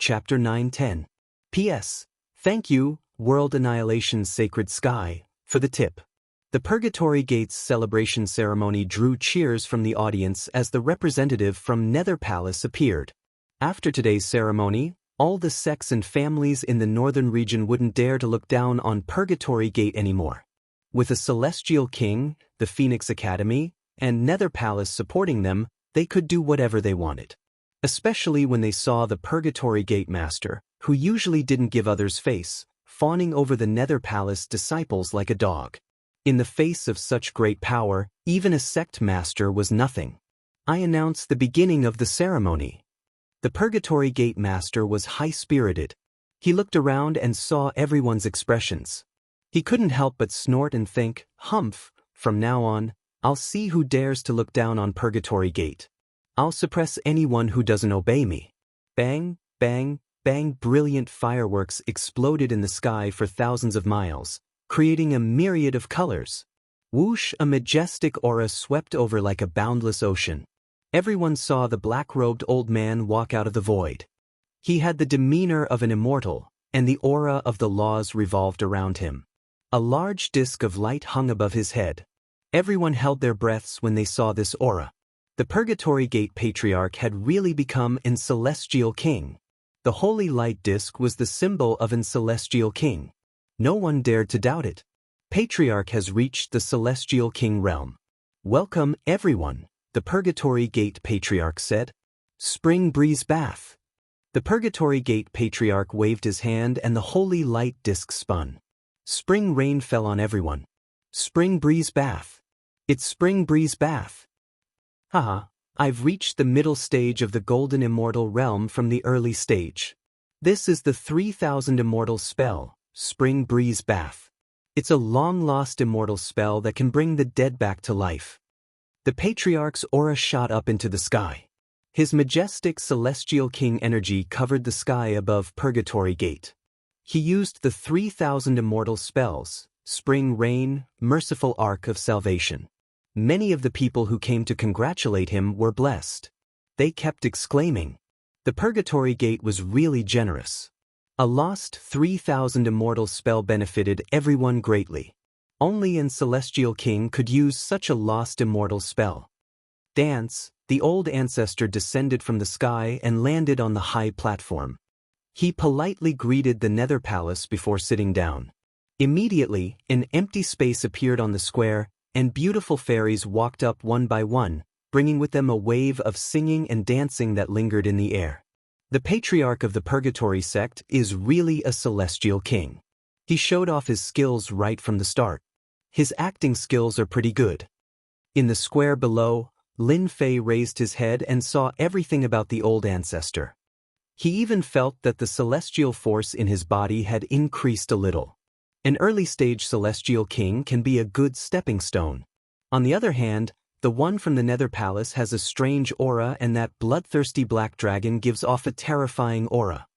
Chapter 9-10. P.S. Thank you, World Annihilation's Sacred Sky, for the tip. The Purgatory Gates celebration ceremony drew cheers from the audience as the representative from Nether Palace appeared. After today's ceremony, all the sects and families in the northern region wouldn't dare to look down on Purgatory Gate anymore. With a celestial king, the Phoenix Academy, and Nether Palace supporting them, they could do whatever they wanted. Especially when they saw the Purgatory Gate Master, who usually didn't give others face, fawning over the Nether Palace disciples like a dog. In the face of such great power, even a sect master was nothing. I announced the beginning of the ceremony. The Purgatory Gate Master was high-spirited. He looked around and saw everyone's expressions. He couldn't help but snort and think, "Humph, from now on, I'll see who dares to look down on Purgatory Gate. I'll suppress anyone who doesn't obey me." Bang, bang, bang. Brilliant fireworks exploded in the sky for thousands of miles, creating a myriad of colors. Whoosh, a majestic aura swept over like a boundless ocean. Everyone saw the black-robed old man walk out of the void. He had the demeanor of an immortal, and the aura of the laws revolved around him. A large disk of light hung above his head. Everyone held their breaths when they saw this aura. The Purgatory Gate Patriarch had really become an celestial king. The holy light disk was the symbol of an celestial king. No one dared to doubt it. Patriarch has reached the celestial king realm. "Welcome, everyone," the Purgatory Gate Patriarch said. "Spring breeze bath." The Purgatory Gate Patriarch waved his hand and the holy light disk spun. Spring rain fell on everyone. Spring breeze bath. It's spring breeze bath. Haha, I've reached the middle stage of the golden immortal realm from the early stage. This is the 3000 immortal spell, Spring Breeze Bath. It's a long-lost immortal spell that can bring the dead back to life. The Patriarch's aura shot up into the sky. His majestic celestial king energy covered the sky above Purgatory Gate. He used the 3000 immortal spells, Spring Rain, Merciful Ark of Salvation. Many of the people who came to congratulate him were blessed. They kept exclaiming. The Purgatory Gate was really generous. A lost 3000 immortal spell benefited everyone greatly. Only an celestial king could use such a lost immortal spell. Dance, the old ancestor descended from the sky and landed on the high platform. He politely greeted the Nether Palace before sitting down. Immediately, an empty space appeared on the square, and beautiful fairies walked up one by one, bringing with them a wave of singing and dancing that lingered in the air. The Patriarch of the Purgatory sect is really a celestial king. He showed off his skills right from the start. His acting skills are pretty good. In the square below, Lin Fei raised his head and saw everything about the old ancestor. He even felt that the celestial force in his body had increased a little. An early-stage celestial king can be a good stepping stone. On the other hand, the one from the Nether Palace has a strange aura, and that bloodthirsty black dragon gives off a terrifying aura.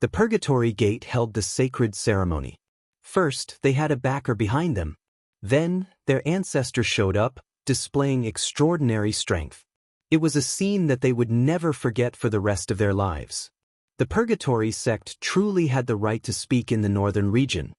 The Purgatory Gate held the sacred ceremony. First, they had a backer behind them. Then, their ancestor showed up, displaying extraordinary strength. It was a scene that they would never forget for the rest of their lives. The Purgatory sect truly had the right to speak in the northern region.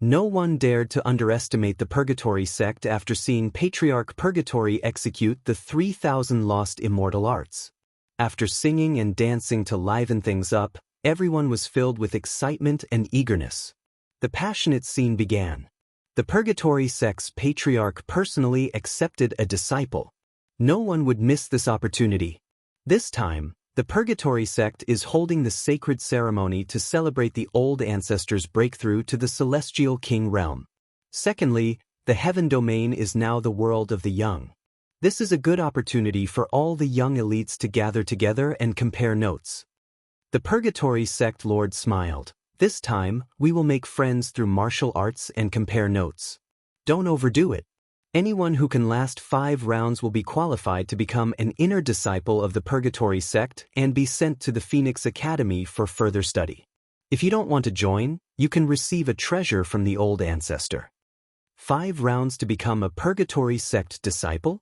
No one dared to underestimate the Purgatory sect after seeing Patriarch Purgatory execute the 3000 lost immortal arts. After singing and dancing to liven things up, everyone was filled with excitement and eagerness. The passionate scene began. The Purgatory sect's Patriarch personally accepted a disciple. No one would miss this opportunity. This time, the Purgatory sect is holding the sacred ceremony to celebrate the old ancestors' breakthrough to the celestial king realm. Secondly, the heaven domain is now the world of the young. This is a good opportunity for all the young elites to gather together and compare notes. The Purgatory sect lord smiled. This time, we will make friends through martial arts and compare notes. Don't overdo it. Anyone who can last 5 rounds will be qualified to become an inner disciple of the Purgatory sect and be sent to the Phoenix Academy for further study. If you don't want to join, you can receive a treasure from the old ancestor. 5 rounds to become a Purgatory sect disciple?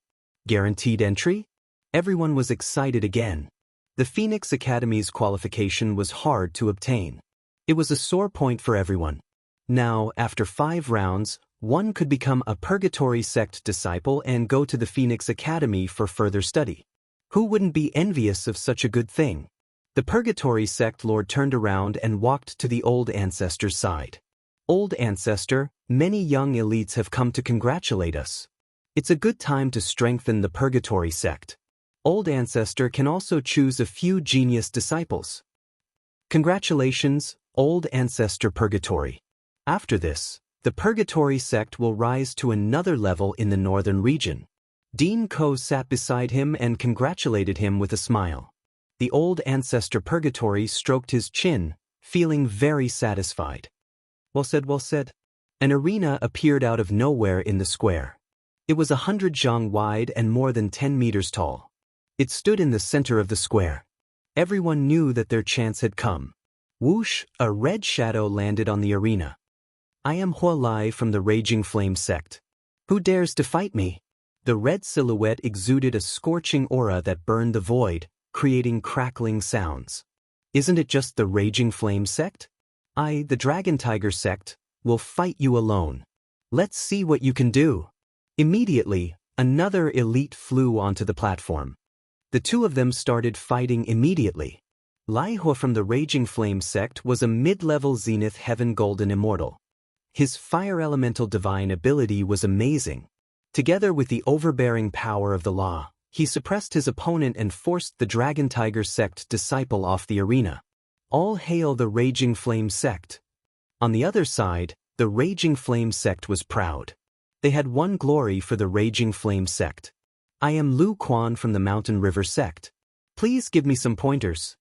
Guaranteed entry? Everyone was excited again. The Phoenix Academy's qualification was hard to obtain. It was a sore point for everyone. Now, after 5 rounds, one could become a Purgatory Sect disciple and go to the Phoenix Academy for further study. Who wouldn't be envious of such a good thing? The Purgatory Sect Lord turned around and walked to the Old Ancestor's side. Old Ancestor, many young elites have come to congratulate us. It's a good time to strengthen the Purgatory Sect. Old Ancestor can also choose a few genius disciples. Congratulations, Old Ancestor Purgatory. After this, the Purgatory Sect will rise to another level in the northern region. Dean Ko sat beside him and congratulated him with a smile. The Old Ancestor Purgatory stroked his chin, feeling very satisfied. Well said, well said. An arena appeared out of nowhere in the square. It was 100 zhang wide and more than 10 meters tall. It stood in the center of the square. Everyone knew that their chance had come. Whoosh, a red shadow landed on the arena. I am Hua Lai from the Raging Flame Sect. Who dares to fight me? The red silhouette exuded a scorching aura that burned the void, creating crackling sounds. Isn't it just the Raging Flame Sect? I, the Dragon Tiger Sect, will fight you alone. Let's see what you can do. Immediately, another elite flew onto the platform. The two of them started fighting immediately. Lai Hua from the Raging Flame Sect was a mid-level Zenith Heaven Golden Immortal. His fire elemental divine ability was amazing. Together with the overbearing power of the law, he suppressed his opponent and forced the Dragon Tiger Sect disciple off the arena. All hail the Raging Flame Sect. On the other side, the Raging Flame Sect was proud. They had won glory for the Raging Flame Sect. I am Lu Quan from the Mountain River Sect. Please give me some pointers.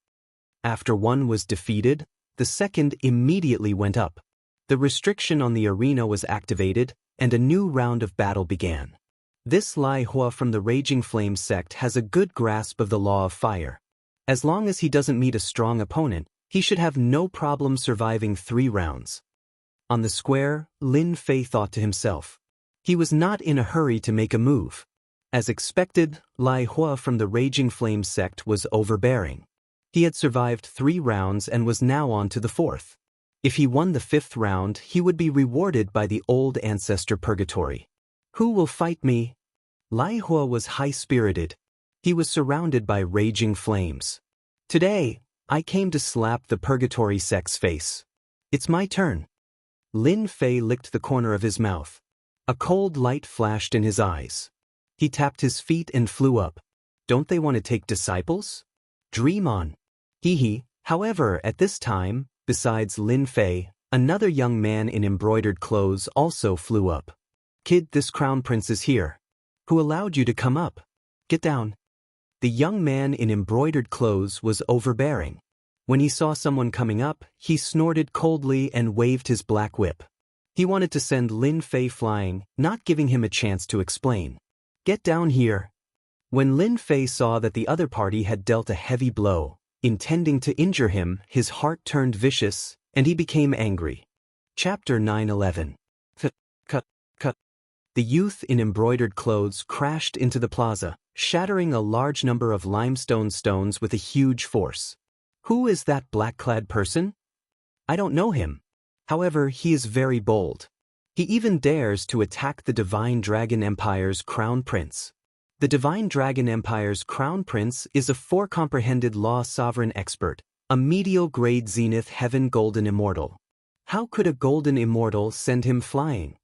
After one was defeated, the second immediately went up. The restriction on the arena was activated, and a new round of battle began. This Lai Hua from the Raging Flame Sect has a good grasp of the law of fire. As long as he doesn't meet a strong opponent, he should have no problem surviving 3 rounds. On the square, Lin Fei thought to himself. He was not in a hurry to make a move. As expected, Lai Hua from the Raging Flame Sect was overbearing. He had survived 3 rounds and was now on to the 4th. If he won the 5th round, he would be rewarded by the Old Ancestor Purgatory. Who will fight me? Lai Hua was high-spirited. He was surrounded by raging flames. Today, I came to slap the Purgatory Sect's face. It's my turn. Lin Fei licked the corner of his mouth. A cold light flashed in his eyes. He tapped his feet and flew up. Don't they want to take disciples? Dream on. Hee. However, at this time, besides Lin Fei, another young man in embroidered clothes also flew up. Kid, this crown prince is here. Who allowed you to come up? Get down. The young man in embroidered clothes was overbearing. When he saw someone coming up, he snorted coldly and waved his black whip. He wanted to send Lin Fei flying, not giving him a chance to explain. Get down here. When Lin Fei saw that the other party had dealt a heavy blow, intending to injure him, his heart turned vicious, and he became angry. Chapter 9:11. Cut. The youth in embroidered clothes crashed into the plaza, shattering a large number of limestone stones with a huge force. Who is that black-clad person? I don't know him. However, he is very bold. He even dares to attack the Divine Dragon Empire's Crown Prince. The Divine Dragon Empire's Crown Prince is a 4-comprehended law sovereign expert, a medial-grade Zenith Heaven Golden Immortal. How could a Golden Immortal send him flying?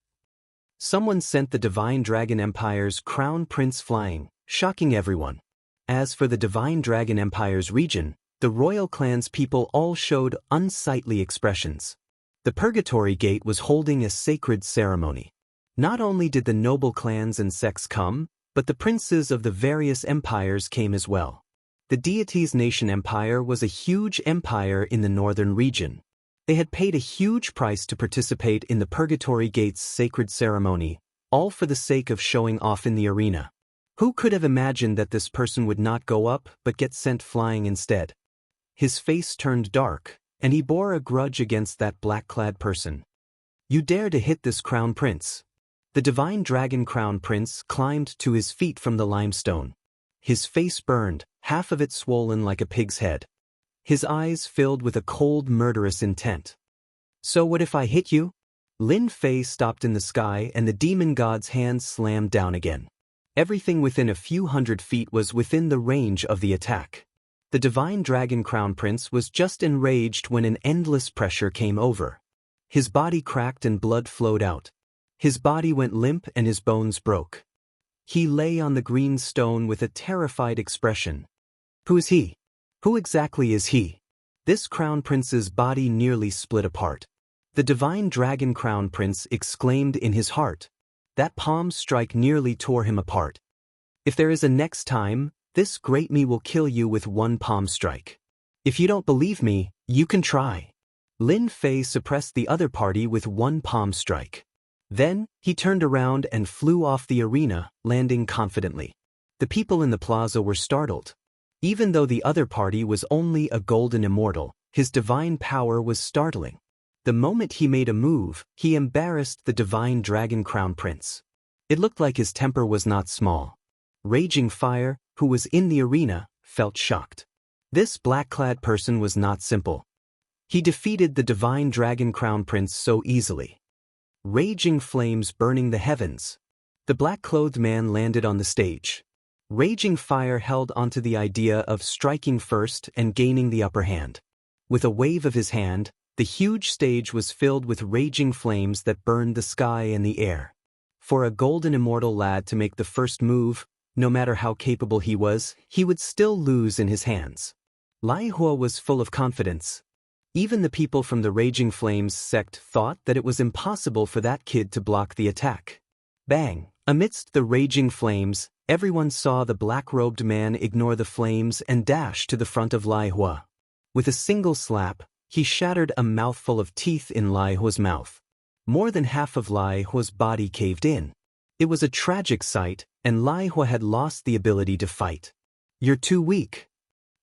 Someone sent the Divine Dragon Empire's Crown Prince flying, shocking everyone. As for the Divine Dragon Empire's region, the royal clan's people all showed unsightly expressions. The Purgatory Gate was holding a sacred ceremony. Not only did the noble clans and sects come, but the princes of the various empires came as well. The deity's nation empire was a huge empire in the northern region. They had paid a huge price to participate in the Purgatory Gate's sacred ceremony, all for the sake of showing off in the arena. Who could have imagined that this person would not go up but get sent flying instead? His face turned dark, and he bore a grudge against that black-clad person. You dare to hit this crown prince? The Divine Dragon Crown Prince climbed to his feet from the limestone. His face burned. half of it swollen like a pig's head. His eyes filled with a cold, murderous intent. "So what if I hit you?" Lin Fei stopped in the sky and the demon god's hands slammed down again. Everything within a few hundred feet was within the range of the attack. The divine dragon crown prince was just enraged when an endless pressure came over. His body cracked and blood flowed out. His body went limp and his bones broke. He lay on the green stone with a terrified expression. Who is he? Who exactly is he? This crown prince's body nearly split apart. The divine dragon crown prince exclaimed in his heart. That palm strike nearly tore him apart. If there is a next time, this great me will kill you with one palm strike. If you don't believe me, you can try. Lin Fei suppressed the other party with one palm strike. Then, he turned around and flew off the arena, landing confidently. The people in the plaza were startled. Even though the other party was only a golden immortal, his divine power was startling. The moment he made a move, he embarrassed the divine dragon crown prince. It looked like his temper was not small. Raging Fire, who was in the arena, felt shocked. This black-clad person was not simple. He defeated the divine dragon crown prince so easily. Raging flames burning the heavens. The black-clothed man landed on the stage. Raging Fire held onto the idea of striking first and gaining the upper hand. With a wave of his hand, the huge stage was filled with raging flames that burned the sky and the air. For a golden immortal lad to make the first move, no matter how capable he would still lose in his hands. Lai Hua was full of confidence. Even the people from the Raging Flames sect thought that it was impossible for that kid to block the attack. Bang! Amidst the raging flames, everyone saw the black-robed man ignore the flames and dash to the front of Lai Hua. With a single slap, he shattered a mouthful of teeth in Lai Hua's mouth. More than half of Lai Hua's body caved in. It was a tragic sight, and Lai Hua had lost the ability to fight. "You're too weak."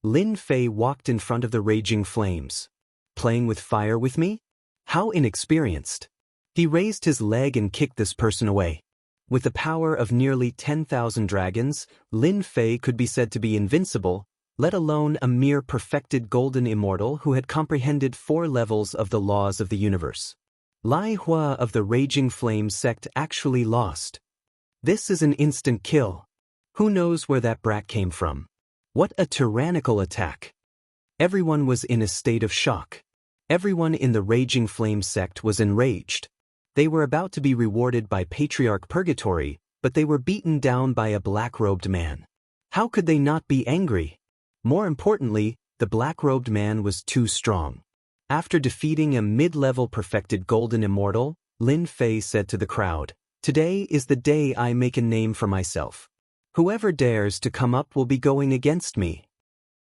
Lin Fei walked in front of the raging flames. "Playing with fire with me? How inexperienced." He raised his leg and kicked this person away. With the power of nearly 10,000 dragons, Lin Fei could be said to be invincible, let alone a mere perfected golden immortal who had comprehended 4 levels of the laws of the universe. Lai Hua of the Raging Flame sect actually lost. This is an instant kill. Who knows where that brat came from? What a tyrannical attack. Everyone was in a state of shock. Everyone in the Raging Flame sect was enraged. They were about to be rewarded by Patriarch Purgatory, but they were beaten down by a black-robed man. How could they not be angry? More importantly, the black-robed man was too strong. After defeating a mid-level perfected golden immortal, Lin Fei said to the crowd, "Today is the day I make a name for myself. Whoever dares to come up will be going against me."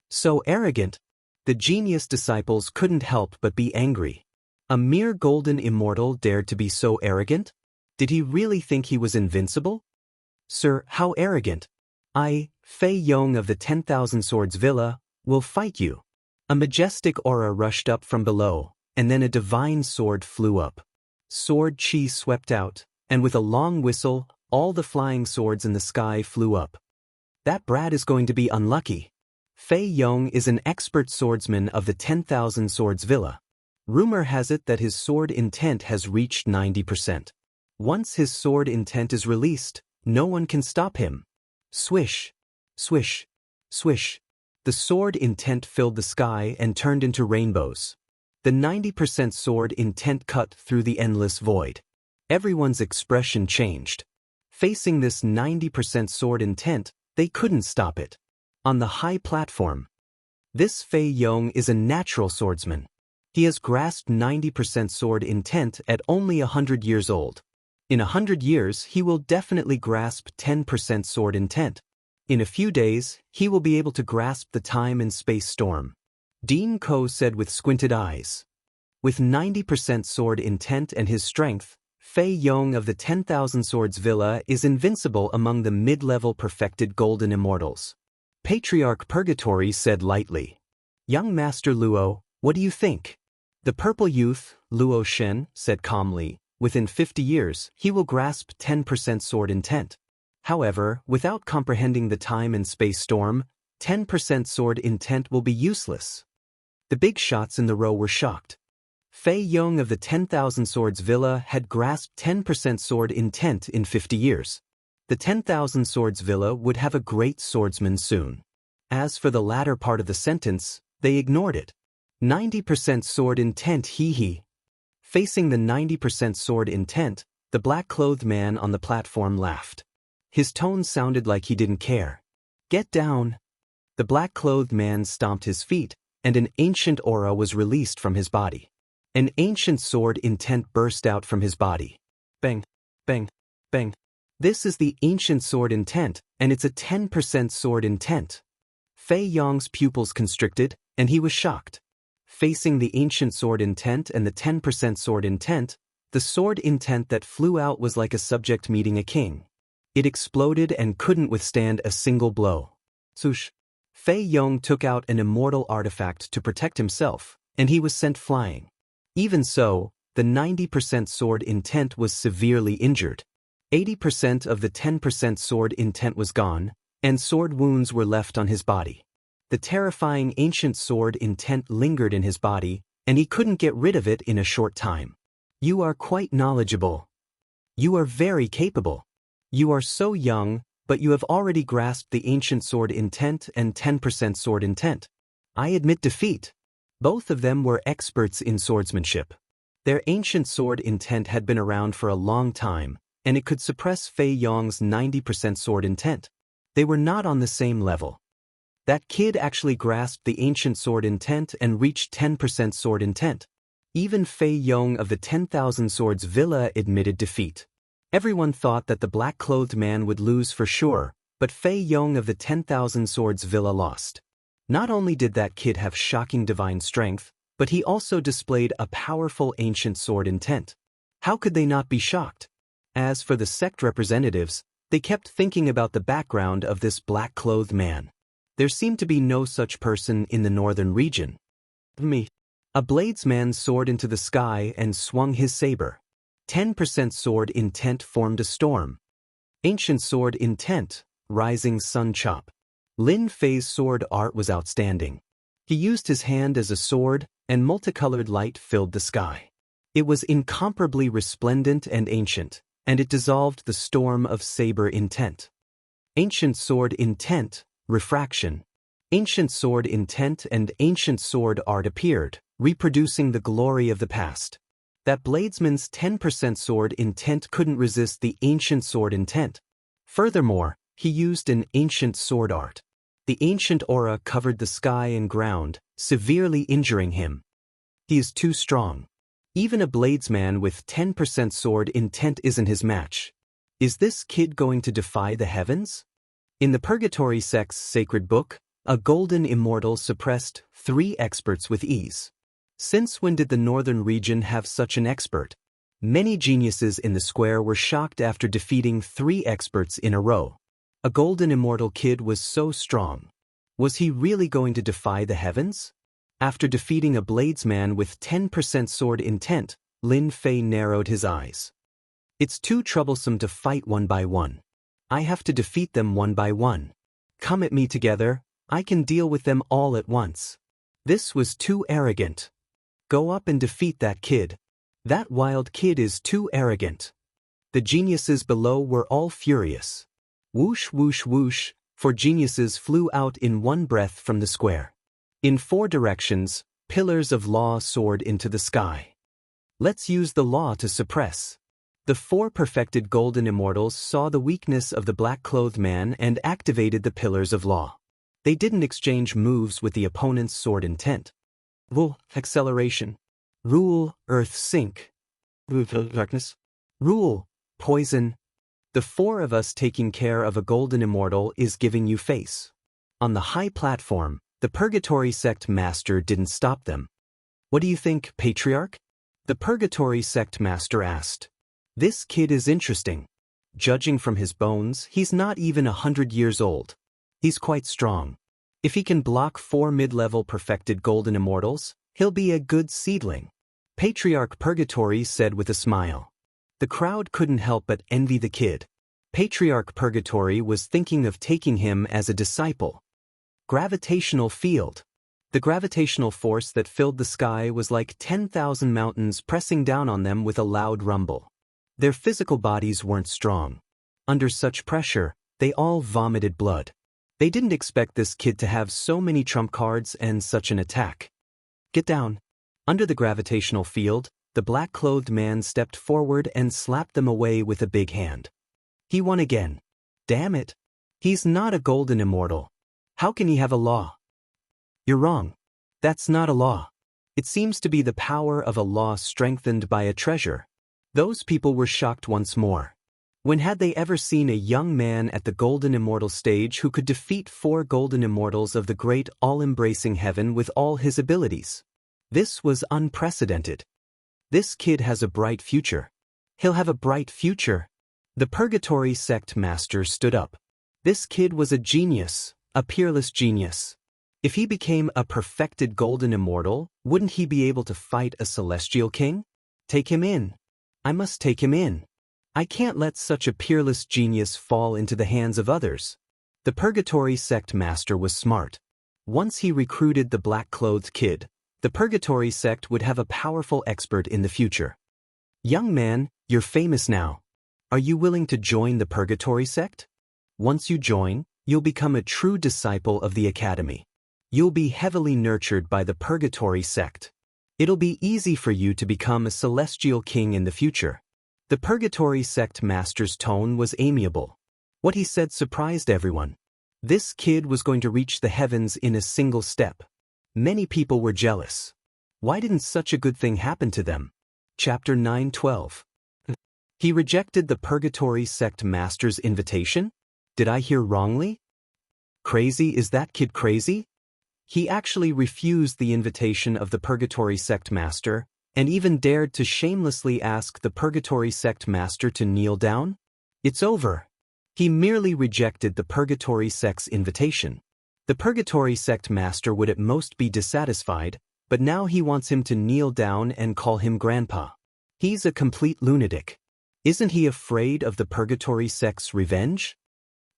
So arrogant. The genius disciples couldn't help but be angry. A mere golden immortal dared to be so arrogant? Did he really think he was invincible? "Sir, how arrogant. I, Fei Yong of the 10,000 Swords Villa, will fight you." A majestic aura rushed up from below, and then a divine sword flew up. Sword chi swept out, and with a long whistle, all the flying swords in the sky flew up. That brat is going to be unlucky. Fei Yong is an expert swordsman of the 10,000 Swords Villa. Rumor has it that his sword intent has reached 90%. Once his sword intent is released, no one can stop him. Swish, swish, swish. The sword intent filled the sky and turned into rainbows. The 90% sword intent cut through the endless void. Everyone's expression changed. Facing this 90% sword intent, they couldn't stop it. On the high platform, this Fei Yong is a natural swordsman. He has grasped 90% sword intent at only 100 years old. In 100 years, he will definitely grasp 10% sword intent. In a few days, he will be able to grasp the time and space storm. Dean Ko said with squinted eyes. With 90% sword intent and his strength, Fei Yong of the 10,000 Swords Villa is invincible among the mid-level perfected golden immortals. Patriarch Purgatory said lightly. "Young Master Luo, what do you think?" The purple youth, Luo Shen, said calmly, "Within 50 years, he will grasp 10% sword intent. However, without comprehending the time and space storm, 10% sword intent will be useless. The big shots in the row were shocked. Fei Yong of the 10,000 Swords Villa had grasped 10% sword intent in 50 years. The 10,000 Swords Villa would have a great swordsman soon. As for the latter part of the sentence, they ignored it. 90% sword intent hee. Facing the 90% sword intent, the black-clothed man on the platform laughed. His tone sounded like he didn't care. Get down. The black-clothed man stomped his feet, and an ancient aura was released from his body. An ancient sword intent burst out from his body. Bang, bang, bang. This is the ancient sword intent, and it's a 10% sword intent. Fei Yong's pupils constricted, and he was shocked. Facing the ancient sword intent and the 10% sword intent, the sword intent that flew out was like a subject meeting a king. It exploded and couldn't withstand a single blow. Swoosh. Fei Yong took out an immortal artifact to protect himself, and he was sent flying. Even so, the 90% sword intent was severely injured. 80% of the 10% sword intent was gone, and sword wounds were left on his body. The terrifying ancient sword intent lingered in his body, and he couldn't get rid of it in a short time. You are quite knowledgeable. You are very capable. You are so young, but you have already grasped the ancient sword intent and 10% sword intent. I admit defeat. Both of them were experts in swordsmanship. Their ancient sword intent had been around for a long time, and it could suppress Fei Yong's 90% sword intent. They were not on the same level. That kid actually grasped the ancient sword intent and reached 10% sword intent. Even Fei Yong of the 10,000 Swords Villa admitted defeat. Everyone thought that the black-clothed man would lose for sure, but Fei Yong of the 10,000 Swords Villa lost. Not only did that kid have shocking divine strength, but he also displayed a powerful ancient sword intent. How could they not be shocked? As for the sect representatives, they kept thinking about the background of this black-clothed man. There seemed to be no such person in the northern region. A bladesman soared into the sky and swung his saber. 10% sword intent formed a storm. Ancient sword intent, rising sun chop. Lin Fei's sword art was outstanding. He used his hand as a sword, and multicolored light filled the sky. It was incomparably resplendent and ancient, and it dissolved the storm of saber intent. Ancient sword intent, refraction. Ancient sword intent and ancient sword art appeared, reproducing the glory of the past. That bladesman's 10% sword intent couldn't resist the ancient sword intent. Furthermore, he used an ancient sword art. The ancient aura covered the sky and ground, severely injuring him. He is too strong. Even a bladesman with 10% sword intent isn't his match. Is this kid going to defy the heavens? In the Purgatory sect's sacred book, a golden immortal suppressed 3 experts with ease. Since when did the northern region have such an expert? Many geniuses in the square were shocked after defeating 3 experts in a row. A golden immortal kid was so strong. Was he really going to defy the heavens? After defeating a bladesman with 10% sword intent, Lin Fei narrowed his eyes. It's too troublesome to fight one by one. I have to defeat them one by one. Come at me together, I can deal with them all at once. This was too arrogant. Go up and defeat that kid. That wild kid is too arrogant. The geniuses below were all furious. Whoosh whoosh whoosh, 4 geniuses flew out in one breath from the square. In 4 directions, pillars of law soared into the sky. Let's use the law to suppress. The 4 perfected golden immortals saw the weakness of the black-clothed man and activated the pillars of law. They didn't exchange moves with the opponent's sword intent. Acceleration. Rule, earth sink. Darkness. Rule, poison. The 4 of us taking care of a golden immortal is giving you face. On the high platform, the Purgatory sect master didn't stop them. What do you think, Patriarch? The Purgatory sect master asked. This kid is interesting. Judging from his bones, he's not even 100 years old. He's quite strong. If he can block 4 mid-level perfected golden immortals, he'll be a good seedling. Patriarch Purgatory said with a smile. The crowd couldn't help but envy the kid. Patriarch Purgatory was thinking of taking him as a disciple. Gravitational field. The gravitational force that filled the sky was like 10,000 mountains pressing down on them with a loud rumble. Their physical bodies weren't strong. Under such pressure, they all vomited blood. They didn't expect this kid to have so many trump cards and such an attack. Get down. Under the gravitational field, the black-clothed man stepped forward and slapped them away with a big hand. He won again. Damn it. He's not a golden immortal. How can he have a law? You're wrong. That's not a law. It seems to be the power of a law strengthened by a treasure. Those people were shocked once more. When had they ever seen a young man at the golden immortal stage who could defeat 4 golden immortals of the great all-embracing heaven with all his abilities? This was unprecedented. This kid has a bright future. He'll have a bright future. The Purgatory Sect Master stood up. This kid was a genius, a peerless genius. If he became a perfected golden immortal, wouldn't he be able to fight a celestial king? Take him in. I must take him in. I can't let such a peerless genius fall into the hands of others. The Purgatory Sect Master was smart. Once he recruited the black-clothed kid, the Purgatory Sect would have a powerful expert in the future. Young man, you're famous now. Are you willing to join the Purgatory Sect? Once you join, you'll become a true disciple of the Academy. You'll be heavily nurtured by the Purgatory Sect. It'll be easy for you to become a celestial king in the future. The Purgatory Sect Master's tone was amiable. What he said surprised everyone. This kid was going to reach the heavens in a single step. Many people were jealous. Why didn't such a good thing happen to them? Chapter 9:12. He rejected the Purgatory Sect Master's invitation? Did I hear wrongly? Crazy? Is that kid crazy? He actually refused the invitation of the Purgatory Sect Master, and even dared to shamelessly ask the Purgatory Sect Master to kneel down? It's over. He merely rejected the Purgatory Sect's invitation. The Purgatory Sect Master would at most be dissatisfied, but now he wants him to kneel down and call him Grandpa. He's a complete lunatic. Isn't he afraid of the Purgatory Sect's revenge?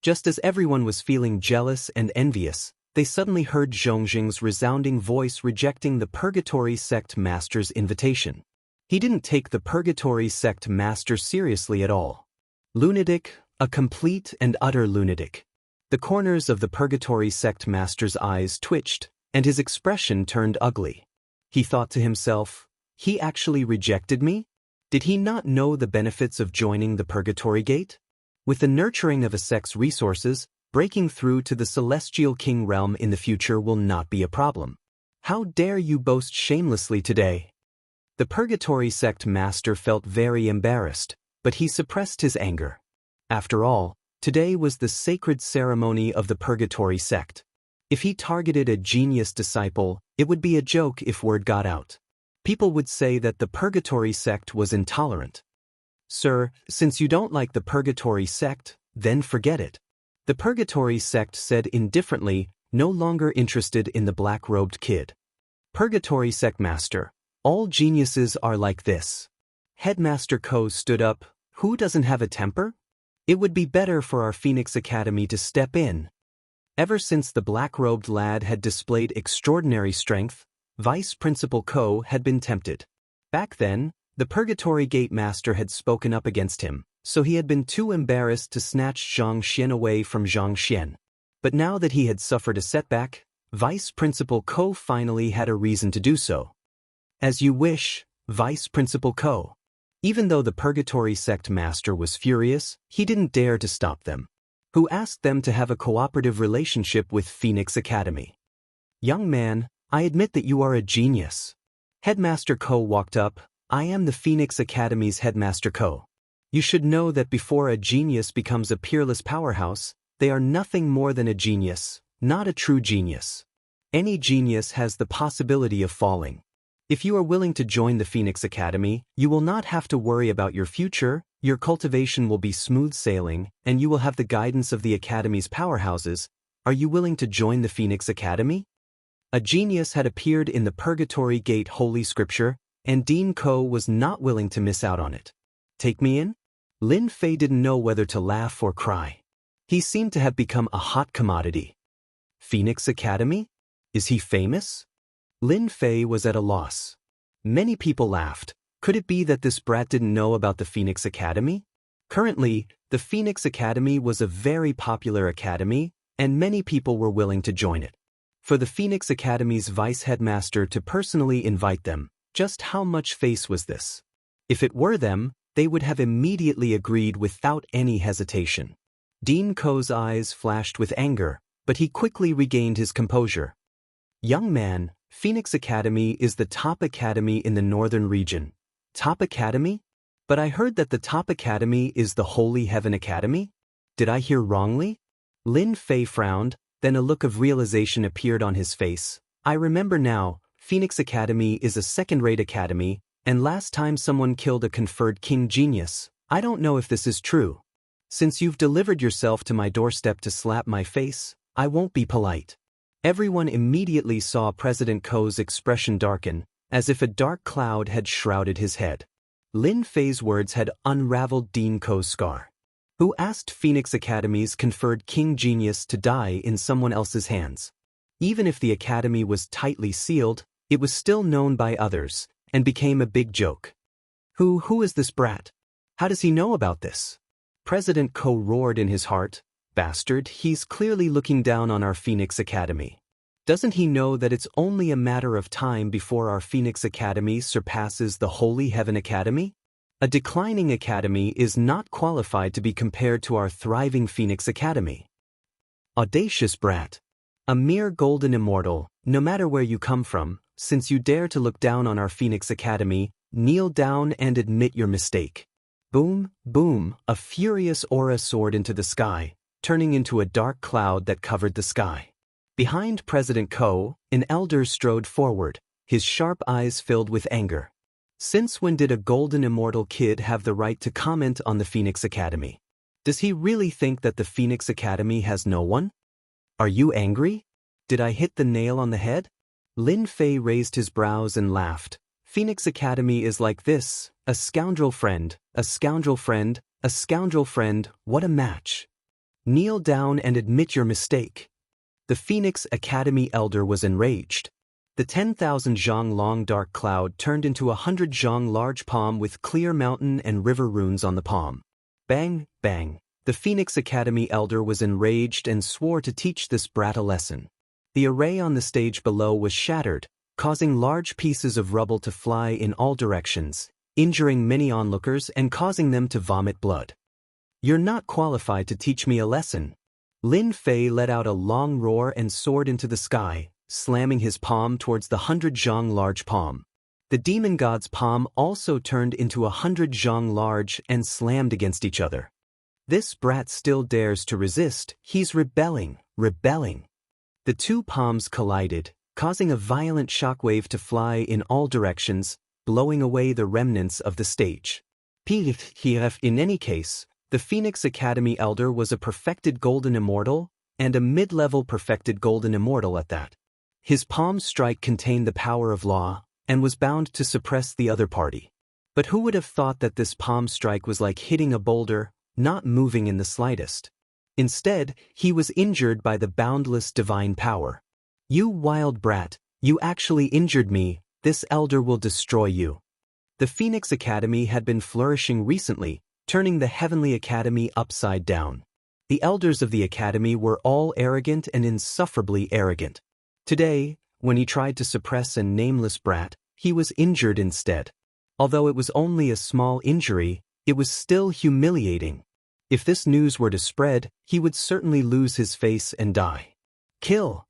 Just as everyone was feeling jealous and envious, they suddenly heard Zhongjing's resounding voice rejecting the Purgatory Sect Master's invitation. He didn't take the Purgatory Sect Master seriously at all. Lunatic, a complete and utter lunatic. The corners of the Purgatory Sect Master's eyes twitched, and his expression turned ugly. He thought to himself, he actually rejected me? Did he not know the benefits of joining the Purgatory Gate? With the nurturing of a sect's resources, breaking through to the Celestial King realm in the future will not be a problem. How dare you boast shamelessly today? The Purgatory Sect Master felt very embarrassed, but he suppressed his anger. After all, today was the sacred ceremony of the Purgatory Sect. If he targeted a genius disciple, it would be a joke if word got out. People would say that the Purgatory Sect was intolerant. Sir, since you don't like the Purgatory Sect, then forget it. The Purgatory Sect said indifferently, no longer interested in the black-robed kid. Purgatory Sect Master, all geniuses are like this. Headmaster Ko stood up. Who doesn't have a temper? It would be better for our Phoenix Academy to step in. Ever since the black-robed lad had displayed extraordinary strength, Vice Principal Ko had been tempted. Back then, the Purgatory Gate Master had spoken up against him, so he had been too embarrassed to snatch Zhang Xian away from Zhang Xian. But now that he had suffered a setback, Vice Principal Ko finally had a reason to do so. As you wish, Vice Principal Ko. Even though the Purgatory Sect Master was furious, he didn't dare to stop them. Who asked them to have a cooperative relationship with Phoenix Academy? Young man, I admit that you are a genius. Headmaster Ko walked up. I am the Phoenix Academy's Headmaster Ko. You should know that before a genius becomes a peerless powerhouse, they are nothing more than a genius, not a true genius. Any genius has the possibility of falling. If you are willing to join the Phoenix Academy, you will not have to worry about your future, your cultivation will be smooth sailing, and you will have the guidance of the Academy's powerhouses. Are you willing to join the Phoenix Academy? A genius had appeared in the Purgatory Gate Holy Scripture, and Dean Ko was not willing to miss out on it. Take me in? Lin Fei didn't know whether to laugh or cry. He seemed to have become a hot commodity. Phoenix Academy? Is he famous? Lin Fei was at a loss. Many people laughed. Could it be that this brat didn't know about the Phoenix Academy? Currently, the Phoenix Academy was a very popular academy, and many people were willing to join it. For the Phoenix Academy's vice headmaster to personally invite them, just how much face was this? If it were them, they would have immediately agreed without any hesitation. Dean Ko's eyes flashed with anger, but he quickly regained his composure. Young man, Phoenix Academy is the top academy in the northern region. Top academy? But I heard that the top academy is the Holy Heaven Academy? Did I hear wrongly? Lin Fei frowned, then a look of realization appeared on his face. I remember now, Phoenix Academy is a second-rate academy, and last time someone killed a conferred king genius. I don't know if this is true. Since you've delivered yourself to my doorstep to slap my face, I won't be polite. Everyone immediately saw President Ko's expression darken, as if a dark cloud had shrouded his head. Lin Fei's words had unraveled Dean Ko's scar. Who asked Phoenix Academy's conferred king genius to die in someone else's hands? Even if the academy was tightly sealed, it was still known by others, and became a big joke. Who is this brat? How does he know about this? President Ko roared in his heart. Bastard, he's clearly looking down on our Phoenix Academy. Doesn't he know that it's only a matter of time before our Phoenix Academy surpasses the Holy Heaven Academy? A declining academy is not qualified to be compared to our thriving Phoenix Academy. Audacious brat. A mere golden immortal, no matter where you come from, since you dare to look down on our Phoenix Academy, kneel down and admit your mistake. Boom, boom, a furious aura soared into the sky, turning into a dark cloud that covered the sky. Behind President Ko, an elder strode forward, his sharp eyes filled with anger. Since when did a golden immortal kid have the right to comment on the Phoenix Academy? Does he really think that the Phoenix Academy has no one? Are you angry? Did I hit the nail on the head? Lin Fei raised his brows and laughed. Phoenix Academy is like this, a scoundrel friend, a scoundrel friend, a scoundrel friend, what a match. Kneel down and admit your mistake. The Phoenix Academy elder was enraged. The 10,000 zhang long dark cloud turned into 100 zhang large palm with clear mountain and river runes on the palm. Bang, bang. The Phoenix Academy elder was enraged and swore to teach this brat a lesson. The array on the stage below was shattered, causing large pieces of rubble to fly in all directions, injuring many onlookers and causing them to vomit blood. You're not qualified to teach me a lesson. Lin Fei let out a long roar and soared into the sky, slamming his palm towards the 100 zhang large palm. The demon god's palm also turned into 100 zhang large and slammed against each other. This brat still dares to resist, he's rebelling. The two palms collided, causing a violent shockwave to fly in all directions, blowing away the remnants of the stage. In any case, the Phoenix Academy elder was a perfected golden immortal, and a mid-level perfected golden immortal at that. His palm strike contained the power of law, and was bound to suppress the other party. But who would have thought that this palm strike was like hitting a boulder, not moving in the slightest? Instead, he was injured by the boundless divine power. You wild brat, you actually injured me, this elder will destroy you. The Phoenix Academy had been flourishing recently, turning the Heavenly Academy upside down. The elders of the academy were all arrogant and insufferably arrogant. Today, when he tried to suppress a nameless brat, he was injured instead. Although it was only a small injury, it was still humiliating. If this news were to spread, he would certainly lose his face and die. Kill!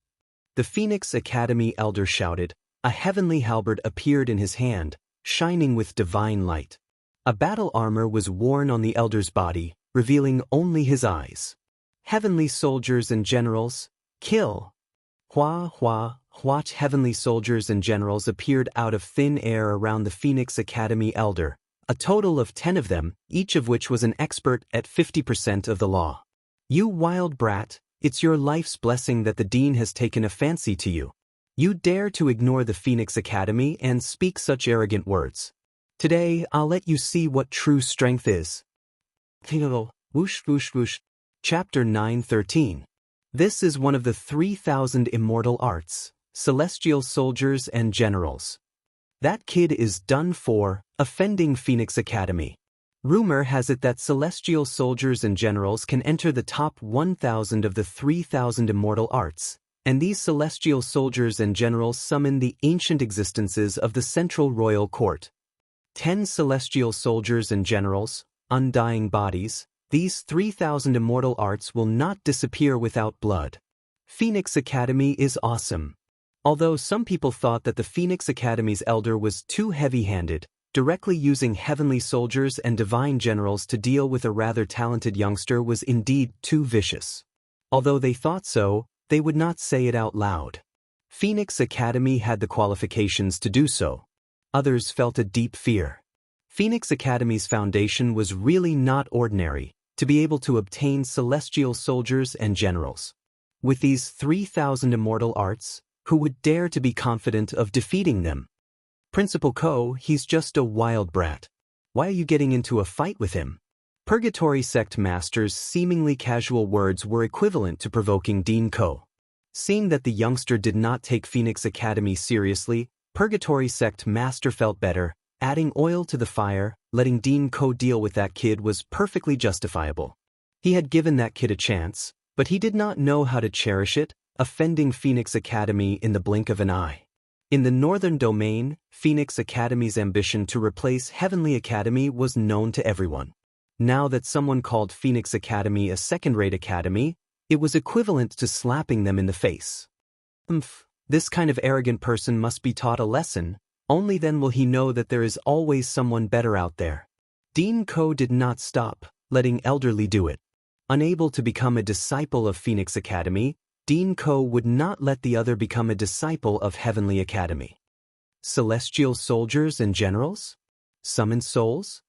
The Phoenix Academy elder shouted. A heavenly halberd appeared in his hand, shining with divine light. A battle armor was worn on the elder's body, revealing only his eyes. Heavenly soldiers and generals, kill! Hua, heavenly soldiers and generals appeared out of thin air around the Phoenix Academy elder, a total of 10 of them, each of which was an expert at 50% of the law. You wild brat, it's your life's blessing that the dean has taken a fancy to you. You dare to ignore the Phoenix Academy and speak such arrogant words. Today, I'll let you see what true strength is. Whoosh, whoosh, whoosh. Chapter 9:13. This is one of the 3,000 immortal arts, celestial soldiers and generals. That kid is done for, offending Phoenix Academy. Rumor has it that celestial soldiers and generals can enter the top 1,000 of the 3,000 immortal arts, and these celestial soldiers and generals summon the ancient existences of the central royal court. 10 celestial soldiers and generals, undying bodies, these 3,000 immortal arts will not disappear without blood. Phoenix Academy is awesome. Although some people thought that the Phoenix Academy's elder was too heavy-handed, directly using heavenly soldiers and divine generals to deal with a rather talented youngster was indeed too vicious. Although they thought so, they would not say it out loud. Phoenix Academy had the qualifications to do so. Others felt a deep fear. Phoenix Academy's foundation was really not ordinary, to be able to obtain celestial soldiers and generals. With these 3,000 immortal arts, who would dare to be confident of defeating them? Principal Ko, he's just a wild brat. Why are you getting into a fight with him? Purgatory Sect Master's seemingly casual words were equivalent to provoking Dean Ko. Seeing that the youngster did not take Phoenix Academy seriously, Purgatory Sect Master felt better. Adding oil to the fire, letting Dean Ko deal with that kid was perfectly justifiable. He had given that kid a chance, but he did not know how to cherish it, offending Phoenix Academy in the blink of an eye. In the Northern Domain, Phoenix Academy's ambition to replace Heavenly Academy was known to everyone. Now that someone called Phoenix Academy a second-rate academy, it was equivalent to slapping them in the face. This kind of arrogant person must be taught a lesson. Only then will he know that there is always someone better out there. Dean Ko did not stop, letting Elderly do it. Unable to become a disciple of Phoenix Academy, Dean Ko would not let the other become a disciple of Heavenly Academy. Celestial soldiers and generals? Summoned souls?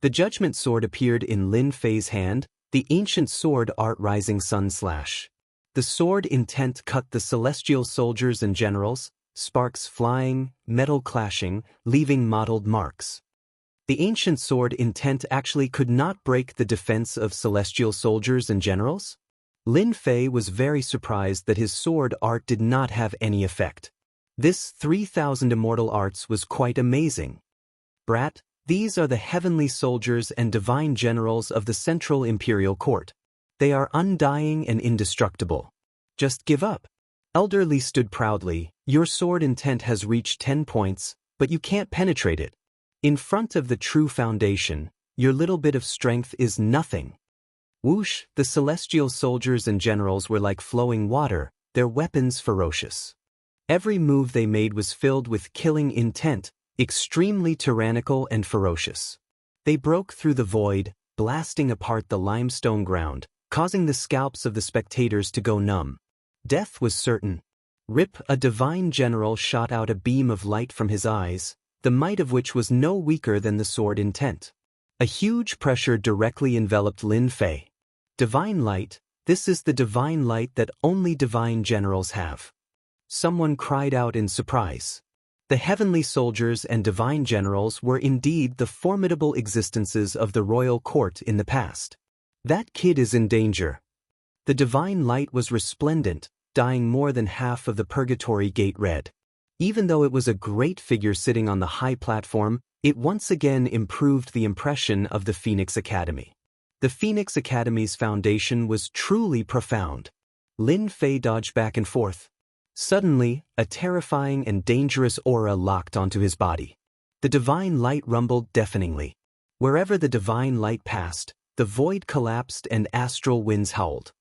The Judgment Sword appeared in Lin Fei's hand, the ancient sword art Rising Sun Slash. The sword intent cut the celestial soldiers and generals, sparks flying, metal clashing, leaving mottled marks. The ancient sword intent actually could not break the defense of celestial soldiers and generals? Lin Fei was very surprised that his sword art did not have any effect. This 3,000 immortal arts was quite amazing. Brat, these are the heavenly soldiers and divine generals of the Central Imperial Court. They are undying and indestructible. Just give up. Elderly stood proudly. Your sword intent has reached 10 points, but you can't penetrate it. In front of the true foundation, your little bit of strength is nothing. Whoosh, the celestial soldiers and generals were like flowing water, their weapons ferocious. Every move they made was filled with killing intent, extremely tyrannical and ferocious. They broke through the void, blasting apart the limestone ground, causing the scalps of the spectators to go numb. Death was certain. Rip, a divine general shot out a beam of light from his eyes, the might of which was no weaker than the sword intent. A huge pressure directly enveloped Lin Fei. Divine light, this is the divine light that only divine generals have. Someone cried out in surprise. The heavenly soldiers and divine generals were indeed the formidable existences of the royal court in the past. That kid is in danger. The divine light was resplendent, dyeing more than half of the Purgatory Gate red. Even though it was a great figure sitting on the high platform, it once again improved the impression of the Phoenix Academy. The Phoenix Academy's foundation was truly profound. Lin Fei dodged back and forth. Suddenly, a terrifying and dangerous aura locked onto his body. The divine light rumbled deafeningly. Wherever the divine light passed, the void collapsed and astral winds howled.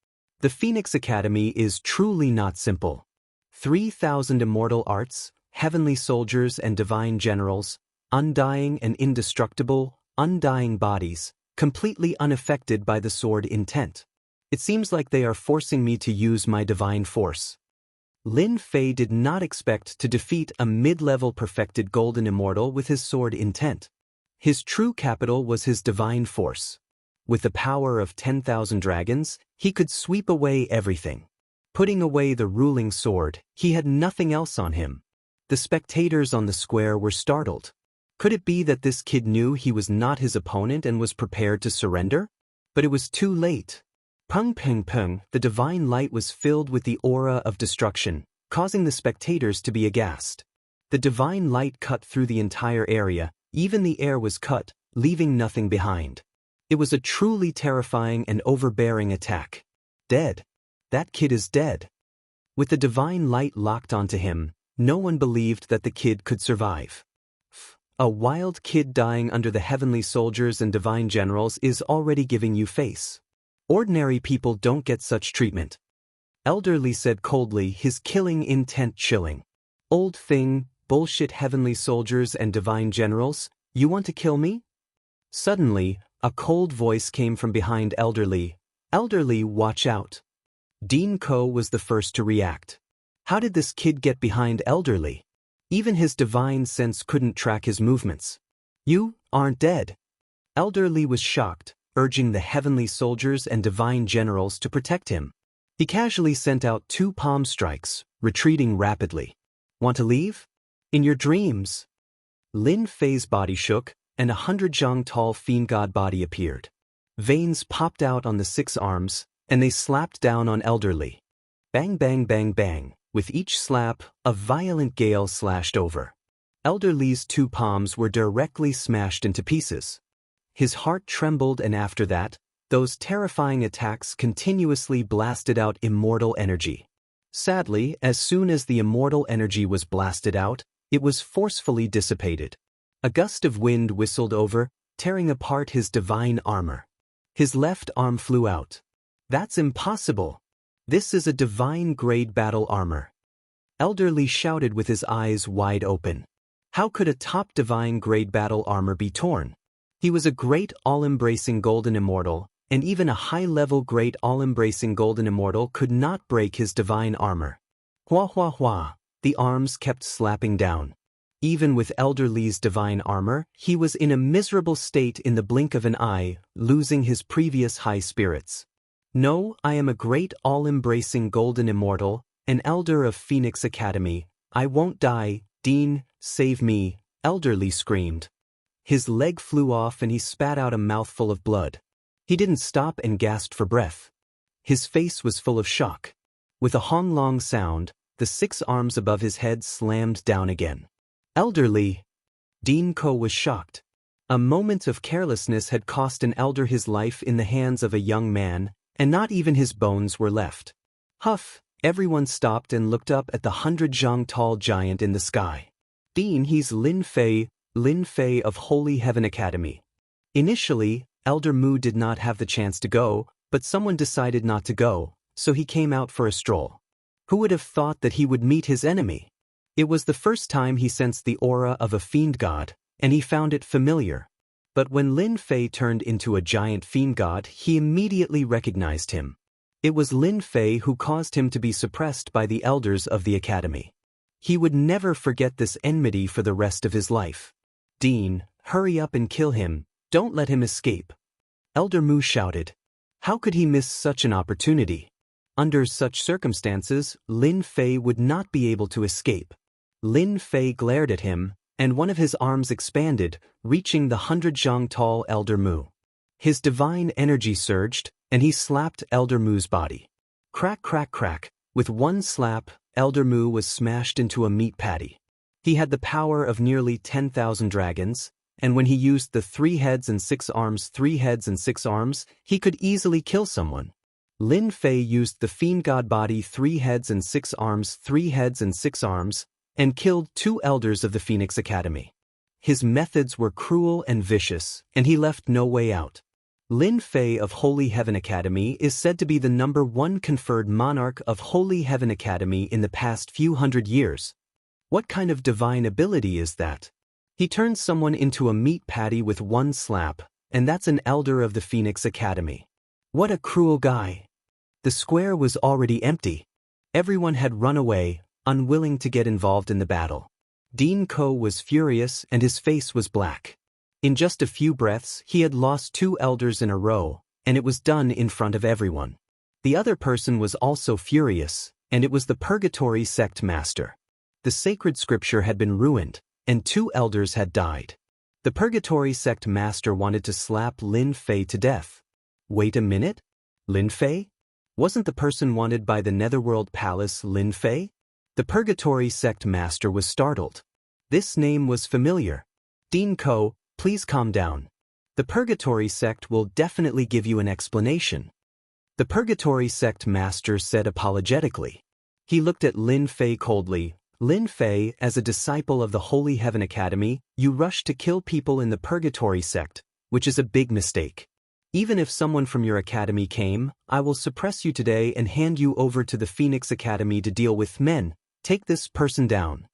The Phoenix Academy is truly not simple. 3,000 immortal arts, heavenly soldiers and divine generals, undying and indestructible, undying bodies, completely unaffected by the sword intent. It seems like they are forcing me to use my divine force. Lin Fei did not expect to defeat a mid-level perfected golden immortal with his sword intent. His true capital was his divine force. With the power of 10,000 dragons, he could sweep away everything. Putting away the ruling sword, he had nothing else on him. The spectators on the square were startled. Could it be that this kid knew he was not his opponent and was prepared to surrender? But it was too late. Pung pung pung, the divine light was filled with the aura of destruction, causing the spectators to be aghast. The divine light cut through the entire area, even the air was cut, leaving nothing behind. It was a truly terrifying and overbearing attack. Dead. That kid is dead. With the divine light locked onto him, no one believed that the kid could survive. A wild kid dying under the heavenly soldiers and divine generals is already giving you face. Ordinary people don't get such treatment. Elderly said coldly, his killing intent chilling. Old thing, bullshit heavenly soldiers and divine generals, you want to kill me? Suddenly, a cold voice came from behind Elderly. Elderly, watch out. Dean Ko was the first to react. How did this kid get behind Elderly? Even his divine sense couldn't track his movements. You aren't dead. Elderly was shocked, urging the heavenly soldiers and divine generals to protect him. He casually sent out 2 palm strikes, retreating rapidly. Want to leave? In your dreams. Lin Fei's body shook, and 100 zhang tall fiend god body appeared. Veins popped out on the 6 arms, and they slapped down on Elderly. Bang bang bang bang. With each slap, a violent gale slashed over. Elderly's 2 palms were directly smashed into pieces. His heart trembled, and after that, those terrifying attacks continuously blasted out immortal energy. Sadly, as soon as the immortal energy was blasted out, it was forcefully dissipated. A gust of wind whistled over, tearing apart his divine armor. His left arm flew out. That's impossible. This is a divine-grade battle armor. Elderly shouted with his eyes wide open. How could a top divine-grade battle armor be torn? He was a great all-embracing golden immortal, and even a high-level great all-embracing golden immortal could not break his divine armor. Hua hua hua, the arms kept slapping down. Even with Elderly's divine armor, he was in a miserable state in the blink of an eye, losing his previous high spirits. No, I am a great all-embracing golden immortal, an elder of Phoenix Academy. I won't die, Dean, save me, Elderly screamed. His leg flew off and he spat out a mouthful of blood. He didn't stop and gasped for breath. His face was full of shock. With a honglong sound, the 6 arms above his head slammed down again. Elderly! Dean Ko was shocked. A moment of carelessness had cost an elder his life in the hands of a young man, and not even his bones were left. Huff! Everyone stopped and looked up at the 100 zhang tall giant in the sky. Dean, he's Lin Fei of Holy Heaven Academy. Initially, Elder Mu did not have the chance to go, but someone decided not to go, so he came out for a stroll. Who would have thought that he would meet his enemy? It was the first time he sensed the aura of a fiend god, and he found it familiar. But when Lin Fei turned into a giant fiend god, he immediately recognized him. It was Lin Fei who caused him to be suppressed by the elders of the academy. He would never forget this enmity for the rest of his life. Dean, hurry up and kill him, don't let him escape. Elder Mu shouted. How could he miss such an opportunity? Under such circumstances, Lin Fei would not be able to escape. Lin Fei glared at him, and one of his arms expanded, reaching the 100 zhang tall Elder Mu. His divine energy surged, and he slapped Elder Mu's body. Crack crack crack, with one slap, Elder Mu was smashed into a meat patty. He had the power of nearly 10,000 dragons, and when he used the 3 heads and 6 arms, he could easily kill someone. Lin Fei used the fiend god body 3 heads and 6 arms, and killed 2 elders of the Phoenix Academy. His methods were cruel and vicious, and he left no way out. Lin Fei of Holy Heaven Academy is said to be the #1 conferred monarch of Holy Heaven Academy in the past few hundred years. What kind of divine ability is that? He turned someone into a meat patty with one slap, and that's an elder of the Phoenix Academy. What a cruel guy. The square was already empty. Everyone had run away, unwilling to get involved in the battle. Dean Ko was furious and his face was black. In just a few breaths, he had lost 2 elders in a row, and it was done in front of everyone. The other person was also furious, and it was the Purgatory Sect Master. The sacred scripture had been ruined, and 2 elders had died. The Purgatory Sect Master wanted to slap Lin Fei to death. Wait a minute? Lin Fei? Wasn't the person wanted by the Netherworld Palace Lin Fei? The Purgatory Sect Master was startled. This name was familiar. Dean Ko, please calm down. The Purgatory Sect will definitely give you an explanation. The Purgatory Sect Master said apologetically. He looked at Lin Fei coldly. Lin Fei, as a disciple of the Holy Heaven Academy, you rushed to kill people in the Purgatory Sect, which is a big mistake. Even if someone from your academy came, I will suppress you today and hand you over to the Phoenix Academy to deal with men. Take this person down.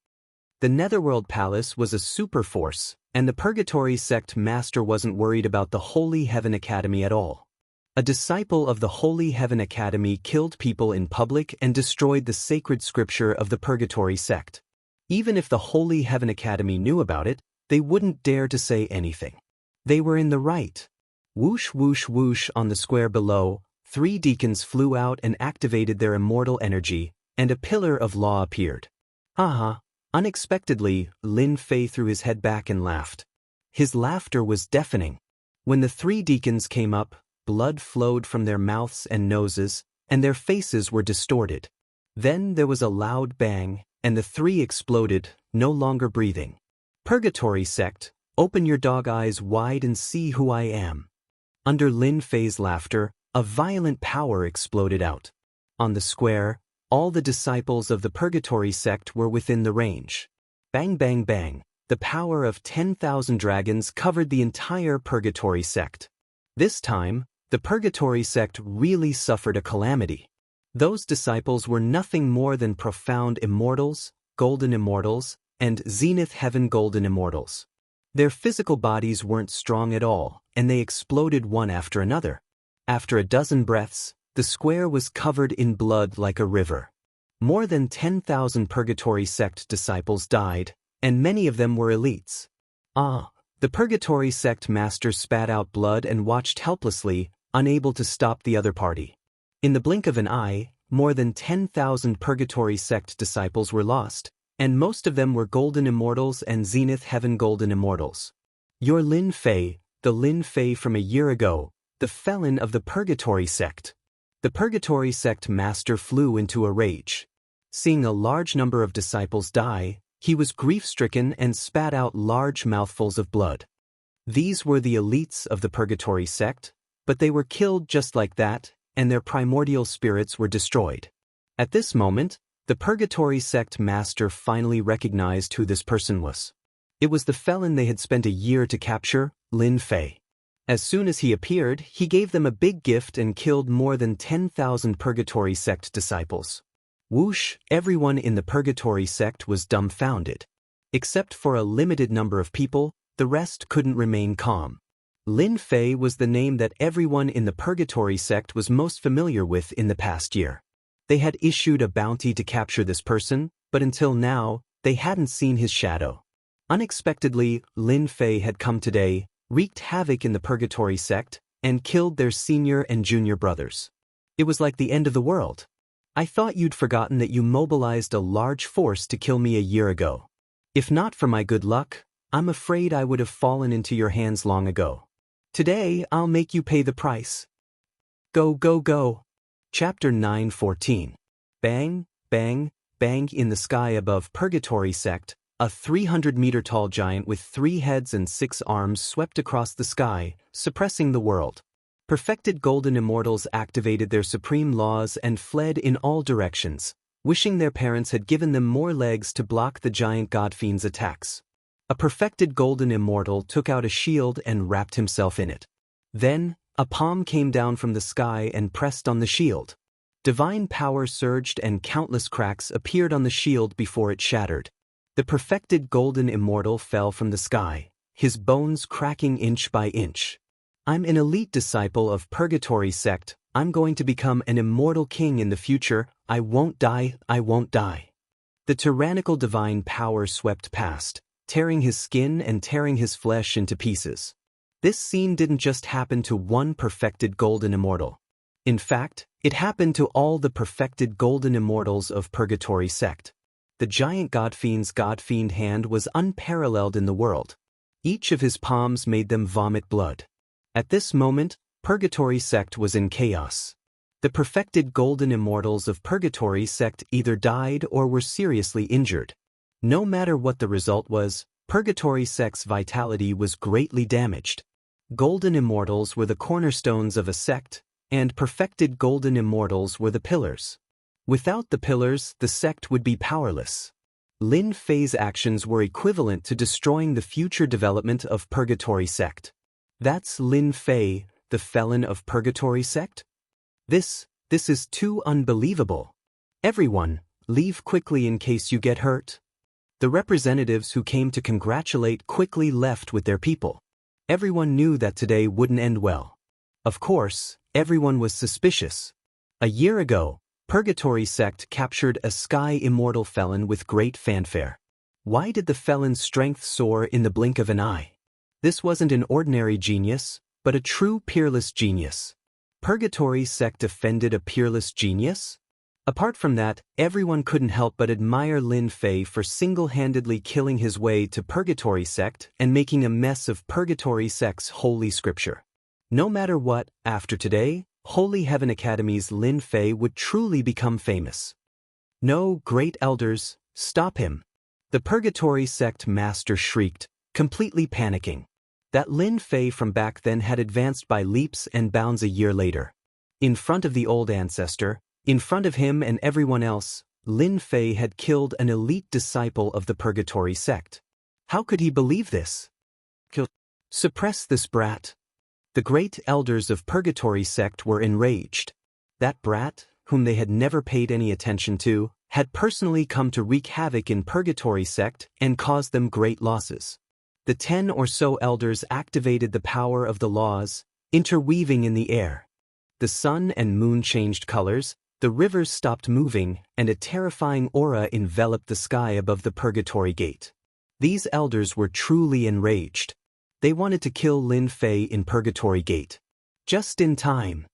The Netherworld Palace was a super force, and the Purgatory Sect Master wasn't worried about the Holy Heaven Academy at all. A disciple of the Holy Heaven Academy killed people in public and destroyed the sacred scripture of the Purgatory Sect. Even if the Holy Heaven Academy knew about it, they wouldn't dare to say anything. They were in the right. Whoosh whoosh whoosh on the square below, 3 deacons flew out and activated their immortal energy, and a pillar of law appeared. Haha. Unexpectedly, Lin Fei threw his head back and laughed. His laughter was deafening. When the 3 deacons came up, blood flowed from their mouths and noses, and their faces were distorted. Then there was a loud bang, and the 3 exploded, no longer breathing. Purgatory Sect, open your dog eyes wide and see who I am. Under Lin Fei's laughter, a violent power exploded out. On the square, all the disciples of the Purgatory Sect were within the range. Bang bang bang, the power of 10,000 dragons covered the entire Purgatory Sect. This time, the Purgatory Sect really suffered a calamity. Those disciples were nothing more than profound immortals, golden immortals, and zenith heaven golden immortals. Their physical bodies weren't strong at all, and they exploded one after another. After a dozen breaths, the square was covered in blood like a river. More than 10,000 Purgatory Sect disciples died, and many of them were elites. The Purgatory Sect Master spat out blood and watched helplessly, unable to stop the other party. In the blink of an eye, more than 10,000 Purgatory Sect disciples were lost, and most of them were Golden Immortals and Zenith Heaven Golden Immortals. You're Lin Fei, the Lin Fei from a year ago, the felon of the Purgatory Sect. The Purgatory Sect Master flew into a rage. Seeing a large number of disciples die, he was grief-stricken and spat out large mouthfuls of blood. These were the elites of the Purgatory Sect, but they were killed just like that, and their primordial spirits were destroyed. At this moment, the Purgatory Sect Master finally recognized who this person was. It was the felon they had spent a year to capture, Lin Fei. As soon as he appeared, he gave them a big gift and killed more than 10,000 Purgatory Sect disciples. Whoosh, everyone in the Purgatory Sect was dumbfounded. Except for a limited number of people, the rest couldn't remain calm. Lin Fei was the name that everyone in the Purgatory Sect was most familiar with in the past year. They had issued a bounty to capture this person, but until now, they hadn't seen his shadow. Unexpectedly, Lin Fei had come today, wreaked havoc in the Purgatory Sect, and killed their senior and junior brothers. It was like the end of the world. I thought you'd forgotten that you mobilized a large force to kill me a year ago. If not for my good luck, I'm afraid I would have fallen into your hands long ago. Today, I'll make you pay the price. Go, go, go. Chapter 9:14. Bang, bang, bang in the sky above Purgatory Sect, a 300-meter-tall giant with 3 heads and 6 arms swept across the sky, suppressing the world. Perfected golden immortals activated their supreme laws and fled in all directions, wishing their parents had given them more legs to block the giant godfiend's attacks. A perfected golden immortal took out a shield and wrapped himself in it. Then, a palm came down from the sky and pressed on the shield. Divine power surged and countless cracks appeared on the shield before it shattered. The perfected golden immortal fell from the sky, his bones cracking inch by inch. I'm an elite disciple of Purgatory Sect. I'm going to become an immortal king in the future. I won't die, I won't die. The tyrannical divine power swept past, tearing his skin and tearing his flesh into pieces. This scene didn't just happen to one perfected golden immortal. In fact, it happened to all the perfected golden immortals of Purgatory Sect. The giant godfiend's godfiend hand was unparalleled in the world. Each of his palms made them vomit blood. At this moment, Purgatory Sect was in chaos. The perfected golden immortals of Purgatory sect either died or were seriously injured. No matter what the result was, Purgatory sect's vitality was greatly damaged. Golden immortals were the cornerstones of a sect, and perfected golden immortals were the pillars. Without the pillars, the sect would be powerless. Lin Fei's actions were equivalent to destroying the future development of Purgatory sect. That's Lin Fei, the felon of Purgatory sect? This is too unbelievable. Everyone, leave quickly in case you get hurt. The representatives who came to congratulate quickly left with their people. Everyone knew that today wouldn't end well. Of course, everyone was suspicious. A year ago, Purgatory sect captured a sky immortal felon with great fanfare. Why did the felon's strength soar in the blink of an eye? This wasn't an ordinary genius, but a true peerless genius. Purgatory sect offended a peerless genius? Apart from that, everyone couldn't help but admire Lin Fei for single-handedly killing his way to Purgatory sect and making a mess of Purgatory sect's holy scripture. No matter what, after today, Holy Heaven Academy's Lin Fei would truly become famous. No, great elders, stop him. The Purgatory sect master shrieked, completely panicking. That Lin Fei from back then had advanced by leaps and bounds a year later. In front of the old ancestor, in front of him and everyone else, Lin Fei had killed an elite disciple of the Purgatory sect. How could he believe this? Suppress this brat. The great elders of Purgatory sect were enraged. That brat, whom they had never paid any attention to, had personally come to wreak havoc in Purgatory sect and caused them great losses. The 10 or so elders activated the power of the laws, interweaving in the air. The sun and moon changed colors, the rivers stopped moving, and a terrifying aura enveloped the sky above the Purgatory gate. These elders were truly enraged. They wanted to kill Lin Fei in Purgatory gate. Just in time.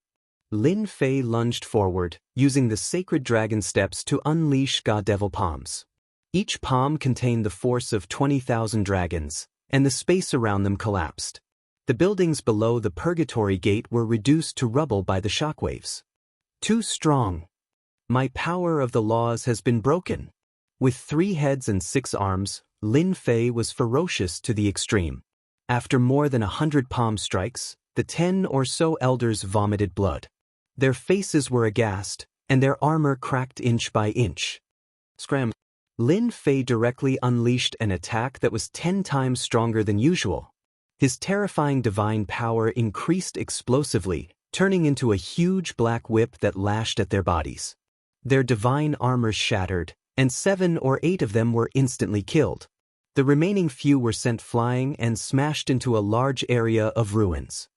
Lin Fei lunged forward, using the sacred dragon steps to unleash God Devil palms. Each palm contained the force of 20,000 dragons, and the space around them collapsed. The buildings below the Purgatory gate were reduced to rubble by the shockwaves. Too strong. My power of the laws has been broken. With 3 heads and 6 arms, Lin Fei was ferocious to the extreme. After more than 100 palm strikes, the 10 or so elders vomited blood. Their faces were aghast, and their armor cracked inch by inch. Scram. Lin Fei directly unleashed an attack that was 10 times stronger than usual. His terrifying divine power increased explosively, turning into a huge black whip that lashed at their bodies. Their divine armor shattered, and 7 or 8 of them were instantly killed. The remaining few were sent flying and smashed into a large area of ruins.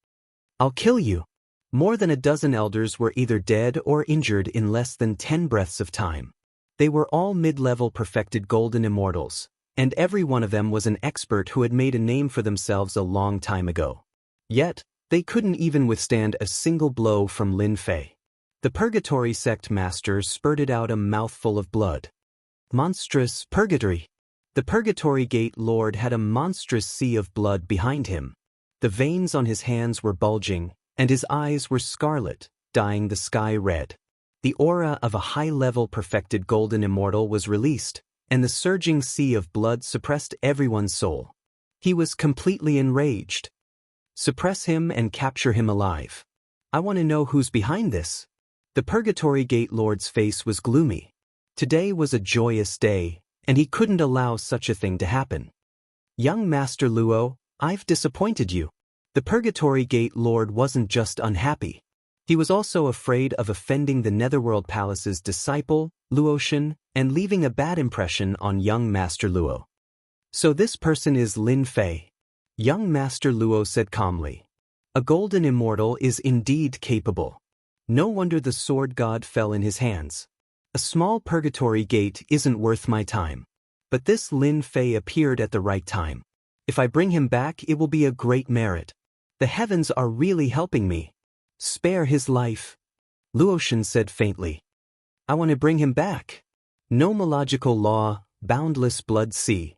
I'll kill you. More than a dozen elders were either dead or injured in less than 10 breaths of time. They were all mid-level perfected golden immortals, and every one of them was an expert who had made a name for themselves a long time ago. Yet, they couldn't even withstand a single blow from Lin Fei. The Purgatory sect master spurted out a mouthful of blood. Monstrous Purgatory. The Purgatory Gate Lord had a monstrous sea of blood behind him. The veins on his hands were bulging, and his eyes were scarlet, dyeing the sky red. The aura of a high-level perfected golden immortal was released, and the surging sea of blood suppressed everyone's soul. He was completely enraged. Suppress him and capture him alive. I want to know who's behind this. The Purgatory Gate Lord's face was gloomy. Today was a joyous day, and he couldn't allow such a thing to happen. Young Master Luo, I've disappointed you. The Purgatory Gate Lord wasn't just unhappy. He was also afraid of offending the Netherworld Palace's disciple, Luotian, and leaving a bad impression on young Master Luo. So this person is Lin Fei. Young Master Luo said calmly. A golden immortal is indeed capable. No wonder the sword god fell in his hands. A small Purgatory Gate isn't worth my time. But this Lin Fei appeared at the right time. If I bring him back, it will be a great merit. The heavens are really helping me. Spare his life. Luotian said faintly. I want to bring him back. Nomological law, boundless blood sea.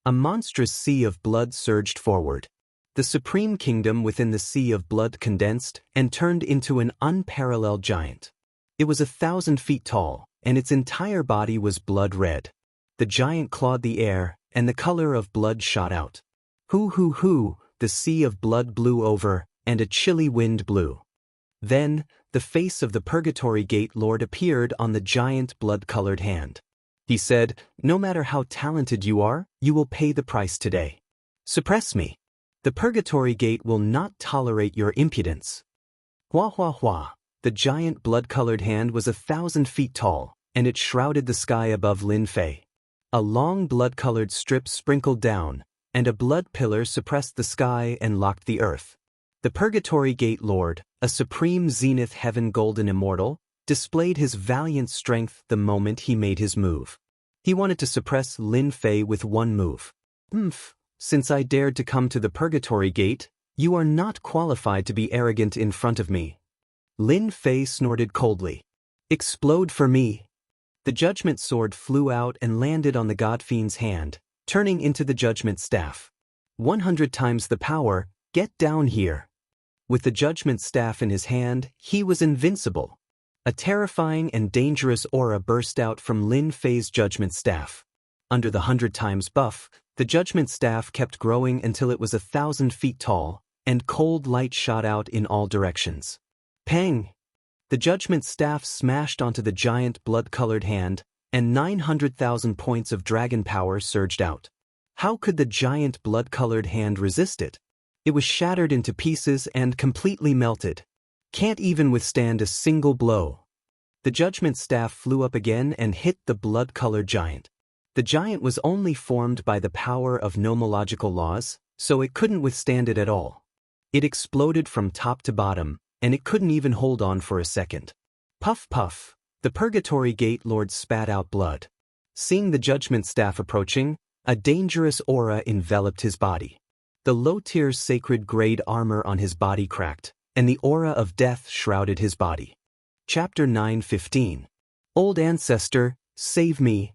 A monstrous sea of blood surged forward. The supreme kingdom within the sea of blood condensed and turned into an unparalleled giant. It was 1,000 feet tall, and its entire body was blood red. The giant clawed the air, and the color of blood shot out. Hoo hoo hoo, the sea of blood blew over, and a chilly wind blew. Then, the face of the Purgatory Gate Lord appeared on the giant blood-colored hand. He said, "No matter how talented you are, you will pay the price today. Suppress me. The Purgatory Gate will not tolerate your impudence." Hua hua hua. The giant blood-colored hand was 1,000 feet tall, and it shrouded the sky above Lin Fei. A long blood-colored strip sprinkled down, and a blood pillar suppressed the sky and locked the earth. The Purgatory Gate Lord, a supreme zenith heaven golden immortal, displayed his valiant strength the moment he made his move. He wanted to suppress Lin Fei with one move. Since I dared to come to the Purgatory Gate, you are not qualified to be arrogant in front of me. Lin Fei snorted coldly. Explode for me. The judgment sword flew out and landed on the god fiend's hand, turning into the judgment staff. 100 times the power, get down here. With the judgment staff in his hand, he was invincible. A terrifying and dangerous aura burst out from Lin Fei's judgment staff. Under the 100 times buff, the judgment staff kept growing until it was 1,000 feet tall, and cold light shot out in all directions. Pang! The judgment staff smashed onto the giant blood-colored hand, and 900,000 points of dragon power surged out. How could the giant blood-colored hand resist it? It was shattered into pieces and completely melted. Can't even withstand a single blow. The judgment staff flew up again and hit the blood-colored giant. The giant was only formed by the power of nomological laws, so it couldn't withstand it at all. It exploded from top to bottom, and it couldn't even hold on for a second. Puff puff, the Purgatory Gate Lord spat out blood. Seeing the judgment staff approaching, a dangerous aura enveloped his body. The low-tier sacred grade armor on his body cracked, and the aura of death shrouded his body. Chapter 9:15. Old Ancestor, save me.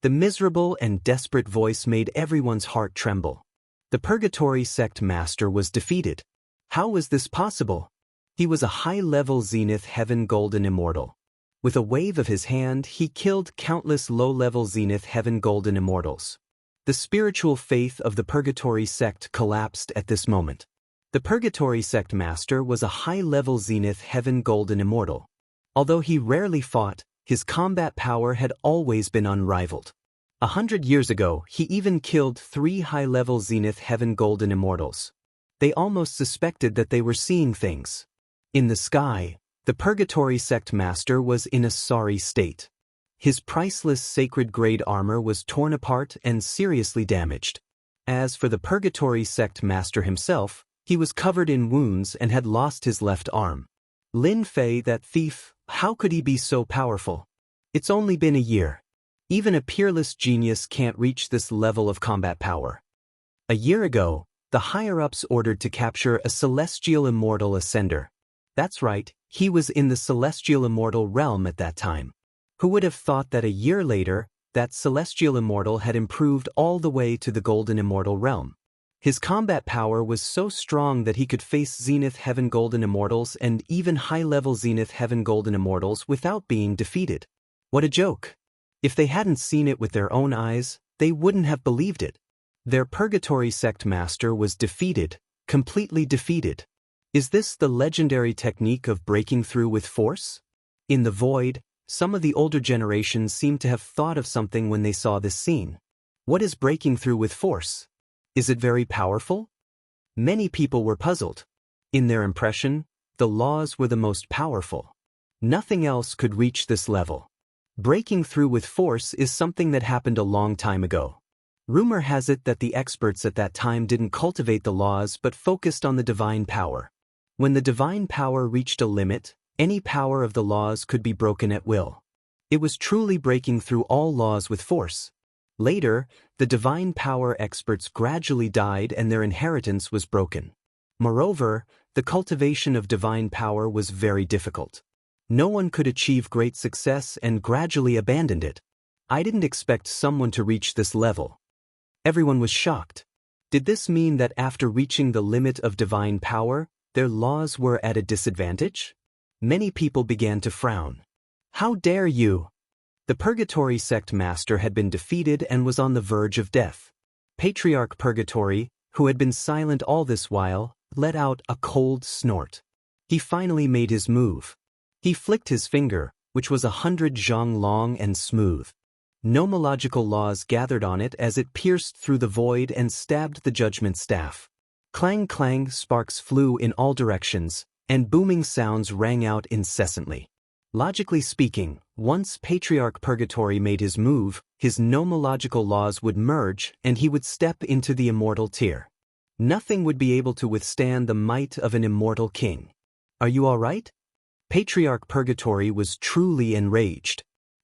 The miserable and desperate voice made everyone's heart tremble. The Purgatory Sect Master was defeated. How was this possible? He was a high-level Zenith Heaven Golden Immortal. With a wave of his hand, he killed countless low-level Zenith Heaven Golden Immortals. The spiritual faith of the Purgatory Sect collapsed at this moment. The Purgatory Sect Master was a high-level Zenith Heaven Golden Immortal. Although he rarely fought, his combat power had always been unrivaled. 100 years ago, he even killed 3 high-level Zenith Heaven Golden Immortals. They almost suspected that they were seeing things. In the sky, the Purgatory Sect Master was in a sorry state. His priceless sacred grade armor was torn apart and seriously damaged. As for the Purgatory Sect Master himself, he was covered in wounds and had lost his left arm. Lin Fei, that thief, how could he be so powerful? It's only been a year. Even a peerless genius can't reach this level of combat power. A year ago, the higher-ups ordered to capture a celestial immortal ascender. That's right, he was in the celestial immortal realm at that time. Who would have thought that a year later, that celestial immortal had improved all the way to the golden immortal realm? His combat power was so strong that he could face Zenith Heaven Golden Immortals and even high-level Zenith Heaven Golden Immortals without being defeated. What a joke! If they hadn't seen it with their own eyes, they wouldn't have believed it. Their Purgatory Sect Master was defeated, completely defeated. Is this the legendary technique of breaking through with force? In the void, some of the older generations seemed to have thought of something when they saw this scene. What is breaking through with force? Is it very powerful? Many people were puzzled. In their impression, the laws were the most powerful. Nothing else could reach this level. Breaking through with force is something that happened a long time ago. Rumor has it that the experts at that time didn't cultivate the laws but focused on the divine power. When the divine power reached a limit, any power of the laws could be broken at will. It was truly breaking through all laws with force. Later, the divine power experts gradually died and their inheritance was broken. Moreover, the cultivation of divine power was very difficult. No one could achieve great success and gradually abandoned it. I didn't expect someone to reach this level. Everyone was shocked. Did this mean that after reaching the limit of divine power, their laws were at a disadvantage? Many people began to frown. How dare you? The Purgatory sect master had been defeated and was on the verge of death. Patriarch Purgatory, who had been silent all this while, let out a cold snort. He finally made his move. He flicked his finger, which was 100 zhang long and smooth. Nomological laws gathered on it as it pierced through the void and stabbed the judgment staff. Clang clang, sparks flew in all directions, and booming sounds rang out incessantly. Logically speaking, once Patriarch Purgatory made his move, his nomological laws would merge and he would step into the immortal tier. Nothing would be able to withstand the might of an immortal king. Are you all right? Patriarch Purgatory was truly enraged.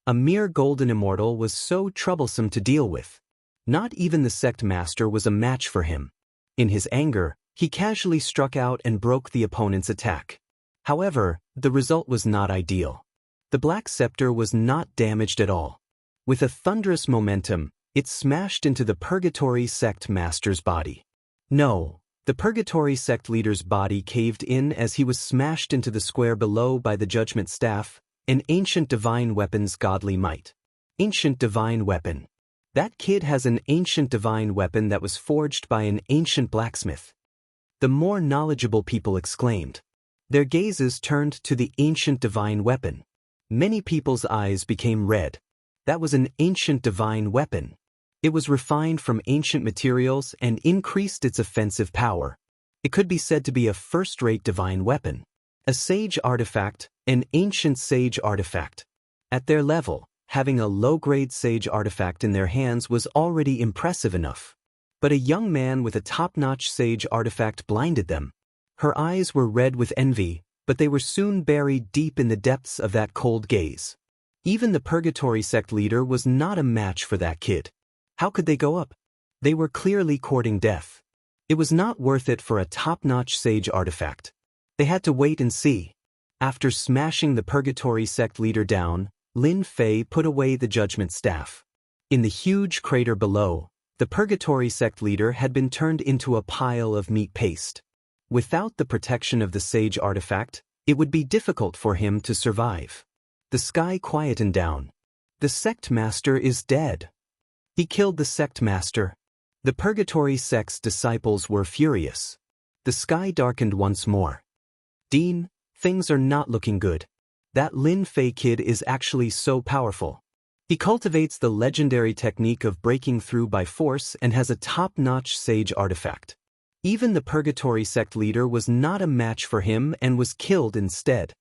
A mere golden immortal was so troublesome to deal with. Not even the sect master was a match for him. In his anger, he casually struck out and broke the opponent's attack. However, the result was not ideal. The Black Scepter was not damaged at all. With a thunderous momentum, it smashed into the Purgatory sect master's body. No, the Purgatory sect leader's body caved in as he was smashed into the square below by the judgment staff, an ancient divine weapon's godly might. Ancient divine weapon. That kid has an ancient divine weapon that was forged by an ancient blacksmith. The more knowledgeable people exclaimed. Their gazes turned to the ancient divine weapon. Many people's eyes became red. That was an ancient divine weapon. It was refined from ancient materials and increased its offensive power. It could be said to be a first-rate divine weapon. A sage artifact, an ancient sage artifact. At their level, having a low-grade sage artifact in their hands was already impressive enough. But a young man with a top-notch sage artifact blinded them. Her eyes were red with envy, but they were soon buried deep in the depths of that cold gaze. Even the Purgatory sect leader was not a match for that kid. How could they go up? They were clearly courting death. It was not worth it for a top-notch sage artifact. They had to wait and see. After smashing the Purgatory sect leader down, Lin Fei put away the judgment staff. In the huge crater below, the Purgatory sect leader had been turned into a pile of meat paste. Without the protection of the sage artifact, it would be difficult for him to survive. The sky quietened down. The sect master is dead. He killed the sect master. The Purgatory sect's disciples were furious. The sky darkened once more. Dean, things are not looking good. That Lin Fei kid is actually so powerful. He cultivates the legendary technique of breaking through by force and has a top-notch sage artifact. Even the Purgatory sect leader was not a match for him and was killed instead.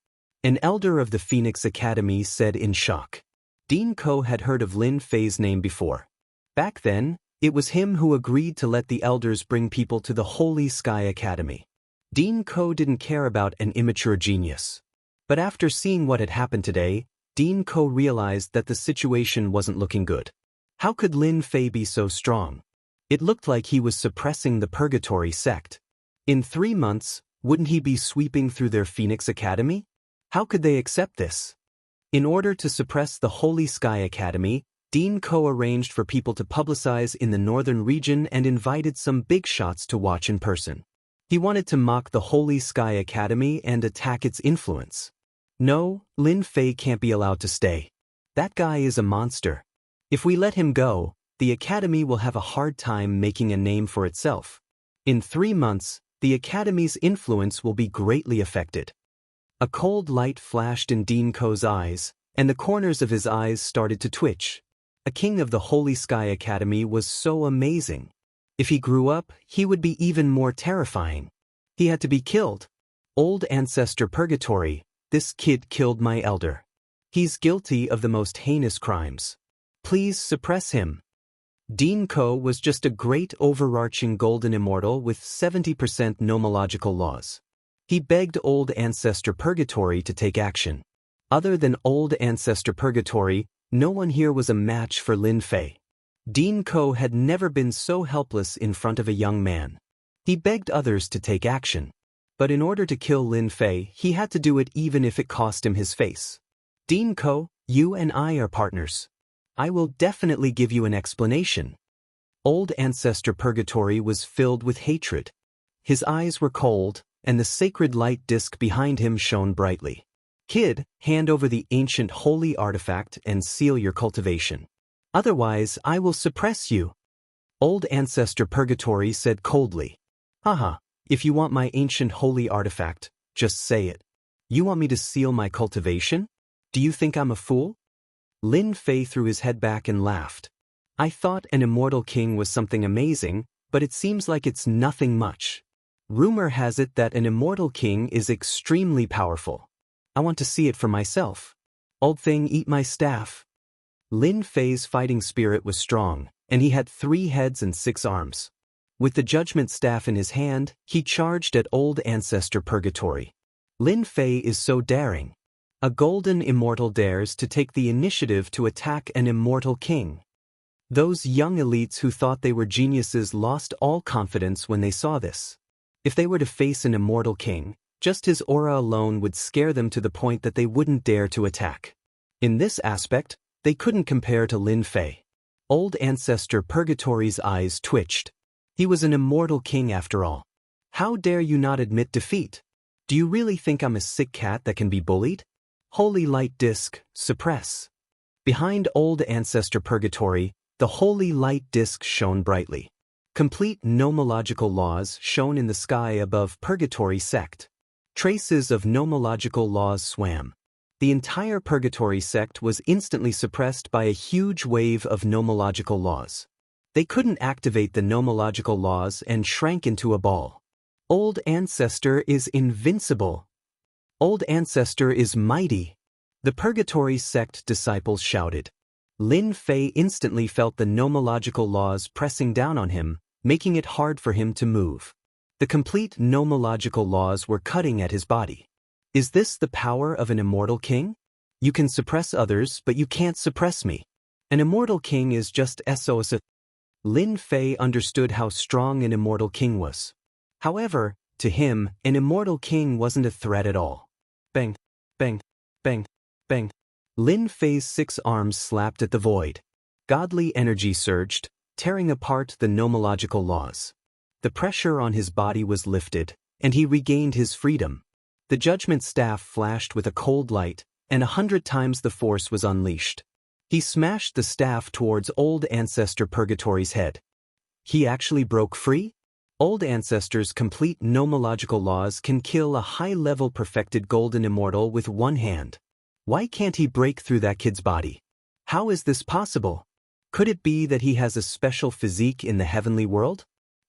An elder of the Phoenix Academy said in shock. Dean Ko had heard of Lin Fei's name before. Back then, it was him who agreed to let the elders bring people to the Holy Sky Academy. Dean Ko didn't care about an immature genius. But after seeing what had happened today, Dean Ko realized that the situation wasn't looking good. How could Lin Fei be so strong? It looked like he was suppressing the Purgatory sect. In 3 months, wouldn't he be sweeping through their Phoenix Academy? How could they accept this? In order to suppress the Holy Sky Academy, Dean Ko arranged for people to publicize in the northern region and invited some big shots to watch in person. He wanted to mock the Holy Sky Academy and attack its influence. No, Lin Fei can't be allowed to stay. That guy is a monster. If we let him go, the Academy will have a hard time making a name for itself. In 3 months, the Academy's influence will be greatly affected. A cold light flashed in Dean Ko's eyes, and the corners of his eyes started to twitch. A king of the Holy Sky Academy was so amazing. If he grew up, he would be even more terrifying. He had to be killed. Old Ancestor Purgatory, this kid killed my elder. He's guilty of the most heinous crimes. Please suppress him. Dean Ko was just a great overarching golden immortal with 70% nomological laws. He begged Old Ancestor Purgatory to take action. Other than Old Ancestor Purgatory, no one here was a match for Lin Fei. Dean Ko had never been so helpless in front of a young man. He begged others to take action. But in order to kill Lin Fei, he had to do it even if it cost him his face. Dean Ko, you and I are partners. I will definitely give you an explanation. Old Ancestor Purgatory was filled with hatred. His eyes were cold, and the sacred light disk behind him shone brightly. Kid, hand over the ancient holy artifact and seal your cultivation. Otherwise, I will suppress you. Old Ancestor Purgatory said coldly. Haha, if you want my ancient holy artifact, just say it. You want me to seal my cultivation? Do you think I'm a fool? Lin Fei threw his head back and laughed. I thought an immortal king was something amazing, but it seems like it's nothing much. Rumor has it that an immortal king is extremely powerful. I want to see it for myself. Old thing, eat my staff. Lin Fei's fighting spirit was strong, and he had 3 heads and 6 arms. With the judgment staff in his hand, he charged at Old Ancestor Purgatory. Lin Fei is so daring. A golden immortal dares to take the initiative to attack an immortal king. Those young elites who thought they were geniuses lost all confidence when they saw this. If they were to face an immortal king, just his aura alone would scare them to the point that they wouldn't dare to attack. In this aspect, they couldn't compare to Lin Fei. Old Ancestor Purgatory's eyes twitched. He was an immortal king after all. How dare you not admit defeat? Do you really think I'm a sick cat that can be bullied? Holy light disk, suppress. Behind Old Ancestor Purgatory, the holy light disk shone brightly. Complete nomological laws shone in the sky above Purgatory sect. Traces of nomological laws swam. The entire Purgatory sect was instantly suppressed by a huge wave of nomological laws. They couldn't activate the nomological laws and shrank into a ball. Old Ancestor is invincible. Old Ancestor is mighty. The Purgatory sect disciples shouted. Lin Fei instantly felt the nomological laws pressing down on him, making it hard for him to move. The complete nomological laws were cutting at his body. Is this the power of an immortal king? You can suppress others, but you can't suppress me. An immortal king is just SOS. Lin Fei understood how strong an immortal king was. However, to him, an immortal king wasn't a threat at all. Bang, bang, bang, bang. Lin Fei's 6 arms slapped at the void. Godly energy surged, tearing apart the nomological laws. The pressure on his body was lifted, and he regained his freedom. The judgment staff flashed with a cold light, and 100 times the force was unleashed. He smashed the staff towards Old Ancestor Purgatory's head. He actually broke free? Old Ancestor's complete nomological laws can kill a high-level perfected golden immortal with one hand. Why can't he break through that kid's body? How is this possible? Could it be that he has a special physique in the heavenly world?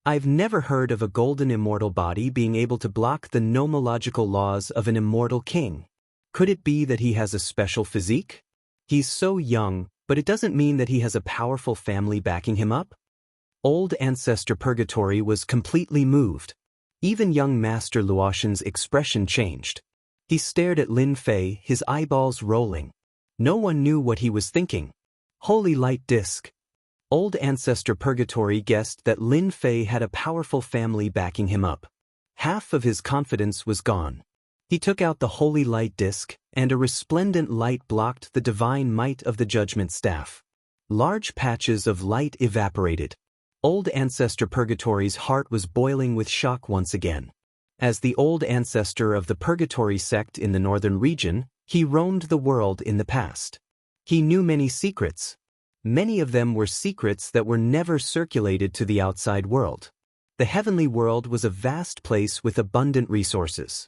I've never heard of a golden immortal body being able to block the nomological laws of an immortal king. Could it be that he has a special physique? He's so young, but it doesn't mean that he has a powerful family backing him up? Old Ancestor Purgatory was completely moved. Even young Master Luotian's expression changed. He stared at Lin Fei, his eyeballs rolling. No one knew what he was thinking. Holy light disk. Old Ancestor Purgatory guessed that Lin Fei had a powerful family backing him up. Half of his confidence was gone. He took out the holy light disk, and a resplendent light blocked the divine might of the judgment staff. Large patches of light evaporated. Old Ancestor Purgatory's heart was boiling with shock once again. As the Old Ancestor of the Purgatory sect in the northern region, he roamed the world in the past. He knew many secrets. Many of them were secrets that were never circulated to the outside world. The heavenly world was a vast place with abundant resources.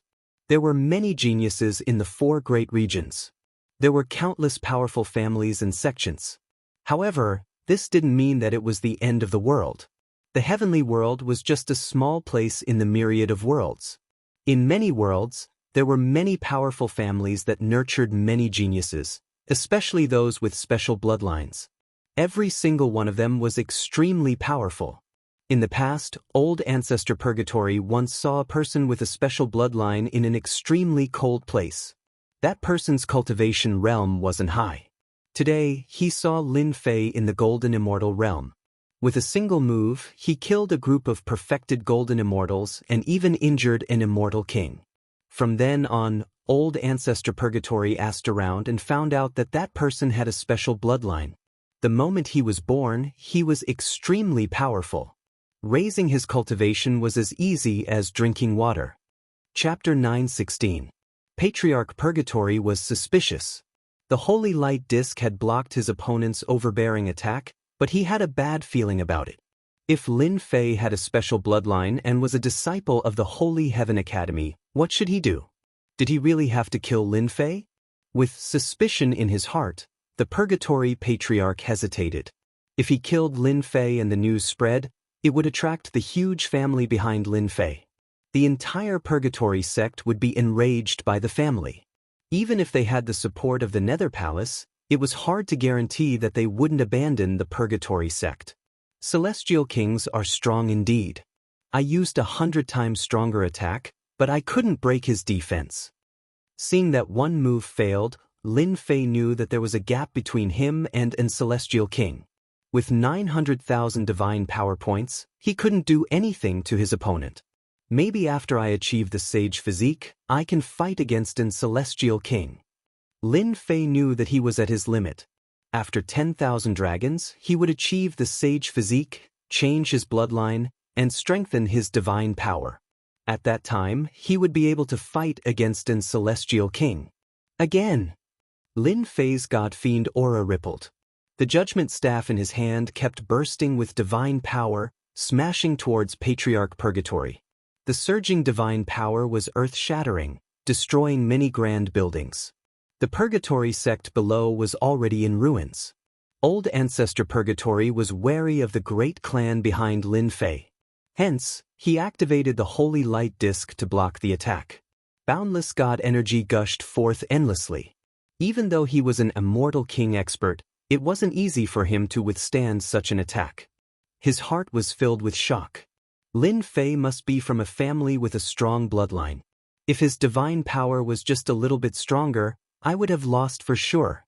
There were many geniuses in the 4 great regions. There were countless powerful families and sections. However, this didn't mean that it was the end of the world. The heavenly world was just a small place in the myriad of worlds. In many worlds, there were many powerful families that nurtured many geniuses, especially those with special bloodlines. Every single one of them was extremely powerful. In the past, Old Ancestor Purgatory once saw a person with a special bloodline in an extremely cold place. That person's cultivation realm wasn't high. Today, he saw Lin Fei in the Golden Immortal realm. With a single move, he killed a group of perfected Golden Immortals and even injured an immortal king. From then on, Old Ancestor Purgatory asked around and found out that that person had a special bloodline. The moment he was born, he was extremely powerful. Raising his cultivation was as easy as drinking water. Chapter 9:16. Patriarch Purgatory was suspicious. The holy light disk had blocked his opponent's overbearing attack, but he had a bad feeling about it. If Lin Fei had a special bloodline and was a disciple of the Holy Heaven Academy, what should he do? Did he really have to kill Lin Fei? With suspicion in his heart, the Purgatory Patriarch hesitated. If he killed Lin Fei and the news spread, it would attract the huge family behind Lin Fei. The entire Purgatory sect would be enraged by the family. Even if they had the support of the Nether Palace, it was hard to guarantee that they wouldn't abandon the Purgatory sect. Celestial kings are strong indeed. I used 100 times stronger attack, but I couldn't break his defense. Seeing that one move failed, Lin Fei knew that there was a gap between him and an celestial king. With 900,000 divine power points, he couldn't do anything to his opponent. Maybe after I achieve the sage physique, I can fight against an celestial king. Lin Fei knew that he was at his limit. After 10,000 dragons, he would achieve the sage physique, change his bloodline, and strengthen his divine power. At that time, he would be able to fight against an celestial king. Again! Lin Fei's god fiend aura rippled. The judgment staff in his hand kept bursting with divine power, smashing towards Patriarch Purgatory. The surging divine power was earth-shattering, destroying many grand buildings. The Purgatory sect below was already in ruins. Old Ancestor Purgatory was wary of the great clan behind Lin Fei. Hence, he activated the Holy Light Disk to block the attack. Boundless god energy gushed forth endlessly. Even though he was an immortal king expert, it wasn't easy for him to withstand such an attack. His heart was filled with shock. Lin Fei must be from a family with a strong bloodline. If his divine power was just a little bit stronger, I would have lost for sure.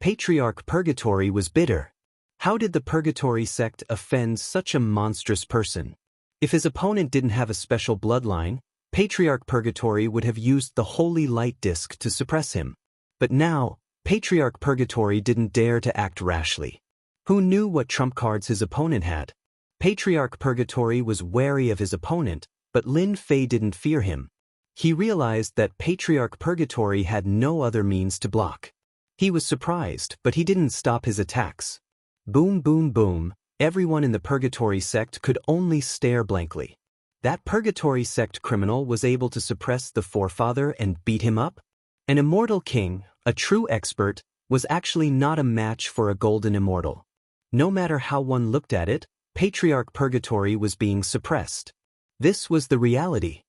Patriarch Purgatory was bitter. How did the Purgatory sect offend such a monstrous person? If his opponent didn't have a special bloodline, Patriarch Purgatory would have used the Holy Light Disk to suppress him. But now, Patriarch Purgatory didn't dare to act rashly. Who knew what trump cards his opponent had? Patriarch Purgatory was wary of his opponent, but Lin Fei didn't fear him. He realized that Patriarch Purgatory had no other means to block. He was surprised, but he didn't stop his attacks. Boom, boom, boom, everyone in the Purgatory sect could only stare blankly. That Purgatory sect criminal was able to suppress the forefather and beat him up? An immortal king, a true expert, was actually not a match for a golden immortal. No matter how one looked at it, Patriarch Purgatory was being suppressed. This was the reality.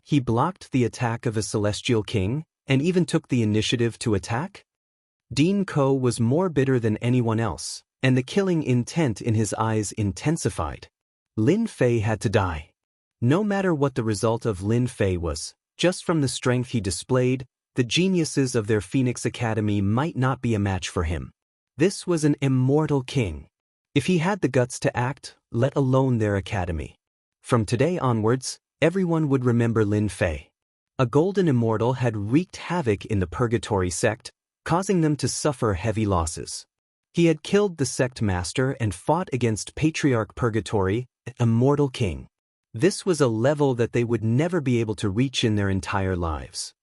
He blocked the attack of a celestial king, and even took the initiative to attack? Dean Ko was more bitter than anyone else, and the killing intent in his eyes intensified. Lin Fei had to die. No matter what the result of Lin Fei was, just from the strength he displayed, the geniuses of their Phoenix Academy might not be a match for him. This was an immortal king. If he had the guts to act, let alone their academy. From today onwards, everyone would remember Lin Fei. A golden immortal had wreaked havoc in the Purgatory sect, causing them to suffer heavy losses. He had killed the sect master and fought against Patriarch Purgatory, immortal king. This was a level that they would never be able to reach in their entire lives.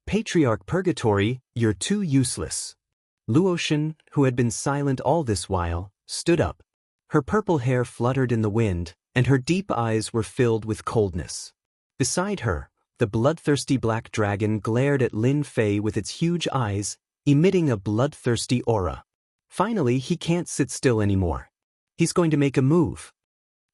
Patriarch Purgatory, you're too useless. Luotian, who had been silent all this while, stood up. Her purple hair fluttered in the wind, and her deep eyes were filled with coldness. Beside her, the bloodthirsty black dragon glared at Lin Fei with its huge eyes, emitting a bloodthirsty aura. Finally, he can't sit still anymore. He's going to make a move.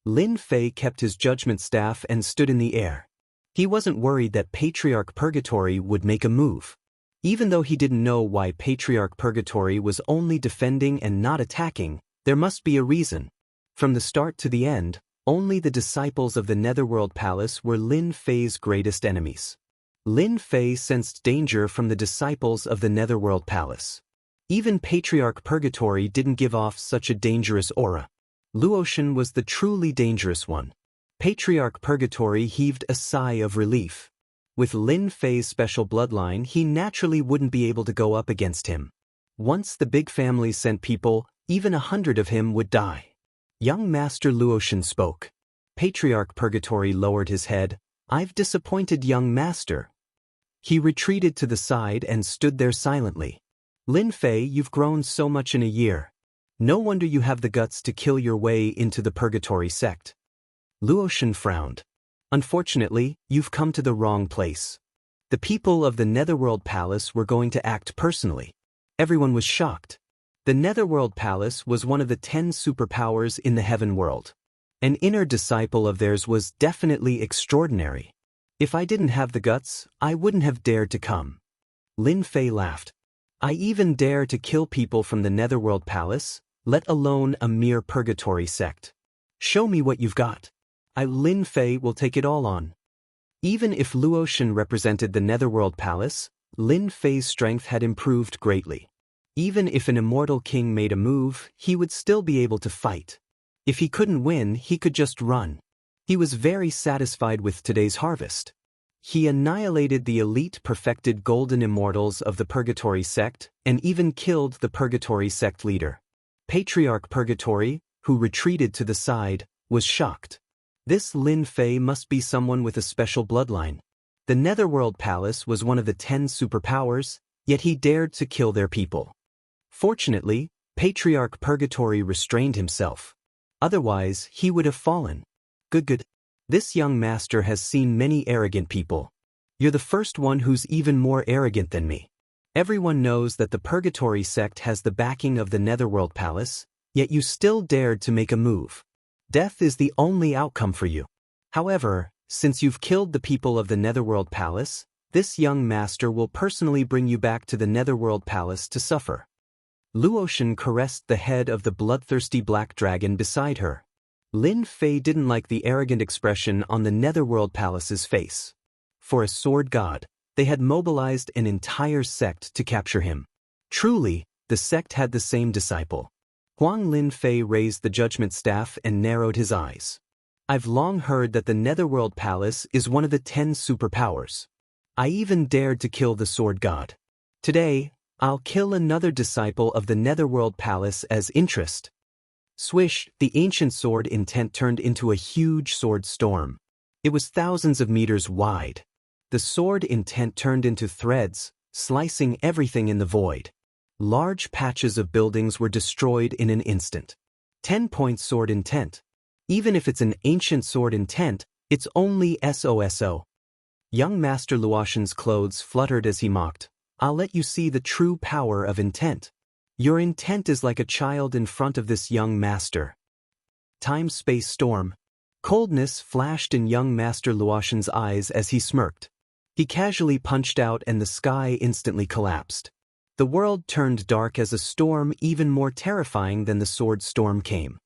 Lin Fei kept his judgment staff and stood in the air. He wasn't worried that Patriarch Purgatory would make a move. Even though he didn't know why Patriarch Purgatory was only defending and not attacking, there must be a reason. From the start to the end, only the disciples of the Netherworld Palace were Lin Fei's greatest enemies. Lin Fei sensed danger from the disciples of the Netherworld Palace. Even Patriarch Purgatory didn't give off such a dangerous aura. Luotian was the truly dangerous one. Patriarch Purgatory heaved a sigh of relief. With Lin Fei's special bloodline, he naturally wouldn't be able to go up against him. Once the big family sent people, Even 100 of him would die. Young Master Luotian spoke. Patriarch Purgatory lowered his head. I've disappointed young master. He retreated to the side and stood there silently. Lin Fei, you've grown so much in a year. No wonder you have the guts to kill your way into the Purgatory sect. Luotian frowned. Unfortunately, you've come to the wrong place. The people of the Netherworld Palace were going to act personally. Everyone was shocked. The Netherworld Palace was one of the 10 superpowers in the Heaven World. An inner disciple of theirs was definitely extraordinary. If I didn't have the guts, I wouldn't have dared to come. Lin Fei laughed. I even dare to kill people from the Netherworld Palace, let alone a mere Purgatory sect. Show me what you've got. Lin Fei will take it all on. Even if Luotian represented the Netherworld Palace, Lin Fei's strength had improved greatly. Even if an immortal king made a move, he would still be able to fight. If he couldn't win, he could just run. He was very satisfied with today's harvest. He annihilated the elite perfected golden immortals of the Purgatory sect and even killed the Purgatory sect leader. Patriarch Purgatory, who retreated to the side, was shocked. This Lin Fei must be someone with a special bloodline. The Netherworld Palace was one of the 10 superpowers, yet he dared to kill their people. Fortunately, Patriarch Purgatory restrained himself. Otherwise, he would have fallen. Good. This young master has seen many arrogant people. You're the first one who's even more arrogant than me. Everyone knows that the Purgatory sect has the backing of the Netherworld Palace, yet you still dared to make a move. Death is the only outcome for you. However, since you've killed the people of the Netherworld Palace, this young master will personally bring you back to the Netherworld Palace to suffer. Luotian caressed the head of the bloodthirsty black dragon beside her. Lin Fei didn't like the arrogant expression on the Netherworld Palace's face. For a sword god, they had mobilized an entire sect to capture him. Truly, the sect had the same disciple. Lin Fei raised the judgment staff and narrowed his eyes. I've long heard that the Netherworld Palace is one of the 10 superpowers. I even dared to kill the sword god. Today, I'll kill another disciple of the Netherworld Palace as interest. Swish, the ancient sword intent turned into a huge sword storm. It was thousands of meters wide. The sword intent turned into threads, slicing everything in the void. Large patches of buildings were destroyed in an instant. 10-point sword intent. Even if it's an ancient sword intent, it's only SOSO. Young Master Luotian's clothes fluttered as he mocked. I'll let you see the true power of intent. Your intent is like a child in front of this young master. Time-space storm. Coldness flashed in young Master Luotian's eyes as he smirked. He casually punched out and the sky instantly collapsed. The world turned dark as a storm even more terrifying than the sword storm came.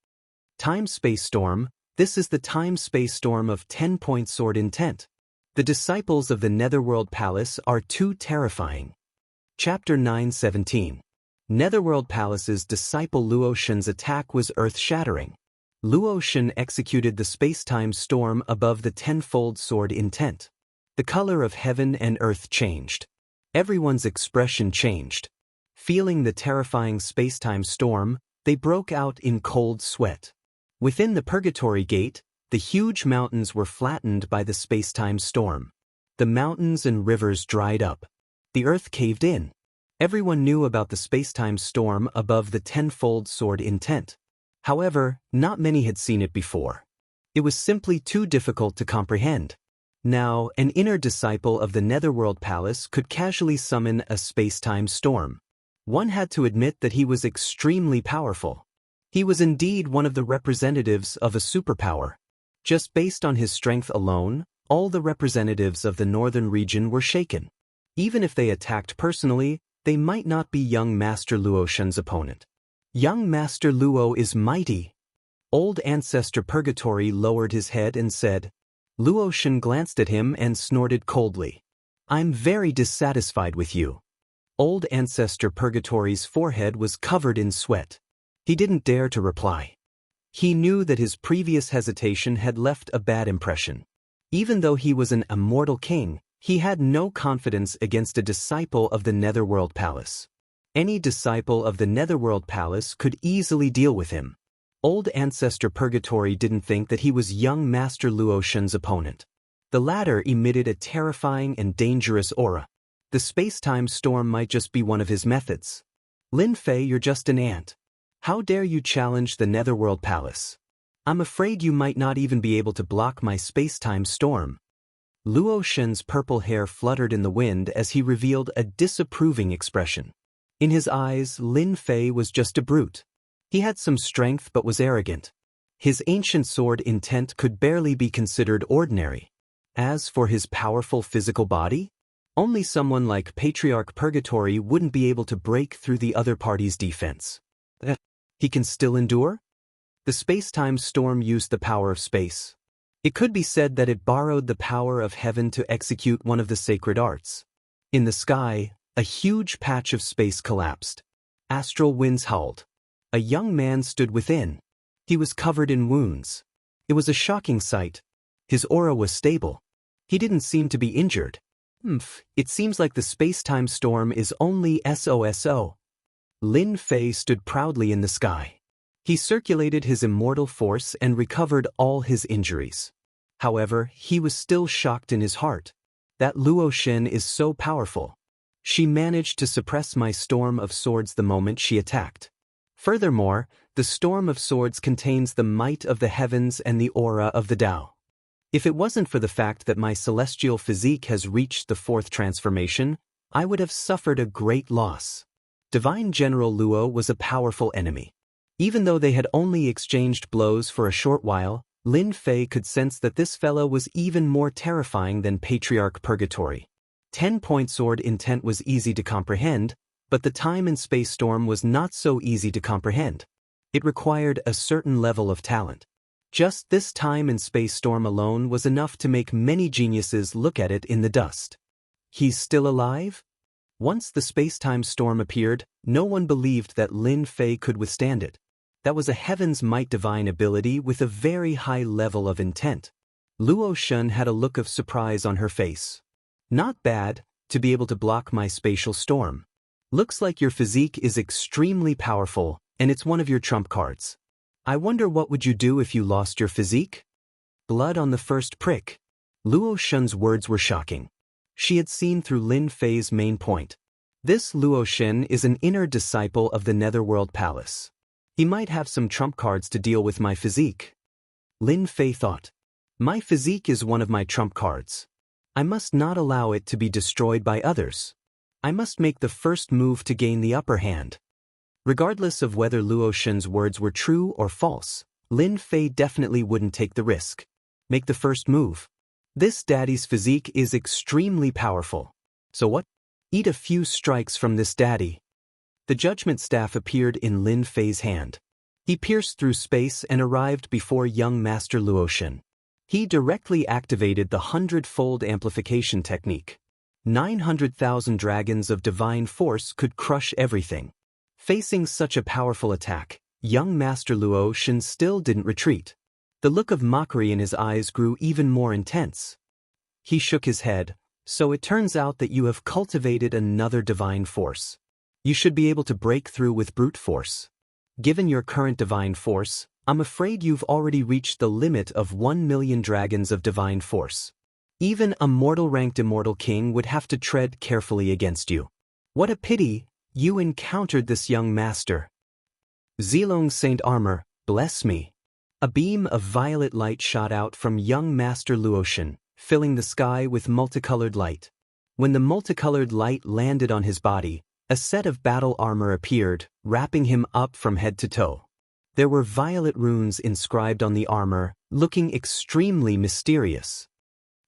Time-space storm. This is the time-space storm of 10-point sword intent. The disciples of the Netherworld Palace are too terrifying. Chapter 9:17. Netherworld Palace's disciple Luotian's attack was earth-shattering. Luotian executed the space-time storm above the 10-fold sword intent. The color of heaven and earth changed. Everyone's expression changed. Feeling the terrifying space-time storm, they broke out in cold sweat. Within the Purgatory Gate, the huge mountains were flattened by the space-time storm. The mountains and rivers dried up. The earth caved in. Everyone knew about the space-time storm above the 10-fold sword intent. However, not many had seen it before. It was simply too difficult to comprehend. Now, an inner disciple of the Netherworld Palace could casually summon a space-time storm. One had to admit that he was extremely powerful. He was indeed one of the representatives of a superpower. Just based on his strength alone, all the representatives of the northern region were shaken. Even if they attacked personally, they might not be young Master Luotian's opponent. Young Master Luo is mighty. Old Ancestor Purgatory lowered his head and said. Luotian glanced at him and snorted coldly. I'm very dissatisfied with you. Old Ancestor Purgatory's forehead was covered in sweat. He didn't dare to reply. He knew that his previous hesitation had left a bad impression. Even though he was an immortal king, he had no confidence against a disciple of the Netherworld Palace. Any disciple of the Netherworld Palace could easily deal with him. Old Ancestor Purgatory didn't think that he was young Master Luo Shen's opponent. The latter emitted a terrifying and dangerous aura. The space-time storm might just be one of his methods. Lin Fei, you're just an ant. How dare you challenge the Netherworld Palace? I'm afraid you might not even be able to block my space-time storm. Luo Shen's purple hair fluttered in the wind as he revealed a disapproving expression. In his eyes, Lin Fei was just a brute. He had some strength but was arrogant. His ancient sword intent could barely be considered ordinary. As for his powerful physical body, only someone like Patriarch Purgatory wouldn't be able to break through the other party's defense. He can still endure? The space-time storm used the power of space. It could be said that it borrowed the power of heaven to execute one of the sacred arts. In the sky, a huge patch of space collapsed. Astral winds howled. A young man stood within. He was covered in wounds. It was a shocking sight. His aura was stable. He didn't seem to be injured. It seems like the space-time storm is only SOSO. Lin Fei stood proudly in the sky. He circulated his immortal force and recovered all his injuries. However, he was still shocked in his heart. That Luo Shen is so powerful. She managed to suppress my storm of swords the moment she attacked. Furthermore, the storm of swords contains the might of the heavens and the aura of the Tao. If it wasn't for the fact that my celestial physique has reached the fourth transformation, I would have suffered a great loss. Divine General Luo was a powerful enemy. Even though they had only exchanged blows for a short while, Lin Fei could sense that this fellow was even more terrifying than Patriarch Purgatory. 10-point sword intent was easy to comprehend, but the time and space storm was not so easy to comprehend. It required a certain level of talent. Just this time and space storm alone was enough to make many geniuses look at it in the dust. He's still alive? Once the space-time storm appeared, no one believed that Lin Fei could withstand it. That was a heaven's might divine ability with a very high level of intent. Luo Shen had a look of surprise on her face. Not bad, to be able to block my spatial storm. Looks like your physique is extremely powerful, and it's one of your trump cards. I wonder what would you do if you lost your physique? Blood on the first prick. Luo Shen's words were shocking. She had seen through Lin Fei's main point. This Luo Shen is an inner disciple of the Netherworld Palace. He might have some trump cards to deal with my physique. Lin Fei thought. My physique is one of my trump cards. I must not allow it to be destroyed by others. I must make the first move to gain the upper hand. Regardless of whether Luo Shen's words were true or false, Lin Fei definitely wouldn't take the risk. Make the first move. This daddy's physique is extremely powerful. So what? Eat a few strikes from this daddy. The judgment staff appeared in Lin Fei's hand. He pierced through space and arrived before young Master Luo Shen. He directly activated the 100-fold amplification technique. 900,000 dragons of divine force could crush everything. Facing such a powerful attack, young Master Luo Shen still didn't retreat. The look of mockery in his eyes grew even more intense. He shook his head. So it turns out that you have cultivated another divine force. You should be able to break through with brute force. Given your current divine force, I'm afraid you've already reached the limit of 1 million dragons of divine force. Even a mortal-ranked immortal king would have to tread carefully against you. What a pity, you encountered this young master. Zilong Saint Armor, bless me. A beam of violet light shot out from young Master Luo Shen, filling the sky with multicolored light. When the multicolored light landed on his body, a set of battle armor appeared, wrapping him up from head to toe. There were violet runes inscribed on the armor, looking extremely mysterious.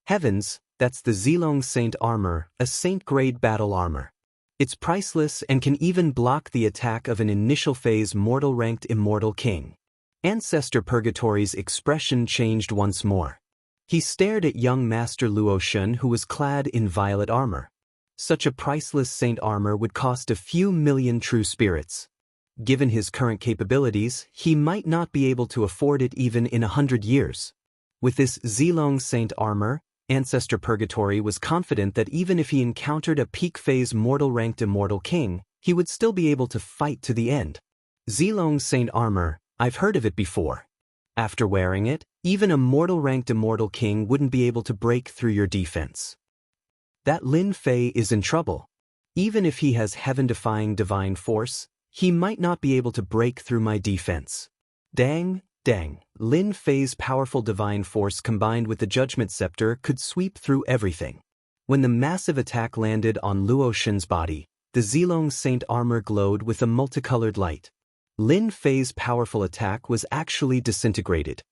Heavens, that's the Zilong Saint Armor, a saint-grade battle armor. It's priceless and can even block the attack of an initial phase mortal-ranked immortal king. Ancestor Purgatory's expression changed once more. He stared at young Master Luo Shen, who was clad in violet armor. Such a priceless saint armor would cost a few million true spirits. Given his current capabilities, he might not be able to afford it even in 100 years. With this Zilong Saint armor, Ancestor Purgatory was confident that even if he encountered a peak phase mortal-ranked immortal king, he would still be able to fight to the end. Zilong Saint Armor, I've heard of it before. After wearing it, even a mortal-ranked immortal king wouldn't be able to break through your defense. That Lin Fei is in trouble. Even if he has heaven-defying divine force, he might not be able to break through my defense. Dang. Lin Fei's powerful divine force combined with the Judgment Scepter could sweep through everything. When the massive attack landed on Luo Shen's body, the Zilong Saint Armor glowed with a multicolored light. Lin Fei's powerful attack was actually disintegrated.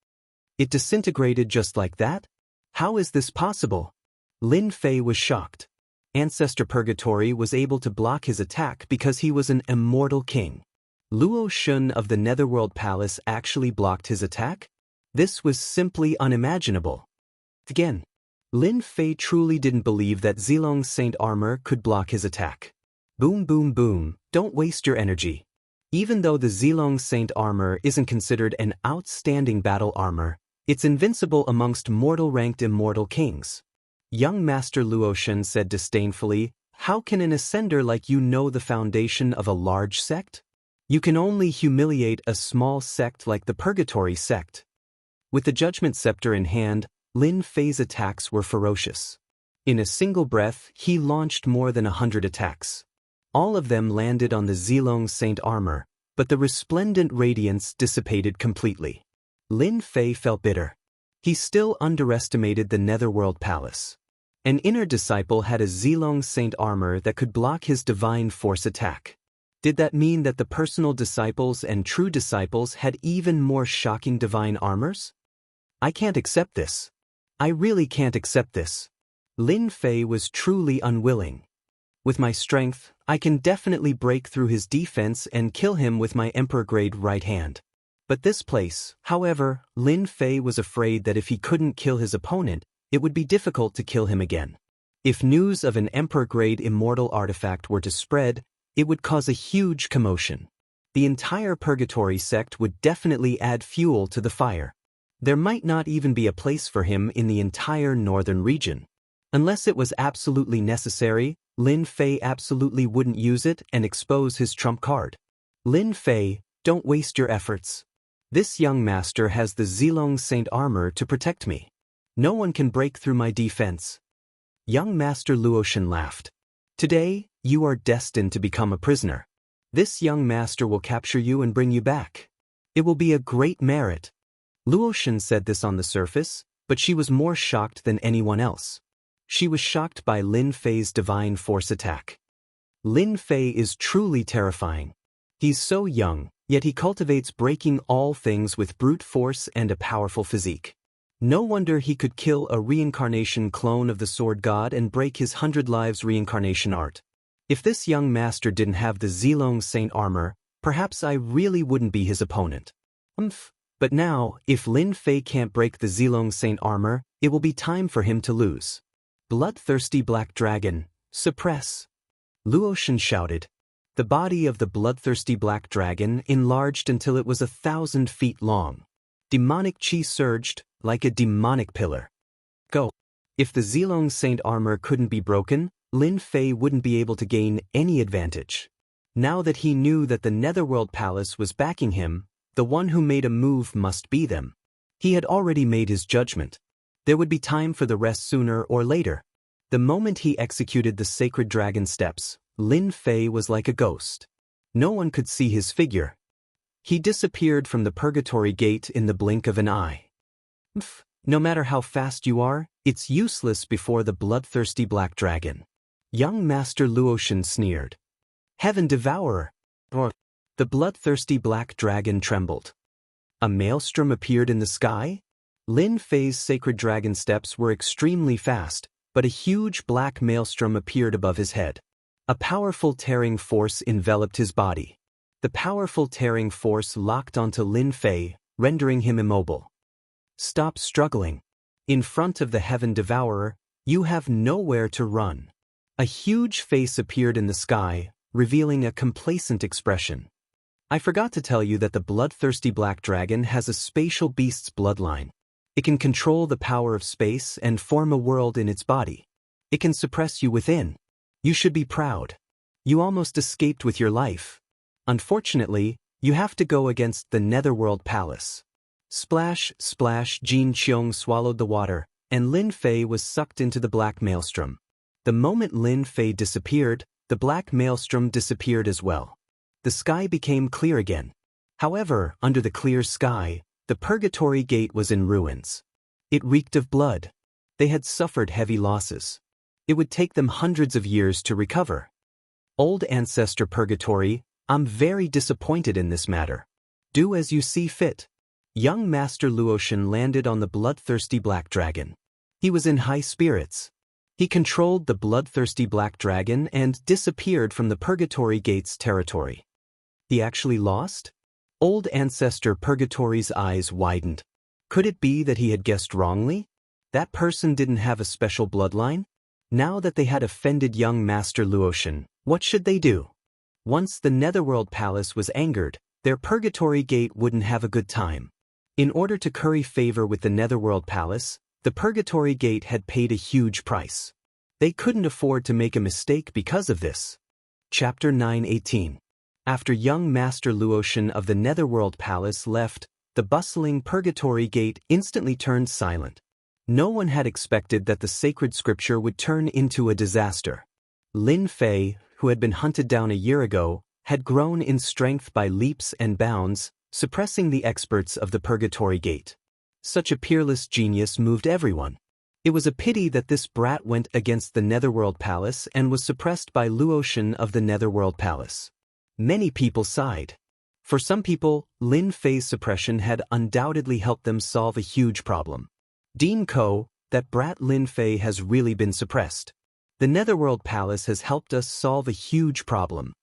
It disintegrated just like that? How is this possible? Lin Fei was shocked. Ancestor Purgatory was able to block his attack because he was an immortal king. Luo Shen of the Netherworld Palace actually blocked his attack? This was simply unimaginable. Again, Lin Fei truly didn't believe that Zilong Saint Armor could block his attack. Boom, don't waste your energy. Even though the Zilong Saint Armor isn't considered an outstanding battle armor, it's invincible amongst mortal-ranked immortal kings. Young Master Luo Shen said disdainfully, how can an ascender like you know the foundation of a large sect? You can only humiliate a small sect like the Purgatory sect. With the Judgment Scepter in hand, Lin Fei's attacks were ferocious. In a single breath, he launched more than 100 attacks. All of them landed on the Zilong Saint Armor, but the resplendent radiance dissipated completely. Lin Fei felt bitter. He still underestimated the Netherworld Palace. An inner disciple had a Zilong Saint Armor that could block his divine force attack. Did that mean that the personal disciples and true disciples had even more shocking divine armors? I can't accept this. I really can't accept this. Lin Fei was truly unwilling. With my strength, I can definitely break through his defense and kill him with my Emperor-grade right hand. But this place, however, Lin Fei was afraid that if he couldn't kill his opponent, it would be difficult to kill him again. If news of an Emperor-grade immortal artifact were to spread, it would cause a huge commotion. The entire Purgatory sect would definitely add fuel to the fire. There might not even be a place for him in the entire northern region. Unless it was absolutely necessary, Lin Fei absolutely wouldn't use it and expose his trump card. Lin Fei, don't waste your efforts. This young master has the Zilong Saint Armor to protect me. No one can break through my defense. Young Master Luo Shen laughed. Today, you are destined to become a prisoner. This young master will capture you and bring you back. It will be a great merit. Luo Shen said this on the surface, but she was more shocked than anyone else. She was shocked by Lin Fei's divine force attack. Lin Fei is truly terrifying. He's so young, yet he cultivates breaking all things with brute force and a powerful physique. No wonder he could kill a reincarnation clone of the Sword God and break his 100 lives reincarnation art. If this young master didn't have the Zilong Saint Armor, perhaps I really wouldn't be his opponent. But now, if Lin Fei can't break the Zilong Saint Armor, it will be time for him to lose. Bloodthirsty Black Dragon, suppress. Luo Shen shouted. The body of the bloodthirsty black dragon enlarged until it was 1,000 feet long. Demonic chi surged, like a demonic pillar. Go. If the Zilong Saint Armor couldn't be broken, Lin Fei wouldn't be able to gain any advantage. Now that he knew that the Netherworld Palace was backing him, the one who made a move must be them. He had already made his judgment. There would be time for the rest sooner or later. The moment he executed the sacred dragon steps, Lin Fei was like a ghost. No one could see his figure. He disappeared from the Purgatory Gate in the blink of an eye. No matter how fast you are, it's useless before the bloodthirsty black dragon. Young Master Luo Shen sneered. Heaven Devourer! The bloodthirsty black dragon trembled. A maelstrom appeared in the sky? Lin Fei's sacred dragon steps were extremely fast, but a huge black maelstrom appeared above his head. A powerful tearing force enveloped his body. The powerful tearing force locked onto Lin Fei, rendering him immobile. Stop struggling. In front of the Heaven Devourer, you have nowhere to run. A huge face appeared in the sky, revealing a complacent expression. I forgot to tell you that the bloodthirsty black dragon has a spatial beast's bloodline. It can control the power of space and form a world in its body. It can suppress you within. You should be proud. You almost escaped with your life. Unfortunately, you have to go against the Netherworld Palace. Splash, splash, Jin Qiong swallowed the water, and Lin Fei was sucked into the black maelstrom. The moment Lin Fei disappeared, the black maelstrom disappeared as well. The sky became clear again. However, under the clear sky, the Purgatory Gate was in ruins. It reeked of blood. They had suffered heavy losses. It would take them hundreds of years to recover. Old Ancestor Purgatory, I'm very disappointed in this matter. Do as you see fit. Young Master Luotian landed on the bloodthirsty black dragon. He was in high spirits. He controlled the bloodthirsty black dragon and disappeared from the Purgatory Gate's territory. He actually lost? Old Ancestor Purgatory's eyes widened. Could it be that he had guessed wrongly? That person didn't have a special bloodline? Now that they had offended young Master Luotian, what should they do? Once the Netherworld Palace was angered, their Purgatory Gate wouldn't have a good time. In order to curry favor with the Netherworld Palace, the Purgatory Gate had paid a huge price. They couldn't afford to make a mistake because of this. Chapter 9:18. After young Master Luotian of the Netherworld Palace left, the bustling Purgatory Gate instantly turned silent. No one had expected that the sacred scripture would turn into a disaster. Lin Fei, who had been hunted down a year ago, had grown in strength by leaps and bounds, suppressing the experts of the Purgatory Gate. Such a peerless genius moved everyone. It was a pity that this brat went against the Netherworld Palace and was suppressed by Luotian of the Netherworld Palace. Many people sighed. For some people, Lin Fei's suppression had undoubtedly helped them solve a huge problem. Dean Ko, that brat Lin Fei has really been suppressed. The Netherworld Palace has helped us solve a huge problem.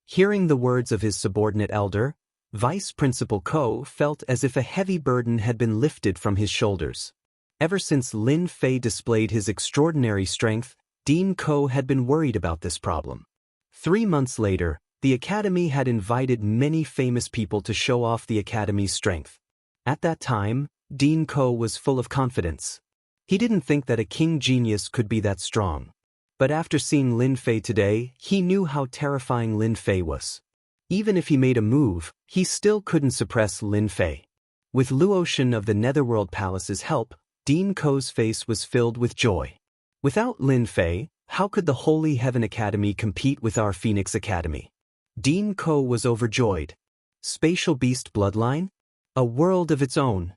Hearing the words of his subordinate elder, Vice Principal Ko felt as if a heavy burden had been lifted from his shoulders. Ever since Lin Fei displayed his extraordinary strength, Dean Ko had been worried about this problem. 3 months later, the Academy had invited many famous people to show off the Academy's strength. At that time, Dean Ko was full of confidence. He didn't think that a king genius could be that strong. But after seeing Lin Fei today, he knew how terrifying Lin Fei was. Even if he made a move, he still couldn't suppress Lin Fei. With Luotian of the Netherworld Palace's help, Dean Ko's face was filled with joy. Without Lin Fei, how could the Holy Heaven Academy compete with our Phoenix Academy? Dean Ko was overjoyed. Spatial beast bloodline? A world of its own.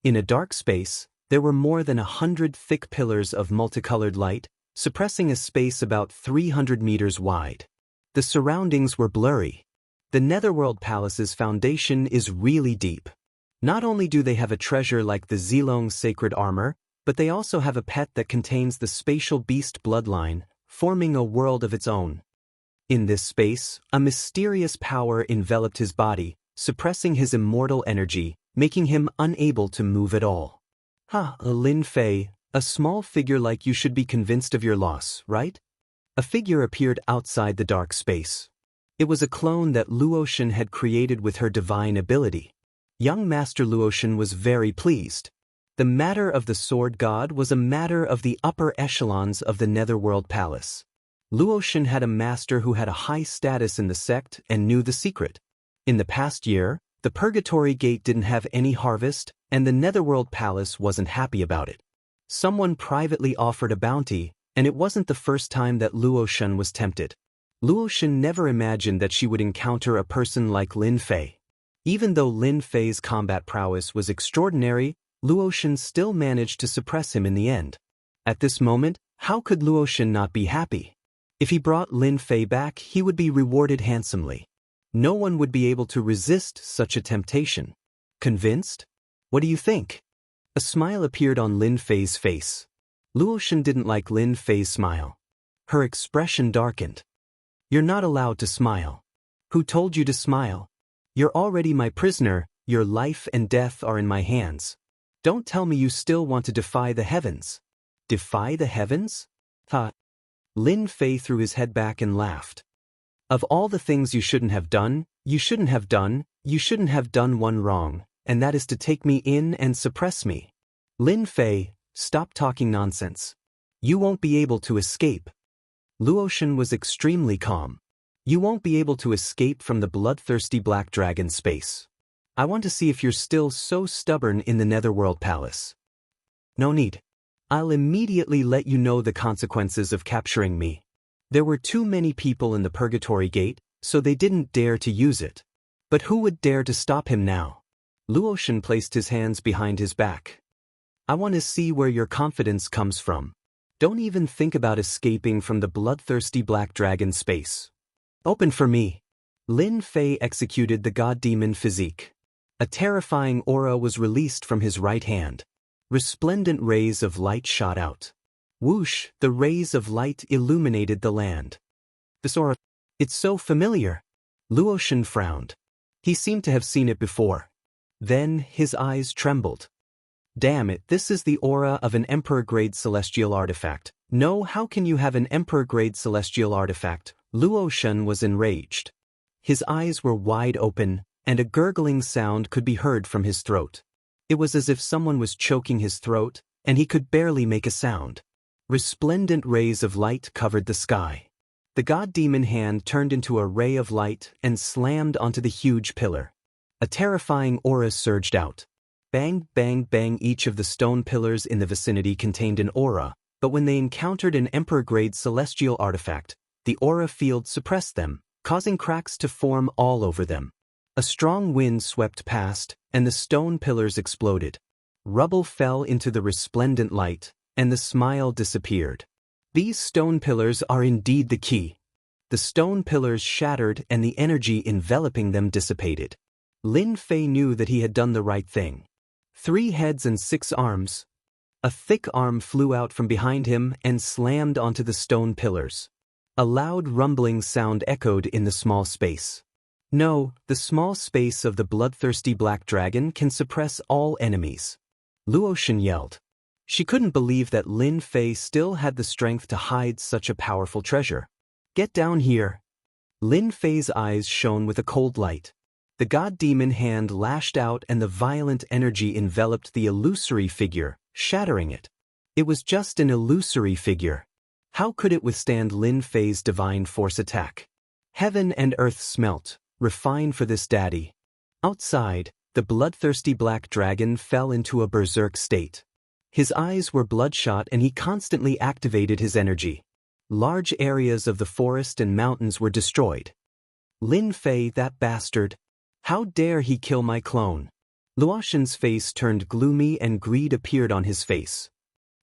In a dark space, there were more than 100 thick pillars of multicolored light, suppressing a space about 300 meters wide. The surroundings were blurry. The Netherworld Palace's foundation is really deep. Not only do they have a treasure like the Zilong sacred armor, but they also have a pet that contains the spatial beast bloodline, forming a world of its own. In this space, a mysterious power enveloped his body, suppressing his immortal energy, making him unable to move at all. Lin Fei, a small figure like you should be convinced of your loss, right? A figure appeared outside the dark space. It was a clone that Luotian had created with her divine ability. Young Master Luotian was very pleased. The matter of the Sword God was a matter of the upper echelons of the Netherworld Palace. Luotian had a master who had a high status in the sect and knew the secret. In the past year, the Purgatory Gate didn't have any harvest, and the Netherworld Palace wasn't happy about it. Someone privately offered a bounty, and it wasn't the first time that Luotian was tempted. Luotian never imagined that she would encounter a person like Lin Fei. Even though Lin Fei's combat prowess was extraordinary, Luotian still managed to suppress him in the end. At this moment, how could Luotian not be happy? If he brought Lin Fei back, he would be rewarded handsomely. No one would be able to resist such a temptation. Convinced? What do you think? A smile appeared on Lin Fei's face. Luotian didn't like Lin Fei's smile. Her expression darkened. You're not allowed to smile. Who told you to smile? You're already my prisoner, your life and death are in my hands. Don't tell me you still want to defy the heavens. Defy the heavens? Lin Fei threw his head back and laughed. Of all the things you shouldn't have done, you shouldn't have done one wrong, and that is to take me in and suppress me. Lin Fei, stop talking nonsense. You won't be able to escape. Luotian was extremely calm. You won't be able to escape from the bloodthirsty black dragon space. I want to see if you're still so stubborn in the Netherworld Palace. No need. I'll immediately let you know the consequences of capturing me. There were too many people in the Purgatory Gate, so they didn't dare to use it. But who would dare to stop him now? Luotian placed his hands behind his back. I want to see where your confidence comes from. Don't even think about escaping from the bloodthirsty black dragon space. Open for me. Lin Fei executed the god-demon physique. A terrifying aura was released from his right hand. Resplendent rays of light shot out. Whoosh, the rays of light illuminated the land. This aura, it's so familiar. Luotian frowned. He seemed to have seen it before. Then his eyes trembled. Damn it, this is the aura of an Emperor-grade celestial artifact. No, how can you have an Emperor-grade celestial artifact? Luotian was enraged. His eyes were wide open, and a gurgling sound could be heard from his throat. It was as if someone was choking his throat, and he could barely make a sound. Resplendent rays of light covered the sky. The god-demon hand turned into a ray of light and slammed onto the huge pillar. A terrifying aura surged out. Bang, bang, bang, each of the stone pillars in the vicinity contained an aura, but when they encountered an Emperor-grade celestial artifact, the aura field suppressed them, causing cracks to form all over them. A strong wind swept past, and the stone pillars exploded. Rubble fell into the resplendent light, and the smile disappeared. These stone pillars are indeed the key. The stone pillars shattered and the energy enveloping them dissipated. Lin Fei knew that he had done the right thing. 3 heads and 6 arms. A thick arm flew out from behind him and slammed onto the stone pillars. A loud rumbling sound echoed in the small space. No, the small space of the bloodthirsty black dragon can suppress all enemies. Luotian yelled. She couldn't believe that Lin Fei still had the strength to hide such a powerful treasure. Get down here. Lin Fei's eyes shone with a cold light. The god-demon hand lashed out and the violent energy enveloped the illusory figure, shattering it. It was just an illusory figure. How could it withstand Lin Fei's divine force attack? Heaven and earth smelt, refined for this daddy. Outside, the bloodthirsty black dragon fell into a berserk state. His eyes were bloodshot and he constantly activated his energy. Large areas of the forest and mountains were destroyed. Lin Fei, that bastard. How dare he kill my clone? Luotian's face turned gloomy and greed appeared on his face.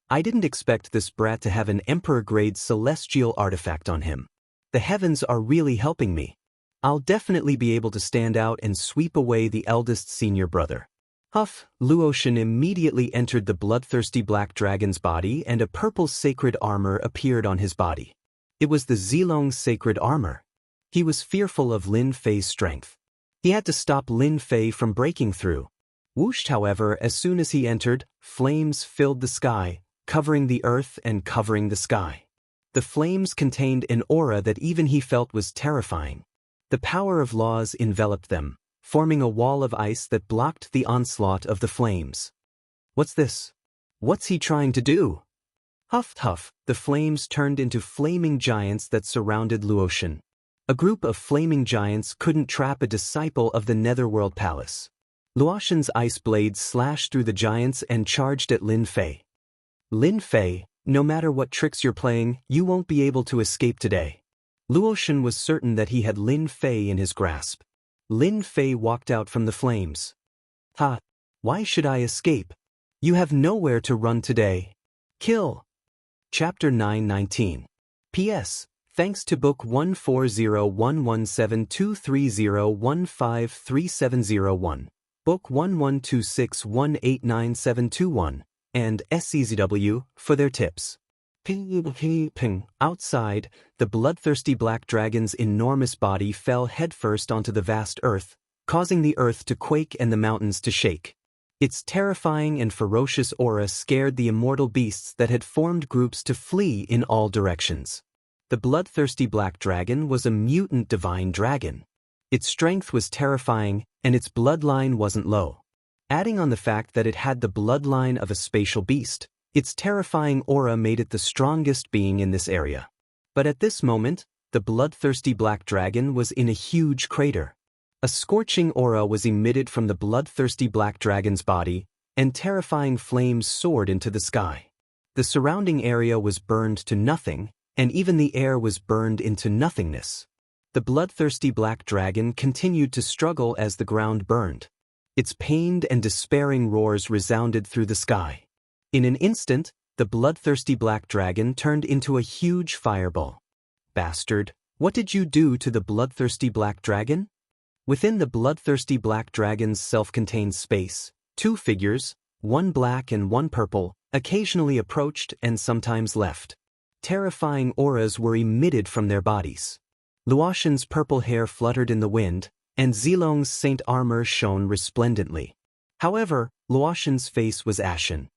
I didn't expect this brat to have an Emperor-grade celestial artifact on him. The heavens are really helping me. I'll definitely be able to stand out and sweep away the eldest senior brother. Huff, Luotian immediately entered the bloodthirsty black dragon's body and a purple sacred armor appeared on his body. It was the Zilong sacred armor. He was fearful of Lin Fei's strength. He had to stop Lin Fei from breaking through. Whooshed, however, as soon as he entered, flames filled the sky, covering the earth and covering the sky. The flames contained an aura that even he felt was terrifying. The power of laws enveloped them, forming a wall of ice that blocked the onslaught of the flames. What's this? What's he trying to do? Huff, huff, the flames turned into flaming giants that surrounded Luotian. A group of flaming giants couldn't trap a disciple of the Netherworld Palace. Luotian's ice blades slashed through the giants and charged at Lin Fei. Lin Fei, no matter what tricks you're playing, you won't be able to escape today. Luotian was certain that he had Lin Fei in his grasp. Lin Fei walked out from the flames. Ha! Why should I escape? You have nowhere to run today. Kill! Chapter 919. P.S. Thanks to Book 140117230153701, Book 1126189721, and SCZW for their tips. Ping. Outside, the bloodthirsty black dragon's enormous body fell headfirst onto the vast earth, causing the earth to quake and the mountains to shake. Its terrifying and ferocious aura scared the immortal beasts that had formed groups to flee in all directions. The bloodthirsty black dragon was a mutant divine dragon. Its strength was terrifying, and its bloodline wasn't low. Adding on the fact that it had the bloodline of a spatial beast, its terrifying aura made it the strongest being in this area. But at this moment, the bloodthirsty black dragon was in a huge crater. A scorching aura was emitted from the bloodthirsty black dragon's body, and terrifying flames soared into the sky. The surrounding area was burned to nothing, and even the air was burned into nothingness. The bloodthirsty black dragon continued to struggle as the ground burned. Its pained and despairing roars resounded through the sky. In an instant, the bloodthirsty black dragon turned into a huge fireball. Bastard, what did you do to the bloodthirsty black dragon? Within the bloodthirsty black dragon's self-contained space, two figures, one black and one purple, occasionally approached and sometimes left. Terrifying auras were emitted from their bodies. Luotian's purple hair fluttered in the wind, and Zilong's saint armor shone resplendently. However, Luotian's face was ashen.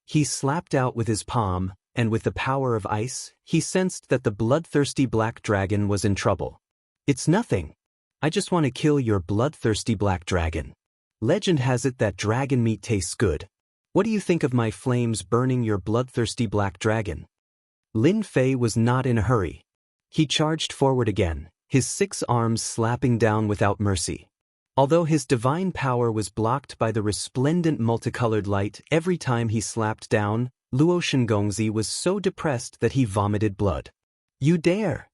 He slapped out with his palm, and with the power of ice, he sensed that the bloodthirsty black dragon was in trouble. It's nothing. I just want to kill your bloodthirsty black dragon. Legend has it that dragon meat tastes good. What do you think of my flames burning your bloodthirsty black dragon? Lin Fei was not in a hurry. He charged forward again, his 6 arms slapping down without mercy. Although his divine power was blocked by the resplendent multicolored light every time he slapped down, Luotian Gongzi was so depressed that he vomited blood. You dare!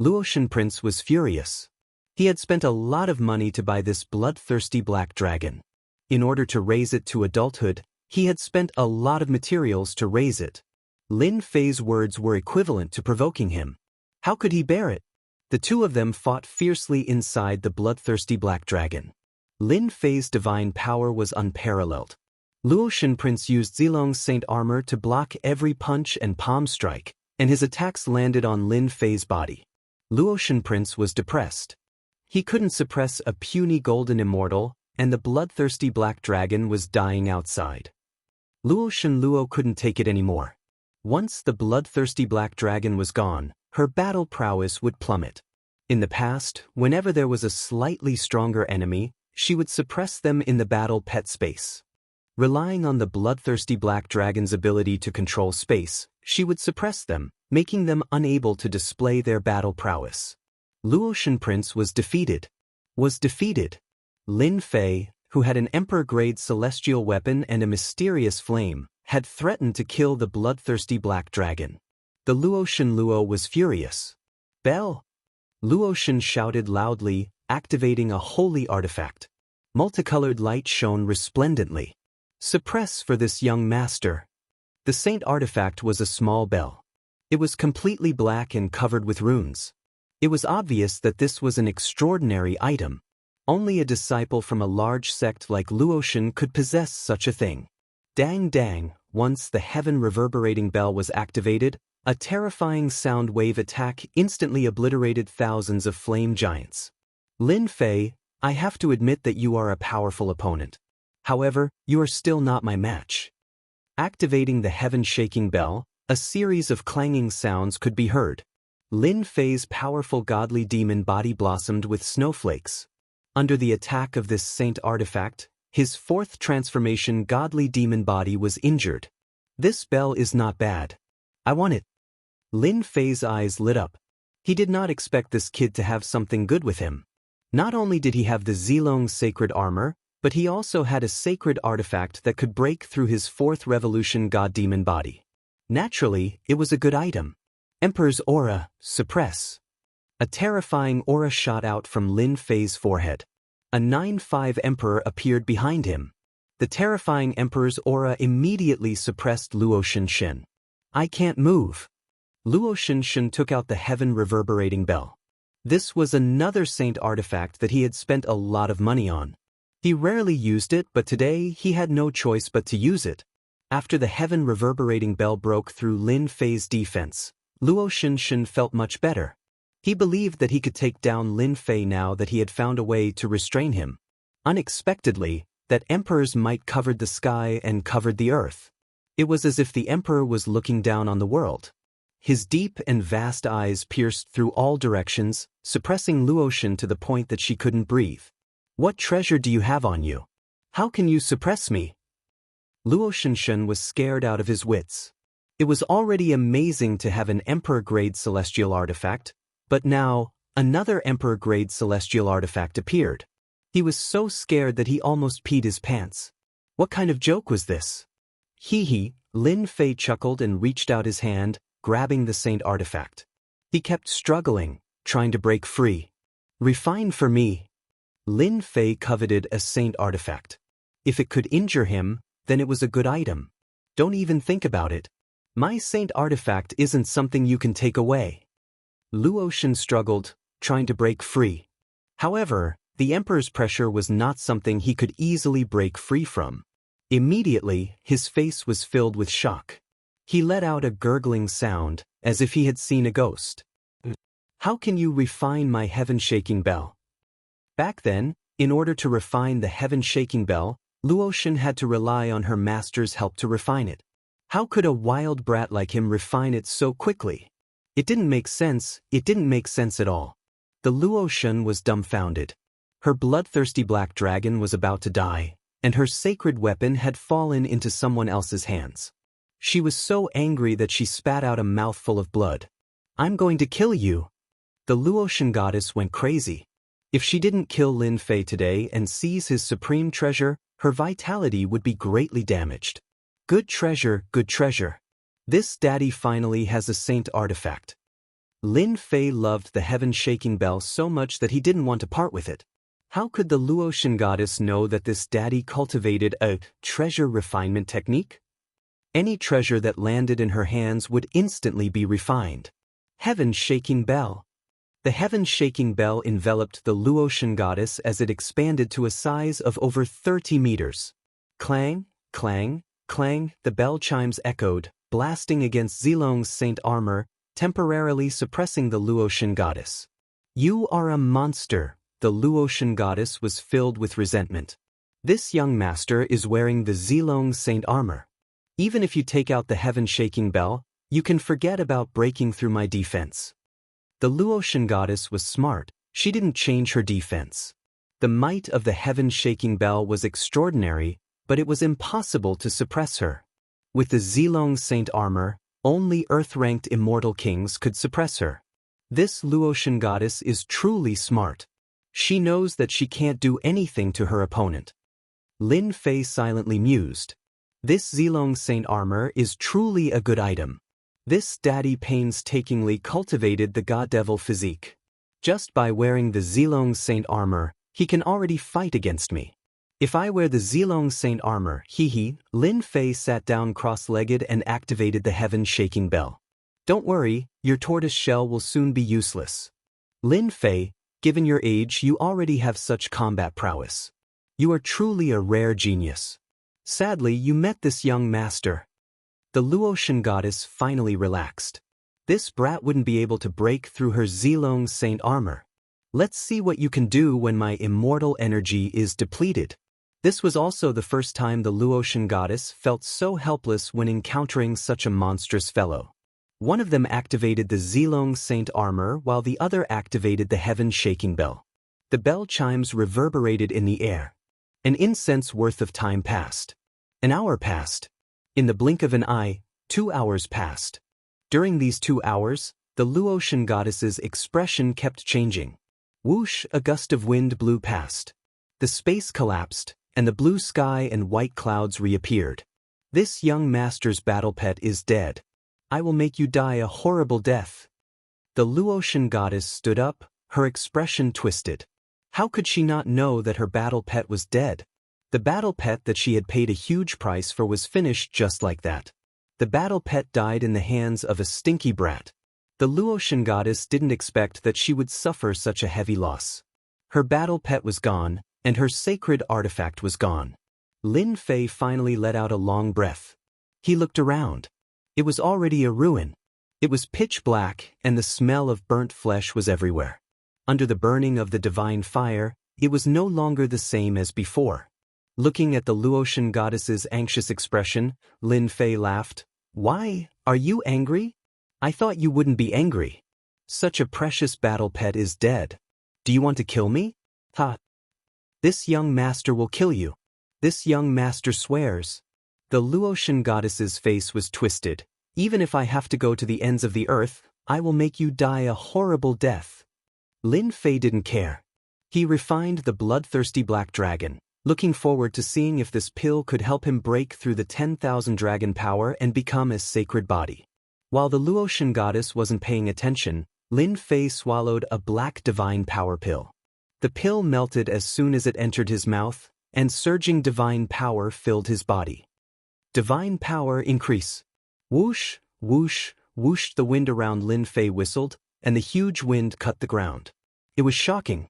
Luotian Prince was furious. He had spent a lot of money to buy this bloodthirsty black dragon. In order to raise it to adulthood, he had spent a lot of materials to raise it. Lin Fei's words were equivalent to provoking him. How could he bear it? The two of them fought fiercely inside the bloodthirsty black dragon. Lin Fei's divine power was unparalleled. Luotian Prince used Zilong's saint armor to block every punch and palm strike, and his attacks landed on Lin Fei's body. Luotian Prince was depressed. He couldn't suppress a puny golden immortal, and the bloodthirsty black dragon was dying outside. Luotian Luo couldn't take it anymore. Once the bloodthirsty black dragon was gone, her battle prowess would plummet. In the past, whenever there was a slightly stronger enemy, she would suppress them in the battle pet space. Relying on the bloodthirsty black dragon's ability to control space, she would suppress them, making them unable to display their battle prowess. Luotian Prince was defeated. Lin Fei, who had an emperor-grade celestial weapon and a mysterious flame, had threatened to kill the bloodthirsty black dragon. The Luotian Luo was furious. Bell! Luotian shouted loudly, activating a holy artifact. Multicolored light shone resplendently. Suppress for this young master. The saint artifact was a small bell. It was completely black and covered with runes. It was obvious that this was an extraordinary item. Only a disciple from a large sect like Luotian could possess such a thing. Dang dang, once the heaven reverberating bell was activated, a terrifying sound wave attack instantly obliterated thousands of flame giants. Lin Fei, I have to admit that you are a powerful opponent. However, you are still not my match. Activating the heaven-shaking bell, a series of clanging sounds could be heard. Lin Fei's powerful godly demon body blossomed with snowflakes. Under the attack of this saint artifact, his 4th transformation godly demon body was injured. This bell is not bad. I want it. Lin Fei's eyes lit up. He did not expect this kid to have something good with him. Not only did he have the Zilong sacred armor, but he also had a sacred artifact that could break through his 4th revolution god-demon body. Naturally, it was a good item. Emperor's aura, suppress. A terrifying aura shot out from Lin Fei's forehead. A 9-5 emperor appeared behind him. The terrifying emperor's aura immediately suppressed Luotian Shen. I can't move. Luotian Shen took out the heaven reverberating bell. This was another saint artifact that he had spent a lot of money on. He rarely used it, but today he had no choice but to use it. After the heaven reverberating bell broke through Lin Fei's defense, Luotian Shen felt much better. He believed that he could take down Lin Fei now that he had found a way to restrain him. Unexpectedly, that emperor's might covered the sky and covered the earth. It was as if the emperor was looking down on the world. His deep and vast eyes pierced through all directions, suppressing Luotian to the point that she couldn't breathe. What treasure do you have on you? How can you suppress me? Luotian Shen was scared out of his wits. It was already amazing to have an Emperor-grade celestial artifact, but now, another Emperor-grade celestial artifact appeared. He was so scared that he almost peed his pants. What kind of joke was this? Hee, Lin Fei chuckled and reached out his hand, grabbing the saint artifact. He kept struggling, trying to break free. Refined for me. Lin Fei coveted a saint artifact. If it could injure him, then it was a good item. Don't even think about it. My saint artifact isn't something you can take away. Luotian struggled, trying to break free. However, the Emperor's pressure was not something he could easily break free from. Immediately, his face was filled with shock. He let out a gurgling sound, as if he had seen a ghost. How can you refine my heaven-shaking bell? Back then, in order to refine the heaven-shaking bell, Luotian had to rely on her master's help to refine it. How could a wild brat like him refine it so quickly? It didn't make sense at all. The Luotian was dumbfounded. Her bloodthirsty black dragon was about to die, and her sacred weapon had fallen into someone else's hands. She was so angry that she spat out a mouthful of blood. I'm going to kill you. The Luotian goddess went crazy. If she didn't kill Lin Fei today and seize his supreme treasure, her vitality would be greatly damaged. Good treasure, good treasure. This daddy finally has a saint artifact. Lin Fei loved the heaven-shaking bell so much that he didn't want to part with it. How could the Luotian goddess know that this daddy cultivated a treasure refinement technique? Any treasure that landed in her hands would instantly be refined. Heaven-shaking bell. The heaven-shaking bell enveloped the Luotian goddess as it expanded to a size of over 30 meters. Clang, clang, clang, the bell chimes echoed, blasting against Zilong's saint armor, temporarily suppressing the Luotian goddess. You are a monster. The Luotian goddess was filled with resentment. This young master is wearing the Zilong saint armor. Even if you take out the heaven-shaking bell, you can forget about breaking through my defense. The Luotian goddess was smart. She didn't change her defense. The might of the heaven-shaking bell was extraordinary, but it was impossible to suppress her. With the Zilong saint armor, only earth-ranked immortal kings could suppress her. This Luotian goddess is truly smart. She knows that she can't do anything to her opponent. Lin Fei silently mused. This Zilong saint armor is truly a good item. This daddy painstakingly cultivated the god-devil physique. Just by wearing the Zilong saint armor, he can already fight against me. If I wear the Zilong saint armor, Lin Fei sat down cross-legged and activated the heaven-shaking bell. Don't worry, your tortoise shell will soon be useless. Lin Fei, given your age, you already have such combat prowess. You are truly a rare genius. Sadly, you met this young master. The Luotian goddess finally relaxed. This brat wouldn't be able to break through her Zilong saint armor. Let's see what you can do when my immortal energy is depleted. This was also the first time the Luotian goddess felt so helpless when encountering such a monstrous fellow. One of them activated the Zilong saint armor while the other activated the heaven-shaking bell. The bell chimes reverberated in the air. An incense worth of time passed. An hour passed. In the blink of an eye, 2 hours passed. During these 2 hours, the Luotian goddess's expression kept changing. Whoosh, a gust of wind blew past. The space collapsed, and the blue sky and white clouds reappeared. This young master's battle pet is dead. I will make you die a horrible death. The Luotian goddess stood up, her expression twisted. How could she not know that her battle pet was dead? The battle pet that she had paid a huge price for was finished just like that. The battle pet died in the hands of a stinky brat. The Luotian goddess didn't expect that she would suffer such a heavy loss. Her battle pet was gone, and her sacred artifact was gone. Lin Fei finally let out a long breath. He looked around. It was already a ruin. It was pitch black, and the smell of burnt flesh was everywhere. Under the burning of the divine fire, it was no longer the same as before. Looking at the Luotian goddess's anxious expression, Lin Fei laughed. Why, are you angry? I thought you wouldn't be angry. Such a precious battle pet is dead. Do you want to kill me? Ha! This young master will kill you. This young master swears. The Luotian goddess's face was twisted. Even if I have to go to the ends of the earth, I will make you die a horrible death. Lin Fei didn't care. He refined the bloodthirsty black dragon, looking forward to seeing if this pill could help him break through the 10,000 dragon power and become a sacred body. While the Luotian goddess wasn't paying attention, Lin Fei swallowed a black divine power pill. The pill melted as soon as it entered his mouth, and surging divine power filled his body. Divine power increase. Whoosh, whoosh, whoosh, the wind around Lin Fei whistled, and the huge wind cut the ground. It was shocking.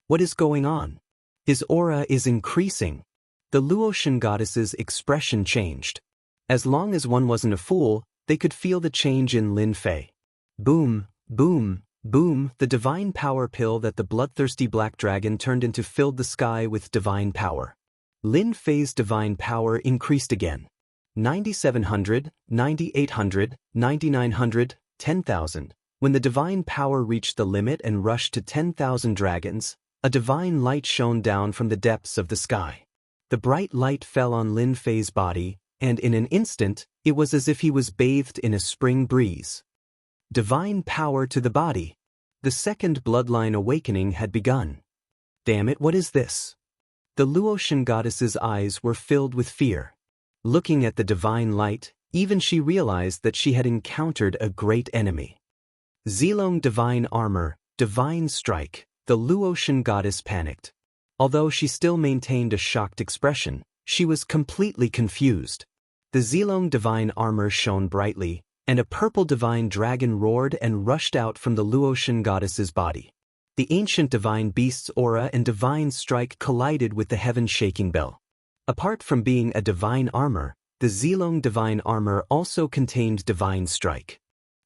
What is going on? His aura is increasing. The Luotian goddess's expression changed. As long as one wasn't a fool, they could feel the change in Lin Fei. Boom, boom, boom, the divine power pill that the bloodthirsty black dragon turned into filled the sky with divine power. Lin Fei's divine power increased again. 9,700, 9,800, 9,900, 10,000. When the divine power reached the limit and rushed to 10,000 dragons, a divine light shone down from the depths of the sky. The bright light fell on Lin Fei's body, and in an instant, it was as if he was bathed in a spring breeze. Divine power to the body. The second bloodline awakening had begun. Damn it, what is this? The Luotian goddess's eyes were filled with fear. Looking at the divine light, even she realized that she had encountered a great enemy. Zilong divine armor, divine strike. The Luotian goddess panicked. Although she still maintained a shocked expression, she was completely confused. The Zilong divine armor shone brightly, and a purple divine dragon roared and rushed out from the Luotian goddess's body. The ancient divine beast's aura and divine strike collided with the heaven-shaking bell. Apart from being a divine armor, the Zilong divine armor also contained divine strike.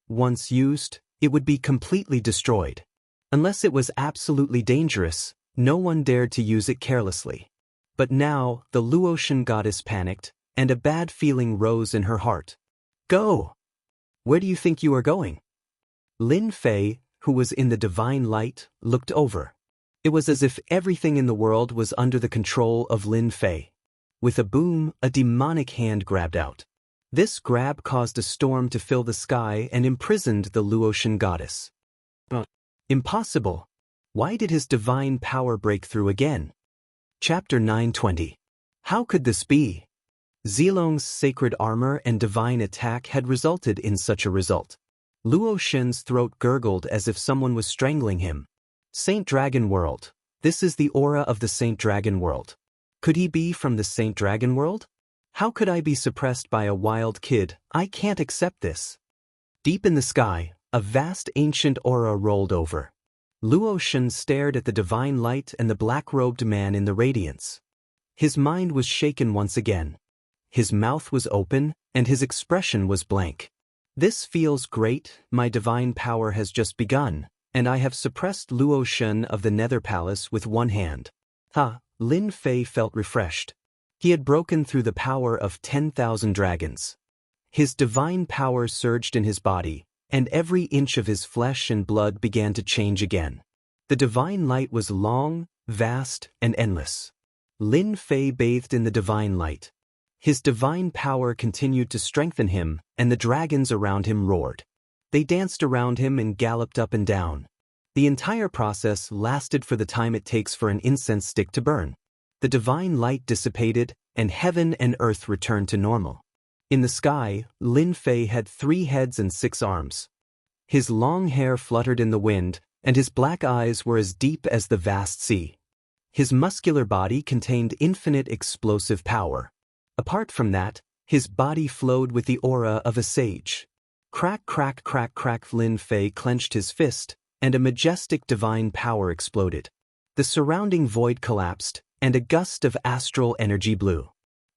Once used, it would be completely destroyed. Unless it was absolutely dangerous, no one dared to use it carelessly. But now, the Luotian goddess panicked, and a bad feeling rose in her heart. Go! Where do you think you are going? Lin Fei, who was in the divine light, looked over. It was as if everything in the world was under the control of Lin Fei. With a boom, a demonic hand grabbed out. This grab caused a storm to fill the sky and imprisoned the Luotian goddess. Impossible! Why did his divine power break through again? Chapter 920. How could this be? Zilong's sacred armor and divine attack had resulted in such a result. Luo Shen's throat gurgled as if someone was strangling him. Saint Dragon World. This is the aura of the Saint Dragon World. Could he be from the Saint Dragon World? How could I be suppressed by a wild kid? I can't accept this. Deep in the sky, a vast ancient aura rolled over. Luo Shen stared at the divine light and the black-robed man in the radiance. His mind was shaken once again. His mouth was open, and his expression was blank. This feels great, my divine power has just begun, and I have suppressed Luo Shen of the Nether Palace with one hand. Lin Fei felt refreshed. He had broken through the power of 10,000 dragons. His divine power surged in his body, and every inch of his flesh and blood began to change again. The divine light was long, vast, and endless. Lin Fei bathed in the divine light. His divine power continued to strengthen him, and the dragons around him roared. They danced around him and galloped up and down. The entire process lasted for the time it takes for an incense stick to burn. The divine light dissipated, and heaven and earth returned to normal. In the sky, Lin Fei had 3 heads and 6 arms. His long hair fluttered in the wind, and his black eyes were as deep as the vast sea. His muscular body contained infinite explosive power. Apart from that, his body flowed with the aura of a sage. Crack, crack, crack, crack. Lin Fei clenched his fist, and a majestic divine power exploded. The surrounding void collapsed, and a gust of astral energy blew.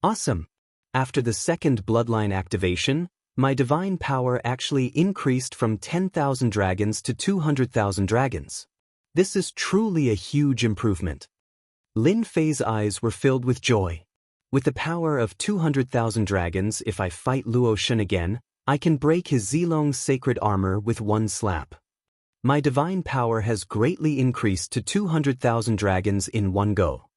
Awesome! After the second bloodline activation, my divine power actually increased from 10,000 dragons to 200,000 dragons. This is truly a huge improvement. Lin Fei's eyes were filled with joy. With the power of 200,000 dragons, if I fight Luo Shen again, I can break his Zilong's sacred armor with one slap. My divine power has greatly increased to 200,000 dragons in one go.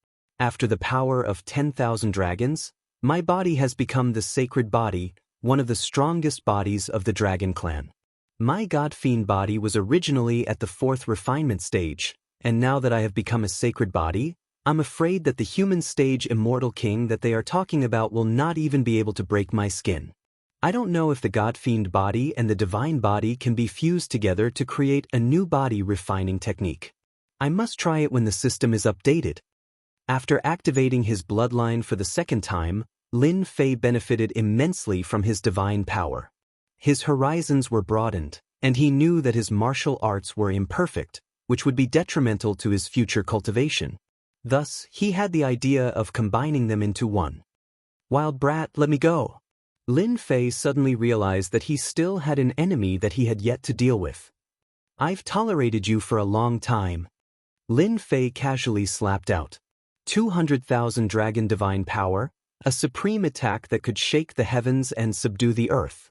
After the power of 10,000 dragons, my body has become the sacred body, one of the strongest bodies of the dragon clan. My god-fiend body was originally at the 4th refinement stage, and now that I have become a sacred body, I'm afraid that the human stage immortal king that they are talking about will not even be able to break my skin. I don't know if the god-fiend body and the divine body can be fused together to create a new body refining technique. I must try it when the system is updated. After activating his bloodline for the second time, Lin Fei benefited immensely from his divine power. His horizons were broadened, and he knew that his martial arts were imperfect, which would be detrimental to his future cultivation. Thus, he had the idea of combining them into one. Wild brat, let me go. Lin Fei suddenly realized that he still had an enemy that he had yet to deal with. I've tolerated you for a long time. Lin Fei casually slapped out. 200,000 dragon divine power, a supreme attack that could shake the heavens and subdue the earth.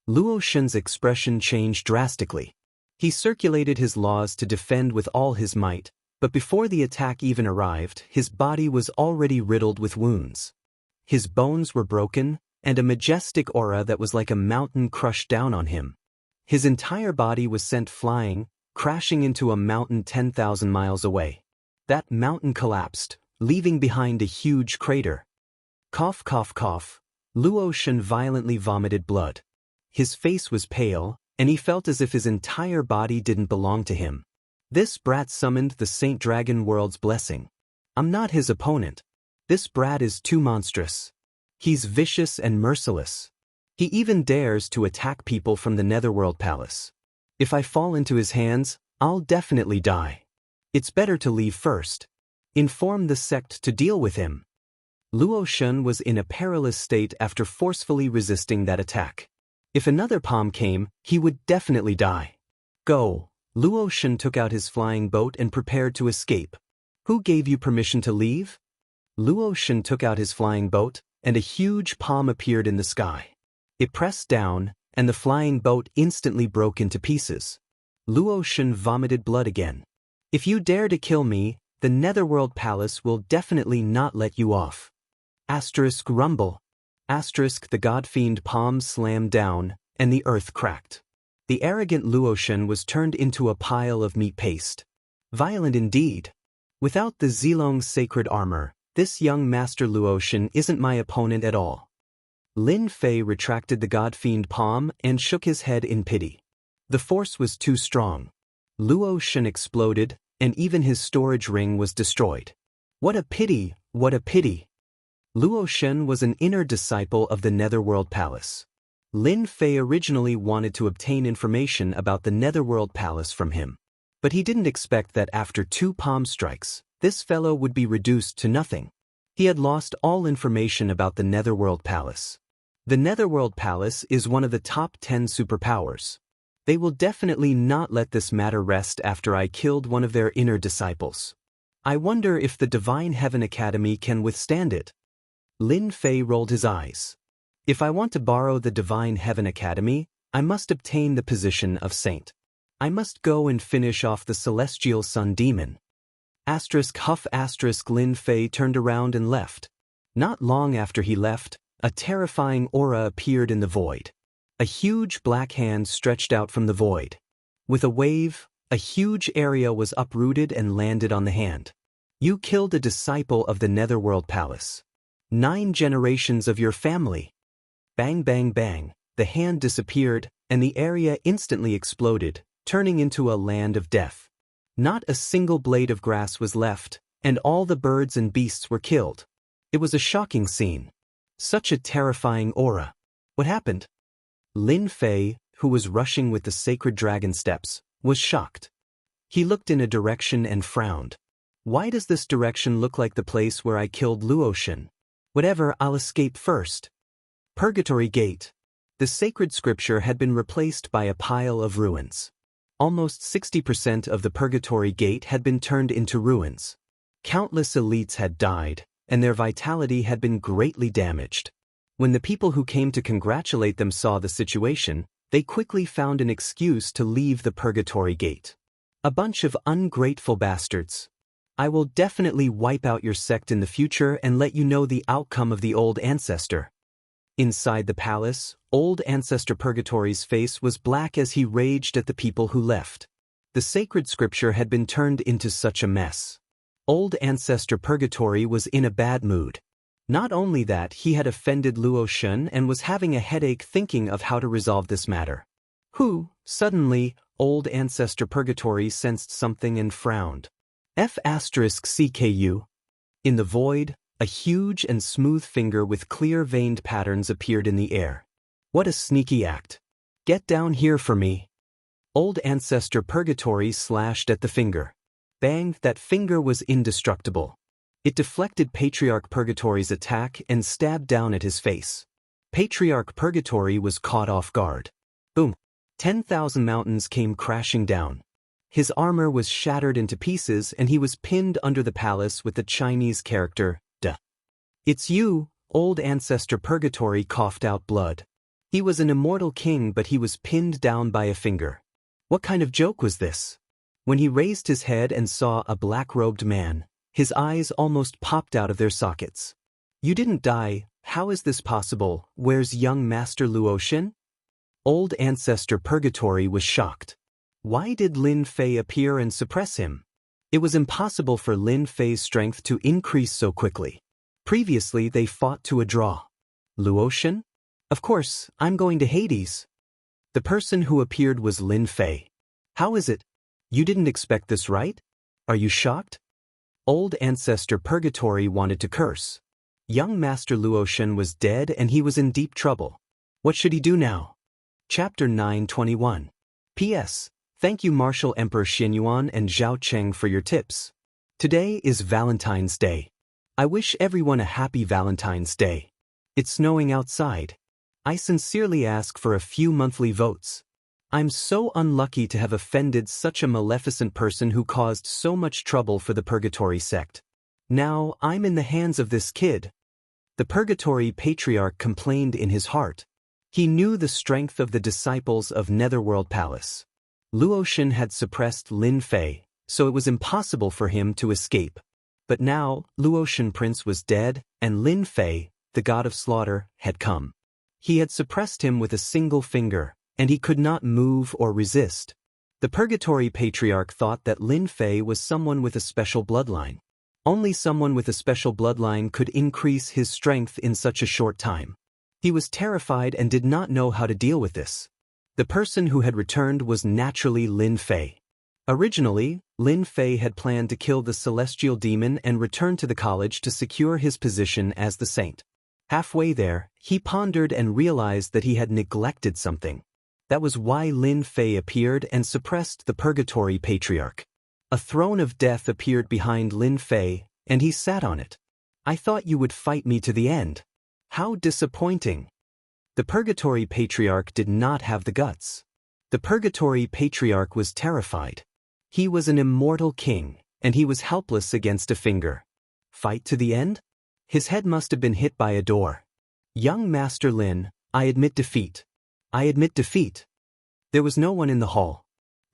Luo Shen's expression changed drastically. He circulated his laws to defend with all his might, but before the attack even arrived, his body was already riddled with wounds. His bones were broken, and a majestic aura that was like a mountain crushed down on him. His entire body was sent flying, crashing into a mountain 10,000 miles away. That mountain collapsed, leaving behind a huge crater. Cough, cough, cough. Luo Shen violently vomited blood. His face was pale, and he felt as if his entire body didn't belong to him. This brat summoned the Saint Dragon World's blessing. I'm not his opponent. This brat is too monstrous. He's vicious and merciless. He even dares to attack people from the Netherworld Palace. If I fall into his hands, I'll definitely die. It's better to leave first. Inform the sect to deal with him. Luo Shen was in a perilous state after forcefully resisting that attack. If another palm came, he would definitely die. Go. Luo Shen took out his flying boat and prepared to escape. Who gave you permission to leave? Luo Shen took out his flying boat, and a huge palm appeared in the sky. It pressed down, and the flying boat instantly broke into pieces. Luo Shen vomited blood again. If you dare to kill me, the Netherworld Palace will definitely not let you off. Asterisk rumble. Asterisk the god-fiend palm slammed down, and the earth cracked. The arrogant Luo Shen was turned into a pile of meat paste. Violent indeed. Without the Zilong's sacred armor, this young Master Luo Shen isn't my opponent at all. Lin Fei retracted the god-fiend palm and shook his head in pity. The force was too strong. Luo Shen exploded, and even his storage ring was destroyed. What a pity, what a pity. Luo Shen was an inner disciple of the Netherworld Palace. Lin Fei originally wanted to obtain information about the Netherworld Palace from him. But he didn't expect that after 2 palm strikes, this fellow would be reduced to nothing. He had lost all information about the Netherworld Palace. The Netherworld Palace is one of the top 10 superpowers. They will definitely not let this matter rest after I killed one of their inner disciples. I wonder if the Divine Heaven Academy can withstand it. Lin Fei rolled his eyes. If I want to borrow the Divine Heaven Academy, I must obtain the position of saint. I must go and finish off the Celestial Sun Demon. Asterisk huff asterisk Lin Fei turned around and left. Not long after he left, a terrifying aura appeared in the void. A huge black hand stretched out from the void. With a wave, a huge area was uprooted and landed on the hand. You killed a disciple of the Netherworld Palace. 9 generations of your family. Bang bang bang, the hand disappeared, and the area instantly exploded, turning into a land of death. Not a single blade of grass was left, and all the birds and beasts were killed. It was a shocking scene. Such a terrifying aura. What happened? Lin Fei, who was rushing with the sacred dragon steps, was shocked. He looked in a direction and frowned. Why does this direction look like the place where I killed Luo Shen? Whatever, I'll escape first. Purgatory Gate. The sacred scripture had been replaced by a pile of ruins. Almost 60% of the Purgatory Gate had been turned into ruins. Countless elites had died, and their vitality had been greatly damaged. When the people who came to congratulate them saw the situation, they quickly found an excuse to leave the Purgatory Gate. A bunch of ungrateful bastards. I will definitely wipe out your sect in the future and let you know the outcome of the old ancestor. Inside the palace, old ancestor Purgatory's face was black as he raged at the people who left. The sacred scripture had been turned into such a mess. Old ancestor Purgatory was in a bad mood. Not only that, he had offended Luotian and was having a headache thinking of how to resolve this matter. Suddenly, old ancestor Purgatory sensed something and frowned. CKU. In the void, a huge and smooth finger with clear veined patterns appeared in the air. What a sneaky act. Get down here for me. Old ancestor Purgatory slashed at the finger. Bang, that finger was indestructible. It deflected Patriarch Purgatory's attack and stabbed down at his face. Patriarch Purgatory was caught off guard. Boom. 10,000 mountains came crashing down. His armor was shattered into pieces and he was pinned under the palace with the Chinese character, "Duh." "It's you," old ancestor Purgatory coughed out blood. He was an immortal king, but he was pinned down by a finger. What kind of joke was this? When he raised his head and saw a black-robed man, his eyes almost popped out of their sockets. "You didn't die, how is this possible? Where's young Master Luotian?" Old ancestor Purgatory was shocked. Why did Lin Fei appear and suppress him? It was impossible for Lin Fei's strength to increase so quickly. Previously they fought to a draw. Luotian? Of course, I'm going to Hades. The person who appeared was Lin Fei. How is it? You didn't expect this, right? Are you shocked? Old ancestor Purgatory wanted to curse. Young Master Luotian was dead and he was in deep trouble. What should he do now? Chapter 921. P.S. Thank you Martial Emperor Xianyuan and Zhao Cheng for your tips. Today is Valentine's Day. I wish everyone a happy Valentine's Day. It's snowing outside. I sincerely ask for a few monthly votes. I'm so unlucky to have offended such a maleficent person who caused so much trouble for the Purgatory sect. Now I'm in the hands of this kid. The Purgatory Patriarch complained in his heart. He knew the strength of the disciples of Netherworld Palace. Luotian had suppressed Lin Fei, so it was impossible for him to escape. But now, Luotian Prince was dead, and Lin Fei, the god of slaughter, had come. He had suppressed him with a single finger, and he could not move or resist. The Purgatory Patriarch thought that Lin Fei was someone with a special bloodline. Only someone with a special bloodline could increase his strength in such a short time. He was terrified and did not know how to deal with this. The person who had returned was naturally Lin Fei. Originally, Lin Fei had planned to kill the celestial demon and return to the college to secure his position as the saint. Halfway there, he pondered and realized that he had neglected something. That was why Lin Fei appeared and suppressed the Purgatory Patriarch. A throne of death appeared behind Lin Fei, and he sat on it. "I thought you would fight me to the end. How disappointing." The Purgatory Patriarch did not have the guts. The Purgatory Patriarch was terrified. He was an immortal king, and he was helpless against a finger. Fight to the end? His head must have been hit by a door. "Young Master Lin, I admit defeat. I admit defeat." There was no one in the hall.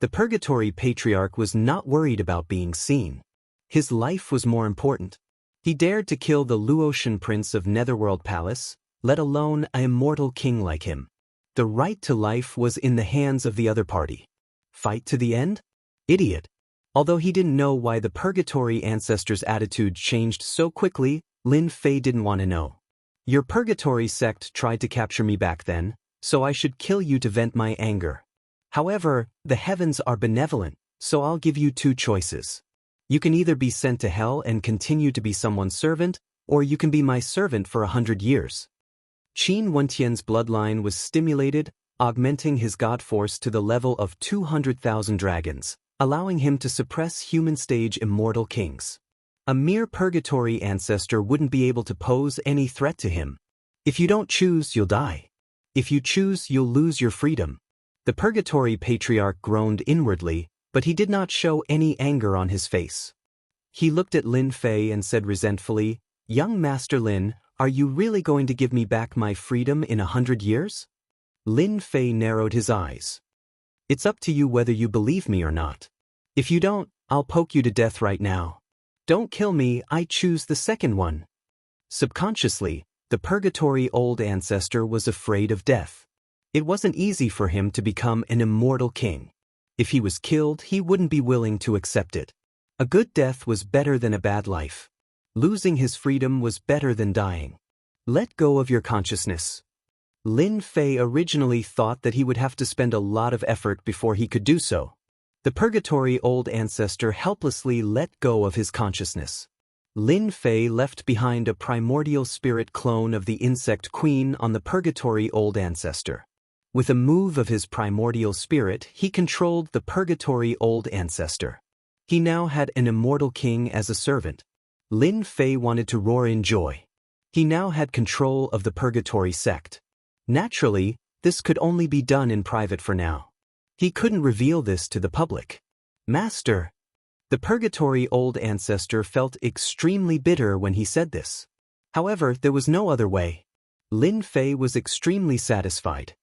The Purgatory Patriarch was not worried about being seen. His life was more important. He dared to kill the Luotian Prince of Netherworld Palace, let alone an immortal king like him. The right to life was in the hands of the other party. Fight to the end? Idiot. Although he didn't know why the Purgatory ancestors' attitude changed so quickly, Lin Fei didn't want to know. "Your Purgatory sect tried to capture me back then, so I should kill you to vent my anger. However, the heavens are benevolent, so I'll give you two choices. You can either be sent to hell and continue to be someone's servant, or you can be my servant for 100 years. Qin Wentian's bloodline was stimulated, augmenting his god force to the level of 200,000 dragons, allowing him to suppress human-stage immortal kings. A mere Purgatory ancestor wouldn't be able to pose any threat to him. If you don't choose, you'll die. If you choose, you'll lose your freedom. The Purgatory Patriarch groaned inwardly, but he did not show any anger on his face. He looked at Lin Fei and said resentfully, "Young Master Lin, are you really going to give me back my freedom in 100 years? Lin Fei narrowed his eyes. "It's up to you whether you believe me or not. If you don't, I'll poke you to death right now. Don't kill me, I choose the second one." Subconsciously, The purgatory old ancestor was afraid of death. It wasn't easy for him to become an immortal king. If he was killed, he wouldn't be willing to accept it. A good death was better than a bad life. Losing his freedom was better than dying. Let go of your consciousness. Lin Fei originally thought that he would have to spend a lot of effort before he could do so. The purgatory old ancestor helplessly let go of his consciousness. Lin Fei left behind a primordial spirit clone of the insect queen on the purgatory old ancestor. With a move of his primordial spirit, he controlled the purgatory old ancestor. He now had an immortal king as a servant. Lin Fei wanted to roar in joy. He now had control of the purgatory sect. Naturally, this could only be done in private for now. He couldn't reveal this to the public. Master. The purgatory old ancestor felt extremely bitter when he said this. However, there was no other way. Lin Fei was extremely satisfied.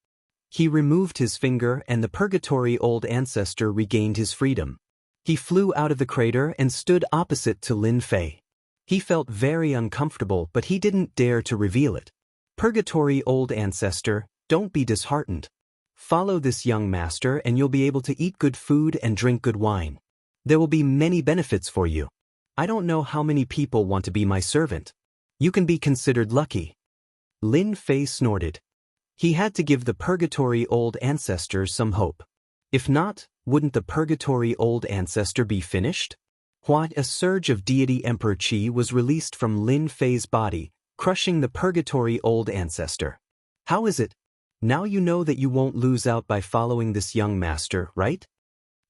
He removed his finger and the purgatory old ancestor regained his freedom. He flew out of the crater and stood opposite to Lin Fei. He felt very uncomfortable, but he didn't dare to reveal it. Purgatory old ancestor, don't be disheartened. Follow this young master and you'll be able to eat good food and drink good wine. There will be many benefits for you. I don't know how many people want to be my servant. You can be considered lucky. Lin Fei snorted. He had to give the purgatory old ancestor some hope. If not, wouldn't the purgatory old ancestor be finished? What a surge of deity emperor qi was released from Lin Fei's body, crushing the purgatory old ancestor. How is it? Now you know that you won't lose out by following this young master, right?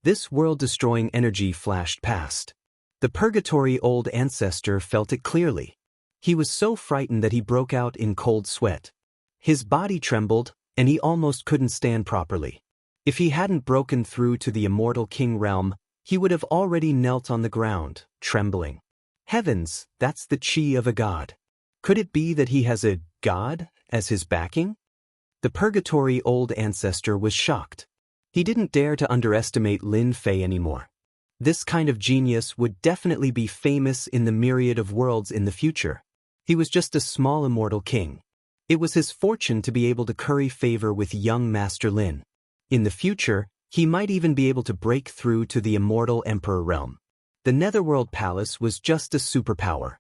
This world-destroying energy flashed past. The purgatory old ancestor felt it clearly. He was so frightened that he broke out in cold sweat. His body trembled, and he almost couldn't stand properly. If he hadn't broken through to the immortal king realm, he would have already knelt on the ground, trembling. Heavens, that's the qi of a god. Could it be that he has a god as his backing? The purgatory old ancestor was shocked. He didn't dare to underestimate Lin Fei anymore. This kind of genius would definitely be famous in the myriad of worlds in the future. He was just a small immortal king. It was his fortune to be able to curry favor with young Master Lin. In the future, he might even be able to break through to the immortal emperor realm. The Netherworld Palace was just a superpower.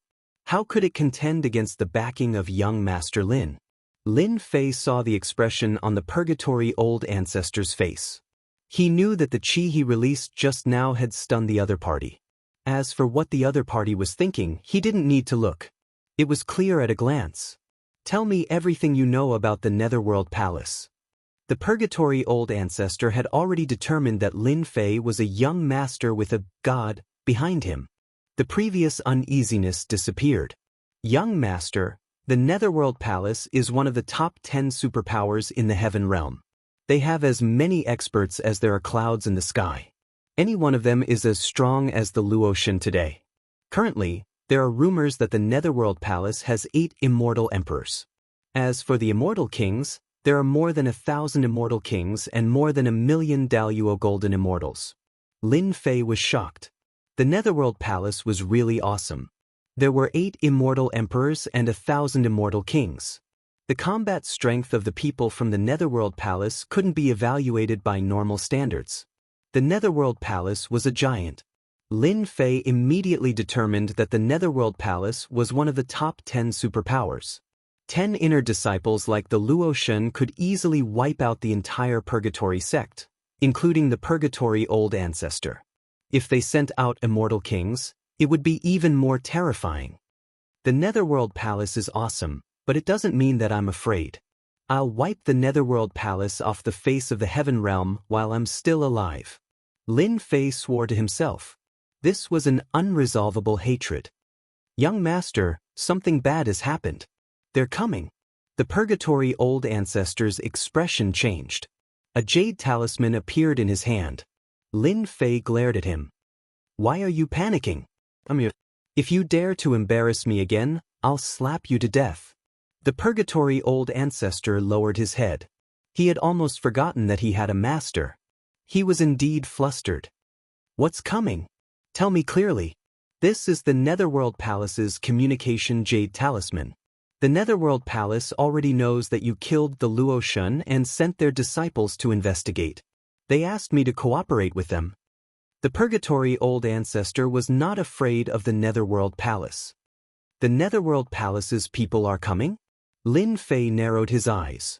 How could it contend against the backing of young Master Lin? Lin Fei saw the expression on the purgatory old ancestor's face. He knew that the qi he released just now had stunned the other party. As for what the other party was thinking, he didn't need to look. It was clear at a glance. Tell me everything you know about the Netherworld Palace. The purgatory old ancestor had already determined that Lin Fei was a young master with a god behind him. The previous uneasiness disappeared. Young master, the Netherworld Palace is one of the top 10 superpowers in the heaven realm. They have as many experts as there are clouds in the sky. Any one of them is as strong as the Luotian today. Currently, there are rumors that the Netherworld Palace has 8 immortal emperors. As for the immortal kings, there are more than 1,000 immortal kings and more than 1,000,000 Daoist golden immortals. Lin Fei was shocked. The Netherworld Palace was really awesome. There were 8 immortal emperors and 1,000 immortal kings. The combat strength of the people from the Netherworld Palace couldn't be evaluated by normal standards. The Netherworld Palace was a giant. Lin Fei immediately determined that the Netherworld Palace was one of the top 10 superpowers. 10 inner disciples like the Luotian could easily wipe out the entire purgatory sect, including the purgatory old ancestor. If they sent out immortal kings, it would be even more terrifying. The Netherworld Palace is awesome, but it doesn't mean that I'm afraid. I'll wipe the Netherworld Palace off the face of the heaven realm while I'm still alive. Lin Fei swore to himself. This was an unresolvable hatred. Young master, something bad has happened. They're coming. The purgatory old ancestor's expression changed. A jade talisman appeared in his hand. Lin Fei glared at him. Why are you panicking? If you dare to embarrass me again, I'll slap you to death. The purgatory old ancestor lowered his head. He had almost forgotten that he had a master. He was indeed flustered. What's coming? Tell me clearly. This is the Netherworld Palace's communication jade talisman. The Netherworld Palace already knows that you killed the Luoshun and sent their disciples to investigate. They asked me to cooperate with them. The Purgatory Old Ancestor was not afraid of the Netherworld Palace. The Netherworld Palace's people are coming? Lin Fei narrowed his eyes.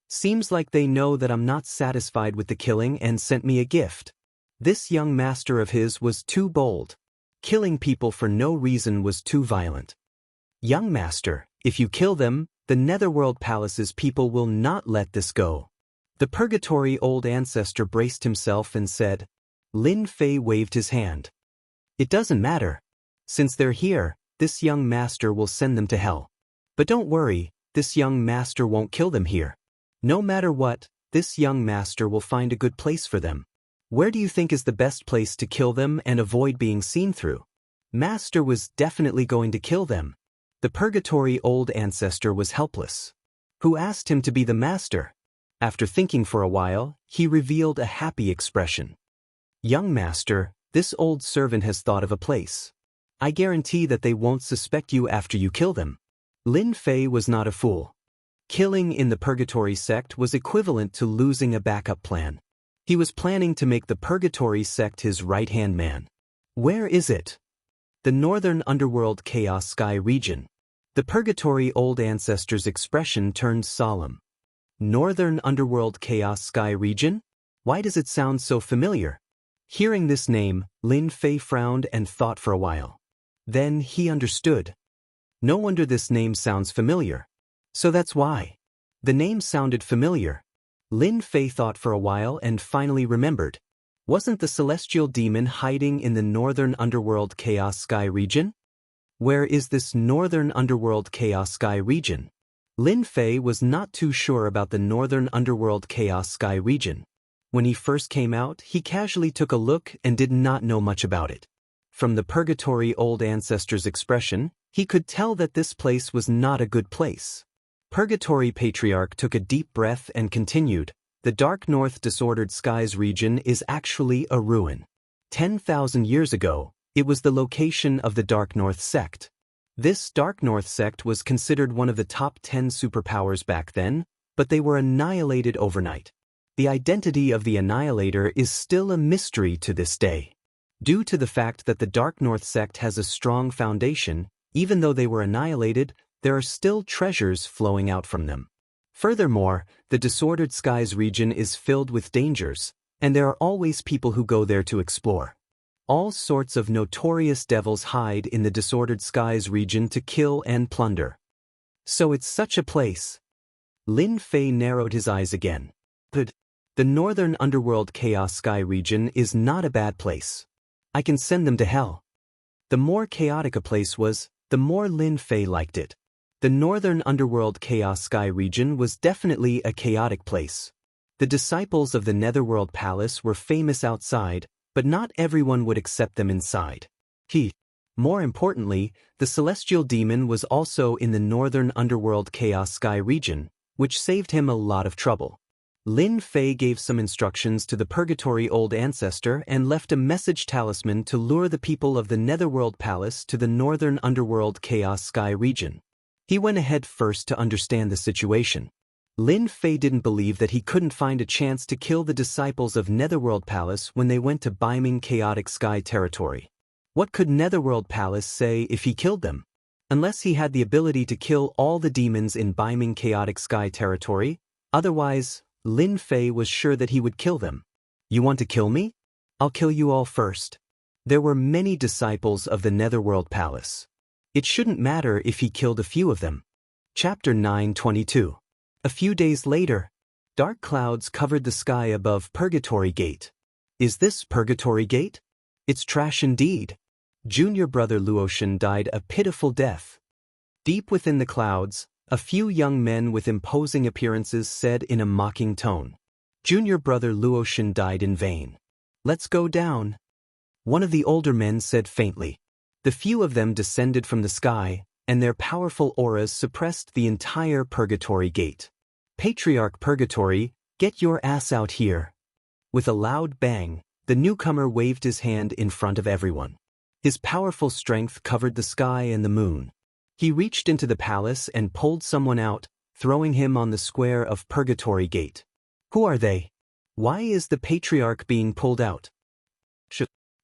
Seems like they know that I'm not satisfied with the killing and sent me a gift. This young master of his was too bold. Killing people for no reason was too violent. Young master, if you kill them, the Netherworld Palace's people will not let this go. The Purgatory Old Ancestor braced himself and said. Lin Fei waved his hand. It doesn't matter. Since they're here, this young master will send them to hell. But don't worry, this young master won't kill them here. No matter what, this young master will find a good place for them. Where do you think is the best place to kill them and avoid being seen through? Master was definitely going to kill them. The Purgatory Old Ancestor was helpless. Who asked him to be the master? After thinking for a while, he revealed a happy expression. Young master, this old servant has thought of a place. I guarantee that they won't suspect you after you kill them. Lin Fei was not a fool. Killing in the Purgatory sect was equivalent to losing a backup plan. He was planning to make the Purgatory sect his right-hand man. Where is it? The Northern Underworld Chaos Sky region. The Purgatory Old Ancestor's expression turned solemn. Northern Underworld Chaos Sky region? Why does it sound so familiar? Hearing this name, Lin Fei frowned and thought for a while. Then he understood. No wonder this name sounds familiar. So that's why. The name sounded familiar. Lin Fei thought for a while and finally remembered. Wasn't the celestial demon hiding in the Northern Underworld Chaos Sky region? Where is this Northern Underworld Chaos Sky region? Lin Fei was not too sure about the Northern Underworld Chaos Sky region. When he first came out, he casually took a look and did not know much about it. From the Purgatory Old Ancestor's expression, he could tell that this place was not a good place. Purgatory Patriarch took a deep breath and continued, the Dark North Disordered Skies region is actually a ruin. 10,000 years ago, it was the location of the Dark North sect. This Dark North sect was considered one of the top 10 superpowers back then, but they were annihilated overnight. The identity of the Annihilator is still a mystery to this day. Due to the fact that the Dark North sect has a strong foundation, even though they were annihilated, there are still treasures flowing out from them. Furthermore, the Disordered Skies region is filled with dangers, and there are always people who go there to explore. All sorts of notorious devils hide in the Disordered Skies region to kill and plunder. So it's such a place. Lin Fei narrowed his eyes again. The Northern Underworld Chaos Sky region is not a bad place. I can send them to hell. The more chaotic a place was, the more Lin Fei liked it. The Northern Underworld Chaos Sky region was definitely a chaotic place. The disciples of the Netherworld Palace were famous outside, but not everyone would accept them inside. More importantly, the celestial demon was also in the Northern Underworld Chaos Sky region, which saved him a lot of trouble. Lin Fei gave some instructions to the Purgatory Old Ancestor and left a message talisman to lure the people of the Netherworld Palace to the Northern Underworld Chaos Sky region. He went ahead first to understand the situation. Lin Fei didn't believe that he couldn't find a chance to kill the disciples of Netherworld Palace when they went to Beiming Chaotic Sky territory. What could Netherworld Palace say if he killed them? Unless he had the ability to kill all the demons in Beiming Chaotic Sky territory, otherwise, Lin Fei was sure that he would kill them. You want to kill me? I'll kill you all first. There were many disciples of the Netherworld Palace. It shouldn't matter if he killed a few of them. Chapter 9:22. A few days later, dark clouds covered the sky above Purgatory Gate. Is this Purgatory Gate? It's trash indeed. Junior brother Luotian died a pitiful death. Deep within the clouds, a few young men with imposing appearances said in a mocking tone, Junior brother Luotian died in vain. Let's go down. One of the older men said faintly. The few of them descended from the sky, and their powerful auras suppressed the entire Purgatory Gate. Patriarch Purgatory, get your ass out here. With a loud bang, the newcomer waved his hand in front of everyone. His powerful strength covered the sky and the moon. He reached into the palace and pulled someone out, throwing him on the square of Purgatory Gate. Who are they? Why is the patriarch being pulled out?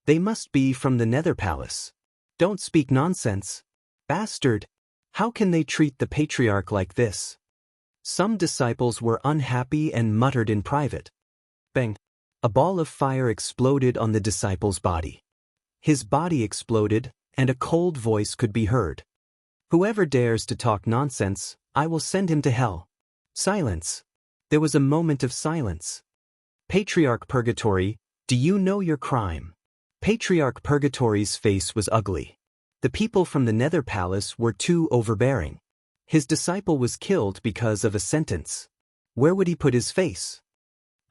They must be from the Nether Palace. Don't speak nonsense. Bastard! How can they treat the patriarch like this? Some disciples were unhappy and muttered in private. Bang! A ball of fire exploded on the disciple's body. His body exploded, and a cold voice could be heard. Whoever dares to talk nonsense, I will send him to hell. Silence. There was a moment of silence. Patriarch Purgatory, do you know your crime? Patriarch Purgatory's face was ugly. The people from the Nether Palace were too overbearing. His disciple was killed because of a sentence. Where would he put his face?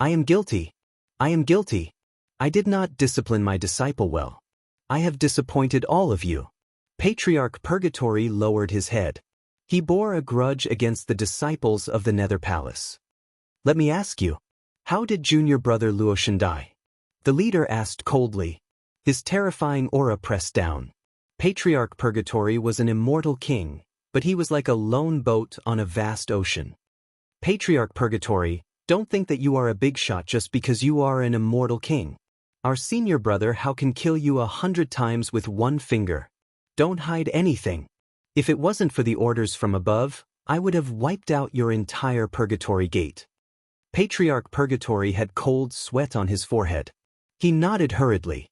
I am guilty. I am guilty. I did not discipline my disciple well. I have disappointed all of you. Patriarch Purgatory lowered his head. He bore a grudge against the disciples of the Nether Palace. Let me ask you, how did junior brother Luotian die? The leader asked coldly. His terrifying aura pressed down. Patriarch Purgatory was an immortal king, but he was like a lone boat on a vast ocean. Patriarch Purgatory, don't think that you are a big shot just because you are an immortal king. Our senior brother How can kill you 100 times with one finger. Don't hide anything. If it wasn't for the orders from above, I would have wiped out your entire Purgatory Gate. Patriarch Purgatory had cold sweat on his forehead. He nodded hurriedly.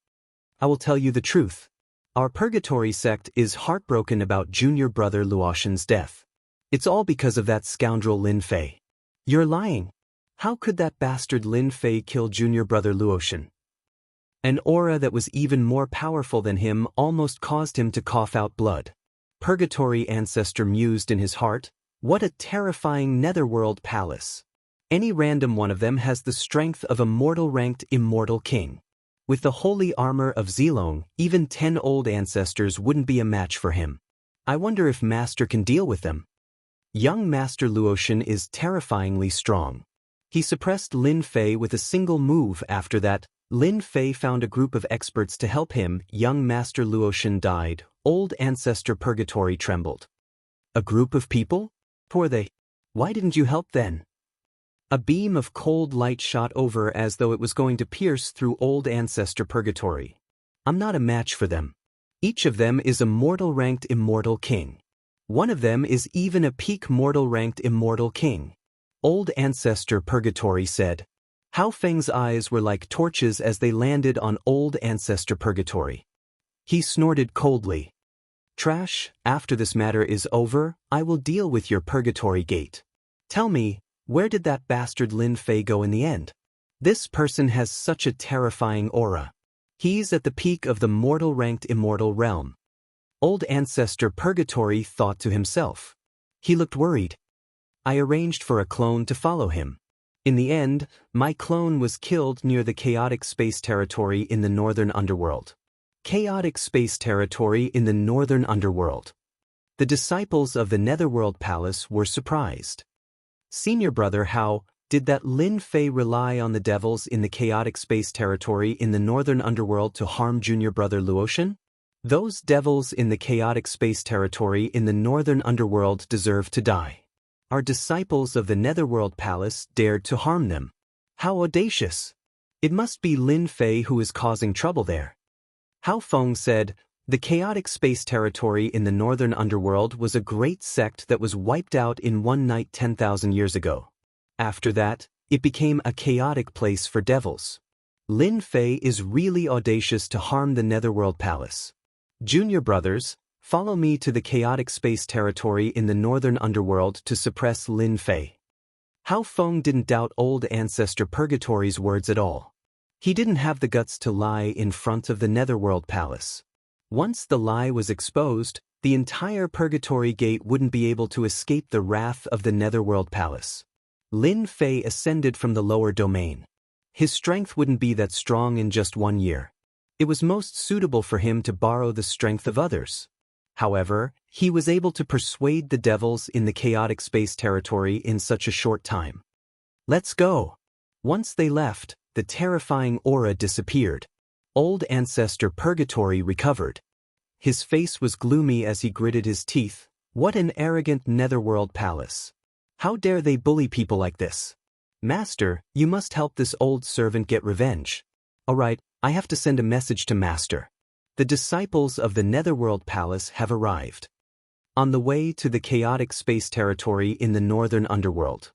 I will tell you the truth. Our Purgatory sect is heartbroken about junior brother Luotian's death. It's all because of that scoundrel Lin Fei. You're lying. How could that bastard Lin Fei kill junior brother Luotian? An aura that was even more powerful than him almost caused him to cough out blood. Purgatory Ancestor mused in his heart, what a terrifying netherworld palace. Any random one of them has the strength of a mortal-ranked immortal king. With the holy armor of Zilong, even 10 old ancestors wouldn't be a match for him. I wonder if Master can deal with them. Young Master Luotian is terrifyingly strong. He suppressed Lin Fei with a single move. After that, Lin Fei found a group of experts to help him. Young Master Luotian died. Old Ancestor Purgatory trembled. A group of people? Poor they. Why didn't you help then? A beam of cold light shot over as though it was going to pierce through Old Ancestor Purgatory. I'm not a match for them. Each of them is a mortal-ranked immortal king. One of them is even a peak mortal-ranked immortal king. Old Ancestor Purgatory said. Hao Feng's eyes were like torches as they landed on Old Ancestor Purgatory. He snorted coldly. Trash, after this matter is over, I will deal with your Purgatory Gate. Tell me, where did that bastard Lin Fei go in the end? This person has such a terrifying aura. He's at the peak of the mortal-ranked immortal realm. Old Ancestor Purgatory thought to himself. He looked worried. I arranged for a clone to follow him. In the end, my clone was killed near the chaotic space territory in the northern underworld. Chaotic space territory in the northern underworld. The disciples of the Netherworld Palace were surprised. Senior brother How, did that Lin Fei rely on the devils in the chaotic space territory in the northern underworld to harm junior brother Luotian? Those devils in the chaotic space territory in the northern underworld deserve to die. Our disciples of the Netherworld Palace dared to harm them. How audacious! It must be Lin Fei who is causing trouble there. Hao Feng said, the chaotic space territory in the northern underworld was a great sect that was wiped out in one night 10,000 years ago. After that, it became a chaotic place for devils. Lin Fei is really audacious to harm the Netherworld Palace. Junior brothers, follow me to the chaotic space territory in the northern underworld to suppress Lin Fei. Hao Feng didn't doubt Old Ancestor Purgatory's words at all. He didn't have the guts to lie in front of the Netherworld Palace. Once the lie was exposed, the entire Purgatory Gate wouldn't be able to escape the wrath of the Netherworld Palace. Lin Fei ascended from the lower domain. His strength wouldn't be that strong in just 1 year. It was most suitable for him to borrow the strength of others. However, he was able to persuade the devils in the chaotic space territory in such a short time. Let's go. Once they left, the terrifying aura disappeared. Old Ancestor Purgatory recovered. His face was gloomy as he gritted his teeth. What an arrogant netherworld palace. How dare they bully people like this? Master, you must help this old servant get revenge. Alright, I have to send a message to Master. The disciples of the netherworld palace have arrived. On the way to the chaotic space territory in the northern underworld,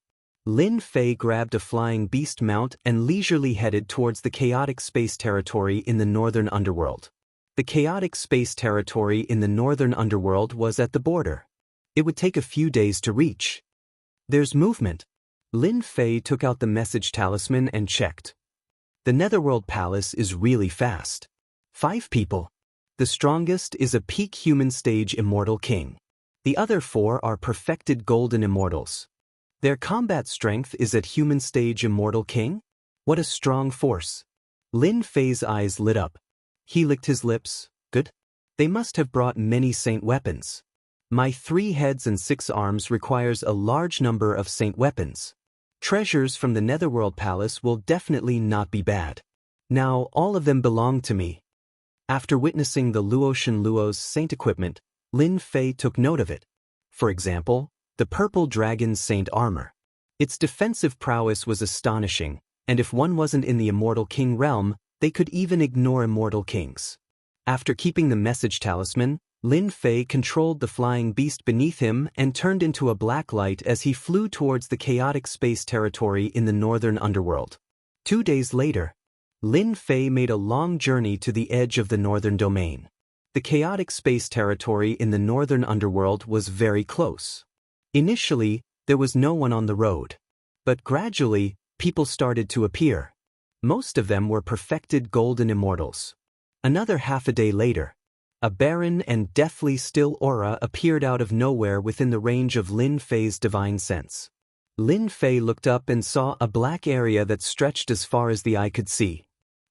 Lin Fei grabbed a flying beast mount and leisurely headed towards the chaotic space territory in the northern underworld. The chaotic space territory in the northern underworld was at the border. It would take a few days to reach. There's movement. Lin Fei took out the message talisman and checked. The netherworld palace is really fast. 5 people. The strongest is a peak human stage immortal king. The other 4 are perfected golden immortals. Their combat strength is at human stage immortal king? What a strong force. Lin Fei's eyes lit up. He licked his lips. Good. They must have brought many saint weapons. My 3 heads and 6 arms requires a large number of saint weapons. Treasures from the netherworld palace will definitely not be bad. Now all of them belong to me. After witnessing the Luotian Luo's saint equipment, Lin Fei took note of it. For example, the purple dragon's saint armor. Its defensive prowess was astonishing, and if one wasn't in the immortal king realm, they could even ignore immortal kings. After keeping the message talisman, Lin Fei controlled the flying beast beneath him and turned into a black light as he flew towards the chaotic space territory in the northern underworld. 2 days later, Lin Fei made a long journey to the edge of the northern domain. The chaotic space territory in the northern underworld was very close. Initially, there was no one on the road. But gradually, people started to appear. Most of them were perfected golden immortals. Another half a day later, a barren and deathly still aura appeared out of nowhere within the range of Lin Fei's divine sense. Lin Fei looked up and saw a black area that stretched as far as the eye could see.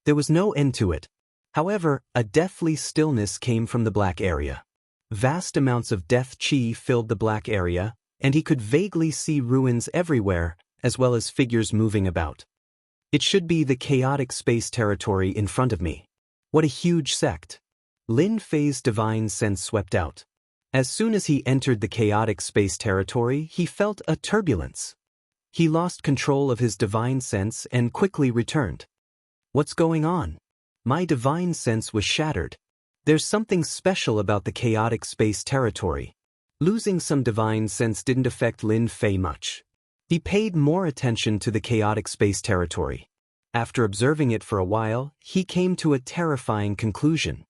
There was no end to it. However, a deathly stillness came from the black area. Vast amounts of death chi filled the black area, and he could vaguely see ruins everywhere, as well as figures moving about. It should be the chaotic space territory in front of me. What a huge sect. Lin Fei's divine sense swept out. As soon as he entered the chaotic space territory, he felt a turbulence. He lost control of his divine sense and quickly returned. What's going on? My divine sense was shattered. There's something special about the chaotic space territory. Losing some divine sense didn't affect Lin Fei much. He paid more attention to the chaotic space territory. After observing it for a while, he came to a terrifying conclusion.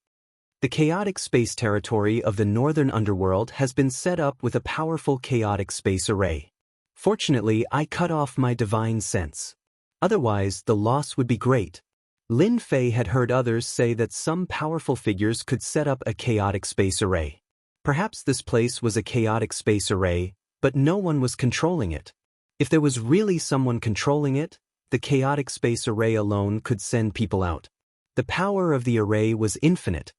The chaotic space territory of the northern underworld has been set up with a powerful chaotic space array. Fortunately, I cut off my divine sense. Otherwise, the loss would be great. Lin Fei had heard others say that some powerful figures could set up a chaotic space array. Perhaps this place was a chaotic space array, but no one was controlling it. If there was really someone controlling it, the chaotic space array alone could send people out. The power of the array was infinite.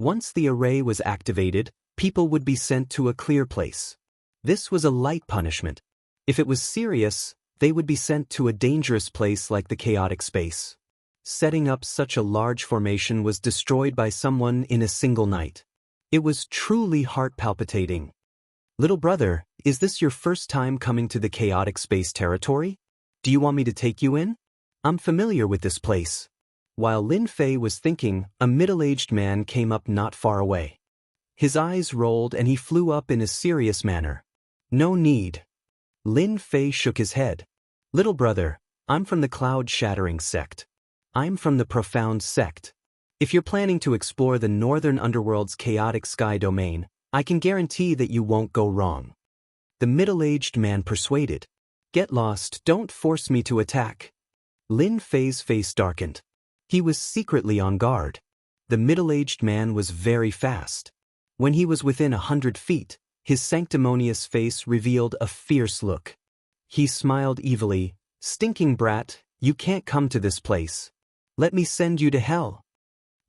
Once the array was activated, people would be sent to a clear place. This was a light punishment. If it was serious, they would be sent to a dangerous place like the chaotic space. Setting up such a large formation was destroyed by someone in a single night. It was truly heart-palpitating. Little brother, is this your first time coming to the chaotic space territory? Do you want me to take you in? I'm familiar with this place. While Lin Fei was thinking, a middle-aged man came up not far away. His eyes rolled and he flew up in a serious manner. No need. Lin Fei shook his head. Little brother, I'm from the cloud-shattering sect. I'm from the profound sect. If you're planning to explore the northern underworld's chaotic sky domain, I can guarantee that you won't go wrong. The middle-aged man persuaded. Get lost, don't force me to attack. Lin Fei's face darkened. He was secretly on guard. The middle-aged man was very fast. When he was within 100 feet, his sanctimonious face revealed a fierce look. He smiled evilly. Stinking brat, you can't come to this place. Let me send you to hell.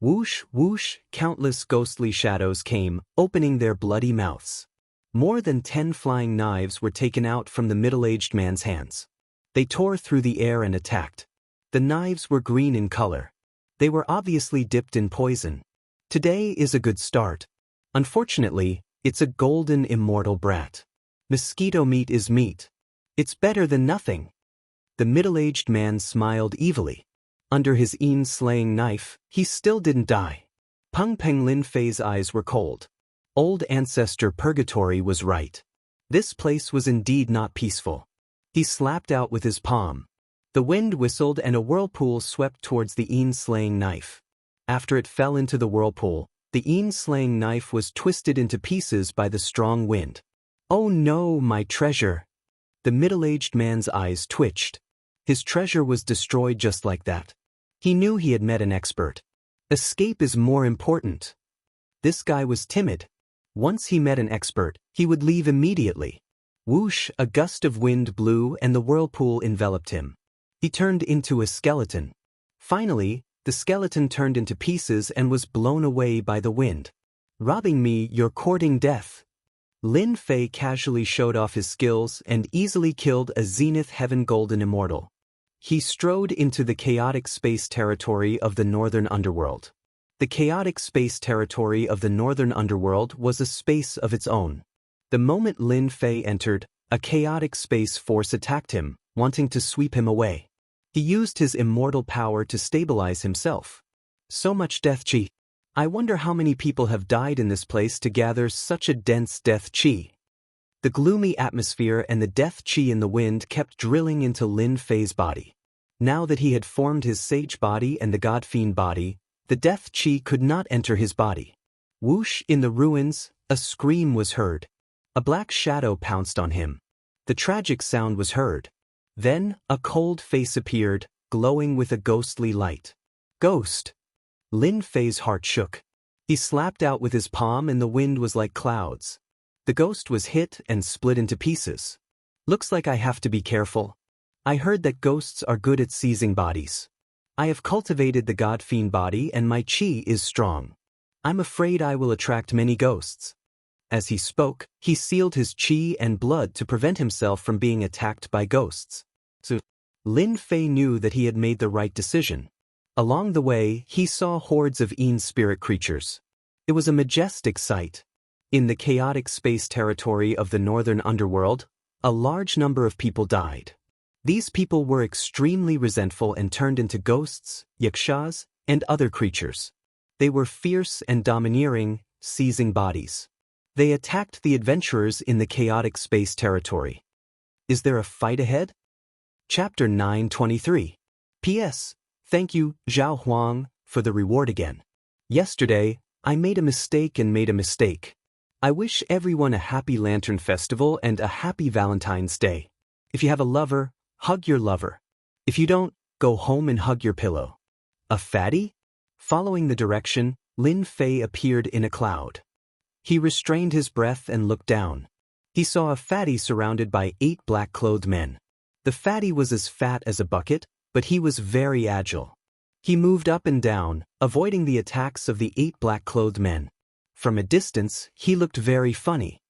Whoosh, whoosh, countless ghostly shadows came, opening their bloody mouths. More than 10 flying knives were taken out from the middle-aged man's hands. They tore through the air and attacked. The knives were green in color. They were obviously dipped in poison. Today is a good start. Unfortunately, It's a golden immortal brat. Mosquito meat is meat. It's better than nothing. The middle-aged man smiled evilly. Under his slaying knife, he still didn't die. Peng Peng Lin Fei's eyes were cold. Old ancestor Purgatory was right. This place was indeed not peaceful. He slapped out with his palm. The wind whistled and a whirlpool swept towards the slaying knife. After it fell into the whirlpool, the slaying knife was twisted into pieces by the strong wind. Oh no, my treasure! The middle-aged man's eyes twitched. His treasure was destroyed just like that. He knew he had met an expert. Escape is more important. This guy was timid. Once he met an expert, he would leave immediately. Whoosh, a gust of wind blew and the whirlpool enveloped him. He turned into a skeleton. Finally, the skeleton turned into pieces and was blown away by the wind. Robbing me, you're courting death. Lin Fei casually showed off his skills and easily killed a Zenith Heaven Golden Immortal. He strode into the chaotic space territory of the Northern Underworld. The chaotic space territory of the Northern Underworld was a space of its own. The moment Lin Fei entered, a chaotic space force attacked him, wanting to sweep him away. He used his immortal power to stabilize himself. So much death chi. I wonder how many people have died in this place to gather such a dense death chi. The gloomy atmosphere and the death chi in the wind kept drilling into Lin Fei's body. Now that he had formed his sage body and the god fiend body, the death chi could not enter his body. Whoosh, in the ruins, a scream was heard. A black shadow pounced on him. The tragic sound was heard. Then, a cold face appeared, glowing with a ghostly light. Ghost! Lin Fei's heart shook. He slapped out with his palm and the wind was like clouds. The ghost was hit and split into pieces. Looks like I have to be careful. I heard that ghosts are good at seizing bodies. I have cultivated the god fiend body and my chi is strong. I'm afraid I will attract many ghosts. As he spoke, he sealed his chi and blood to prevent himself from being attacked by ghosts. So, Lin Fei knew that he had made the right decision. Along the way, he saw hordes of spirit creatures. It was a majestic sight. In the chaotic space territory of the Northern Underworld, a large number of people died. These people were extremely resentful and turned into ghosts, yakshas, and other creatures. They were fierce and domineering, seizing bodies. They attacked the adventurers in the chaotic space territory. Is there a fight ahead? Chapter 923. P.S. Thank you, Zhao Huang, for the reward again. Yesterday, I made a mistake. I wish everyone a happy Lantern Festival and a happy Valentine's Day. If you have a lover, hug your lover. If you don't, go home and hug your pillow. A fatty? Following the direction, Lin Fei appeared in a cloud. He restrained his breath and looked down. He saw a fatty surrounded by 8 black-clothed men. The fatty was as fat as a bucket, but he was very agile. He moved up and down, avoiding the attacks of the 8 black-clothed men. From a distance, he looked very funny.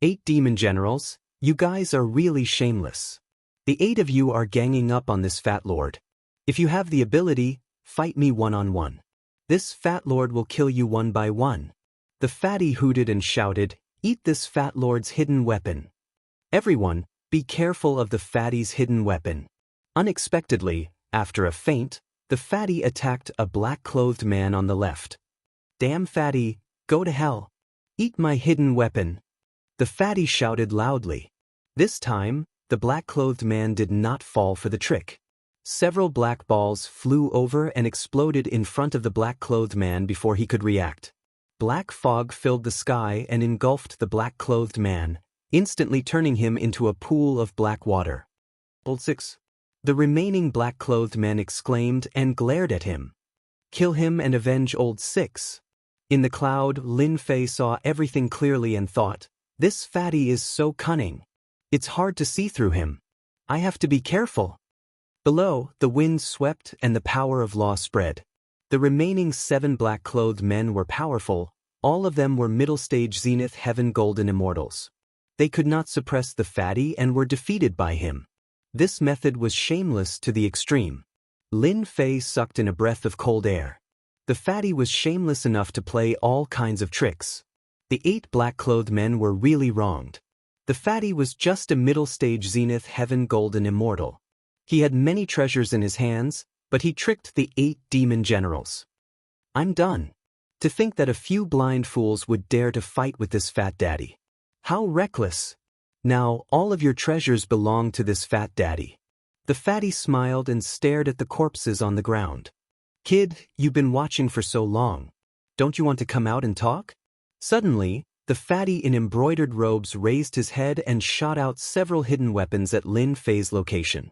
8 demon generals, you guys are really shameless. The 8 of you are ganging up on this fat lord. If you have the ability, fight me one-on-one. This fat lord will kill you one by one. The fatty hooted and shouted, eat this fat lord's hidden weapon. Everyone, be careful of the fatty's hidden weapon. Unexpectedly, after a feint, the fatty attacked a black-clothed man on the left. Damn fatty, go to hell. Eat my hidden weapon. The fatty shouted loudly. This time, the black-clothed man did not fall for the trick. Several black balls flew over and exploded in front of the black-clothed man before he could react. Black fog filled the sky and engulfed the black-clothed man, instantly turning him into a pool of black water. Old 6. The remaining black-clothed men exclaimed and glared at him. Kill him and avenge Old 6. In the cloud, Lin Fei saw everything clearly and thought, this fatty is so cunning. It's hard to see through him. I have to be careful. Below, the wind swept and the power of law spread. The remaining 7 black-clothed men were powerful. All of them were middle-stage Zenith Heaven Golden Immortals. They could not suppress the fatty and were defeated by him. This method was shameless to the extreme. Lin Fei sucked in a breath of cold air. The fatty was shameless enough to play all kinds of tricks. The 8 black-clothed men were really wronged. The fatty was just a middle-stage zenith heaven golden immortal. He had many treasures in his hands, but he tricked the 8 demon generals. I'm done. To think that a few blind fools would dare to fight with this fat daddy. How reckless. Now, all of your treasures belong to this fat daddy. The fatty smiled and stared at the corpses on the ground. Kid, you've been watching for so long. Don't you want to come out and talk? Suddenly, the fatty in embroidered robes raised his head and shot out several hidden weapons at Lin Fei's location.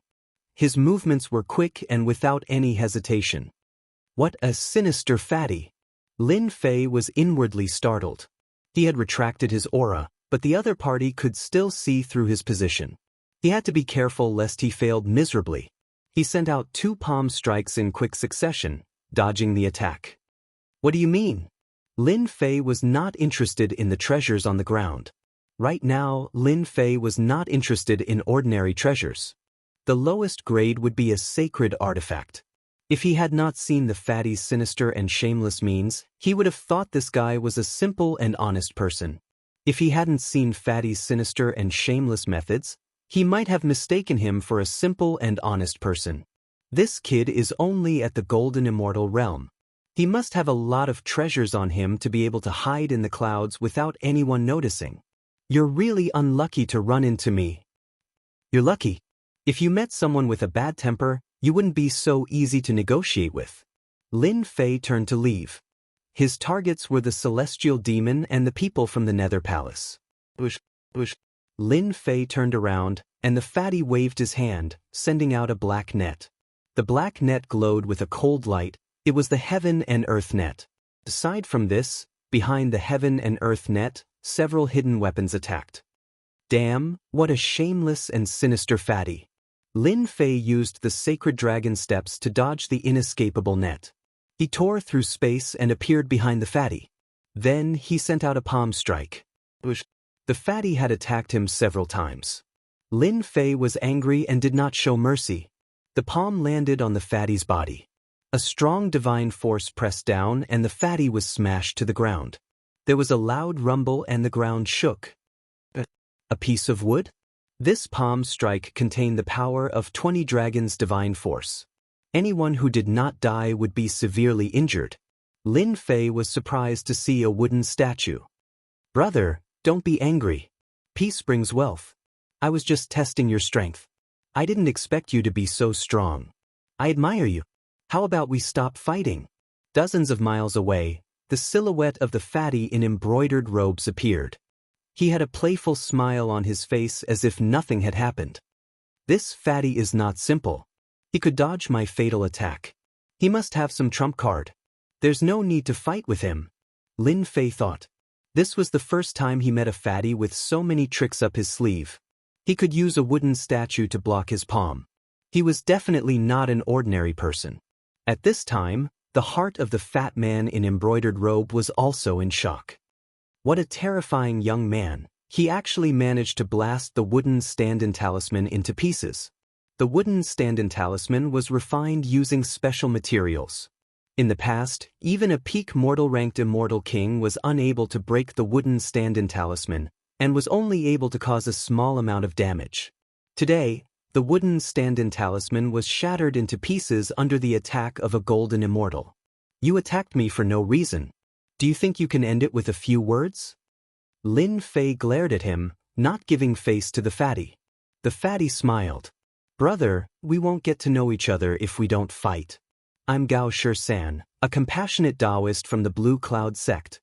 His movements were quick and without any hesitation. What a sinister fatty! Lin Fei was inwardly startled. He had retracted his aura, but the other party could still see through his position. He had to be careful lest he failed miserably. He sent out 2 palm strikes in quick succession, dodging the attack. What do you mean? Lin Fei was not interested in the treasures on the ground. Right now, Lin Fei was not interested in ordinary treasures. The lowest grade would be a sacred artifact. If he had not seen the fatty's sinister and shameless means, he would have thought this guy was a simple and honest person. If he hadn't seen fatty's sinister and shameless methods, he might have mistaken him for a simple and honest person. This kid is only at the golden immortal realm. He must have a lot of treasures on him to be able to hide in the clouds without anyone noticing. You're really unlucky to run into me. You're lucky. If you met someone with a bad temper, you wouldn't be so easy to negotiate with. Lin Fei turned to leave. His targets were the celestial demon and the people from the Nether Palace. Bush. Lin Fei turned around, and the fatty waved his hand, sending out a black net. The black net glowed with a cold light. It was the heaven and earth net. Aside from this, behind the heaven and earth net, several hidden weapons attacked. Damn, what a shameless and sinister fatty. Lin Fei used the sacred dragon steps to dodge the inescapable net. He tore through space and appeared behind the fatty. Then he sent out a palm strike. The fatty had attacked him several times. Lin Fei was angry and did not show mercy. The palm landed on the fatty's body. A strong divine force pressed down and the fatty was smashed to the ground. There was a loud rumble and the ground shook. A piece of wood? This palm strike contained the power of 20 dragons' divine force. Anyone who did not die would be severely injured. Lin Fei was surprised to see a wooden statue. Brother, don't be angry. Peace brings wealth. I was just testing your strength. I didn't expect you to be so strong. I admire you. How about we stop fighting? Dozens of miles away, the silhouette of the fatty in embroidered robes appeared. He had a playful smile on his face as if nothing had happened. This fatty is not simple. He could dodge my fatal attack. He must have some trump card. There's no need to fight with him. Lin Fei thought. This was the first time he met a fatty with so many tricks up his sleeve. He could use a wooden statue to block his palm. He was definitely not an ordinary person. At this time, the heart of the fat man in embroidered robe was also in shock. What a terrifying young man. He actually managed to blast the wooden stand-in talisman into pieces. The wooden stand-in talisman was refined using special materials. In the past, even a peak mortal-ranked immortal king was unable to break the wooden stand-in talisman and was only able to cause a small amount of damage. Today, the wooden stand-in talisman was shattered into pieces under the attack of a golden immortal. You attacked me for no reason. Do you think you can end it with a few words? Lin Fei glared at him, not giving face to the fatty. The fatty smiled. Brother, we won't get to know each other if we don't fight. I'm Gao Shisan, a compassionate Daoist from the Blue Cloud sect.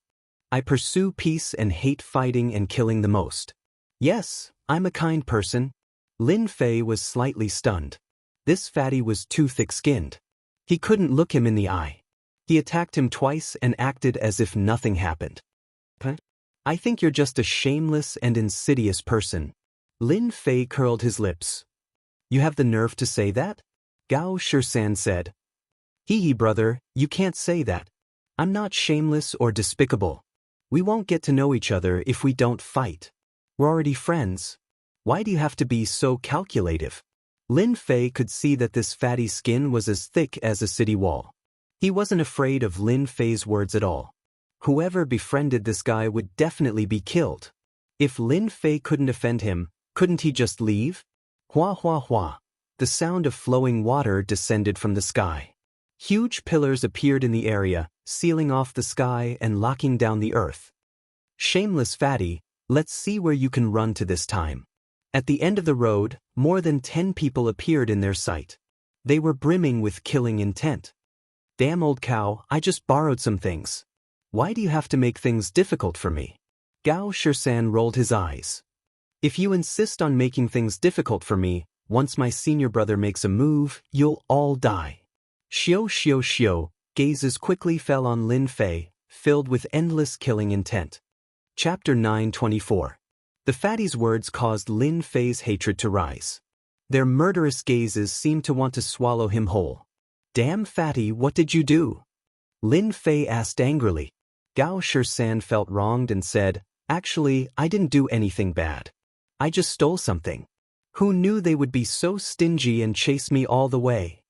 I pursue peace and hate fighting and killing the most. Yes, I'm a kind person. Lin Fei was slightly stunned. This fatty was too thick-skinned. He couldn't look him in the eye. He attacked him twice and acted as if nothing happened. I think you're just a shameless and insidious person. Lin Fei curled his lips. You have the nerve to say that? Gao Shisan said. Hee brother, you can't say that. I'm not shameless or despicable. We won't get to know each other if we don't fight. We're already friends. Why do you have to be so calculative? Lin Fei could see that this fatty's skin was as thick as a city wall. He wasn't afraid of Lin Fei's words at all. Whoever befriended this guy would definitely be killed. If Lin Fei couldn't offend him, couldn't he just leave? Hua hua hua. The sound of flowing water descended from the sky. Huge pillars appeared in the area, sealing off the sky and locking down the earth. Shameless fatty, let's see where you can run to this time. At the end of the road, more than 10 people appeared in their sight. They were brimming with killing intent. Damn old cow, I just borrowed some things. Why do you have to make things difficult for me? Gao Shisan rolled his eyes. If you insist on making things difficult for me, once my senior brother makes a move, you'll all die. Xiao xiao xiao, gazes quickly fell on Lin Fei, filled with endless killing intent. Chapter 924. The fatty's words caused Lin Fei's hatred to rise. Their murderous gazes seemed to want to swallow him whole. Damn fatty, what did you do? Lin Fei asked angrily. Gao Shisan felt wronged and said, actually, I didn't do anything bad. I just stole something. Who knew they would be so stingy and chase me all the way?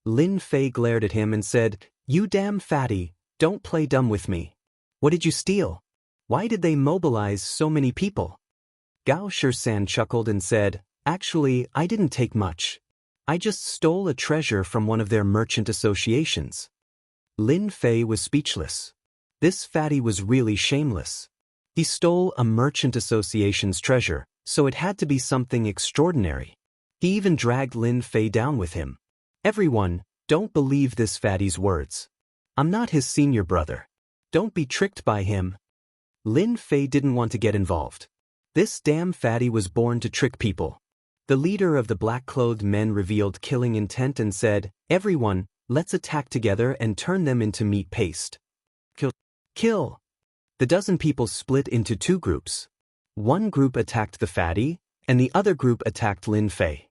Lin Fei glared at him and said, you damn fatty, don't play dumb with me. What did you steal? Why did they mobilize so many people? Gao Shisan chuckled and said, actually, I didn't take much. I just stole a treasure from one of their merchant associations. Lin Fei was speechless. This fatty was really shameless. He stole a merchant association's treasure, so it had to be something extraordinary. He even dragged Lin Fei down with him. Everyone, don't believe this fatty's words. I'm not his senior brother. Don't be tricked by him. Lin Fei didn't want to get involved. This damn fatty was born to trick people. The leader of the black-clothed men revealed killing intent and said, everyone, let's attack together and turn them into meat paste. Kill. The dozen people split into two groups. One group attacked the fatty, and the other group attacked Lin Fei.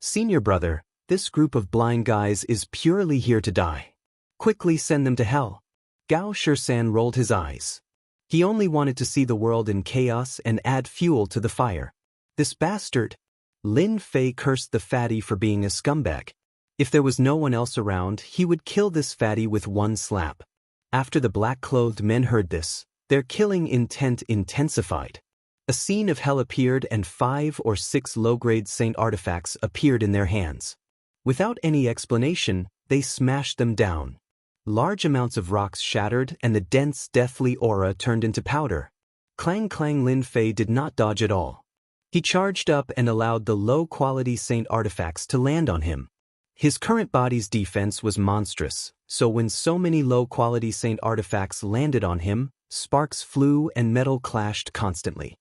Senior brother, this group of blind guys is purely here to die. Quickly send them to hell. Gao Shisan rolled his eyes. He only wanted to see the world in chaos and add fuel to the fire. This bastard. Lin Fei cursed the fatty for being a scumbag. If there was no one else around, he would kill this fatty with one slap. After the black-clothed men heard this, their killing intent intensified. A scene of hell appeared and 5 or 6 low-grade saint artifacts appeared in their hands. Without any explanation, they smashed them down. Large amounts of rocks shattered and the dense, deathly aura turned into powder. Clang clang. Lin Fei did not dodge at all. He charged up and allowed the low-quality saint artifacts to land on him. His current body's defense was monstrous, so when so many low-quality saint artifacts landed on him, sparks flew and metal clashed constantly.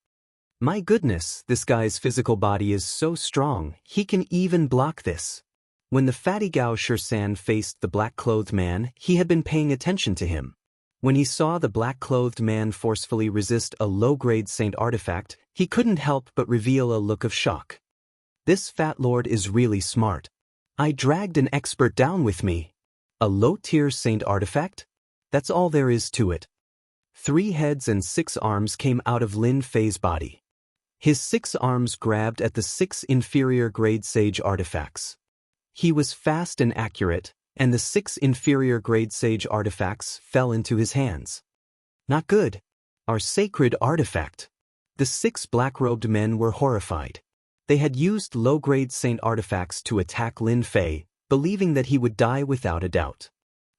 My goodness, this guy's physical body is so strong, he can even block this. When the fatty Gao Shisan faced the black-clothed man, he had been paying attention to him. When he saw the black-clothed man forcefully resist a low-grade saint artifact, he couldn't help but reveal a look of shock. This fat lord is really smart. I dragged an expert down with me. A low-tier saint artifact? That's all there is to it. 3 heads and 6 arms came out of Lin Fei's body. His 6 arms grabbed at the 6 inferior-grade sage artifacts. He was fast and accurate, and the 6 inferior-grade sage artifacts fell into his hands. Not good. Our sacred artifact. The 6 black-robed men were horrified. They had used low-grade saint artifacts to attack Lin Fei, believing that he would die without a doubt.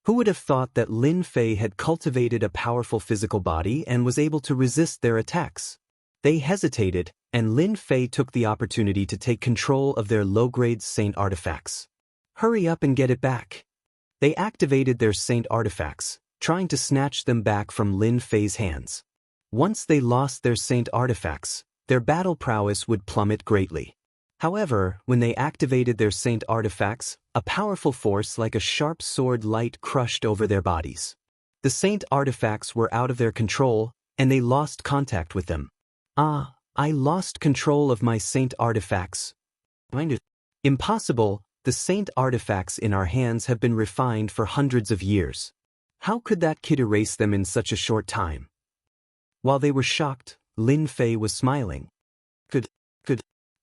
Who would have thought that Lin Fei had cultivated a powerful physical body and was able to resist their attacks? They hesitated, and Lin Fei took the opportunity to take control of their low-grade saint artifacts. Hurry up and get it back. They activated their saint artifacts, trying to snatch them back from Lin Fei's hands. Once they lost their saint artifacts, their battle prowess would plummet greatly. However, when they activated their saint artifacts, a powerful force like a sharp sword light crushed over their bodies. The saint artifacts were out of their control, and they lost contact with them. Ah, I lost control of my saint artifacts. Impossible, the saint artifacts in our hands have been refined for hundreds of years. How could that kid erase them in such a short time? While they were shocked, Lin Fei was smiling. Good.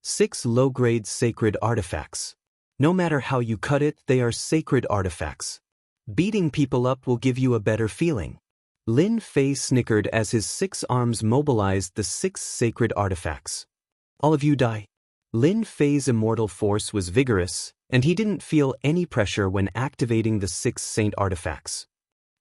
6 low-grade sacred artifacts. No matter how you cut it, they are sacred artifacts. Beating people up will give you a better feeling. Lin Fei snickered as his 6 arms mobilized the 6 sacred artifacts. All of you die. Lin Fei's immortal force was vigorous, and he didn't feel any pressure when activating the 6 saint artifacts.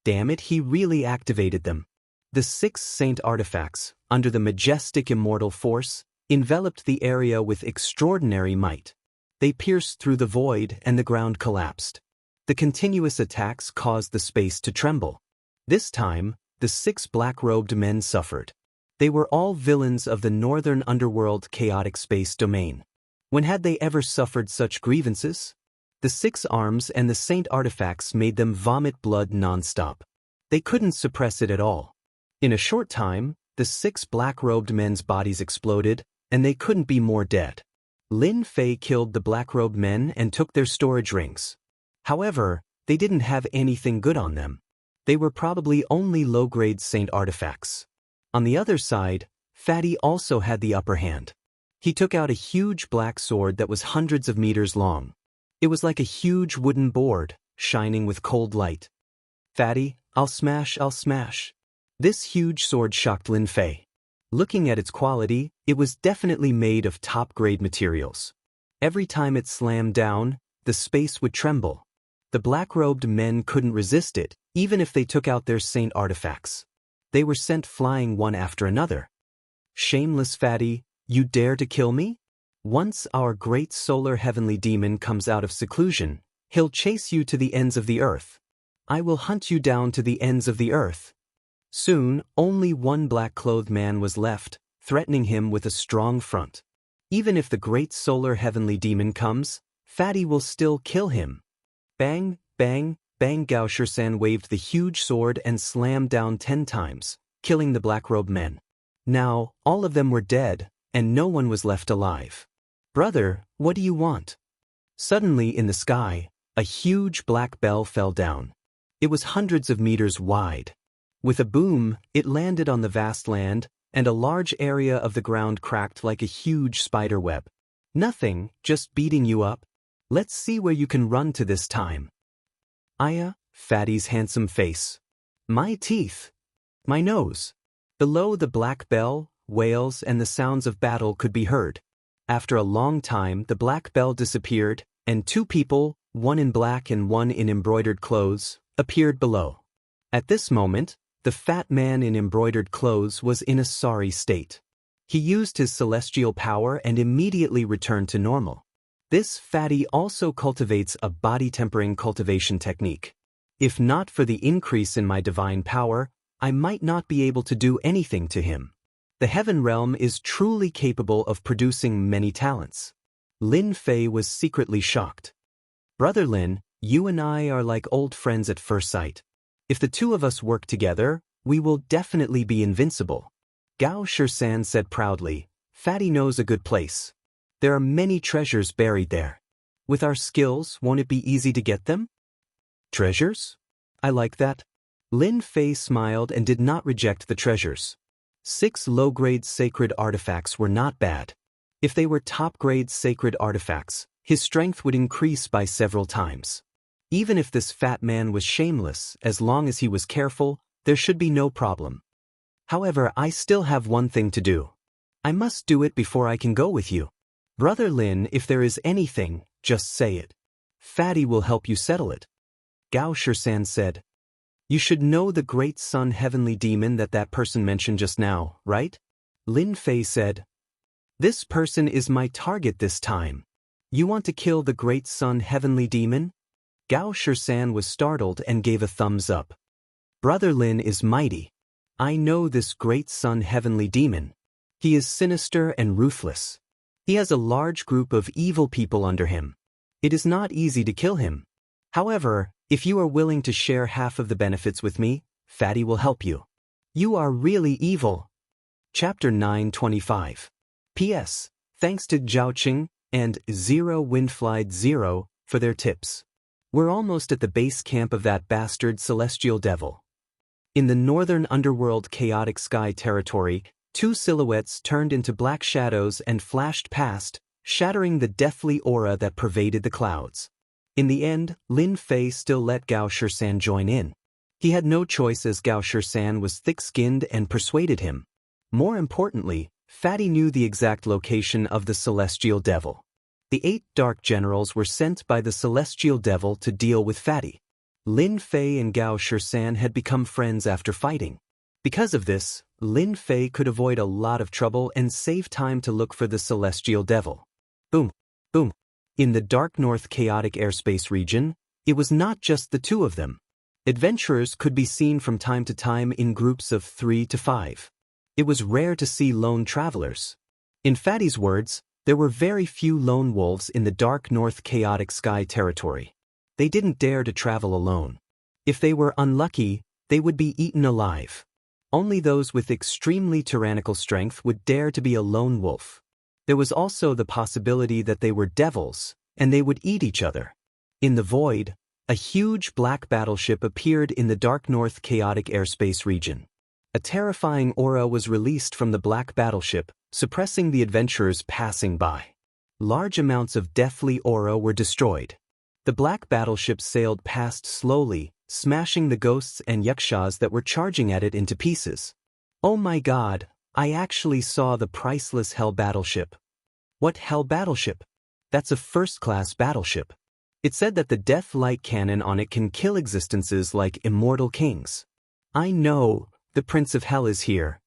Damn it, he really activated them. The 6 saint artifacts, under the majestic immortal force, enveloped the area with extraordinary might. They pierced through the void and the ground collapsed. The continuous attacks caused the space to tremble. This time, the 6 black-robed men suffered. They were all villains of the northern underworld chaotic space domain. When had they ever suffered such grievances? The 6 arms and the saint artifacts made them vomit blood non-stop. They couldn't suppress it at all. In a short time, the 6 black-robed men's bodies exploded, and they couldn't be more dead. Lin Fei killed the black-robed men and took their storage rings. However, they didn't have anything good on them. They were probably only low-grade saint artifacts. On the other side, Fatty also had the upper hand. He took out a huge black sword that was hundreds of meters long. It was like a huge wooden board, shining with cold light. Fatty, I'll smash. This huge sword shocked Lin Fei. Looking at its quality, it was definitely made of top-grade materials. Every time it slammed down, the space would tremble. The black-robed men couldn't resist it, even if they took out their saint artifacts. They were sent flying one after another. Shameless Fatty, you dare to kill me? Once our great solar heavenly demon comes out of seclusion, he'll chase you to the ends of the earth. I will hunt you down to the ends of the earth. Soon, only one black-clothed man was left, threatening him with a strong front. Even if the great solar heavenly demon comes, Fatty will still kill him. Bang, bang, bang. Gao Shisan waved the huge sword and slammed down 10 times, killing the black-robed men. Now, all of them were dead, and no one was left alive. Brother, what do you want? Suddenly in the sky, a huge black bell fell down. It was hundreds of meters wide. With a boom, it landed on the vast land, and a large area of the ground cracked like a huge spider web. Nothing, just beating you up. Let's see where you can run to this time. Aya, Fatty's handsome face. My teeth. My nose. Below the black bell, wails and the sounds of battle could be heard. After a long time, the black bell disappeared, and 2 people, one in black and one in embroidered clothes, appeared below. At this moment, the fat man in embroidered clothes was in a sorry state. He used his celestial power and immediately returned to normal. This Fatty also cultivates a body-tempering cultivation technique. If not for the increase in my divine power, I might not be able to do anything to him. The heaven realm is truly capable of producing many talents. Lin Fei was secretly shocked. Brother Lin, you and I are like old friends at first sight. If the 2 of us work together, we will definitely be invincible. Gao Shisan said proudly, Fatty knows a good place. There are many treasures buried there. With our skills, won't it be easy to get them? Treasures? I like that. Lin Fei smiled and did not reject the treasures. 6 low-grade sacred artifacts were not bad. If they were top-grade sacred artifacts, his strength would increase by several times. Even if this fat man was shameless, as long as he was careful, there should be no problem. However, I still have one thing to do. I must do it before I can go with you. Brother Lin, if there is anything, just say it. Fatty will help you settle it. Gao Shisan said. You should know the great sun heavenly demon that person mentioned just now, right? Lin Fei said. This person is my target this time. You want to kill the great sun heavenly demon? Gao Shisan was startled and gave a thumbs up. Brother Lin is mighty. I know this great sun heavenly demon. He is sinister and ruthless. He has a large group of evil people under him. It is not easy to kill him. However, if you are willing to share half of the benefits with me, Fatty will help you. You are really evil. Chapter 925. P.S. Thanks to Zhaoqing and Zero Windflied Zero for their tips. We're almost at the base camp of that bastard celestial devil. In the northern underworld chaotic sky territory, 2 silhouettes turned into black shadows and flashed past, shattering the deathly aura that pervaded the clouds. In the end, Lin Fei still let Gao Shisan join in. He had no choice as Gao Shisan was thick-skinned and persuaded him. More importantly, Fatty knew the exact location of the Celestial Devil. The 8 Dark Generals were sent by the Celestial Devil to deal with Fatty. Lin Fei and Gao Shisan had become friends after fighting. Because of this, Lin Fei could avoid a lot of trouble and save time to look for the Celestial Devil. Boom, boom. In the Dark North chaotic airspace region, it was not just the two of them. Adventurers could be seen from time to time in groups of 3 to 5. It was rare to see lone travelers. In Fatty's words, there were very few lone wolves in the Dark North chaotic sky territory. They didn't dare to travel alone. If they were unlucky, they would be eaten alive. Only those with extremely tyrannical strength would dare to be a lone wolf. There was also the possibility that they were devils, and they would eat each other. In the void, a huge black battleship appeared in the Dark North chaotic airspace region. A terrifying aura was released from the black battleship, suppressing the adventurers passing by. Large amounts of deathly aura were destroyed. The black battleship sailed past slowly, smashing the ghosts and yakshas that were charging at it into pieces. Oh my god, I actually saw the priceless Hell battleship. What Hell battleship? That's a first-class battleship. It said that the death light cannon on it can kill existences like immortal kings. I know, the Prince of Hell is here.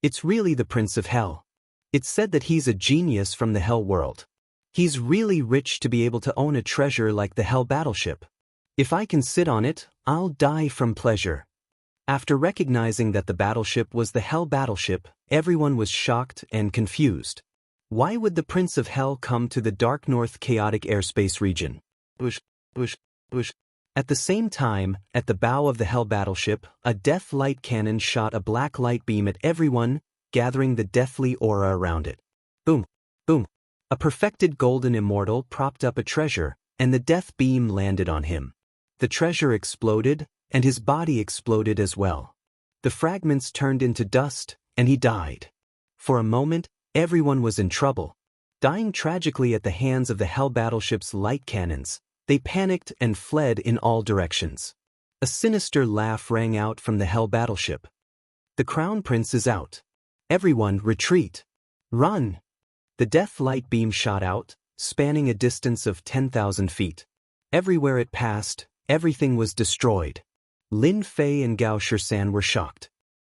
It's really the Prince of Hell. It said that he's a genius from the Hell world. He's really rich to be able to own a treasure like the Hell battleship. If I can sit on it, I'll die from pleasure. After recognizing that the battleship was the Hell battleship, everyone was shocked and confused. Why would the Prince of Hell come to the Dark North chaotic airspace region? Bush, bush, bush. At the same time, at the bow of the Hell battleship, a death light cannon shot a black light beam at everyone, gathering the deathly aura around it. Boom, boom. A perfected golden immortal propped up a treasure, and the death beam landed on him. The treasure exploded, and his body exploded as well. The fragments turned into dust, and he died. For a moment, everyone was in trouble. Dying tragically at the hands of the Hell battleship's light cannons, they panicked and fled in all directions. A sinister laugh rang out from the Hell battleship. The Crown Prince is out. Everyone retreat. Run! The death light beam shot out, spanning a distance of 10,000 feet. Everywhere it passed, everything was destroyed. Lin Fei and Gao Shisan were shocked.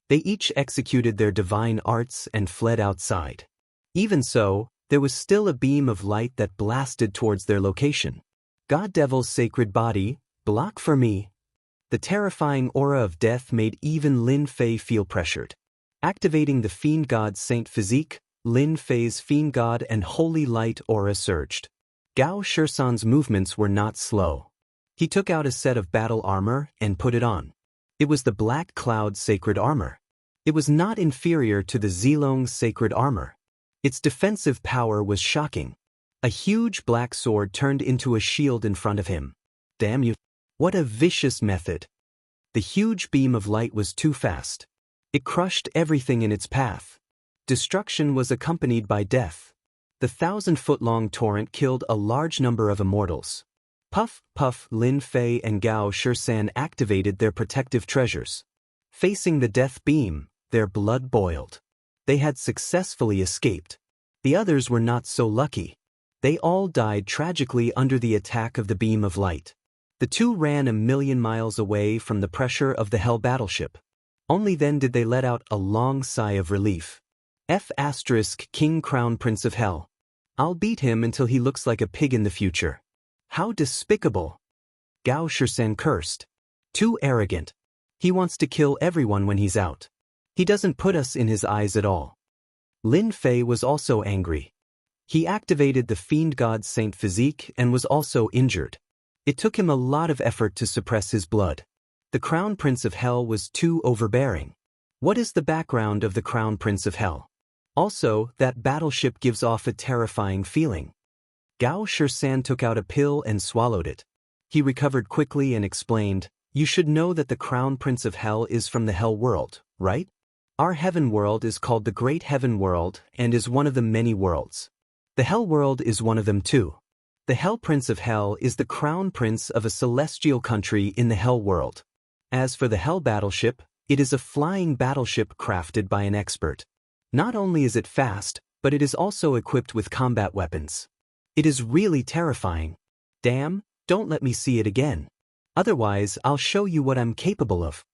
They each executed their divine arts and fled outside. Even so, there was still a beam of light that blasted towards their location. God Devil's sacred body, block for me. The terrifying aura of death made even Lin Fei feel pressured. Activating the Fiend God Saint Physique, Lin Fei's Fiend God and Holy Light aura surged. Gao Shisan's movements were not slow. He took out a set of battle armor and put it on. It was the Black Cloud sacred armor. It was not inferior to the Zilong sacred armor. Its defensive power was shocking. A huge black sword turned into a shield in front of him. Damn you! What a vicious method! The huge beam of light was too fast. It crushed everything in its path. Destruction was accompanied by death. The 1,000-foot-long torrent killed a large number of immortals. Puff, puff, Lin Fei and Gao Shisan activated their protective treasures. Facing the death beam, their blood boiled. They had successfully escaped. The others were not so lucky. They all died tragically under the attack of the beam of light. The two ran 1,000,000 miles away from the pressure of the Hell battleship. Only then did they let out a long sigh of relief. King Crown Prince of Hell. I'll beat him until he looks like a pig in the future. How despicable! Gao Shisan cursed. Too arrogant. He wants to kill everyone when he's out. He doesn't put us in his eyes at all. Lin Fei was also angry. He activated the Fiend God Saint Physique and was also injured. It took him a lot of effort to suppress his blood. The Crown Prince of Hell was too overbearing. What is the background of the Crown Prince of Hell? Also, that battleship gives off a terrifying feeling. Gao Shisan took out a pill and swallowed it. He recovered quickly and explained, "You should know that the Crown Prince of Hell is from the Hell world, right? Our heaven world is called the Great Heaven World and is one of the many worlds. The Hell world is one of them too. The Hell Prince of Hell is the Crown Prince of a celestial country in the Hell world. As for the Hell battleship, it is a flying battleship crafted by an expert. Not only is it fast, but it is also equipped with combat weapons. It is really terrifying. Damn, don't let me see it again. Otherwise, I'll show you what I'm capable of.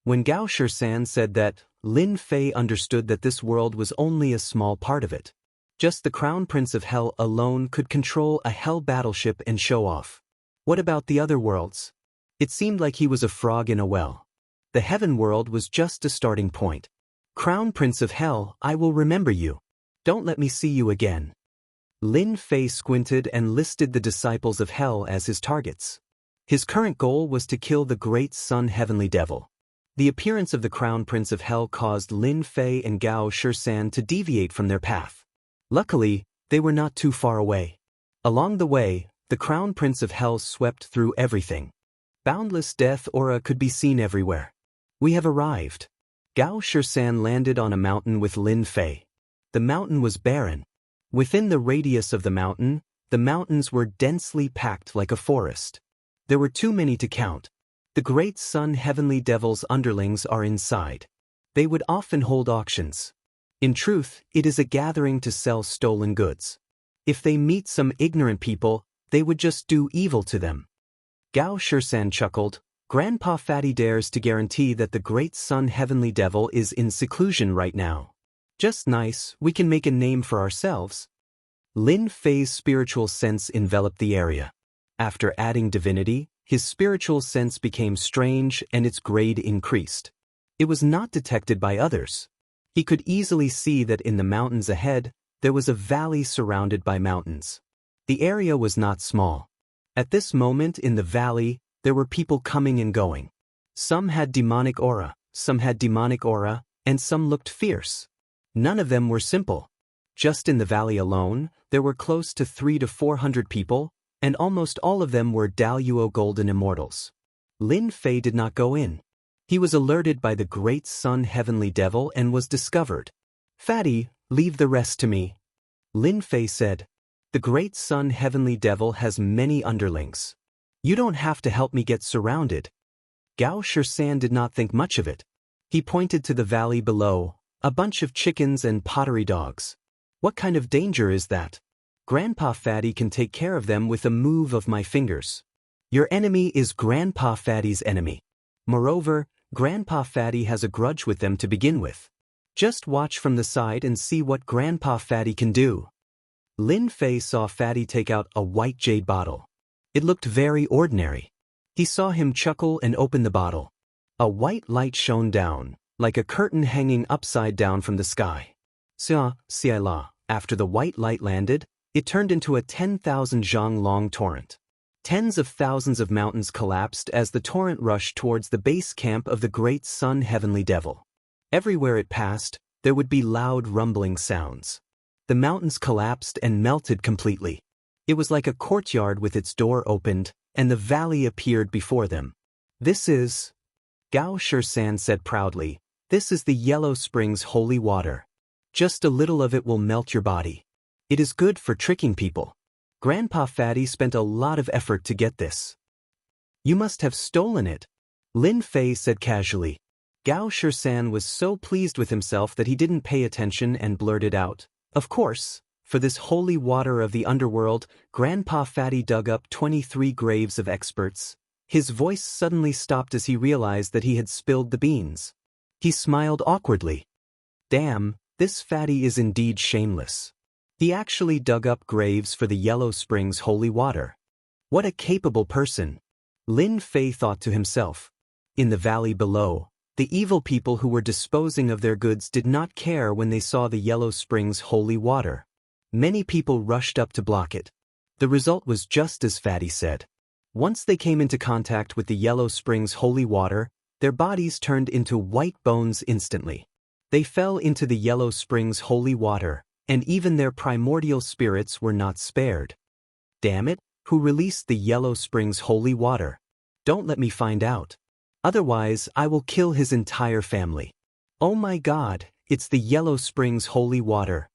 When Gao Shisan said that, Lin Fei understood that this world was only a small part of it. Just the Crown Prince of Hell alone could control a Hell battleship and show off. What about the other worlds? It seemed like he was a frog in a well. The Heaven world was just a starting point. Crown Prince of Hell, I will remember you. Don't let me see you again. Lin Fei squinted and listed the disciples of Hell as his targets. His current goal was to kill the great Sun Heavenly Devil. The appearance of the Crown Prince of Hell caused Lin Fei and Gao Shisan to deviate from their path. Luckily, they were not too far away. Along the way, the Crown Prince of Hell swept through everything. Boundless death aura could be seen everywhere. We have arrived. Gao Shisan landed on a mountain with Lin Fei. The mountain was barren. Within the radius of the mountains were densely packed like a forest. There were too many to count. The great Sun Heavenly Devil's underlings are inside. They would often hold auctions. In truth, it is a gathering to sell stolen goods. If they meet some ignorant people, they would just do evil to them. Gao Shisan chuckled. Grandpa Fatty dares to guarantee that the great Sun Heavenly Devil is in seclusion right now. Just nice, we can make a name for ourselves. Lin Fei's spiritual sense enveloped the area. After adding divinity, his spiritual sense became strange and its grade increased. It was not detected by others. He could easily see that in the mountains ahead, there was a valley surrounded by mountains. The area was not small. At this moment in the valley, there were people coming and going. Some had demonic aura, and some looked fierce. None of them were simple. Just in the valley alone, there were close to 300 to 400 people, and almost all of them were Daoist golden immortals. Lin Fei did not go in. He was alerted by the great Sun Heavenly Devil and was discovered. Fatty, leave the rest to me. Lin Fei said. The great Sun Heavenly Devil has many underlings. You don't have to help me get surrounded. Gao Shisan did not think much of it. He pointed to the valley below, a bunch of chickens and pottery dogs. What kind of danger is that? Grandpa Fatty can take care of them with a move of my fingers. Your enemy is Grandpa Fatty's enemy. Moreover, Grandpa Fatty has a grudge with them to begin with. Just watch from the side and see what Grandpa Fatty can do. Lin Fei saw Fatty take out a white jade bottle. It looked very ordinary. He saw him chuckle and open the bottle. A white light shone down, like a curtain hanging upside down from the sky. After the white light landed, it turned into a 10,000 zhang long torrent. Tens of thousands of mountains collapsed as the torrent rushed towards the base camp of the great Sun Heavenly Devil. Everywhere it passed, there would be loud rumbling sounds. The mountains collapsed and melted completely. It was like a courtyard with its door opened, and the valley appeared before them. This is, Gao Shisan said proudly, this is the Yellow Springs holy water. Just a little of it will melt your body. It is good for tricking people. Grandpa Fatty spent a lot of effort to get this. You must have stolen it, Lin Fei said casually. Gao Shisan was so pleased with himself that he didn't pay attention and blurted out, of course, for this holy water of the underworld, Grandpa Fatty dug up 23 graves of experts. His voice suddenly stopped as he realized that he had spilled the beans. He smiled awkwardly. Damn, this Fatty is indeed shameless. He actually dug up graves for the Yellow Springs holy water. What a capable person. Lin Fei thought to himself. In the valley below, the evil people who were disposing of their goods did not care when they saw the Yellow Springs holy water. Many people rushed up to block it. The result was just as Fatty said. Once they came into contact with the Yellow Springs holy water, their bodies turned into white bones instantly. They fell into the Yellow Springs holy water, and even their primordial spirits were not spared. Damn it, who released the Yellow Springs holy water? Don't let me find out. Otherwise, I will kill his entire family. Oh my God, it's the Yellow Springs holy water.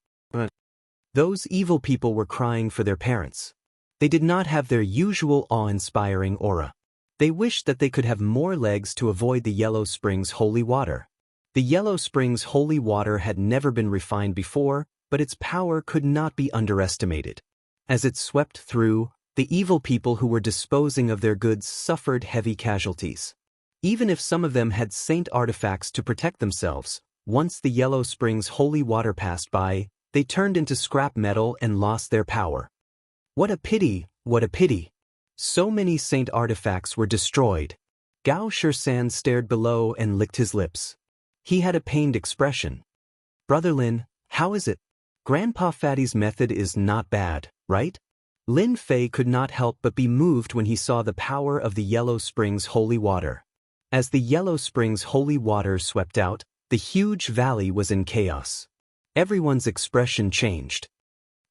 Those evil people were crying for their parents. They did not have their usual awe-inspiring aura. They wished that they could have more legs to avoid the yellow spring's holy water. The yellow spring's holy water had never been refined before, but its power could not be underestimated. As it swept through, the evil people who were disposing of their goods suffered heavy casualties. Even if some of them had saint artifacts to protect themselves, once the yellow spring's holy water passed by, they turned into scrap metal and lost their power. What a pity, what a pity! So many saint artifacts were destroyed. Gao Shisan stared below and licked his lips. He had a pained expression. Brother Lin, how is it? Grandpa Fatty's method is not bad, right? Lin Fei could not help but be moved when he saw the power of the yellow spring's holy water. As the yellow spring's holy water swept out, the huge valley was in chaos. Everyone's expression changed.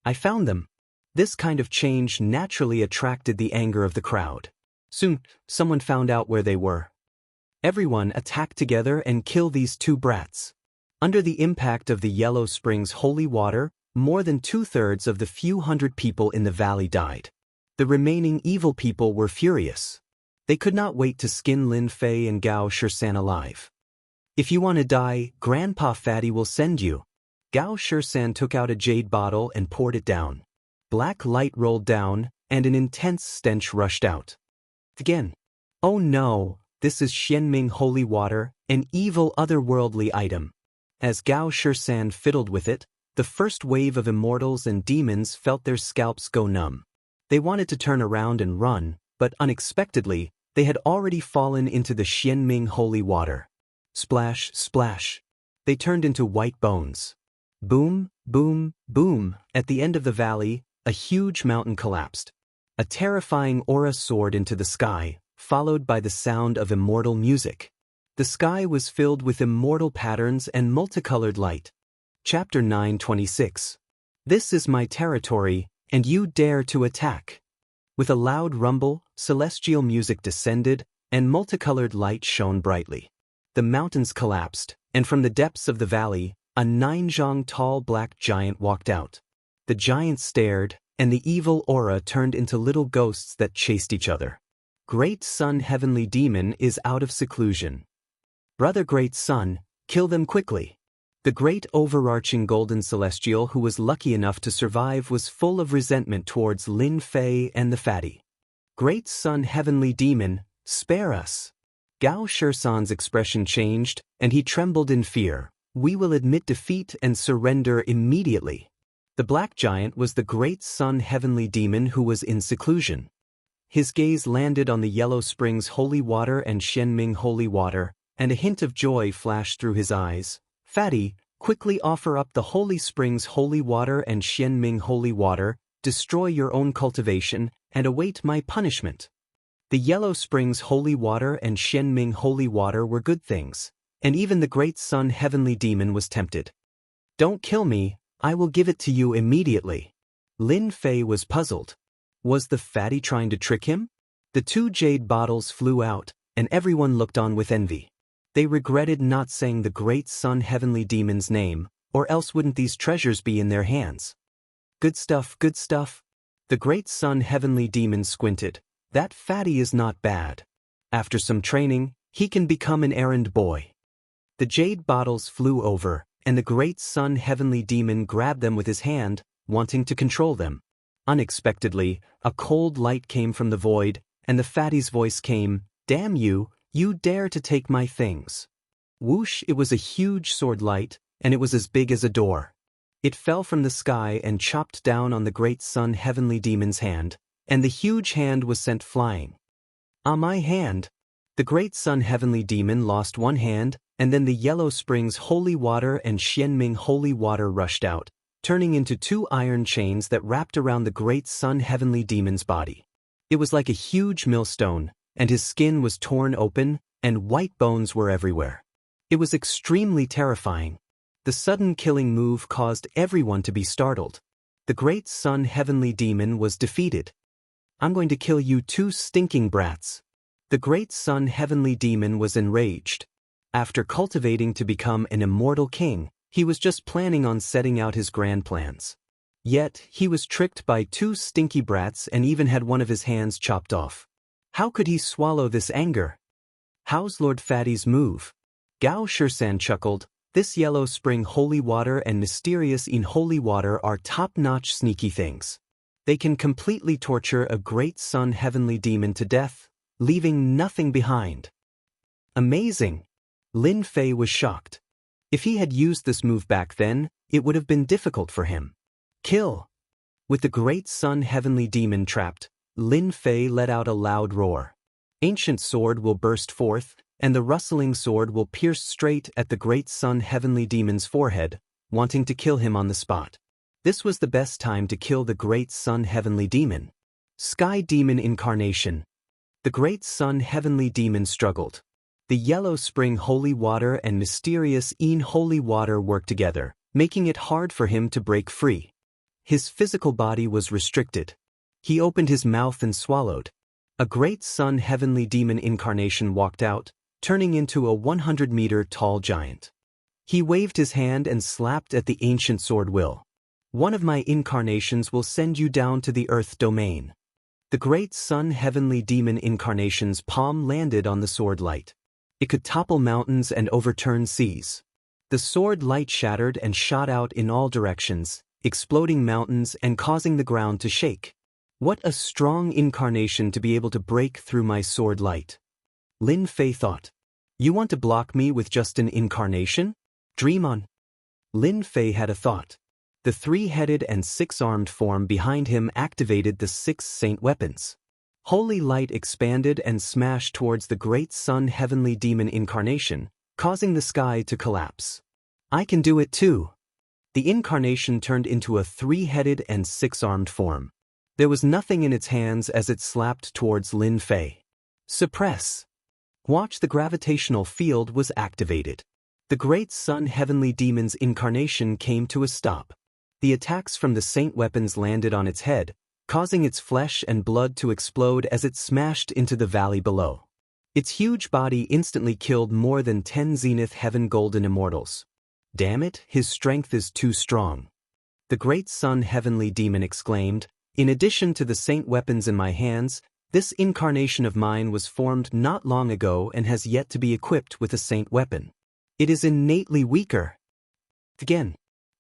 I found them. This kind of change naturally attracted the anger of the crowd. Soon, someone found out where they were. Everyone attacked together and killed these two brats. Under the impact of the yellow spring's holy water, more than 2/3 of the few hundred people in the valley died. The remaining evil people were furious. They could not wait to skin Lin Fei and Gao Shisan alive. If you want to die, Grandpa Fatty will send you. Gao Shisan took out a jade bottle and poured it down. Black light rolled down, and an intense stench rushed out. Again. Oh no, this is Xianming holy water, an evil otherworldly item. As Gao Shisan fiddled with it, the first wave of immortals and demons felt their scalps go numb. They wanted to turn around and run, but unexpectedly, they had already fallen into the Xianming holy water. Splash, splash. They turned into white bones. Boom, boom, boom. At the end of the valley, a huge mountain collapsed. A terrifying aura soared into the sky, followed by the sound of immortal music. The sky was filled with immortal patterns and multicolored light. Chapter 9:26. This is my territory, and you dare to attack. With a loud rumble, celestial music descended, and multicolored light shone brightly. The mountains collapsed, and from the depths of the valley, a 9-zhang tall black giant walked out. The giant stared, and the evil aura turned into little ghosts that chased each other. Great Sun Heavenly Demon is out of seclusion. Brother Great Sun, kill them quickly. The great overarching golden celestial who was lucky enough to survive was full of resentment towards Lin Fei and the fatty. Great Sun Heavenly Demon, spare us. Gao Shisan's expression changed, and he trembled in fear. We will admit defeat and surrender immediately. The black giant was the Great Sun Heavenly Demon who was in seclusion. His gaze landed on the yellow spring's holy water and Xianming holy water, and a hint of joy flashed through his eyes. Fatty, quickly offer up the holy spring's holy water and Xianming holy water, destroy your own cultivation, and await my punishment. The yellow spring's holy water and Xianming holy water were good things, and even the Great Sun Heavenly Demon was tempted. Don't kill me, I will give it to you immediately. Lin Fei was puzzled. Was the fatty trying to trick him? The 2 jade bottles flew out, and everyone looked on with envy. They regretted not saying the Great Sun Heavenly Demon's name, or else wouldn't these treasures be in their hands? Good stuff, good stuff. The Great Sun Heavenly Demon squinted. That fatty is not bad. After some training, he can become an errand boy. The jade bottles flew over, and the Great Sun Heavenly Demon grabbed them with his hand, wanting to control them. Unexpectedly, a cold light came from the void, and the fatty's voice came, "Damn you, you dare to take my things." Whoosh, it was a huge sword light, and it was as big as a door. It fell from the sky and chopped down on the Great Sun Heavenly Demon's hand, and the huge hand was sent flying. Ah, my hand! The Great Sun Heavenly Demon lost one hand, and then the yellow spring's holy water and Xianming holy water rushed out, turning into 2 iron chains that wrapped around the Great Sun Heavenly Demon's body. It was like a huge millstone, and his skin was torn open, and white bones were everywhere. It was extremely terrifying. The sudden killing move caused everyone to be startled. The Great Sun Heavenly Demon was defeated. I'm going to kill you 2 stinking brats. The Great Sun Heavenly Demon was enraged. After cultivating to become an immortal king, he was just planning on setting out his grand plans. Yet, he was tricked by 2 stinky brats and even had one of his hands chopped off. How could he swallow this anger? How's Lord Fatty's move? Gao Shirshan chuckled. This yellow spring holy water and mysterious in holy water are top-notch sneaky things. They can completely torture a great sun heavenly demon to death, leaving nothing behind. Amazing! Lin Fei was shocked. If he had used this move back then, it would have been difficult for him. Kill! With the great sun heavenly demon trapped, Lin Fei let out a loud roar. Ancient sword will burst forth, and the rustling sword will pierce straight at the great sun heavenly demon's forehead, wanting to kill him on the spot. This was the best time to kill the great sun heavenly demon. Sky demon incarnation. The great sun heavenly demon struggled. The yellow spring holy water and mysterious in holy water worked together, making it hard for him to break free. His physical body was restricted. He opened his mouth and swallowed. A great sun heavenly demon incarnation walked out, turning into a 100-meter tall giant. He waved his hand and slapped at the ancient sword will. One of my incarnations will send you down to the earth domain. The great sun heavenly demon incarnation's palm landed on the sword light. It could topple mountains and overturn seas. The sword light shattered and shot out in all directions, exploding mountains and causing the ground to shake. What a strong incarnation to be able to break through my sword light. Lin Fei thought. You want to block me with just an incarnation? Dream on. Lin Fei had a thought. The three-headed and six-armed form behind him activated the 6 saint weapons. Holy light expanded and smashed towards the great sun heavenly demon incarnation, causing the sky to collapse. I can do it too. The incarnation turned into a three-headed and six-armed form. There was nothing in its hands as it slapped towards Lin Fei. Suppress. Watch, the gravitational field was activated. The great sun heavenly demon's incarnation came to a stop. The attacks from the saint weapons landed on its head, causing its flesh and blood to explode as it smashed into the valley below. Its huge body instantly killed more than 10 Zenith Heaven Golden Immortals. Damn it, his strength is too strong. The great sun heavenly demon exclaimed, in addition to the saint weapons in my hands, this incarnation of mine was formed not long ago and has yet to be equipped with a saint weapon. It is innately weaker. Again.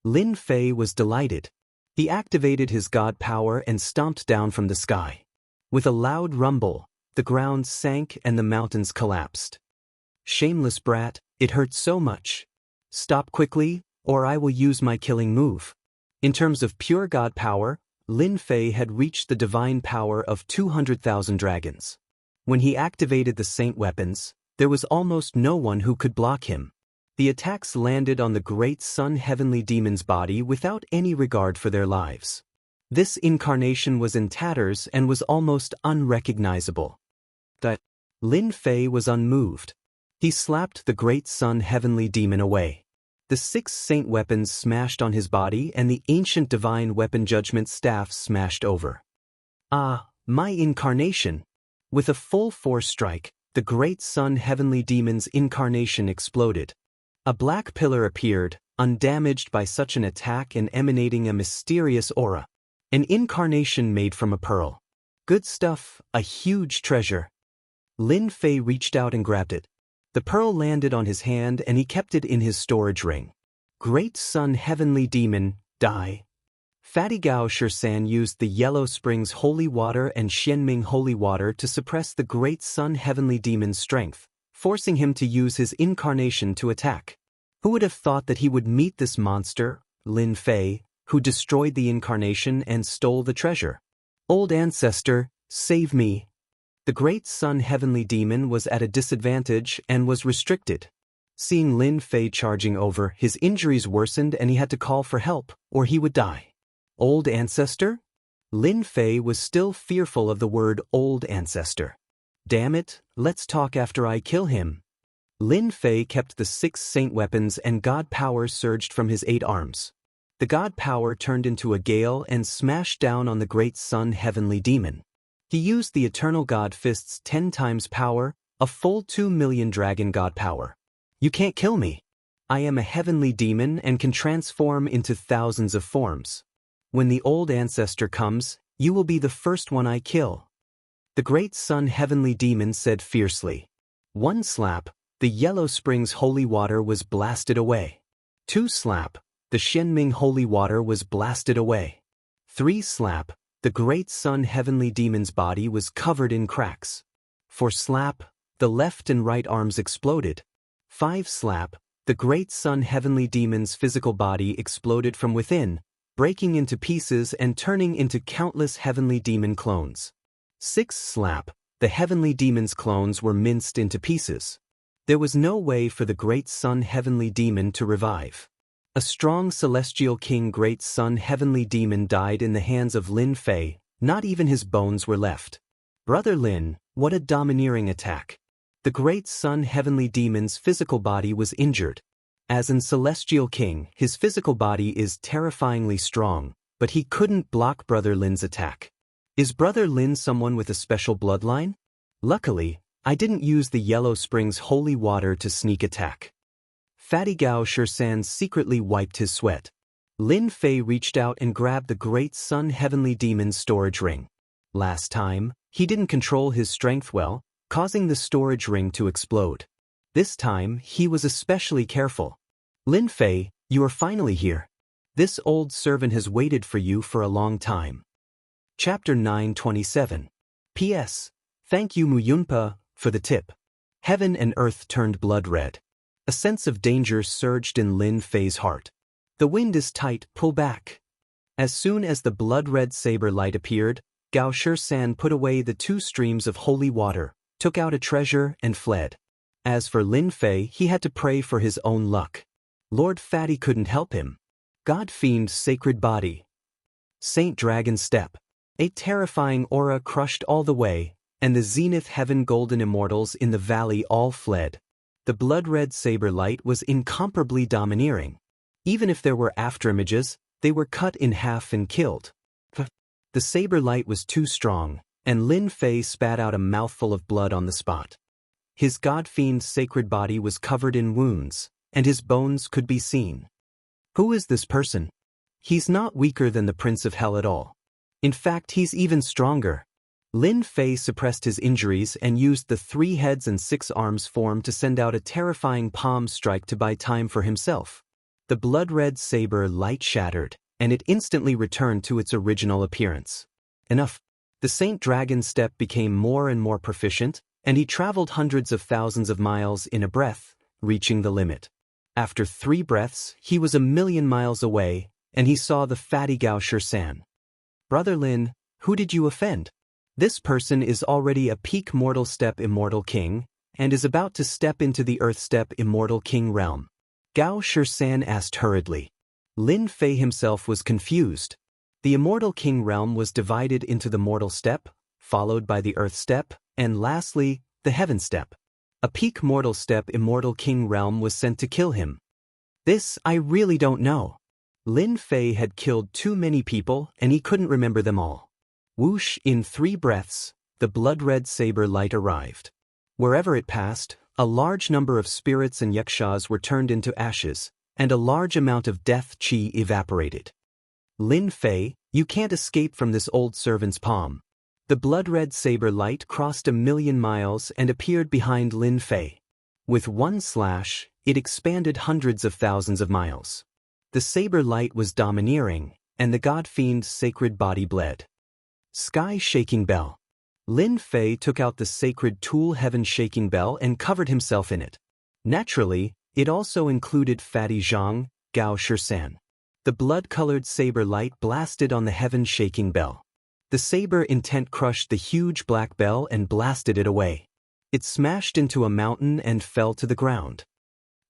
Lin Fei was delighted. He activated his god power and stomped down from the sky. With a loud rumble, the ground sank and the mountains collapsed. Shameless brat, it hurt so much. Stop quickly, or I will use my killing move. In terms of pure god power, Lin Fei had reached the divine power of 200,000 dragons. When he activated the saint weapons, there was almost no one who could block him. The attacks landed on the great sun heavenly demon's body without any regard for their lives. This incarnation was in tatters and was almost unrecognizable. But Lin Fei was unmoved. He slapped the great sun heavenly demon away. The 6 saint weapons smashed on his body and the ancient divine weapon judgment staff smashed over. Ah, my incarnation! With a full force strike, the great sun heavenly demon's incarnation exploded. A black pillar appeared, undamaged by such an attack and emanating a mysterious aura. An incarnation made from a pearl. Good stuff, a huge treasure. Lin Fei reached out and grabbed it. The pearl landed on his hand and he kept it in his storage ring. Great sun heavenly demon, die. Fatty Gao Shirshan used the Yellow Springs holy water and Xianming holy water to suppress the great sun heavenly demon's strength, forcing him to use his incarnation to attack. Who would have thought that he would meet this monster, Lin Fei, who destroyed the incarnation and stole the treasure? Old ancestor, save me. The great sun heavenly demon was at a disadvantage and was restricted. Seeing Lin Fei charging over, his injuries worsened and he had to call for help, or he would die. Old ancestor? Lin Fei was still fearful of the word old ancestor. Damn it, let's talk after I kill him. Lin Fei kept the 6 saint weapons and god power surged from his 8 arms. The god power turned into a gale and smashed down on the great sun heavenly demon. He used the eternal god fist's 10 times power, a full 2 million dragon god power. You can't kill me. I am a heavenly demon and can transform into thousands of forms. When the old ancestor comes, you will be the first one I kill. The great sun heavenly demon said fiercely. One slap, the Yellow Springs holy water was blasted away. 2 slap, the Shenming holy water was blasted away. 3 slap, the great sun heavenly demon's body was covered in cracks. 4 slap, the left and right arms exploded. 5 slap, the great sun heavenly demon's physical body exploded from within, breaking into pieces and turning into countless heavenly demon clones. 6 slap, the heavenly demon's clones were minced into pieces. There was no way for the great sun heavenly demon to revive. A strong celestial king great sun heavenly demon died in the hands of Lin Fei, not even his bones were left. Brother Lin, what a domineering attack. The great sun heavenly demon's physical body was injured. As in Celestial King, his physical body is terrifyingly strong, but he couldn't block Brother Lin's attack. Is Brother Lin someone with a special bloodline? Luckily, I didn't use the Yellow Springs holy water to sneak attack. Fatty Gao Shirshan secretly wiped his sweat. Lin Fei reached out and grabbed the great sun heavenly demon's storage ring. Last time, he didn't control his strength well, causing the storage ring to explode. This time, he was especially careful. Lin Fei, you are finally here. This old servant has waited for you for a long time. Chapter 927. P.S. Thank you Muyunpa for the tip. Heaven and earth turned blood red. A sense of danger surged in Lin Fei's heart. The wind is tight, pull back. As soon as the blood-red saber light appeared, Gao Shirshan put away the 2 streams of holy water, took out a treasure and fled. As for Lin Fei, he had to pray for his own luck. Lord Fatty couldn't help him. God Fiend Sacred Body. Saint Dragon Step. A terrifying aura crushed all the way, and the Zenith Heaven Golden Immortals in the valley all fled. The blood-red saber light was incomparably domineering. Even if there were afterimages, they were cut in half and killed. The saber light was too strong, and Lin Fei spat out a mouthful of blood on the spot. His god-fiend sacred body was covered in wounds, and his bones could be seen. Who is this person? He's not weaker than the Prince of Hell at all. In fact, he's even stronger. Lin Fei suppressed his injuries and used the 3 heads and 6 arms form to send out a terrifying palm strike to buy time for himself. The blood-red saber light shattered, and it instantly returned to its original appearance. Enough. The Saint Dragon Step became more and more proficient, and he traveled hundreds of thousands of miles in a breath, reaching the limit. After 3 breaths, he was 1,000,000 miles away, and he saw the fatty Gao Shirshan. Brother Lin, who did you offend? This person is already a peak mortal step Immortal King, and is about to step into the Earth Step Immortal King realm. Gao Shirshan asked hurriedly. Lin Fei himself was confused. The Immortal King realm was divided into the Mortal Step, followed by the Earth Step, and lastly, the Heaven Step. A peak Mortal Step Immortal King realm was sent to kill him. This I really don't know. Lin Fei had killed too many people and he couldn't remember them all. Whoosh, in 3 breaths, the blood-red saber light arrived. Wherever it passed, a large number of spirits and yakshas were turned into ashes, and a large amount of death chi evaporated. Lin Fei, you can't escape from this old servant's palm. The blood-red saber light crossed 1,000,000 miles and appeared behind Lin Fei. With one slash, it expanded hundreds of thousands of miles. The saber light was domineering, and the god-fiend's sacred body bled. Sky-shaking bell. Lin Fei took out the sacred tool heaven-shaking bell and covered himself in it. Naturally, it also included Fatty Zhang, Gao Shirshan. The blood-colored saber light blasted on the heaven-shaking bell. The saber intent crushed the huge black bell and blasted it away. It smashed into a mountain and fell to the ground.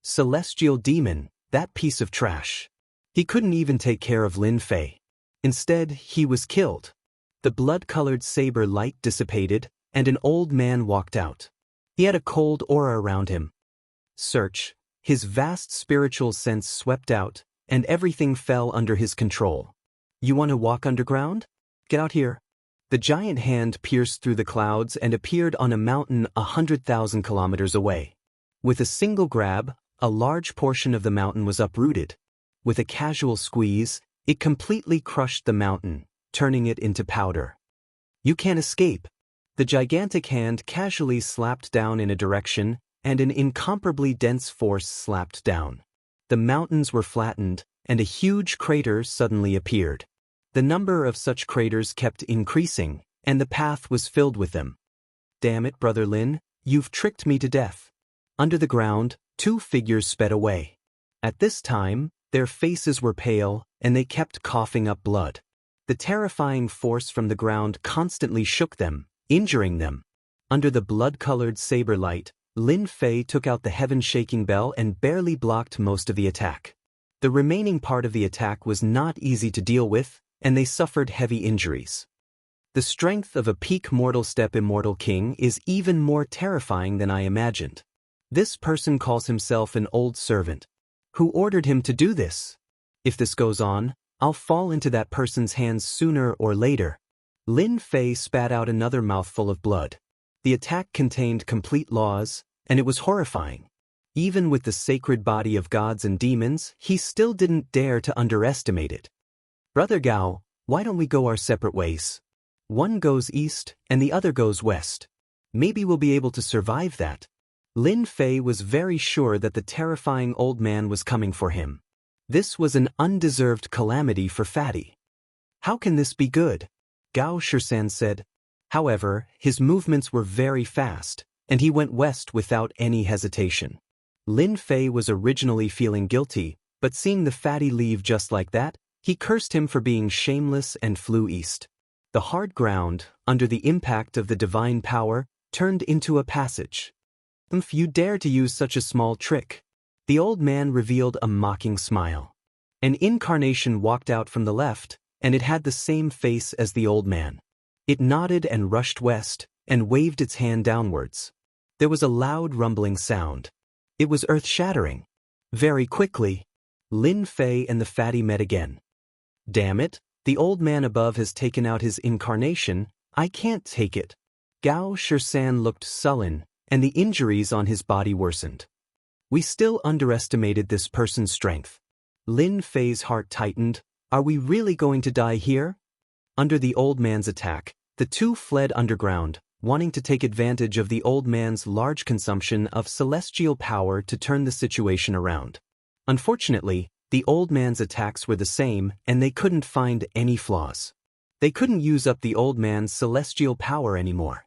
Celestial demon, that piece of trash. He couldn't even take care of Lin Fei. Instead, he was killed. The blood-colored saber light dissipated, and an old man walked out. He had a cold aura around him. Search, his vast spiritual sense swept out, and everything fell under his control. You want to walk underground? Get out here. The giant hand pierced through the clouds and appeared on a mountain 100,000 kilometers away. With a single grab, a large portion of the mountain was uprooted. With a casual squeeze, it completely crushed the mountain, turning it into powder. You can't escape. The gigantic hand casually slapped down in a direction, and an incomparably dense force slapped down. The mountains were flattened, and a huge crater suddenly appeared. The number of such craters kept increasing, and the path was filled with them. "Damn it, Brother Lin, you've tricked me to death." Under the ground, two figures sped away. At this time, their faces were pale, and they kept coughing up blood. The terrifying force from the ground constantly shook them, injuring them. Under the blood-colored saber light, Lin Fei took out the heaven-shaking bell and barely blocked most of the attack. The remaining part of the attack was not easy to deal with, and they suffered heavy injuries. The strength of a peak mortal step immortal king is even more terrifying than I imagined. This person calls himself an old servant. Who ordered him to do this? If this goes on, I'll fall into that person's hands sooner or later. Lin Fei spat out another mouthful of blood. The attack contained complete laws, and it was horrifying. Even with the sacred body of gods and demons, he still didn't dare to underestimate it. "Brother Gao, why don't we go our separate ways? One goes east, and the other goes west. Maybe we'll be able to survive that." Lin Fei was very sure that the terrifying old man was coming for him. This was an undeserved calamity for Fatty. "How can this be good?" Gao Shisan said. However, his movements were very fast, and he went west without any hesitation. Lin Fei was originally feeling guilty, but seeing the Fatty leave just like that, he cursed him for being shameless and flew east. The hard ground, under the impact of the divine power, turned into a passage. "If you dare to use such a small trick." The old man revealed a mocking smile. An incarnation walked out from the left, and it had the same face as the old man. It nodded and rushed west, and waved its hand downwards. There was a loud rumbling sound. It was earth-shattering. Very quickly, Lin Fei and the Fatty met again. "Damn it, the old man above has taken out his incarnation. I can't take it." Gao Shisan looked sullen, and the injuries on his body worsened. We still underestimated this person's strength. Lin Fei's heart tightened. Are we really going to die here? Under the old man's attack, the two fled underground, wanting to take advantage of the old man's large consumption of celestial power to turn the situation around. Unfortunately, the old man's attacks were the same, and they couldn't find any flaws. They couldn't use up the old man's celestial power anymore.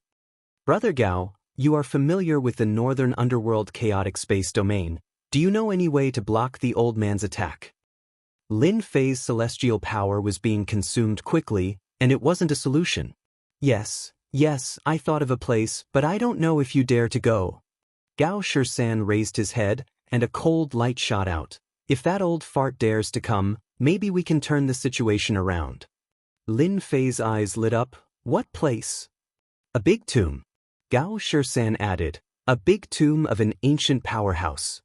"Brother Gao, you are familiar with the northern underworld chaotic space domain. Do you know any way to block the old man's attack?" Lin Fei's celestial power was being consumed quickly, and it wasn't a solution. Yes, I thought of a place, but I don't know if you dare to go." Gao Shisan raised his head, and a cold light shot out. "If that old fart dares to come, maybe we can turn the situation around." Lin Fei's eyes lit up. "What place?" "A big tomb." Gao Shisan added, "A big tomb of an ancient powerhouse."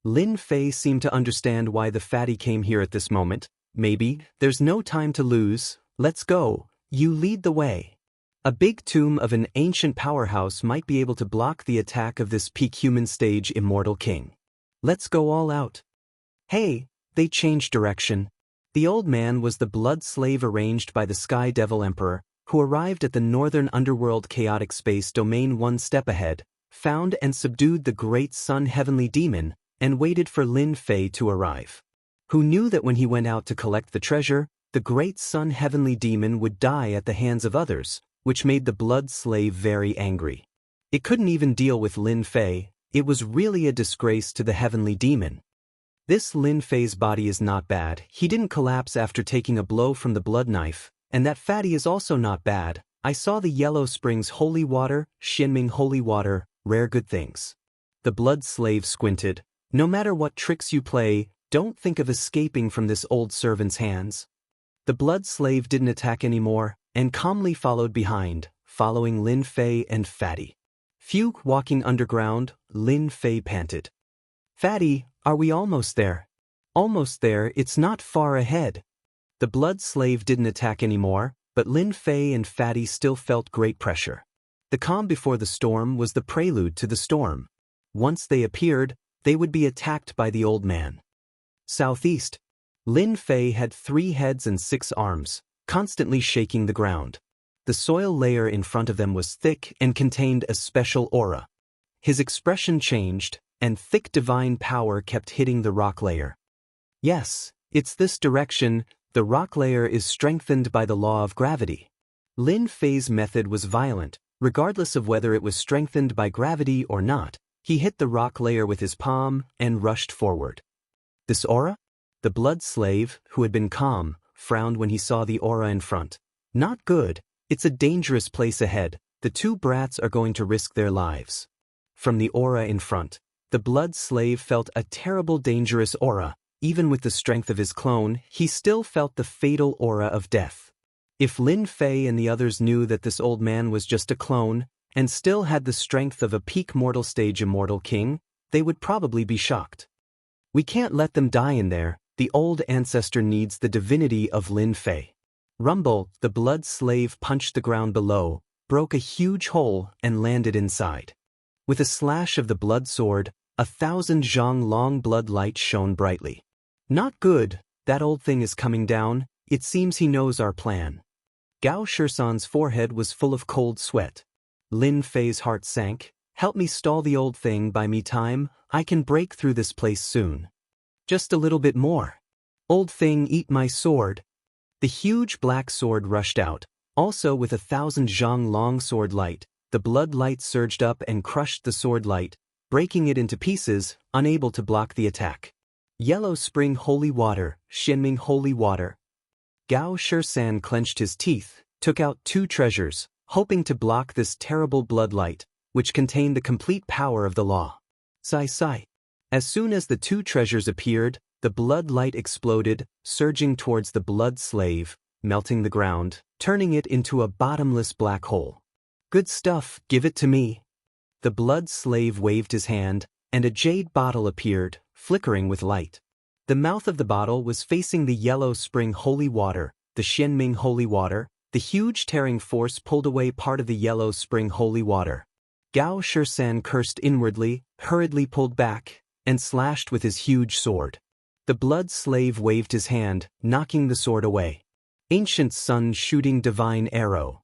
Lin Fei seemed to understand why the Fatty came here at this moment. "Maybe, there's no time to lose. Let's go. You lead the way." A big tomb of an ancient powerhouse might be able to block the attack of this peak human stage immortal king. Let's go all out. Hey, they changed direction. The old man was the blood slave arranged by the Sky Devil Emperor, who arrived at the northern underworld chaotic space domain one step ahead, found and subdued the great sun heavenly demon, and waited for Lin Fei to arrive. Who knew that when he went out to collect the treasure, the great sun heavenly demon would die at the hands of others, which made the blood slave very angry. It couldn't even deal with Lin Fei. It was really a disgrace to the heavenly demon. This Lin Fei's body is not bad. He didn't collapse after taking a blow from the blood knife, and that Fatty is also not bad. I saw the Yellow Springs holy water, Xinming holy water, rare good things. The blood slave squinted. No matter what tricks you play, don't think of escaping from this old servant's hands. The blood slave didn't attack anymore, and calmly followed behind, following Lin Fei and Fatty. Phew, walking underground, Lin Fei panted. "Fatty, are we almost there?" "Almost there, it's not far ahead." The blood slave didn't attack anymore, but Lin Fei and Fatty still felt great pressure. The calm before the storm was the prelude to the storm. Once they appeared, they would be attacked by the old man. Southeast. Lin Fei had 3 heads and 6 arms, constantly shaking the ground. The soil layer in front of them was thick and contained a special aura. His expression changed, and thick divine power kept hitting the rock layer. Yes, it's this direction. The rock layer is strengthened by the law of gravity. Lin Fei's method was violent, regardless of whether it was strengthened by gravity or not. He hit the rock layer with his palm and rushed forward. This aura? The blood slave, who had been calm, frowned when he saw the aura in front. Not good. It's a dangerous place ahead. The two brats are going to risk their lives. From the aura in front, the blood slave felt a terrible dangerous aura. Even with the strength of his clone, he still felt the fatal aura of death. If Lin Fei and the others knew that this old man was just a clone, and still had the strength of a peak mortal stage immortal king, they would probably be shocked. We can't let them die in there. The old ancestor needs the divinity of Lin Fei. Rumble, the blood slave punched the ground below, broke a huge hole, and landed inside. With a slash of the blood sword, 1,000 zhang long blood light shone brightly. Not good, that old thing is coming down. It seems he knows our plan. Gao Shisan's forehead was full of cold sweat. Lin Fei's heart sank. Help me stall the old thing, buy me time. I can break through this place soon. Just a little bit more. Old thing, eat my sword. The huge black sword rushed out, also with 1,000 zhang long sword light. The blood light surged up and crushed the sword light, breaking it into pieces, unable to block the attack. Yellow spring holy water, Xianming holy water. Gao Shisan clenched his teeth, took out 2 treasures, hoping to block this terrible blood light, which contained the complete power of the law. Sai. As soon as the 2 treasures appeared, the blood light exploded, surging towards the blood slave, melting the ground, turning it into a bottomless black hole. Good stuff, give it to me. The blood slave waved his hand, and a jade bottle appeared, flickering with light. The mouth of the bottle was facing the yellow spring holy water, the Xianming holy water. The huge tearing force pulled away part of the yellow spring holy water. Gao Shisan cursed inwardly, hurriedly pulled back, and slashed with his huge sword. The blood slave waved his hand, knocking the sword away. Ancient sun shooting divine arrow.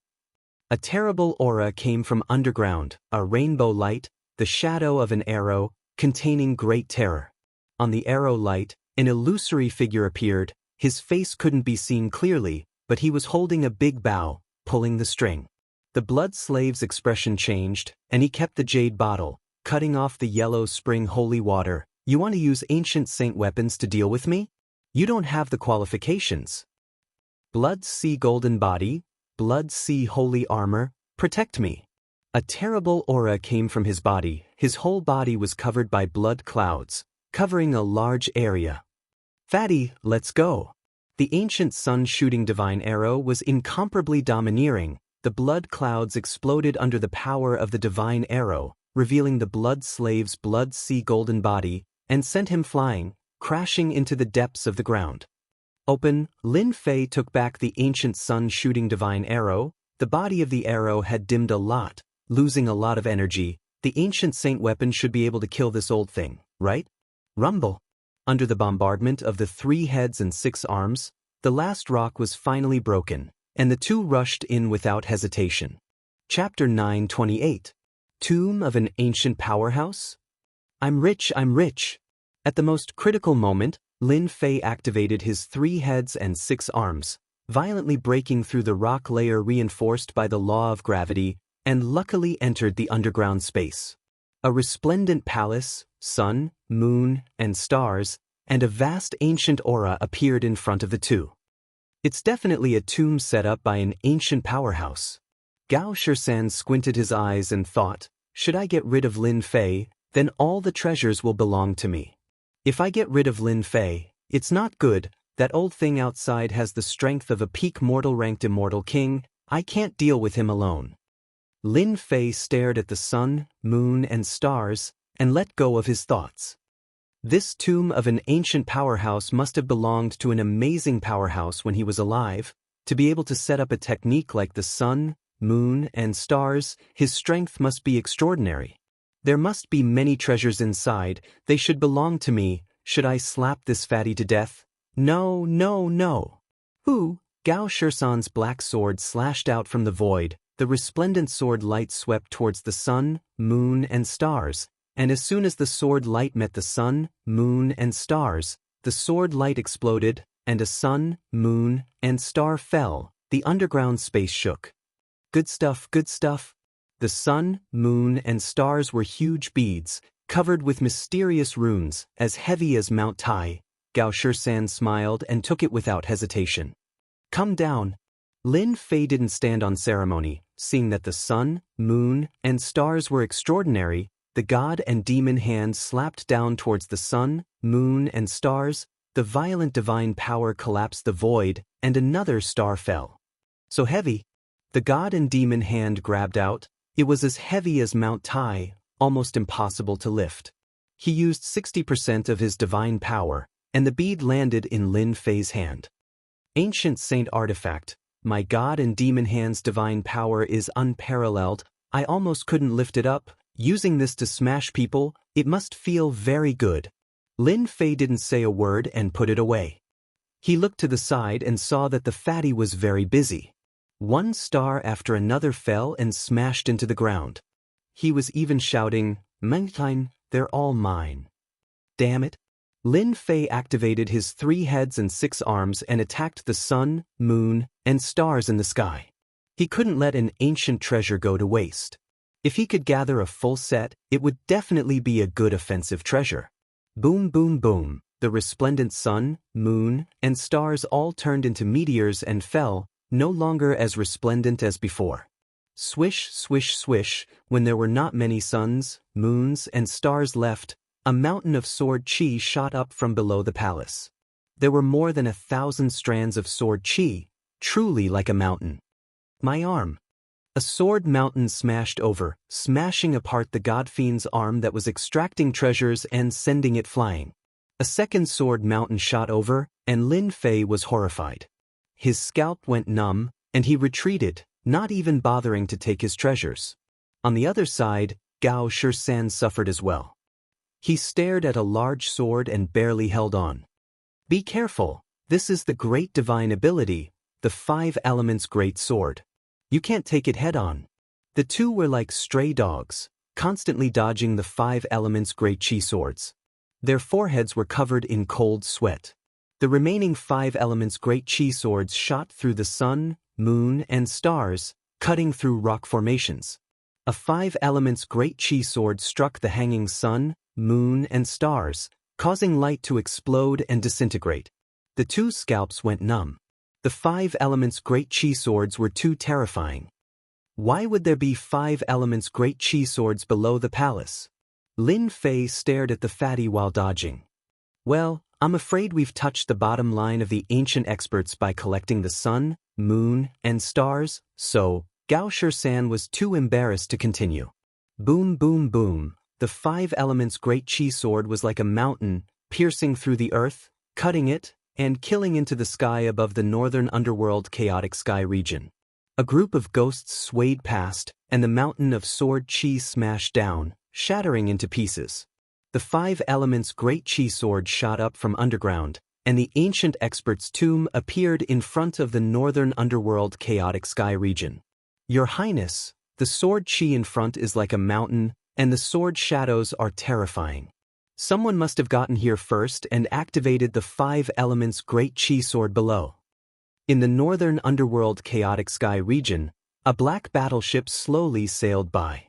A terrible aura came from underground, a rainbow light, the shadow of an arrow, containing great terror. On the arrow light, an illusory figure appeared. His face couldn't be seen clearly, but he was holding a big bow, pulling the string. The blood slave's expression changed, and he kept the jade bottle, cutting off the yellow spring holy water. You want to use ancient saint weapons to deal with me? You don't have the qualifications. Blood sea golden body, blood sea holy armor, protect me. A terrible aura came from his body. His whole body was covered by blood clouds, covering a large area. Fatty, let's go. The ancient sun shooting divine arrow was incomparably domineering. The blood clouds exploded under the power of the divine arrow, revealing the blood slave's blood sea golden body, and sent him flying, crashing into the depths of the ground. Open, Lin Fei took back the ancient sun shooting divine arrow. The body of the arrow had dimmed a lot, losing a lot of energy. The ancient saint weapon should be able to kill this old thing, right? Rumble. Under the bombardment of the 3 heads and 6 arms, the last rock was finally broken, and the 2 rushed in without hesitation. Chapter 928. Tomb of an Ancient Powerhouse? I'm rich. At the most critical moment, Lin Fei activated his 3 heads and 6 arms, violently breaking through the rock layer reinforced by the law of gravity, and luckily entered the underground space. A resplendent palace, sun, moon, and stars, and a vast ancient aura appeared in front of the 2. It's definitely a tomb set up by an ancient powerhouse. Gao Shisan squinted his eyes and thought, should I get rid of Lin Fei, then all the treasures will belong to me. If I get rid of Lin Fei, it's not good. That old thing outside has the strength of a peak mortal ranked immortal king. I can't deal with him alone. Lin Fei stared at the sun, moon, and stars, and let go of his thoughts. This tomb of an ancient powerhouse must have belonged to an amazing powerhouse when he was alive. To be able to set up a technique like the sun, moon, and stars, his strength must be extraordinary. There must be many treasures inside. They should belong to me. Should I slap this fatty to death? No. Who? Gao Shisan's black sword slashed out from the void, the resplendent sword light swept towards the sun, moon, and stars, and as soon as the sword light met the sun, moon, and stars, the sword light exploded, and a sun, moon, and star fell. The underground space shook. Good stuff, good stuff. The sun, moon, and stars were huge beads, covered with mysterious runes, as heavy as Mount Tai. Gao Shisan smiled and took it without hesitation. Come down. Lin Fei didn't stand on ceremony, seeing that the sun, moon, and stars were extraordinary. The god and demon hand slapped down towards the sun, moon, and stars. The violent divine power collapsed the void, and another star fell. So heavy. The god and demon hand grabbed out. It was as heavy as Mount Tai, almost impossible to lift. He used 60% of his divine power, and the bead landed in Lin Fei's hand. Ancient saint artifact. My god and demon hand's divine power is unparalleled. I almost couldn't lift it up. Using this to smash people, it must feel very good. Lin Fei didn't say a word and put it away. He looked to the side and saw that the fatty was very busy. One star after another fell and smashed into the ground. He was even shouting, "Mine, they're all mine." Damn it. Lin Fei activated his 3 heads and 6 arms and attacked the sun, moon, and stars in the sky. He couldn't let an ancient treasure go to waste. If he could gather a full set, it would definitely be a good offensive treasure. Boom, boom, boom. The resplendent sun, moon, and stars all turned into meteors and fell, no longer as resplendent as before. Swish, swish, swish. When there were not many suns, moons, and stars left, a mountain of sword chi shot up from below the palace. There were more than 1,000 strands of sword chi, truly like a mountain. My arm. A sword mountain smashed over, smashing apart the god fiend's arm that was extracting treasures and sending it flying. A second sword mountain shot over, and Lin Fei was horrified. His scalp went numb, and he retreated, not even bothering to take his treasures. On the other side, Gao Shisan suffered as well. He stared at a large sword and barely held on. Be careful, this is the great divine ability, the 5 elements great sword. You can't take it head on. The two were like stray dogs, constantly dodging the 5 elements great chi swords. Their foreheads were covered in cold sweat. The remaining 5 elements great chi swords shot through the sun, moon, and stars, cutting through rock formations. A 5 elements great chi sword struck the hanging sun, moon, and stars, causing light to explode and disintegrate. The 2 scalps went numb. The 5 elements great chi swords were too terrifying. Why would there be 5 elements great chi swords below the palace? Lin Fei stared at the fatty while dodging. Well, I'm afraid we've touched the bottom line of the ancient experts by collecting the sun, moon, and stars, so Gao Shisan was too embarrassed to continue. Boom, boom, boom. The 5 elements great chi sword was like a mountain, piercing through the earth, cutting it, and killing into the sky above the northern underworld chaotic sky region. A group of ghosts swayed past, and the mountain of sword chi smashed down, shattering into pieces. The 5 elements great chi sword shot up from underground, and the ancient expert's tomb appeared in front of the northern underworld chaotic sky region. Your Highness, the sword chi in front is like a mountain, and the sword shadows are terrifying. Someone must have gotten here first and activated the 5 elements great chi sword below. In the northern underworld chaotic sky region, a black battleship slowly sailed by.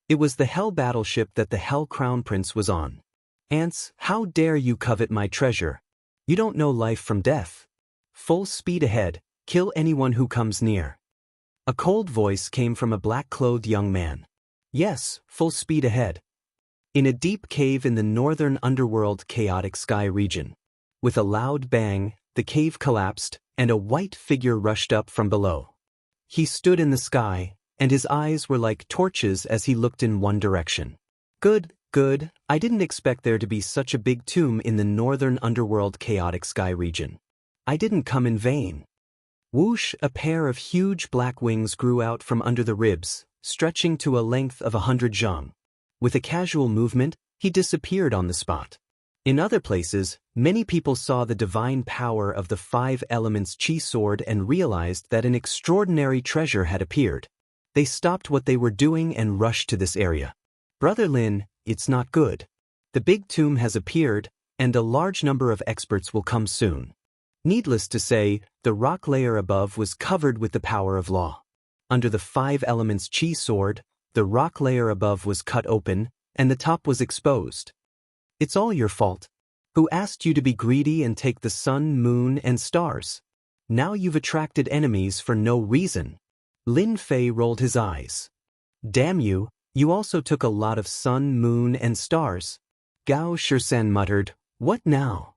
It was the Hell battleship that the Hell Crown Prince was on. Ants, how dare you covet my treasure? You don't know life from death. Full speed ahead, kill anyone who comes near. A cold voice came from a black-clothed young man. Yes, full speed ahead. In a deep cave in the northern underworld chaotic sky region. With a loud bang, the cave collapsed, and a white figure rushed up from below. He stood in the sky, and his eyes were like torches as he looked in one direction. Good, good, I didn't expect there to be such a big tomb in the northern underworld chaotic sky region. I didn't come in vain. Whoosh, a pair of huge black wings grew out from under the ribs, stretching to a length of 100 zhang. With a casual movement, he disappeared on the spot. In other places, many people saw the divine power of the 5 elements chi sword and realized that an extraordinary treasure had appeared. They stopped what they were doing and rushed to this area. Brother Lin, it's not good. The big tomb has appeared, and a large number of experts will come soon. Needless to say, the rock layer above was covered with the power of law. Under the 5 elements chi sword, the rock layer above was cut open, and the top was exposed. It's all your fault. Who asked you to be greedy and take the sun, moon, and stars? Now you've attracted enemies for no reason. Lin Fei rolled his eyes. Damn you, you also took a lot of sun, moon, and stars. Gao Shisan muttered, what now?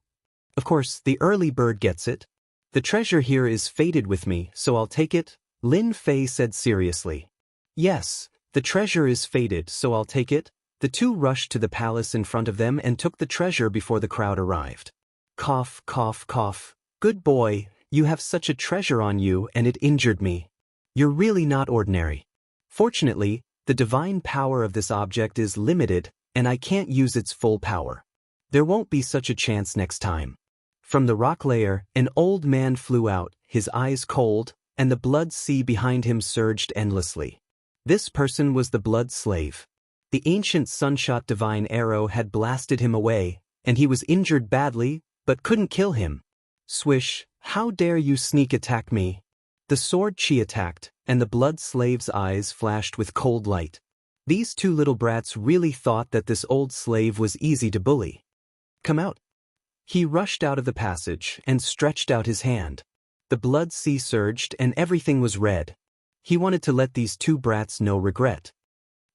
Of course, the early bird gets it. The treasure here is fated with me, so I'll take it, Lin Fei said seriously. Yes, the treasure is fated, so I'll take it. The two rushed to the palace in front of them and took the treasure before the crowd arrived. Cough, cough, cough. Good boy, you have such a treasure on you and it injured me. You're really not ordinary. Fortunately, the divine power of this object is limited, and I can't use its full power. There won't be such a chance next time. From the rock layer, an old man flew out, his eyes cold, and the blood sea behind him surged endlessly. This person was the blood slave. The ancient sunshot divine arrow had blasted him away, and he was injured badly, but couldn't kill him. Swish, how dare you sneak attack me? The sword chi attacked, and the blood slave's eyes flashed with cold light. These two little brats really thought that this old slave was easy to bully. Come out. He rushed out of the passage and stretched out his hand. The blood sea surged and everything was red. He wanted to let these two brats know regret.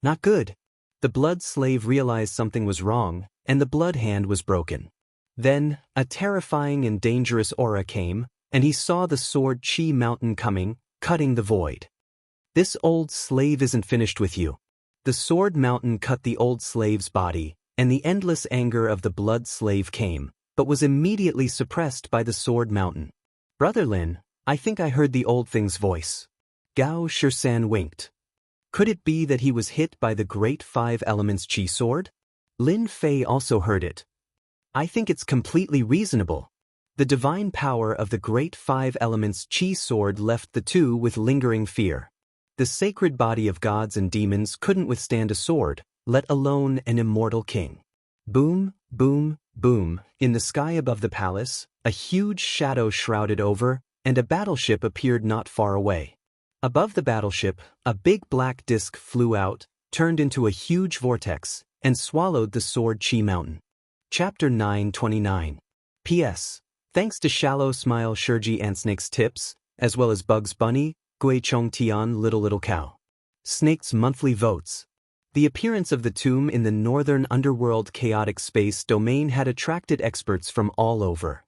Not good. The blood slave realized something was wrong, and the blood hand was broken. Then, a terrifying and dangerous aura came, and he saw the sword chi mountain coming, cutting the void. This old slave isn't finished with you. The sword mountain cut the old slave's body, and the endless anger of the blood slave came, but was immediately suppressed by the sword mountain. Brother Lin, I think I heard the old thing's voice. Gao Shisan winked. Could it be that he was hit by the great 5 elements chi sword? Lin Fei also heard it. I think it's completely reasonable. The divine power of the great 5 elements chi sword left the two with lingering fear. The sacred body of gods and demons couldn't withstand a sword, let alone an immortal king. Boom, boom, boom, in the sky above the palace, a huge shadow shrouded over, and a battleship appeared not far away. Above the battleship, a big black disk flew out, turned into a huge vortex, and swallowed the sword chi mountain. Chapter 929. P.S. Thanks to Shallow Smile Shurji Ansnake's tips, as well as Bugs Bunny, Gui Chong Tian Little Cow. Snake's monthly votes. The appearance of the tomb in the northern underworld chaotic space domain had attracted experts from all over.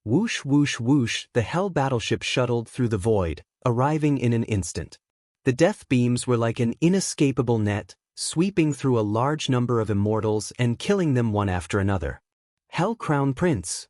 Whoosh whoosh whoosh, the Hell battleship shuttled through the void, arriving in an instant. The death beams were like an inescapable net, sweeping through a large number of immortals and killing them one after another. Hell Crown Prince.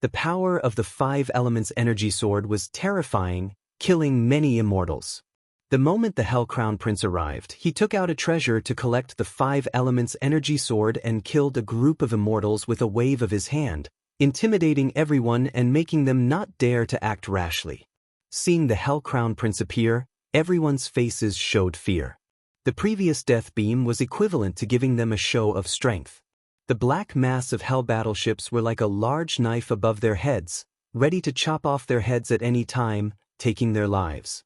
The power of the 5 elements energy sword was terrifying, killing many immortals. The moment the Hell Crown Prince arrived, he took out a treasure to collect the 5 elements energy sword and killed a group of immortals with a wave of his hand, intimidating everyone and making them not dare to act rashly. Seeing the Hell Crown Prince appear, everyone's faces showed fear. The previous death beam was equivalent to giving them a show of strength. The black mass of Hell battleships were like a large knife above their heads, ready to chop off their heads at any time, taking their lives.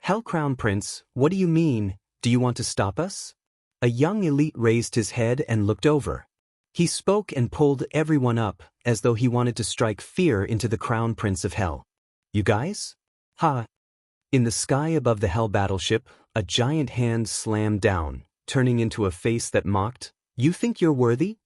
Hell Crown Prince, what do you mean? Do you want to stop us? A young elite raised his head and looked over. He spoke and pulled everyone up, as though he wanted to strike fear into the Crown Prince of Hell. You guys? Ha! In the sky above the Hell battleship, a giant hand slammed down, turning into a face that mocked, You think you're worthy?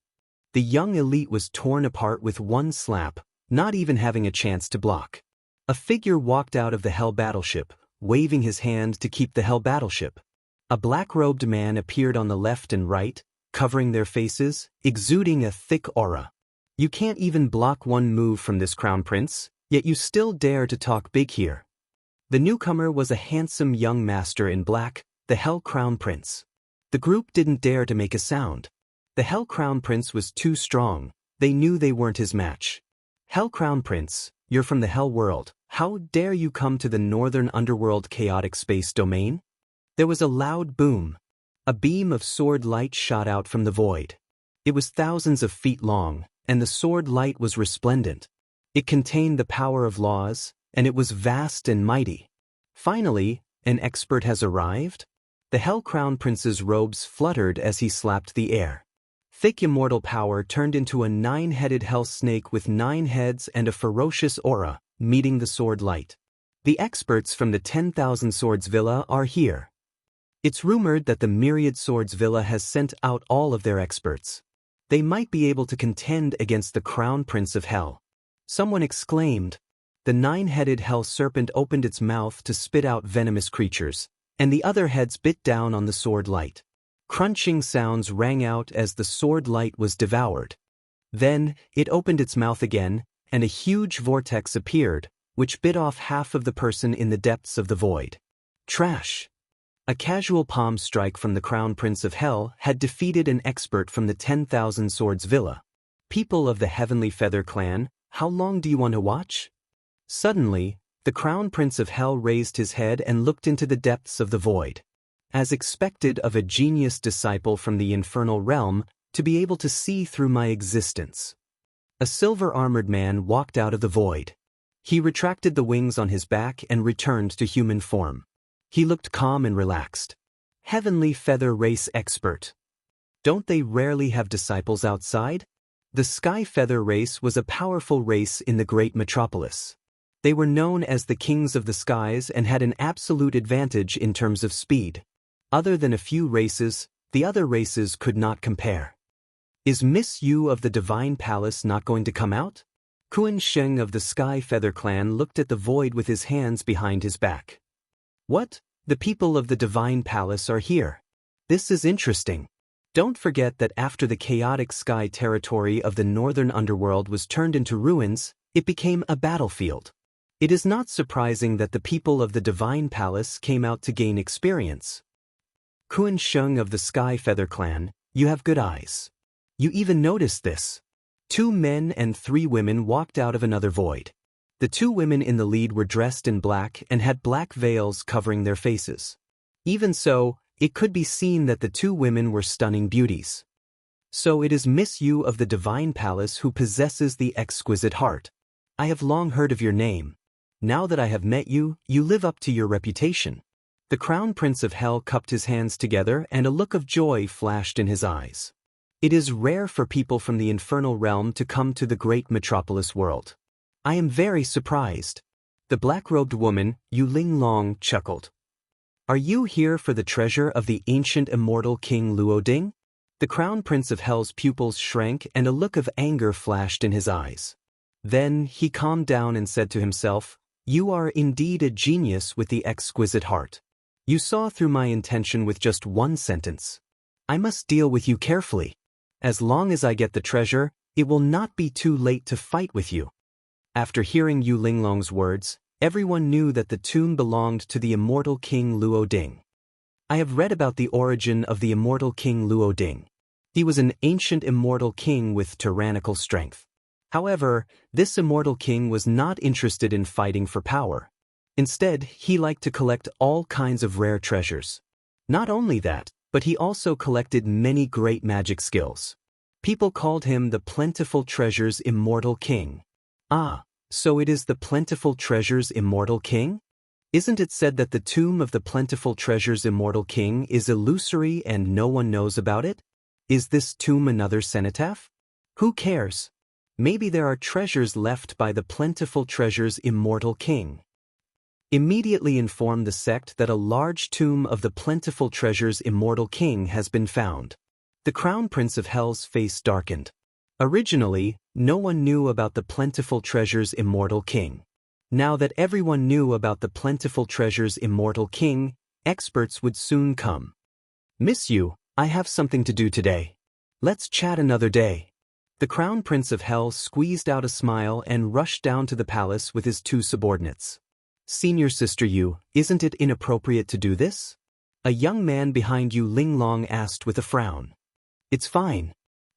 The young elite was torn apart with one slap, not even having a chance to block. A figure walked out of the Hell battleship, waving his hand to keep the Hell battleship. A black-robed man appeared on the left and right, covering their faces, exuding a thick aura. You can't even block one move from this Crown Prince, yet you still dare to talk big here. The newcomer was a handsome young master in black, the Hell Crown Prince. The group didn't dare to make a sound. The Hell Crown Prince was too strong, They knew they weren't his match. Hell Crown Prince, you're from the Hell World. How dare you come to the northern underworld chaotic space domain? There was a loud boom. A beam of sword light shot out from the void. It was thousands of feet long, and the sword light was resplendent. It contained the power of laws, and it was vast and mighty. Finally, an expert has arrived? The Hell Crown Prince's robes fluttered as he slapped the air. Thick immortal power turned into a 9-headed hell snake with 9 heads and a ferocious aura, meeting the sword light. The experts from the 10,000 Swords Villa are here. It's rumored that the Myriad Swords Villa has sent out all of their experts. They might be able to contend against the Crown Prince of Hell. Someone exclaimed. The 9-headed hell serpent opened its mouth to spit out venomous creatures, and the other heads bit down on the sword light. Crunching sounds rang out as the sword light was devoured. Then, it opened its mouth again, and a huge vortex appeared, which bit off half of the person in the depths of the void. Trash! A casual palm strike from the Crown Prince of Hell had defeated an expert from the 10,000 Swords Villa. People of the Heavenly Feather clan, how long do you want to watch? Suddenly, the Crown Prince of Hell raised his head and looked into the depths of the void. As expected of a genius disciple from the infernal realm, to be able to see through my existence. A silver-armored man walked out of the void. He retracted the wings on his back and returned to human form. He looked calm and relaxed. Heavenly Feather Race Expert. Don't they rarely have disciples outside? The Sky Feather Race was a powerful race in the great metropolis. They were known as the Kings of the Skies and had an absolute advantage in terms of speed. Other than a few races, the other races could not compare. Is Miss Yu of the Divine Palace not going to come out? Kuan Sheng of the Sky Feather Clan looked at the void with his hands behind his back. What? The people of the Divine Palace are here. This is interesting. Don't forget that after the chaotic sky territory of the northern underworld was turned into ruins, it became a battlefield. It is not surprising that the people of the Divine Palace came out to gain experience. Kuan Sheng of the Sky Feather Clan, you have good eyes. You even noticed this. 2 men and 3 women walked out of another void. The 2 women in the lead were dressed in black and had black veils covering their faces. Even so, it could be seen that the 2 women were stunning beauties. So it is Miss Yu of the Divine Palace who possesses the exquisite heart. I have long heard of your name. Now that I have met you, you live up to your reputation. The Crown Prince of Hell cupped his hands together and a look of joy flashed in his eyes. It is rare for people from the infernal realm to come to the great metropolis world. I am very surprised. The black-robed woman, Yu Linglong, chuckled. Are you here for the treasure of the ancient immortal King Luoding? The Crown Prince of Hell's pupils shrank and a look of anger flashed in his eyes. Then he calmed down and said to himself, You are indeed a genius with the exquisite heart. You saw through my intention with just 1 sentence. I must deal with you carefully. As long as I get the treasure, it will not be too late to fight with you. After hearing Yu Linglong's words, everyone knew that the tomb belonged to the immortal King Luoding. I have read about the origin of the immortal King Luoding. He was an ancient immortal king with tyrannical strength. However, this immortal king was not interested in fighting for power. Instead, he liked to collect all kinds of rare treasures. Not only that, but he also collected many great magic skills. People called him the Plentiful Treasures Immortal King. Ah, so it is the Plentiful Treasures Immortal King? Isn't it said that the tomb of the Plentiful Treasures Immortal King is illusory and no one knows about it? Is this tomb another cenotaph? Who cares? Maybe there are treasures left by the Plentiful Treasures Immortal King. Immediately inform the sect that a large tomb of the Plentiful Treasures Immortal King has been found. The Crown Prince of Hell's face darkened. Originally, no one knew about the Plentiful Treasures Immortal King. Now that everyone knew about the Plentiful Treasures Immortal King, experts would soon come. Miss Yu, I have something to do today. Let's chat another day. The Crown Prince of Hell squeezed out a smile and rushed down to the palace with his 2 subordinates. Senior Sister Yu, isn't it inappropriate to do this? A young man behind Yu Linglong asked with a frown. It's fine.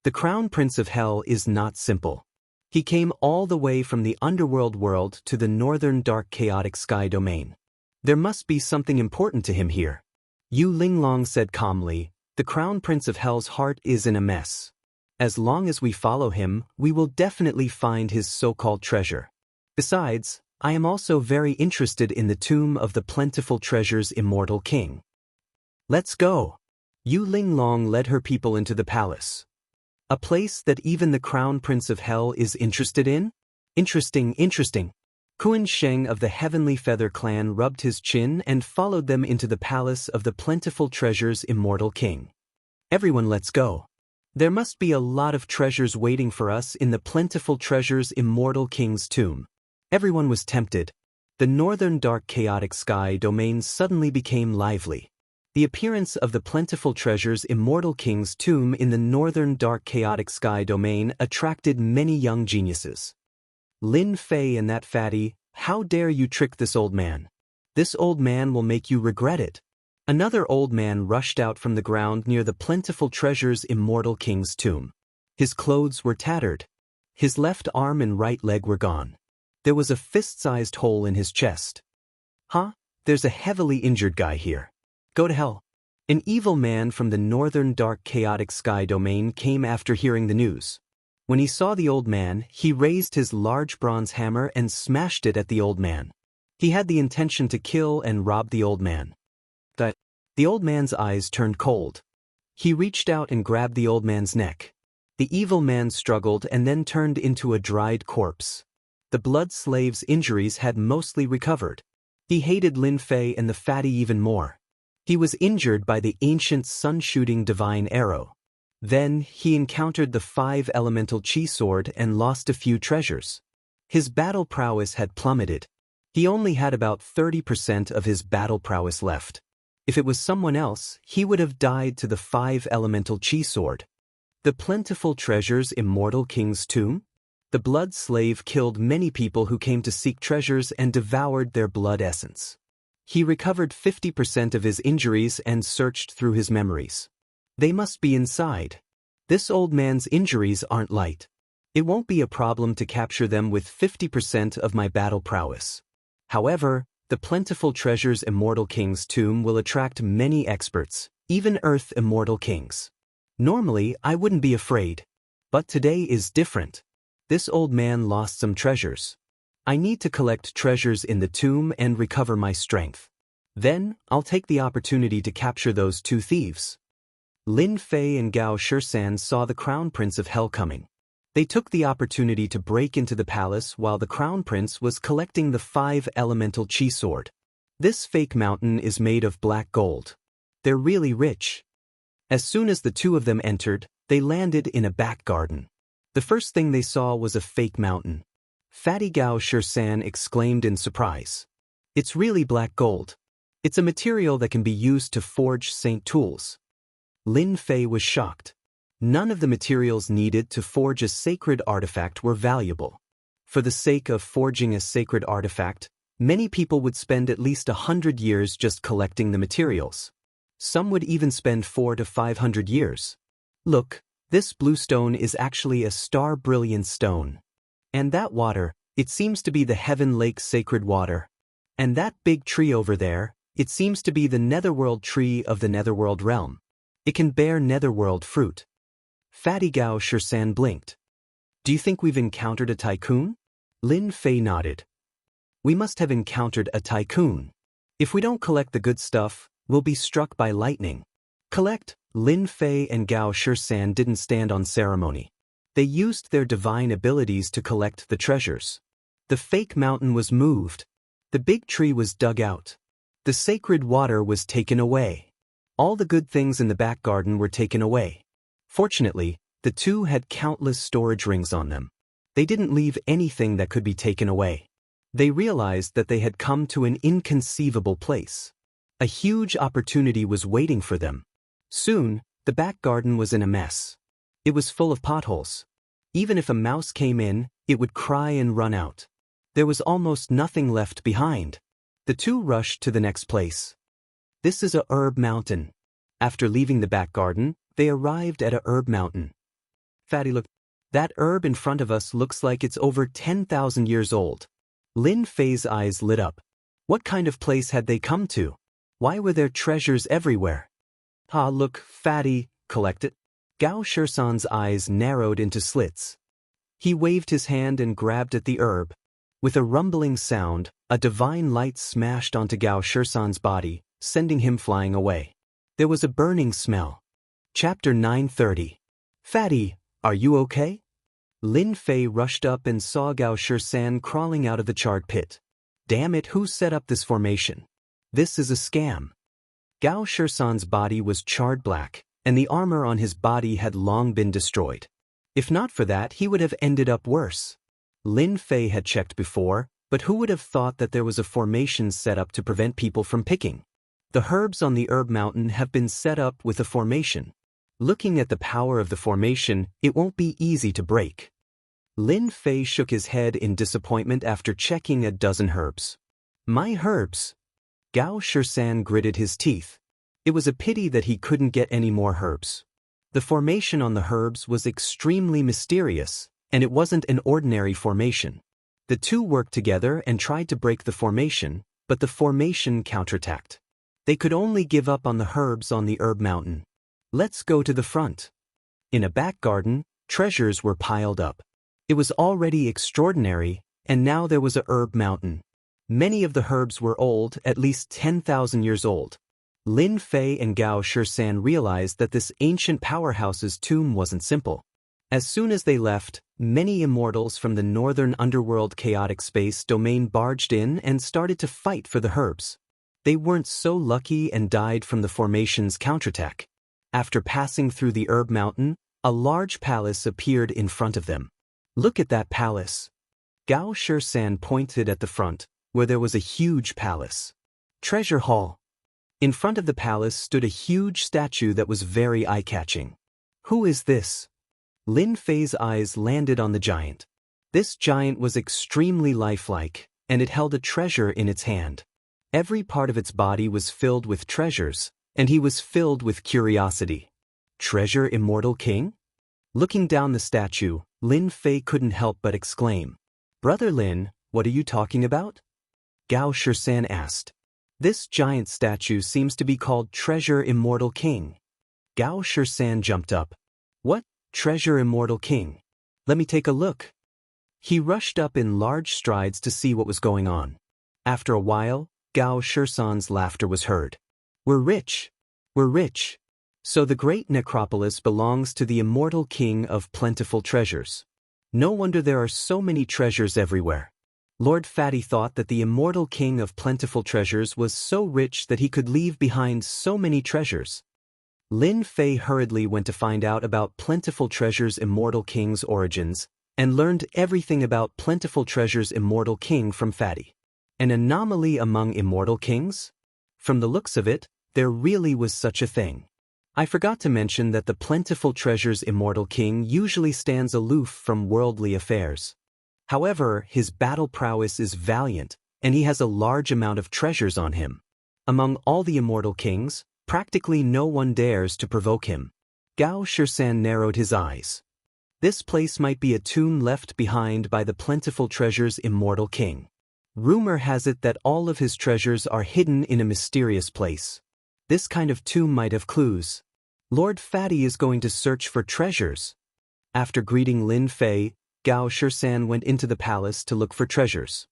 The Crown Prince of Hell is not simple. He came all the way from the underworld world to the northern dark chaotic sky domain. There must be something important to him here. Yu Linglong said calmly, the Crown Prince of Hell's heart is in a mess. As long as we follow him, we will definitely find his so-called treasure. Besides, I am also very interested in the tomb of the plentiful treasure's immortal king. Let's go. Yu Linglong led her people into the palace. A place that even the Crown Prince of Hell is interested in? Interesting. Kuan Sheng of the Heavenly Feather clan rubbed his chin and followed them into the palace of the plentiful treasure's immortal king. Everyone, let's go. There must be a lot of treasures waiting for us in the plentiful treasure's immortal king's tomb. Everyone was tempted. The northern dark chaotic sky domain suddenly became lively. The appearance of the plentiful treasure's immortal king's tomb in the northern dark chaotic sky domain attracted many young geniuses. Lin Fei and that fatty, how dare you trick this old man? This old man will make you regret it. Another old man rushed out from the ground near the plentiful treasure's immortal king's tomb. His clothes were tattered. His left arm and right leg were gone. There was a fist-sized hole in his chest. Huh? There's a heavily injured guy here. Go to hell. An evil man from the northern dark chaotic sky domain came after hearing the news. When he saw the old man, he raised his large bronze hammer and smashed it at the old man. He had the intention to kill and rob the old man. The old man's eyes turned cold. He reached out and grabbed the old man's neck. The evil man struggled and then turned into a dried corpse. The blood slave's injuries had mostly recovered. He hated Lin Fei and the fatty even more. He was injured by the ancient sun-shooting divine arrow. Then, he encountered the 5 elemental chi sword and lost a few treasures. His battle prowess had plummeted. He only had about 30% of his battle prowess left. If it was someone else, he would have died to the 5 elemental chi sword. The plentiful treasure's immortal king's tomb? The blood slave killed many people who came to seek treasures and devoured their blood essence. He recovered 50% of his injuries and searched through his memories. They must be inside. This old man's injuries aren't light. It won't be a problem to capture them with 50% of my battle prowess. However, the plentiful treasure's immortal king's tomb will attract many experts, even Earth immortal kings. Normally, I wouldn't be afraid. But today is different. This old man lost some treasures. I need to collect treasures in the tomb and recover my strength. Then, I'll take the opportunity to capture those 2 thieves. Lin Fei and Gao Shisan saw the Crown Prince of Hell coming. They took the opportunity to break into the palace while the Crown Prince was collecting the 5 elemental chi sword. This fake mountain is made of black gold. They're really rich. As soon as the 2 of them entered, they landed in a back garden. The first thing they saw was a fake mountain. Fatty Gao Shisan exclaimed in surprise. It's really black gold. It's a material that can be used to forge saint tools. Lin Fei was shocked. None of the materials needed to forge a sacred artifact were valuable. For the sake of forging a sacred artifact, many people would spend at least 100 years just collecting the materials. Some would even spend 400 to 500 years. Look, this blue stone is actually a star brilliant stone. And that water, it seems to be the Heaven Lake sacred water. And that big tree over there, it seems to be the Netherworld tree of the Netherworld realm. It can bear Netherworld fruit. Fatty Gao Shisan blinked. Do you think we've encountered a tycoon? Lin Fei nodded. We must have encountered a tycoon. If we don't collect the good stuff, we'll be struck by lightning. Collect. Lin Fei and Gao Shisan didn't stand on ceremony. They used their divine abilities to collect the treasures. The fake mountain was moved. The big tree was dug out. The sacred water was taken away. All the good things in the back garden were taken away. Fortunately, the 2 had countless storage rings on them. They didn't leave anything that could be taken away. They realized that they had come to an inconceivable place. A huge opportunity was waiting for them. Soon, the back garden was in a mess. It was full of potholes. Even if a mouse came in, it would cry and run out. There was almost nothing left behind. The 2 rushed to the next place. This is a herb mountain. After leaving the back garden, they arrived at a herb mountain. Fatty looked. That herb in front of us looks like it's over 10,000 years old. Lin Fei's eyes lit up. What kind of place had they come to? Why were there treasures everywhere? Ah, look, Fatty, collect it. Gao Shisan's eyes narrowed into slits. He waved his hand and grabbed at the herb. With a rumbling sound, a divine light smashed onto Gao Shisan's body, sending him flying away. There was a burning smell. Chapter 930. Fatty, are you okay? Lin Fei rushed up and saw Gao Shisan crawling out of the charred pit. Damn it, who set up this formation? This is a scam. Gao Shisan's body was charred black, and the armor on his body had long been destroyed. If not for that, he would have ended up worse. Lin Fei had checked before, but who would have thought that there was a formation set up to prevent people from picking? The herbs on the herb mountain have been set up with a formation. Looking at the power of the formation, it won't be easy to break. Lin Fei shook his head in disappointment after checking a dozen herbs. My herbs? Gao Shisan gritted his teeth. It was a pity that he couldn't get any more herbs. The formation on the herbs was extremely mysterious, and it wasn't an ordinary formation. The two worked together and tried to break the formation, but the formation counterattacked. They could only give up on the herbs on the herb mountain. Let's go to the front. In a back garden, treasures were piled up. It was already extraordinary, and now there was a herb mountain. Many of the herbs were old, at least 10,000 years old. Lin Fei and Gao Shisan realized that this ancient powerhouse's tomb wasn't simple. As soon as they left, many immortals from the northern underworld chaotic space domain barged in and started to fight for the herbs. They weren't so lucky and died from the formation's counterattack. After passing through the herb mountain, a large palace appeared in front of them. Look at that palace. Gao Shisan pointed at the front, where there was a huge palace. Treasure Hall. In front of the palace stood a huge statue that was very eye-catching. Who is this? Lin Fei's eyes landed on the giant. This giant was extremely lifelike, and it held a treasure in its hand. Every part of its body was filled with treasures, and he was filled with curiosity. Treasure Immortal King? Looking down the statue, Lin Fei couldn't help but exclaim, Brother Lin, what are you talking about? Gao Shisan asked. This giant statue seems to be called Treasure Immortal King. Gao Shisan jumped up. What? Treasure Immortal King? Let me take a look. He rushed up in large strides to see what was going on. After a while, Gao Shisan's laughter was heard. We're rich. We're rich. So the great necropolis belongs to the Immortal King of plentiful treasures. No wonder there are so many treasures everywhere. Lord Fatty thought that the Immortal King of plentiful treasures was so rich that he could leave behind so many treasures. Lin Fei hurriedly went to find out about Plentiful Treasure's Immortal King's origins, and learned everything about Plentiful Treasure's Immortal King from Fatty. An anomaly among immortal kings? From the looks of it, there really was such a thing. I forgot to mention that the Plentiful Treasure's Immortal King usually stands aloof from worldly affairs. However, his battle prowess is valiant, and he has a large amount of treasures on him. Among all the immortal kings, practically no one dares to provoke him. Gao Shisan narrowed his eyes. This place might be a tomb left behind by the Plentiful Treasure's Immortal King. Rumor has it that all of his treasures are hidden in a mysterious place. This kind of tomb might have clues. Lord Fatty is going to search for treasures. After greeting Lin Fei, Gao Shisan went into the palace to look for treasures.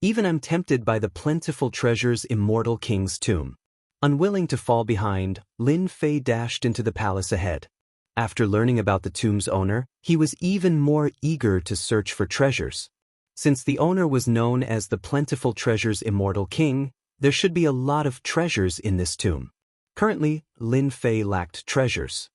Even I'm tempted by the Plentiful Treasure's Immortal King's tomb. Unwilling to fall behind, Lin Fei dashed into the palace ahead. After learning about the tomb's owner, he was even more eager to search for treasures. Since the owner was known as the Plentiful Treasure's Immortal King, there should be a lot of treasures in this tomb. Currently, Lin Fei lacked treasures.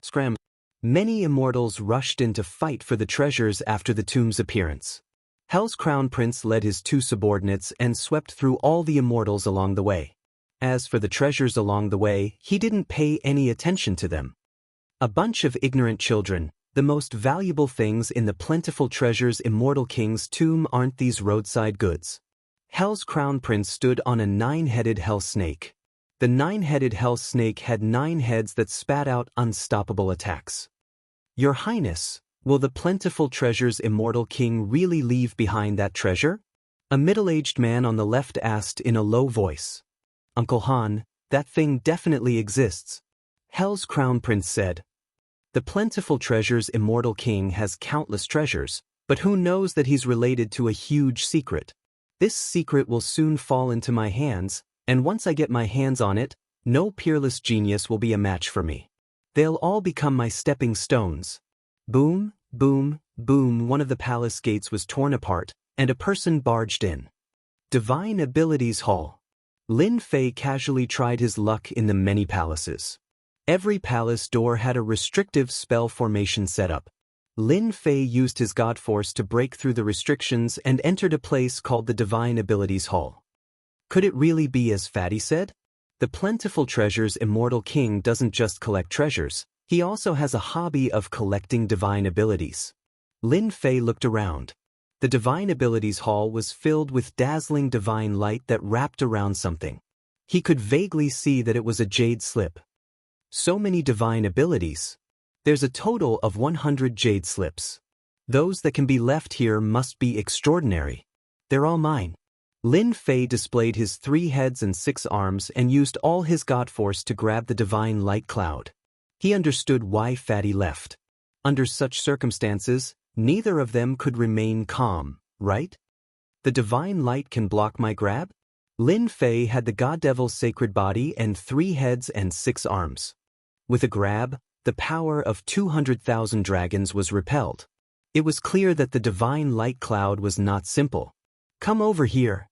Scram. Many immortals rushed in to fight for the treasures after the tomb's appearance. Hell's Crown Prince led his two subordinates and swept through all the immortals along the way. As for the treasures along the way, he didn't pay any attention to them. A bunch of ignorant children. The most valuable things in the Plentiful Treasure's Immortal King's tomb aren't these roadside goods. Hell's Crown Prince stood on a 9-headed hell snake. The 9-headed hell snake had 9 heads that spat out unstoppable attacks. Your Highness, will the plentiful treasure's immortal king really leave behind that treasure? A middle-aged man on the left asked in a low voice. Uncle Han, that thing definitely exists. Hell's Crown Prince said. The plentiful treasure's immortal king has countless treasures, but who knows that he's related to a huge secret? This secret will soon fall into my hands, and once I get my hands on it, no peerless genius will be a match for me. They'll all become my stepping stones. Boom, boom, boom. One of the palace gates was torn apart, and a person barged in. Divine Abilities Hall. Lin Fei casually tried his luck in the many palaces. Every palace door had a restrictive spell formation setup. Lin Fei used his god force to break through the restrictions and entered a place called the Divine Abilities Hall. Could it really be as Fatty said? The plentiful treasure's immortal king doesn't just collect treasures, he also has a hobby of collecting divine abilities. Lin Fei looked around. The Divine Abilities Hall was filled with dazzling divine light that wrapped around something. He could vaguely see that it was a jade slip. So many divine abilities. There's a total of 100 jade slips. Those that can be left here must be extraordinary. They're all mine. Lin Fei displayed his 3 heads and 6 arms and used all his god force to grab the divine light cloud. He understood why Fatty left. Under such circumstances, neither of them could remain calm, right? The divine light can block my grab? Lin Fei had the god devil's sacred body and 3 heads and 6 arms. With a grab, the power of 200,000 dragons was repelled. It was clear that the divine light cloud was not simple. Come over here.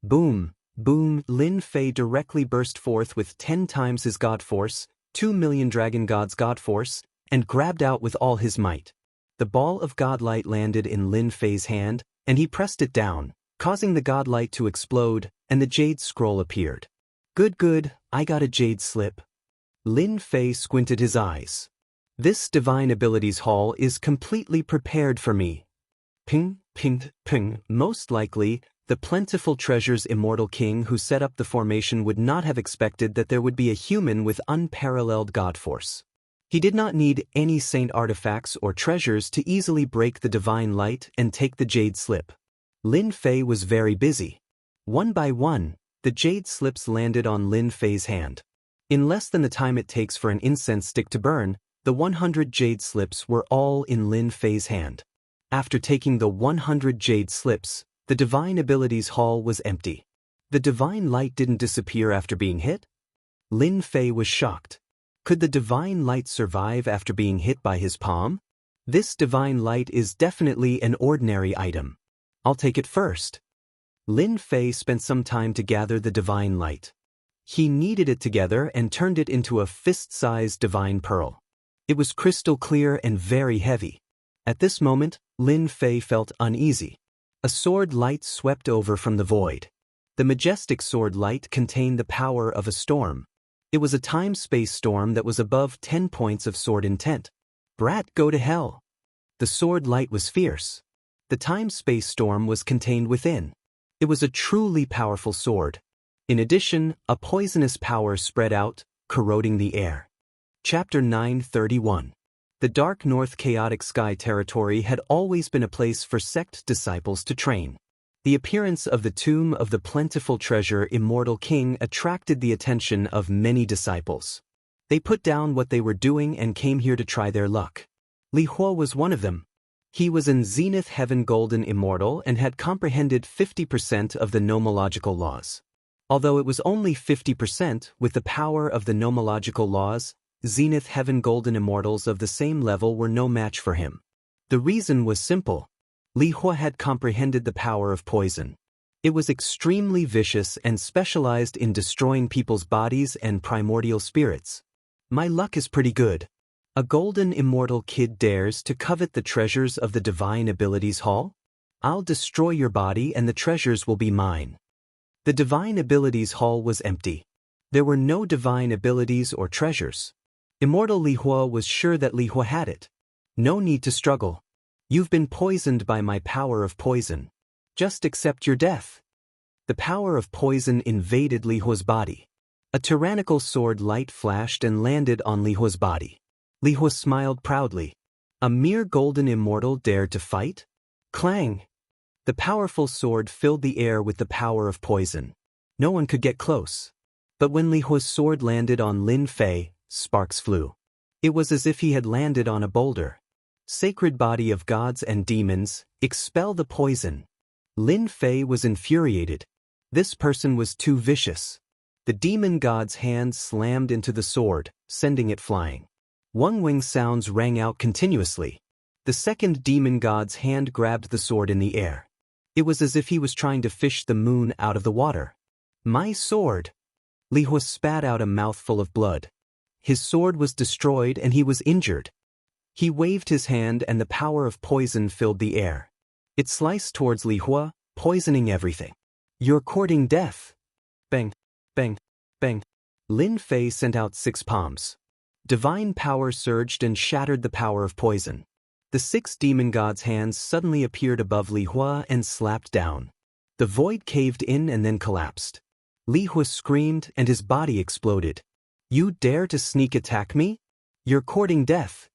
Boom, boom. Lin Fei directly burst forth with 10 times his god force, 2 million dragon gods' god force, and grabbed out with all his might. The ball of godlight landed in Lin Fei's hand, and he pressed it down, causing the godlight to explode, and the jade scroll appeared. Good, I got a jade slip. Lin Fei squinted his eyes. This Divine Abilities Hall is completely prepared for me. Ping, ping, ping. Most likely, the plentiful treasure's immortal king who set up the formation would not have expected that there would be a human with unparalleled god force. He did not need any saint artifacts or treasures to easily break the divine light and take the jade slip. Lin Fei was very busy. One by one, the jade slips landed on Lin Fei's hand. In less than the time it takes for an incense stick to burn, the 100 jade slips were all in Lin Fei's hand. After taking the 100 jade slips, the Divine Abilities Hall was empty. The divine light didn't disappear after being hit? Lin Fei was shocked. Could the divine light survive after being hit by his palm? This divine light is definitely an ordinary item. I'll take it first. Lin Fei spent some time to gather the divine light. He kneaded it together and turned it into a fist-sized divine pearl. It was crystal clear and very heavy. At this moment, Lin Fei felt uneasy. A sword light swept over from the void. The majestic sword light contained the power of a storm. It was a time-space storm that was above 10 points of sword intent. Brat, go to hell. The sword light was fierce. The time-space storm was contained within. It was a truly powerful sword. In addition, a poisonous power spread out, corroding the air. Chapter 931. The Dark North Chaotic Sky territory had always been a place for sect disciples to train. The appearance of the tomb of the plentiful treasure Immortal King attracted the attention of many disciples. They put down what they were doing and came here to try their luck. Li Hua was one of them. He was in Zenith Heaven Golden Immortal and had comprehended 50% of the nomological laws. Although it was only 50%, with the power of the nomological laws, Zenith Heaven Golden Immortals of the same level were no match for him. The reason was simple. Li Hua had comprehended the power of poison. It was extremely vicious and specialized in destroying people's bodies and primordial spirits. My luck is pretty good. A golden immortal kid dares to covet the treasures of the Divine Abilities Hall? I'll destroy your body and the treasures will be mine. The Divine Abilities Hall was empty. There were no divine abilities or treasures. Immortal Li Hua was sure that Li Hua had it. No need to struggle. You've been poisoned by my power of poison. Just accept your death. The power of poison invaded Li Hua's body. A tyrannical sword light flashed and landed on Li Hua's body. Li Hua smiled proudly. A mere golden immortal dared to fight? Clang! The powerful sword filled the air with the power of poison. No one could get close. But when Li Hua's sword landed on Lin Fei, sparks flew. It was as if he had landed on a boulder. Sacred body of gods and demons, expel the poison. Lin Fei was infuriated. This person was too vicious. The demon god's hand slammed into the sword, sending it flying. Wang Wing sounds rang out continuously. The second demon god's hand grabbed the sword in the air. It was as if he was trying to fish the moon out of the water. My sword! Li Hua spat out a mouthful of blood. His sword was destroyed and he was injured. He waved his hand and the power of poison filled the air. It sliced towards Li Hua, poisoning everything. You're courting death. Bang, bang, bang. Lin Fei sent out 6 palms. Divine power surged and shattered the power of poison. The 6 demon gods' hands suddenly appeared above Li Hua and slapped down. The void caved in and then collapsed. Li Hua screamed and his body exploded. You dare to sneak attack me? You're courting death.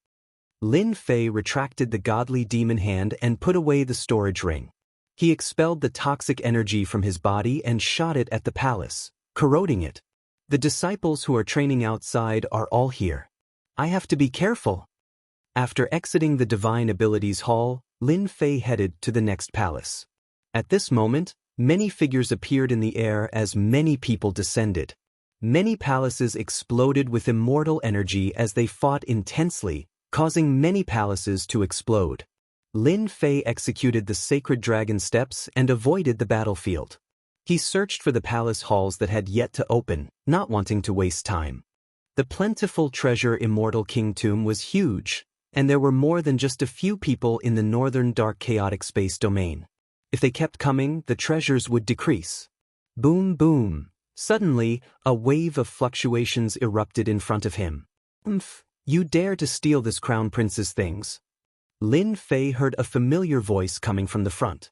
Lin Fei retracted the godly demon hand and put away the storage ring. He expelled the toxic energy from his body and shot it at the palace, corroding it. The disciples who are training outside are all here. I have to be careful. After exiting the Divine Abilities Hall, Lin Fei headed to the next palace. At this moment, many figures appeared in the air as many people descended. Many palaces exploded with immortal energy as they fought intensely, causing many palaces to explode. Lin Fei executed the sacred dragon steps and avoided the battlefield. He searched for the palace halls that had yet to open, not wanting to waste time. The plentiful treasure Immortal King Tomb was huge, and there were more than just a few people in the northern dark chaotic space domain. If they kept coming, the treasures would decrease. Boom, boom. Suddenly, a wave of fluctuations erupted in front of him. You dare to steal this crown prince's things? Lin Fei heard a familiar voice coming from the front.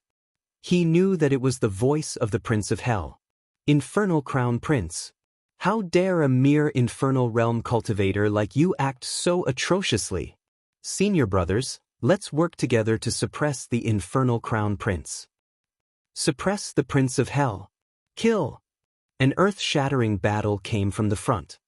He knew that it was the voice of the Prince of Hell. Infernal Crown Prince. How dare a mere infernal realm cultivator like you act so atrociously? Senior brothers, let's work together to suppress the infernal Crown Prince. Suppress the Prince of Hell. Kill! An earth-shattering battle came from the front.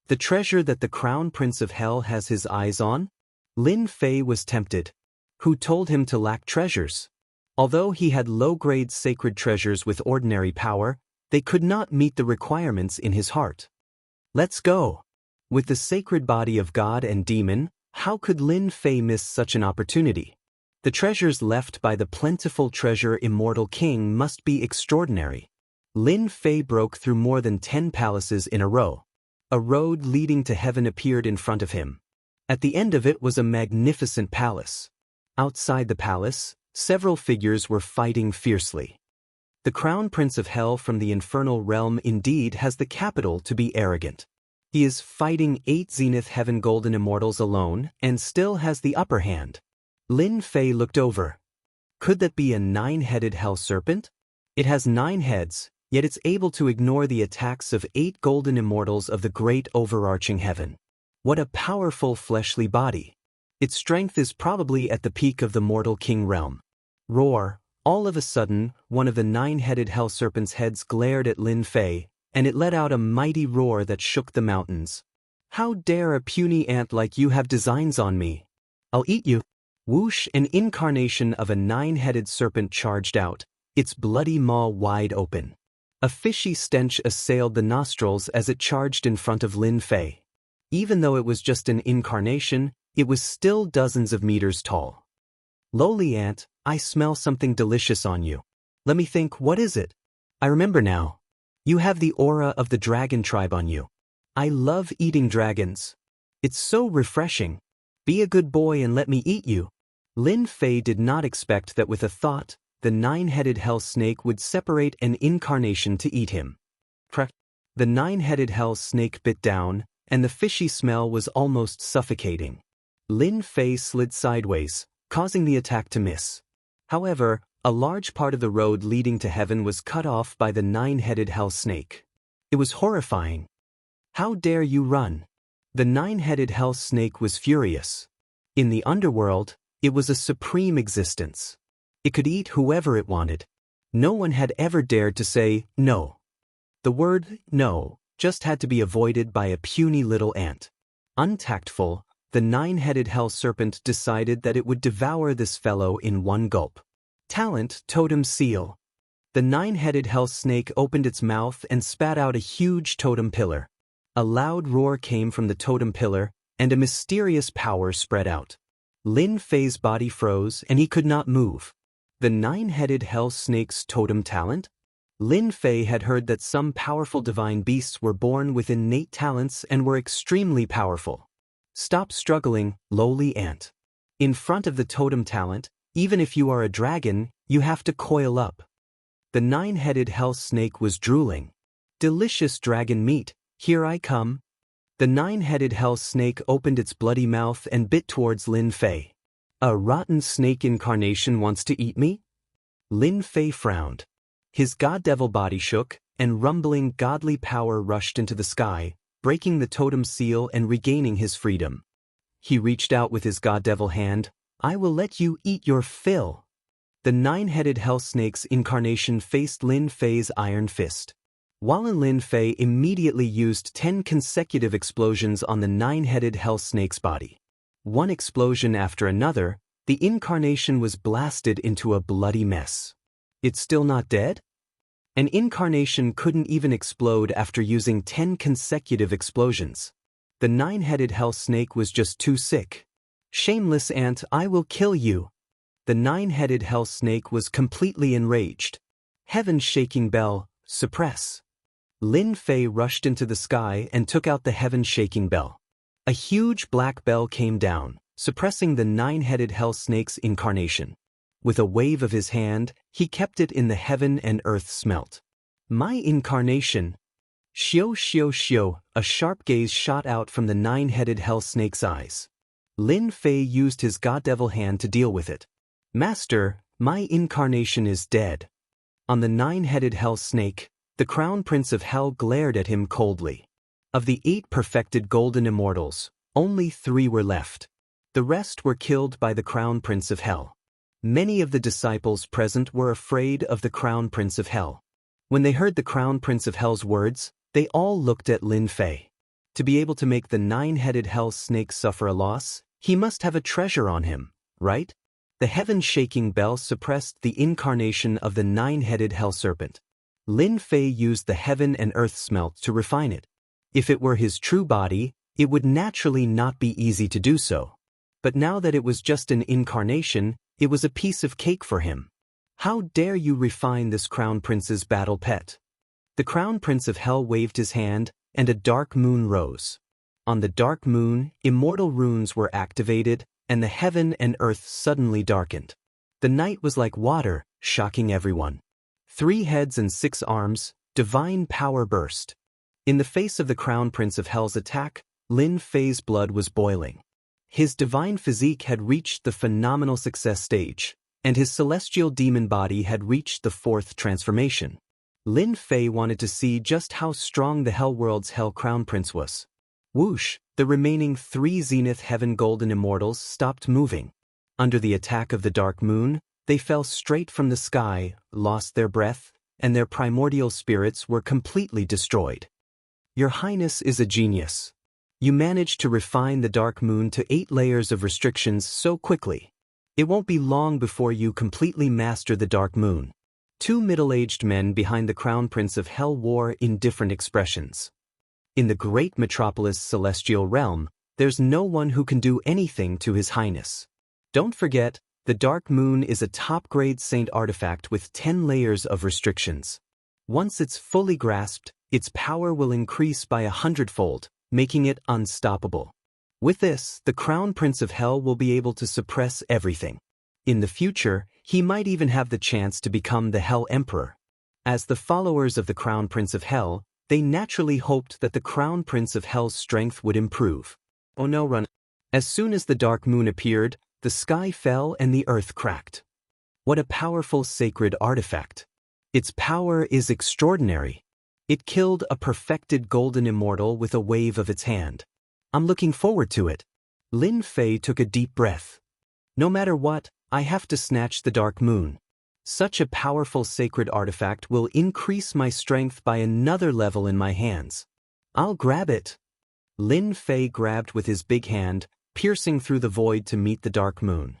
The treasure that the Crown Prince of Hell has his eyes on? Lin Fei was tempted. Who told him to lack treasures? Although he had low-grade sacred treasures with ordinary power, they could not meet the requirements in his heart. Let's go. With the sacred body of God and demon, how could Lin Fei miss such an opportunity? The treasures left by the plentiful treasure Immortal King must be extraordinary. Lin Fei broke through more than 10 palaces in a row. A road leading to heaven appeared in front of him. At the end of it was a magnificent palace. Outside the palace, several figures were fighting fiercely. The Crown Prince of Hell from the infernal realm indeed has the capital to be arrogant. He is fighting 8 Zenith Heaven Golden Immortals alone and still has the upper hand. Lin Fei looked over. Could that be a 9-headed hell serpent? It has 9 heads, yet it's able to ignore the attacks of 8 golden immortals of the great overarching heaven. What a powerful fleshly body. Its strength is probably at the peak of the mortal king realm. Roar! All of a sudden, one of the 9-headed hell serpent's heads glared at Lin Fei, and it let out a mighty roar that shook the mountains. How dare a puny ant like you have designs on me? I'll eat you. Whoosh! An incarnation of a 9-headed serpent charged out, its bloody maw wide open. A fishy stench assailed the nostrils as it charged in front of Lin Fei. Even though it was just an incarnation, it was still dozens of meters tall. Lowly ant, I smell something delicious on you. Let me think, what is it? I remember now. You have the aura of the dragon tribe on you. I love eating dragons. It's so refreshing. Be a good boy and let me eat you. Lin Fei did not expect that with a thought, the 9-headed hell snake would separate an incarnation to eat him. Crack! The 9-headed hell snake bit down, and the fishy smell was almost suffocating. Lin Fei slid sideways, causing the attack to miss. However, a large part of the road leading to heaven was cut off by the 9-headed hell snake. It was horrifying. How dare you run? The 9-headed hell snake was furious. In the underworld, it was a supreme existence. It could eat whoever it wanted. No one had ever dared to say no. The word no just had to be avoided by a puny little ant. Untactful, the nine-headed hell serpent decided that it would devour this fellow in one gulp. Talent, totem seal. The nine-headed hell snake opened its mouth and spat out a huge totem pillar. A loud roar came from the totem pillar, and a mysterious power spread out. Lin Fei's body froze, and he could not move. The nine-headed hell snake's totem talent? Lin Fei had heard that some powerful divine beasts were born with innate talents and were extremely powerful. Stop struggling, lowly ant. In front of the totem talent, even if you are a dragon, you have to coil up. The nine-headed hell snake was drooling. Delicious dragon meat, here I come. The nine-headed hell snake opened its bloody mouth and bit towards Lin Fei. A rotten snake incarnation wants to eat me? Lin Fei frowned. His god-devil body shook, and rumbling godly power rushed into the sky, breaking the totem seal and regaining his freedom. He reached out with his god-devil hand. I will let you eat your fill. The nine-headed hell snake's incarnation faced Lin Fei's iron fist. While Lin Fei immediately used 10 consecutive explosions on the nine-headed hell snake's body. One explosion after another, the incarnation was blasted into a bloody mess. It's still not dead? An incarnation couldn't even explode after using 10 consecutive explosions. The nine-headed hell snake was just too sick. Shameless ant, I will kill you. The nine-headed hell snake was completely enraged. Heaven's shaking bell, suppress. Lin Fei rushed into the sky and took out the heaven-shaking bell. A huge black bell came down, suppressing the nine-headed hell snake's incarnation. With a wave of his hand, he kept it in the heaven and earth smelt. My incarnation. Xiao xiao xiao, a sharp gaze shot out from the nine-headed hell snake's eyes. Lin Fei used his god-devil hand to deal with it. Master, my incarnation is dead. On the nine-headed hell snake, the crown prince of hell glared at him coldly. Of the 8 perfected golden immortals, only 3 were left. The rest were killed by the crown prince of hell. Many of the disciples present were afraid of the crown prince of hell. When they heard the crown prince of hell's words, they all looked at Lin Fei. To be able to make the nine-headed hell snake suffer a loss, he must have a treasure on him, right? The heaven-shaking bell suppressed the incarnation of the nine-headed hell serpent. Lin Fei used the heaven and earth smelt to refine it. If it were his true body, it would naturally not be easy to do so. But now that it was just an incarnation, it was a piece of cake for him. How dare you refine this crown prince's battle pet? The crown prince of hell waved his hand, and a dark moon rose. On the dark moon, immortal runes were activated, and the heaven and earth suddenly darkened. The night was like water, shocking everyone. 3 heads and 6 arms, divine power burst. In the face of the crown prince of hell's attack, Lin Fei's blood was boiling. His divine physique had reached the phenomenal success stage, and his celestial demon body had reached the 4th transformation. Lin Fei wanted to see just how strong the hell world's hell crown prince was. Whoosh, the remaining 3 zenith heaven golden immortals stopped moving. Under the attack of the dark moon, they fell straight from the sky, lost their breath, and their primordial spirits were completely destroyed. Your Highness is a genius. You managed to refine the dark moon to 8 layers of restrictions so quickly. It won't be long before you completely master the dark moon. 2 middle-aged men behind the crown prince of hell wore in different expressions. In the great metropolis celestial realm, there's no one who can do anything to His Highness. Don't forget, the dark moon is a top-grade saint artifact with 10 layers of restrictions. Once it's fully grasped, its power will increase by 100-fold, making it unstoppable. With this, the crown prince of hell will be able to suppress everything. In the future, he might even have the chance to become the Hell Emperor. As the followers of the crown prince of hell, they naturally hoped that the crown prince of hell's strength would improve. Oh no, run. As soon as the dark moon appeared, the sky fell and the earth cracked. What a powerful sacred artifact. Its power is extraordinary. It killed a perfected golden immortal with a wave of its hand. I'm looking forward to it. Lin Fei took a deep breath. No matter what, I have to snatch the dark moon. Such a powerful sacred artifact will increase my strength by another level in my hands. I'll grab it. Lin Fei grabbed with his big hand, piercing through the void to meet the dark moon.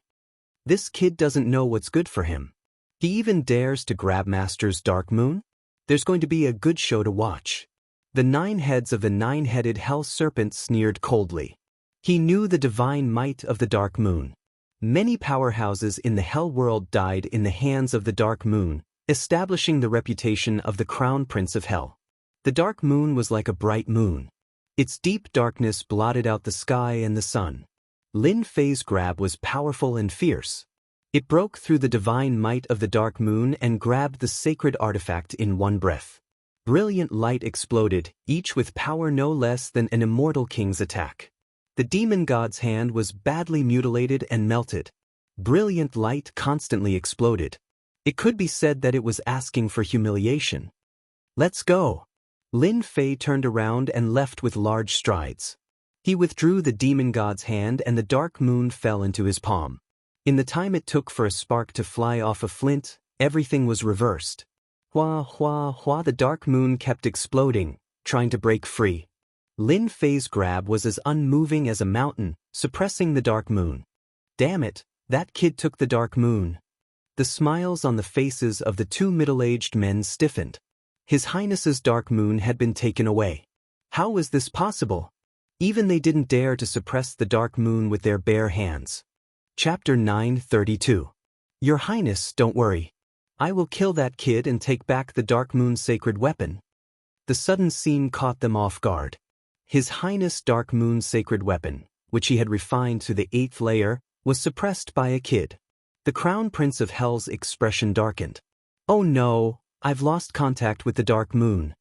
This kid doesn't know what's good for him. He even dares to grab Master's dark moon? There's going to be a good show to watch. The 9 heads of the 9-headed hell serpent sneered coldly. He knew the divine might of the dark moon. Many powerhouses in the hell world died in the hands of the dark moon, establishing the reputation of the crown prince of hell. The dark moon was like a bright moon. Its deep darkness blotted out the sky and the sun. Lin Fei's grab was powerful and fierce. It broke through the divine might of the dark moon and grabbed the sacred artifact in one breath. Brilliant light exploded, each with power no less than an immortal king's attack. The demon god's hand was badly mutilated and melted. Brilliant light constantly exploded. It could be said that it was asking for humiliation. Let's go. Lin Fei turned around and left with large strides. He withdrew the demon god's hand and the dark moon fell into his palm. In the time it took for a spark to fly off a flint, everything was reversed. Hua, hua, hua, the dark moon kept exploding, trying to break free. Lin Fei's grab was as unmoving as a mountain, suppressing the dark moon. Damn it, that kid took the dark moon. The smiles on the faces of the 2 middle-aged men stiffened. His Highness's dark moon had been taken away. How was this possible? Even they didn't dare to suppress the dark moon with their bare hands. Chapter 932. Your Highness, don't worry. I will kill that kid and take back the dark moon's sacred weapon. The sudden scene caught them off guard. His Highness Dark Moon's sacred weapon, which he had refined to the 8th layer, was suppressed by a kid. The Crown Prince of Hell's expression darkened. Oh no, I've lost contact with the Dark Moon.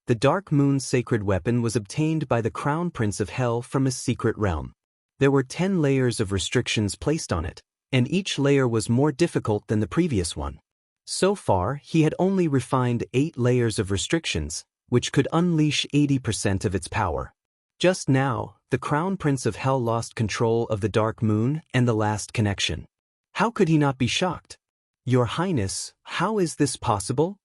The Dark Moon's sacred weapon was obtained by the Crown Prince of Hell from a secret realm. There were 10 layers of restrictions placed on it, and each layer was more difficult than the previous one. So far, he had only refined 8 layers of restrictions, which could unleash 80% of its power. Just now, the Crown Prince of Hell lost control of the Dark Moon and the last connection. How could he not be shocked? Your Highness, how is this possible?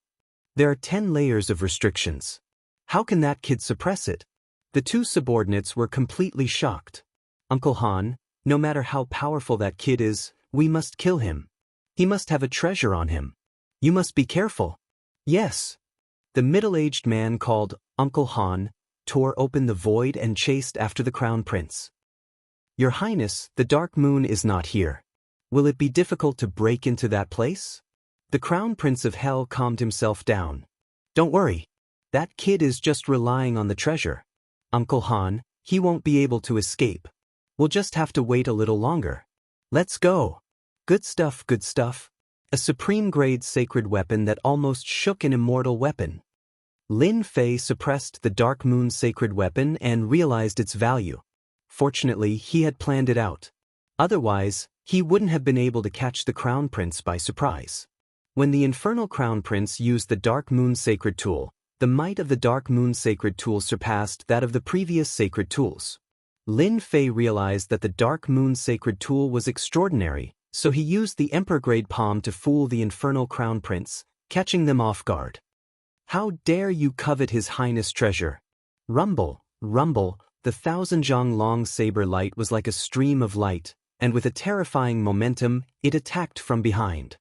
There are 10 layers of restrictions. How can that kid suppress it? The 2 subordinates were completely shocked. Uncle Han, no matter how powerful that kid is, we must kill him. He must have a treasure on him. You must be careful. Yes. The middle-aged man called Uncle Han tore open the void and chased after the Crown Prince. Your Highness, the Dark Moon is not here. Will it be difficult to break into that place? The Crown Prince of Hell calmed himself down. Don't worry. That kid is just relying on the treasure. Uncle Han, he won't be able to escape. We'll just have to wait a little longer. Let's go. Good stuff, good stuff. A supreme-grade sacred weapon that almost shook an immortal weapon. Lin Fei suppressed the Dark Moon's sacred weapon and realized its value. Fortunately, he had planned it out. Otherwise, he wouldn't have been able to catch the Crown Prince by surprise. When the Infernal Crown Prince used the Dark Moon's sacred tool, the might of the Dark Moon's sacred tool surpassed that of the previous sacred tools. Lin Fei realized that the Dark Moon's sacred tool was extraordinary, so he used the Emperor-grade palm to fool the Infernal Crown Prince, catching them off guard. How dare you covet His Highness' treasure? Rumble, rumble, the 1,000-zhang-long saber light was like a stream of light, and with a terrifying momentum, it attacked from behind.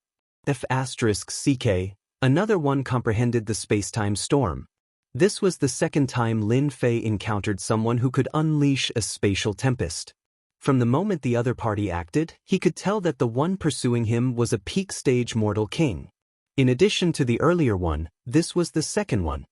F***CK, another one comprehended the space-time storm. This was the second time Lin Fei encountered someone who could unleash a spatial tempest. From the moment the other party acted, he could tell that the one pursuing him was a peak-stage mortal king. In addition to the earlier one, this was the second one.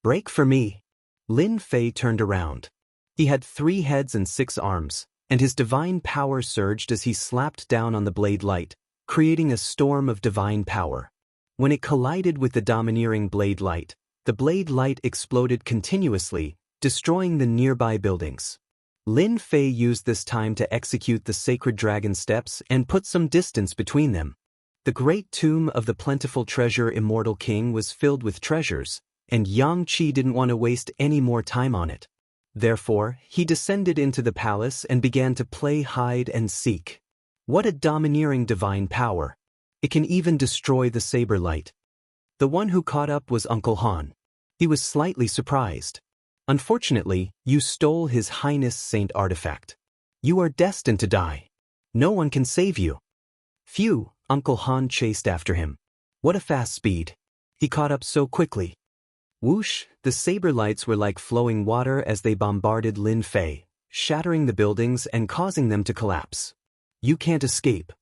Break for me. Lin Fei turned around. He had 3 heads and 6 arms, and his divine power surged as he slapped down on the blade light, creating a storm of divine power. When it collided with the domineering blade light, the blade light exploded continuously, destroying the nearby buildings. Lin Fei used this time to execute the sacred dragon steps and put some distance between them. The great tomb of the plentiful treasure Immortal King was filled with treasures, and Yang Qi didn't want to waste any more time on it. Therefore, he descended into the palace and began to play hide and seek. What a domineering divine power! It can even destroy the saber light. The one who caught up was Uncle Han. He was slightly surprised. Unfortunately, you stole His Highness Saint artifact. You are destined to die. No one can save you. Phew, Uncle Han chased after him. What a fast speed. He caught up so quickly. Whoosh, the saber lights were like flowing water as they bombarded Lin Fei, shattering the buildings and causing them to collapse. You can't escape.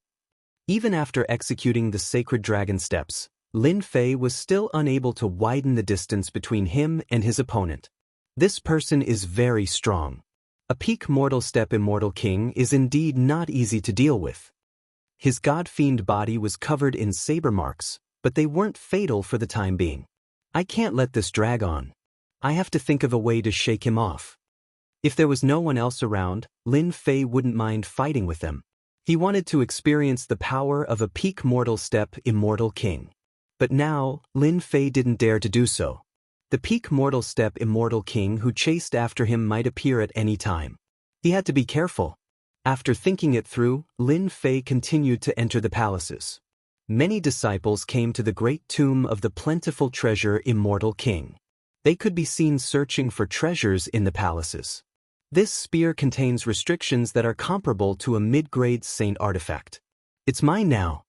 Even after executing the sacred dragon steps, Lin Fei was still unable to widen the distance between him and his opponent. This person is very strong. A peak mortal step immortal king is indeed not easy to deal with. His god-fiend body was covered in saber marks, but they weren't fatal for the time being. I can't let this drag on. I have to think of a way to shake him off. If there was no one else around, Lin Fei wouldn't mind fighting with them. He wanted to experience the power of a peak mortal step immortal king. But now, Lin Fei didn't dare to do so. The peak mortal step immortal king who chased after him might appear at any time. He had to be careful. After thinking it through, Lin Fei continued to enter the palaces. Many disciples came to the great tomb of the plentiful treasure immortal king. They could be seen searching for treasures in the palaces. This spear contains restrictions that are comparable to a mid-grade saint artifact. It's mine now.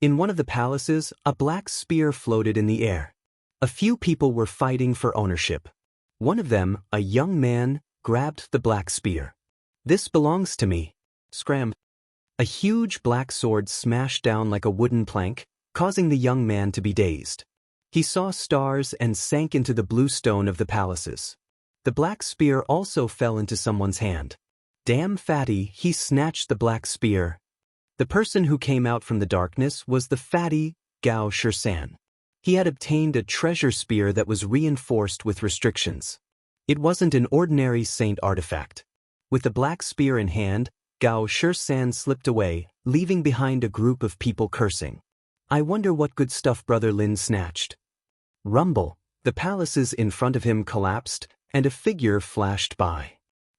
In one of the palaces, a black spear floated in the air. A few people were fighting for ownership. One of them, a young man, grabbed the black spear. This belongs to me. Scram. A huge black sword smashed down like a wooden plank, causing the young man to be dazed. He saw stars and sank into the blue stone of the palaces. The black spear also fell into someone's hand. Damn fatty, he snatched the black spear. The person who came out from the darkness was the fatty, Gao Shisan. He had obtained a treasure spear that was reinforced with restrictions. It wasn't an ordinary saint artifact. With the black spear in hand, Gao Shisan slipped away, leaving behind a group of people cursing. I wonder what good stuff Brother Lin snatched. Rumble, the palaces in front of him collapsed, and a figure flashed by.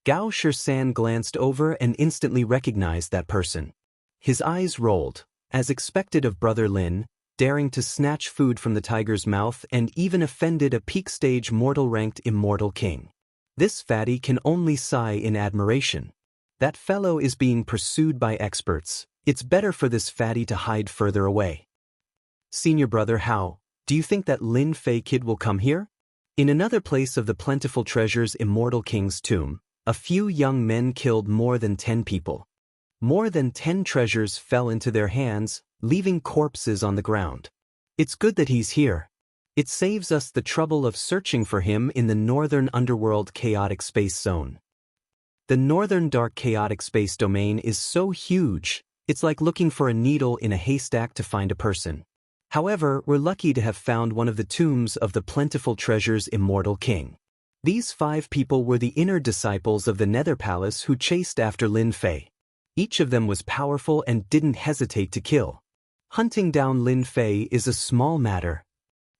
Gao Shisan glanced over and instantly recognized that person. His eyes rolled, as expected of Brother Lin, daring to snatch food from the tiger's mouth and even offended a peak-stage mortal-ranked immortal king. This fatty can only sigh in admiration. That fellow is being pursued by experts. It's better for this fatty to hide further away. Senior brother, how do you think that Lin Fei kid will come here? In another place of the plentiful treasures immortal king's tomb, a few young men killed more than 10 people. More than 10 treasures fell into their hands, leaving corpses on the ground. It's good that he's here. It saves us the trouble of searching for him in the northern underworld chaotic space zone. The northern dark chaotic space domain is so huge, it's like looking for a needle in a haystack to find a person. However, we're lucky to have found one of the tombs of the plentiful treasures immortal king. These 5 people were the inner disciples of the Nether Palace who chased after Lin Fei. Each of them was powerful and didn't hesitate to kill. Hunting down Lin Fei is a small matter.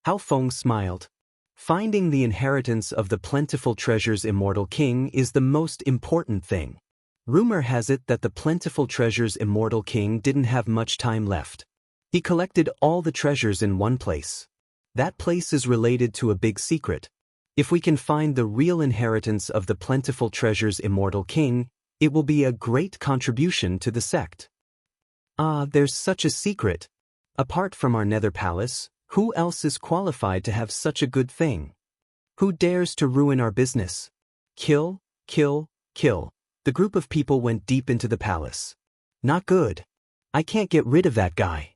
Hao Feng smiled. Finding the inheritance of the plentiful treasures immortal king is the most important thing. Rumor has it that the plentiful treasures immortal king didn't have much time left. He collected all the treasures in one place. That place is related to a big secret. If we can find the real inheritance of the plentiful treasures immortal king, it will be a great contribution to the sect. Ah, there's such a secret. Apart from our Nether Palace, who else is qualified to have such a good thing? Who dares to ruin our business? Kill, kill, kill. The group of people went deep into the palace. Not good. I can't get rid of that guy.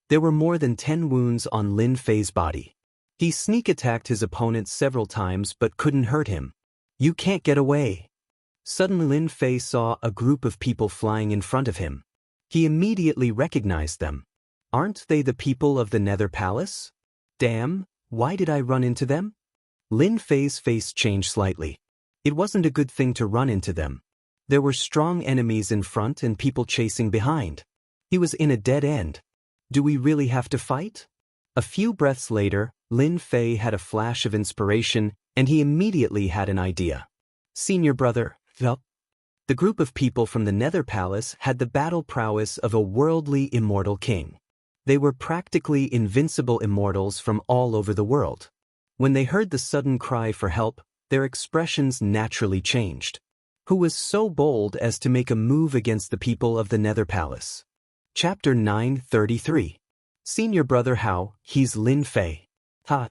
There were more than 10 wounds on Lin Fei's body. He sneak attacked his opponent several times but couldn't hurt him. You can't get away. Suddenly Lin Fei saw a group of people flying in front of him. He immediately recognized them. Aren't they the people of the Nether Palace? Damn, why did I run into them? Lin Fei's face changed slightly. It wasn't a good thing to run into them. There were strong enemies in front and people chasing behind. He was in a dead end. Do we really have to fight? A few breaths later, Lin Fei had a flash of inspiration, and he immediately had an idea. Senior brother, Yup. The group of people from the Nether Palace had the battle prowess of a worldly immortal king. They were practically invincible immortals from all over the world. When they heard the sudden cry for help, their expressions naturally changed. Who was so bold as to make a move against the people of the Nether Palace? Chapter 933. Senior brother How, he's Lin Fei. Ha!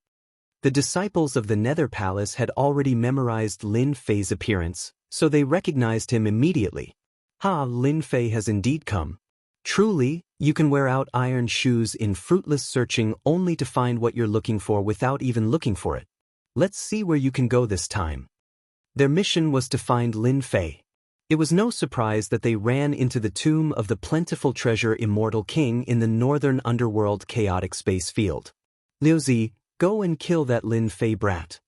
The disciples of the Nether Palace had already memorized Lin Fei's appearance, so they recognized him immediately. Ha! Lin Fei has indeed come. Truly, you can wear out iron shoes in fruitless searching only to find what you're looking for without even looking for it. Let's see where you can go this time. Their mission was to find Lin Fei. It was no surprise that they ran into the tomb of the plentiful treasure Immortal King in the northern underworld chaotic space field. Liu Zi, go and kill that Lin Fei brat.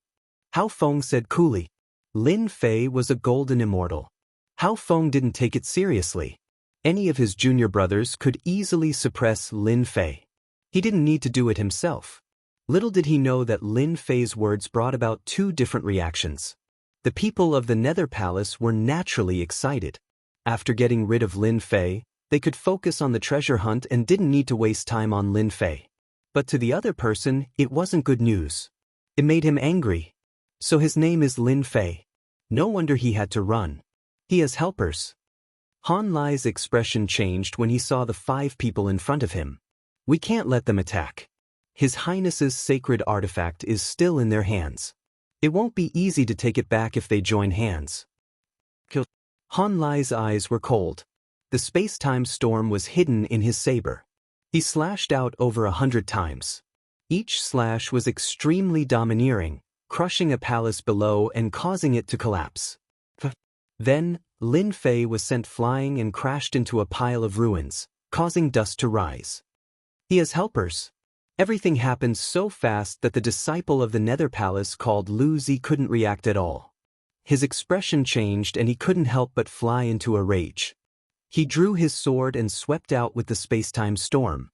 Hao Feng said coolly. Lin Fei was a golden immortal. Hao Feng didn't take it seriously. Any of his junior brothers could easily suppress Lin Fei. He didn't need to do it himself. Little did he know that Lin Fei's words brought about two different reactions. The people of the Nether Palace were naturally excited. After getting rid of Lin Fei, they could focus on the treasure hunt and didn't need to waste time on Lin Fei. But to the other person, it wasn't good news. It made him angry. So his name is Lin Fei. No wonder he had to run. He has helpers. Han Lai's expression changed when he saw the 5 people in front of him. We can't let them attack. His Highness's sacred artifact is still in their hands. It won't be easy to take it back if they join hands. Han Lai's eyes were cold. The space-time storm was hidden in his saber. He slashed out over 100 times. Each slash was extremely domineering, crushing a palace below and causing it to collapse. Then, Lin Fei was sent flying and crashed into a pile of ruins, causing dust to rise. He has helpers. Everything happened so fast that the disciple of the Nether Palace called Liu Zi couldn't react at all. His expression changed and he couldn't help but fly into a rage. He drew his sword and swept out with the space-time storm.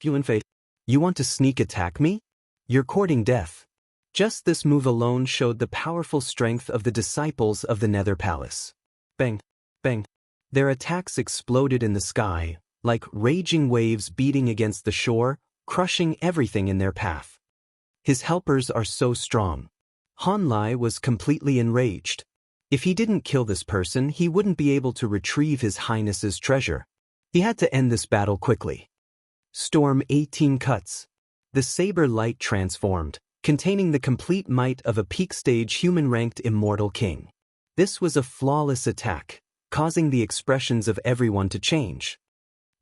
Lin Fei, you want to sneak attack me? You're courting death. Just this move alone showed the powerful strength of the disciples of the Nether Palace. Bang, bang. Their attacks exploded in the sky, like raging waves beating against the shore, crushing everything in their path. His helpers are so strong. Han Lai was completely enraged. If he didn't kill this person, he wouldn't be able to retrieve His Highness's treasure. He had to end this battle quickly. Storm 18 cuts. The saber light transformed, containing the complete might of a peak-stage human-ranked immortal king. This was a flawless attack, causing the expressions of everyone to change.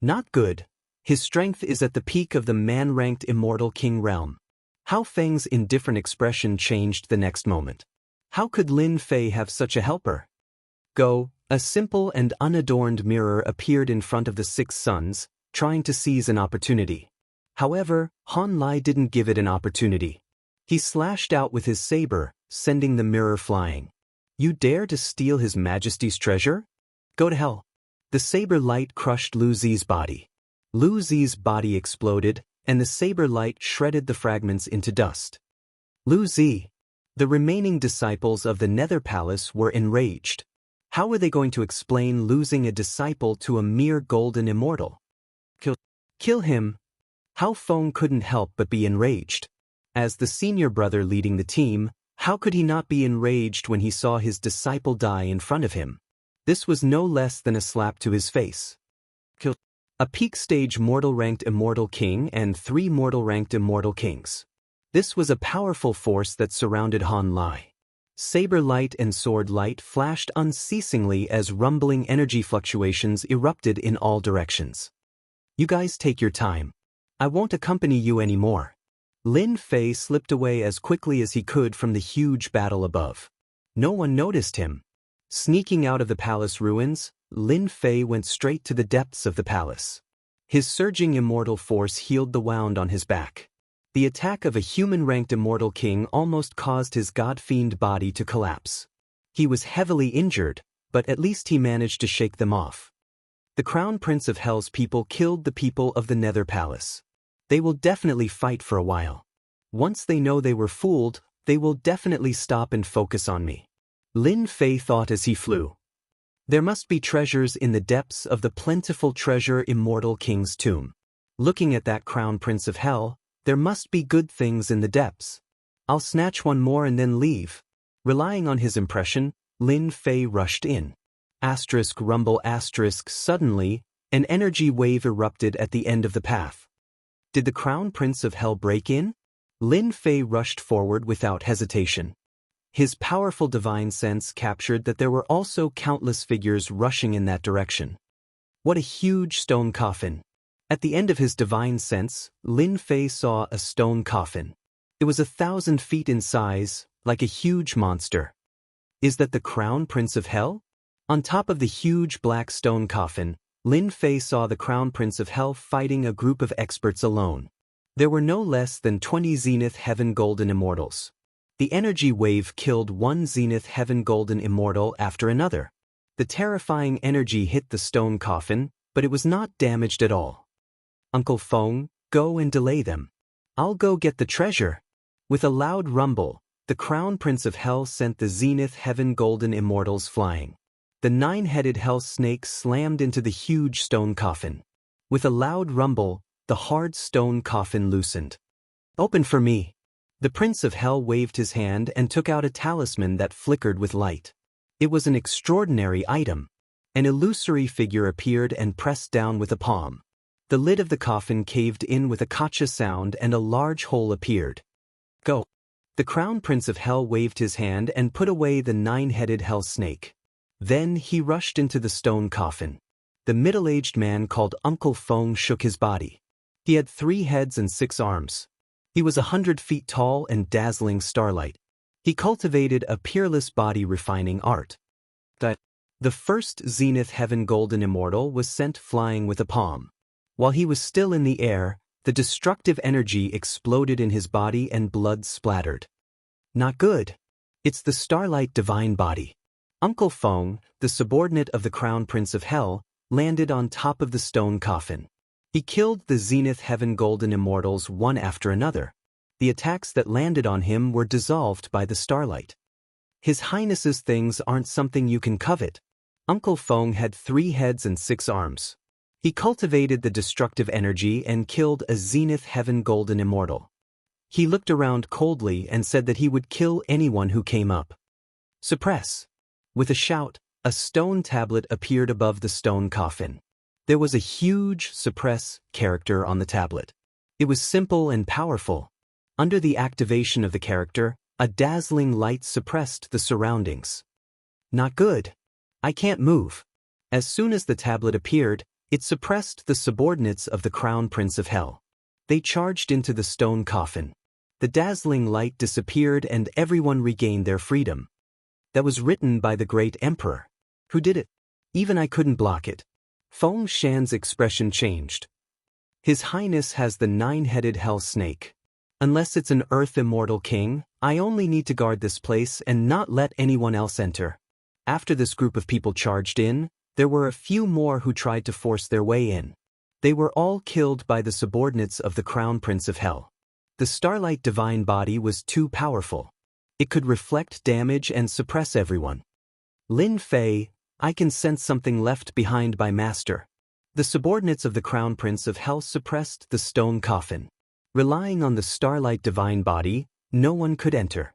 Not good. His strength is at the peak of the man-ranked immortal king realm. Hao Feng's indifferent expression changed the next moment. How could Lin Fei have such a helper? Go, a simple and unadorned mirror appeared in front of the 6 sons, trying to seize an opportunity. However, Han Lai didn't give it an opportunity. He slashed out with his saber, sending the mirror flying. You dare to steal His Majesty's treasure? Go to hell. The saber light crushed Liu Zi's body. Liu Zi's body exploded, and the saber light shredded the fragments into dust. Liu Zi. The remaining disciples of the Nether Palace were enraged. How were they going to explain losing a disciple to a mere golden immortal? Kill him. Hao Feng couldn't help but be enraged. As the senior brother leading the team, how could he not be enraged when he saw his disciple die in front of him? This was no less than a slap to his face. A peak-stage mortal-ranked immortal king and 3 mortal-ranked immortal kings. This was a powerful force that surrounded Han Lai. Saber light and sword light flashed unceasingly as rumbling energy fluctuations erupted in all directions. You guys take your time. I won't accompany you anymore. Lin Fei slipped away as quickly as he could from the huge battle above. No one noticed him. Sneaking out of the palace ruins, Lin Fei went straight to the depths of the palace. His surging immortal force healed the wound on his back. The attack of a human-ranked immortal king almost caused his god-fiend body to collapse. He was heavily injured, but at least he managed to shake them off. The Crown Prince of Hell's people killed the people of the Nether Palace. They will definitely fight for a while. Once they know they were fooled, they will definitely stop and focus on me. Lin Fei thought as he flew. There must be treasures in the depths of the plentiful treasure Immortal King's tomb. Looking at that crown prince of hell, there must be good things in the depths. I'll snatch one more and then leave. Relying on his impression, Lin Fei rushed in. Asterisk rumble asterisk suddenly, an energy wave erupted at the end of the path. Did the crown prince of hell break in? Lin Fei rushed forward without hesitation. His powerful divine sense captured that there were also countless figures rushing in that direction. What a huge stone coffin! At the end of his divine sense, Lin Fei saw a stone coffin. It was 1,000 feet in size, like a huge monster. Is that the crown prince of hell? On top of the huge black stone coffin, Lin Fei saw the crown prince of hell fighting a group of experts alone. There were no less than 20 Zenith Heaven Golden Immortals. The energy wave killed one Zenith Heaven Golden Immortal after another. The terrifying energy hit the stone coffin, but it was not damaged at all. Uncle Feng, go and delay them. I'll go get the treasure. With a loud rumble, the crown prince of hell sent the Zenith Heaven Golden Immortals flying. The 9-headed hell snake slammed into the huge stone coffin. With a loud rumble, the hard stone coffin loosened. Open for me. The prince of hell waved his hand and took out a talisman that flickered with light. It was an extraordinary item. An illusory figure appeared and pressed down with a palm. The lid of the coffin caved in with a kacha sound and a large hole appeared. Go. The crown prince of hell waved his hand and put away the 9-headed hell snake. Then he rushed into the stone coffin. The middle-aged man called Uncle Feng shook his body. He had 3 heads and 6 arms. He was 100 feet tall and dazzling starlight. He cultivated a peerless body-refining art. The first Zenith Heaven Golden Immortal was sent flying with a palm. While he was still in the air, the destructive energy exploded in his body and blood splattered. Not good. It's the Starlight Divine Body. Uncle Feng, the subordinate of the Crown Prince of Hell, landed on top of the stone coffin. He killed the Zenith Heaven Golden Immortals one after another. The attacks that landed on him were dissolved by the starlight. His Highness's things aren't something you can covet. Uncle Feng had 3 heads and 6 arms. He cultivated the destructive energy and killed a Zenith Heaven Golden Immortal. He looked around coldly and said that he would kill anyone who came up. Suppress. With a shout, a stone tablet appeared above the stone coffin. There was a huge suppress character on the tablet. It was simple and powerful. Under the activation of the character, a dazzling light suppressed the surroundings. Not good. I can't move. As soon as the tablet appeared, it suppressed the subordinates of the Crown Prince of Hell. They charged into the stone coffin. The dazzling light disappeared and everyone regained their freedom. That was written by the great emperor. Who did it? Even I couldn't block it. Feng Shan's expression changed. His Highness has the 9-headed hell snake. Unless it's an Earth Immortal King, I only need to guard this place and not let anyone else enter. After this group of people charged in, there were a few more who tried to force their way in. They were all killed by the subordinates of the Crown Prince of Hell. The Starlight Divine Body was too powerful. It could reflect damage and suppress everyone. Lin Fei, I can sense something left behind by Master. The subordinates of the Crown Prince of Hell suppressed the stone coffin. Relying on the Starlight Divine Body, no one could enter.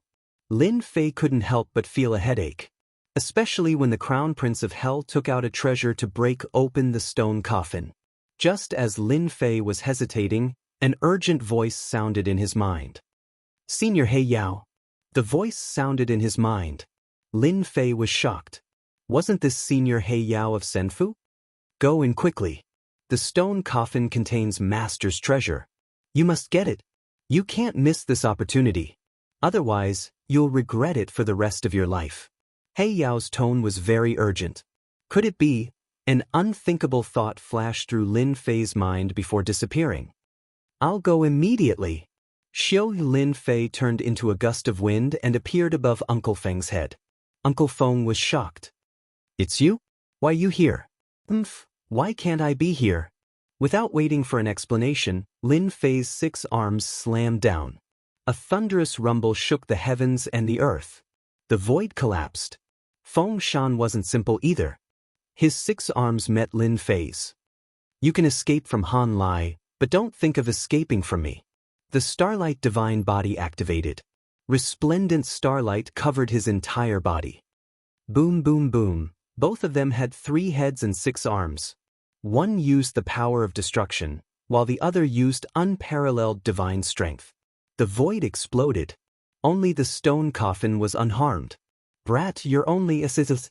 Lin Fei couldn't help but feel a headache. Especially when the Crown Prince of Hell took out a treasure to break open the stone coffin. Just as Lin Fei was hesitating, an urgent voice sounded in his mind. Senior He Yao. The voice sounded in his mind. Lin Fei was shocked. Wasn't this Senior He Yao of Senfu? Go in quickly. The stone coffin contains Master's treasure. You must get it. You can't miss this opportunity. Otherwise, you'll regret it for the rest of your life. He Yao's tone was very urgent. Could it be? An unthinkable thought flashed through Lin Fei's mind before disappearing. I'll go immediately. Xiu Lin Fei turned into a gust of wind and appeared above Uncle Feng's head. Uncle Feng was shocked. It's you? Why you here? Why can't I be here? Without waiting for an explanation, Lin Fei's 6 arms slammed down. A thunderous rumble shook the heavens and the earth. The void collapsed. Feng Shan wasn't simple either. His 6 arms met Lin Fei's. You can escape from Han Lai, but don't think of escaping from me. The starlight divine body activated. Resplendent starlight covered his entire body. Boom boom boom, both of them had 3 heads and 6 arms. One used the power of destruction, while the other used unparalleled divine strength. The void exploded. Only the stone coffin was unharmed. Brat, you're only assist.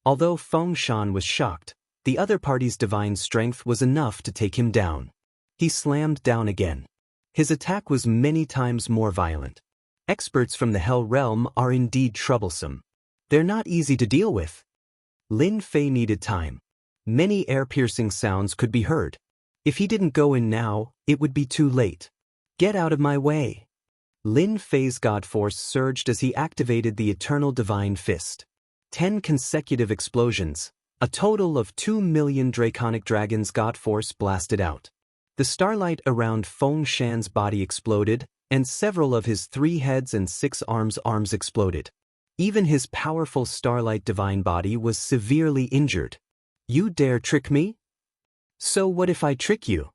Although Feng Shan was shocked, the other party's divine strength was enough to take him down. He slammed down again. His attack was many times more violent. Experts from the Hell Realm are indeed troublesome. They're not easy to deal with. Lin Fei needed time. Many ear-piercing sounds could be heard. If he didn't go in now, it would be too late. Get out of my way. Lin Fei's God Force surged as he activated the Eternal Divine Fist. 10 consecutive explosions, a total of 2 million Draconic Dragons God Force blasted out. The starlight around Feng Shan's body exploded, and several of his 3 heads and 6 arms exploded. Even his powerful starlight divine body was severely injured. You dare trick me? So what if I trick you?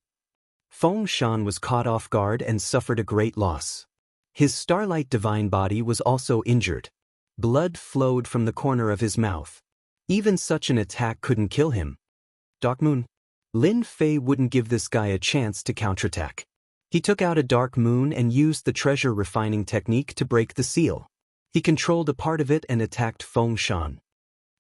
Feng Shan was caught off guard and suffered a great loss. His starlight divine body was also injured. Blood flowed from the corner of his mouth. Even such an attack couldn't kill him. Dark Moon. Lin Fei wouldn't give this guy a chance to counterattack. He took out a Dark Moon and used the treasure refining technique to break the seal. He controlled a part of it and attacked Feng Shan.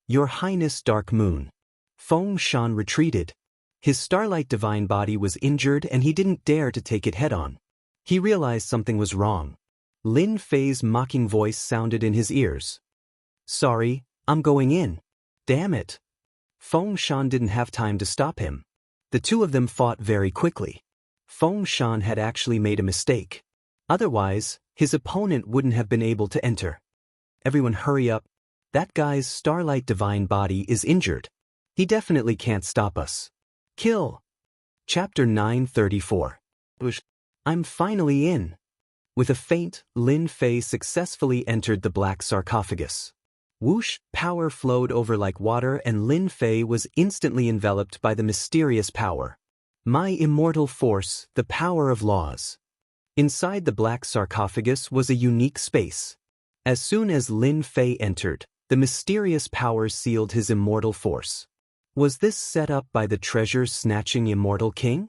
Your Highness, Dark Moon. Feng Shan retreated. His starlight divine body was injured and he didn't dare to take it head-on. He realized something was wrong. Lin Fei's mocking voice sounded in his ears. Sorry, I'm going in. Damn it. Feng Shan didn't have time to stop him. The two of them fought very quickly. Feng Shan had actually made a mistake. Otherwise, his opponent wouldn't have been able to enter. Everyone hurry up. That guy's starlight divine body is injured. He definitely can't stop us. Kill. Chapter 934. I'm finally in. With a feint, Lin Fei successfully entered the black sarcophagus. Whoosh, power flowed over like water and Lin Fei was instantly enveloped by the mysterious power. My immortal force, the power of laws. Inside the black sarcophagus was a unique space. As soon as Lin Fei entered, the mysterious power sealed his immortal force. Was this set up by the treasure-snatching immortal king?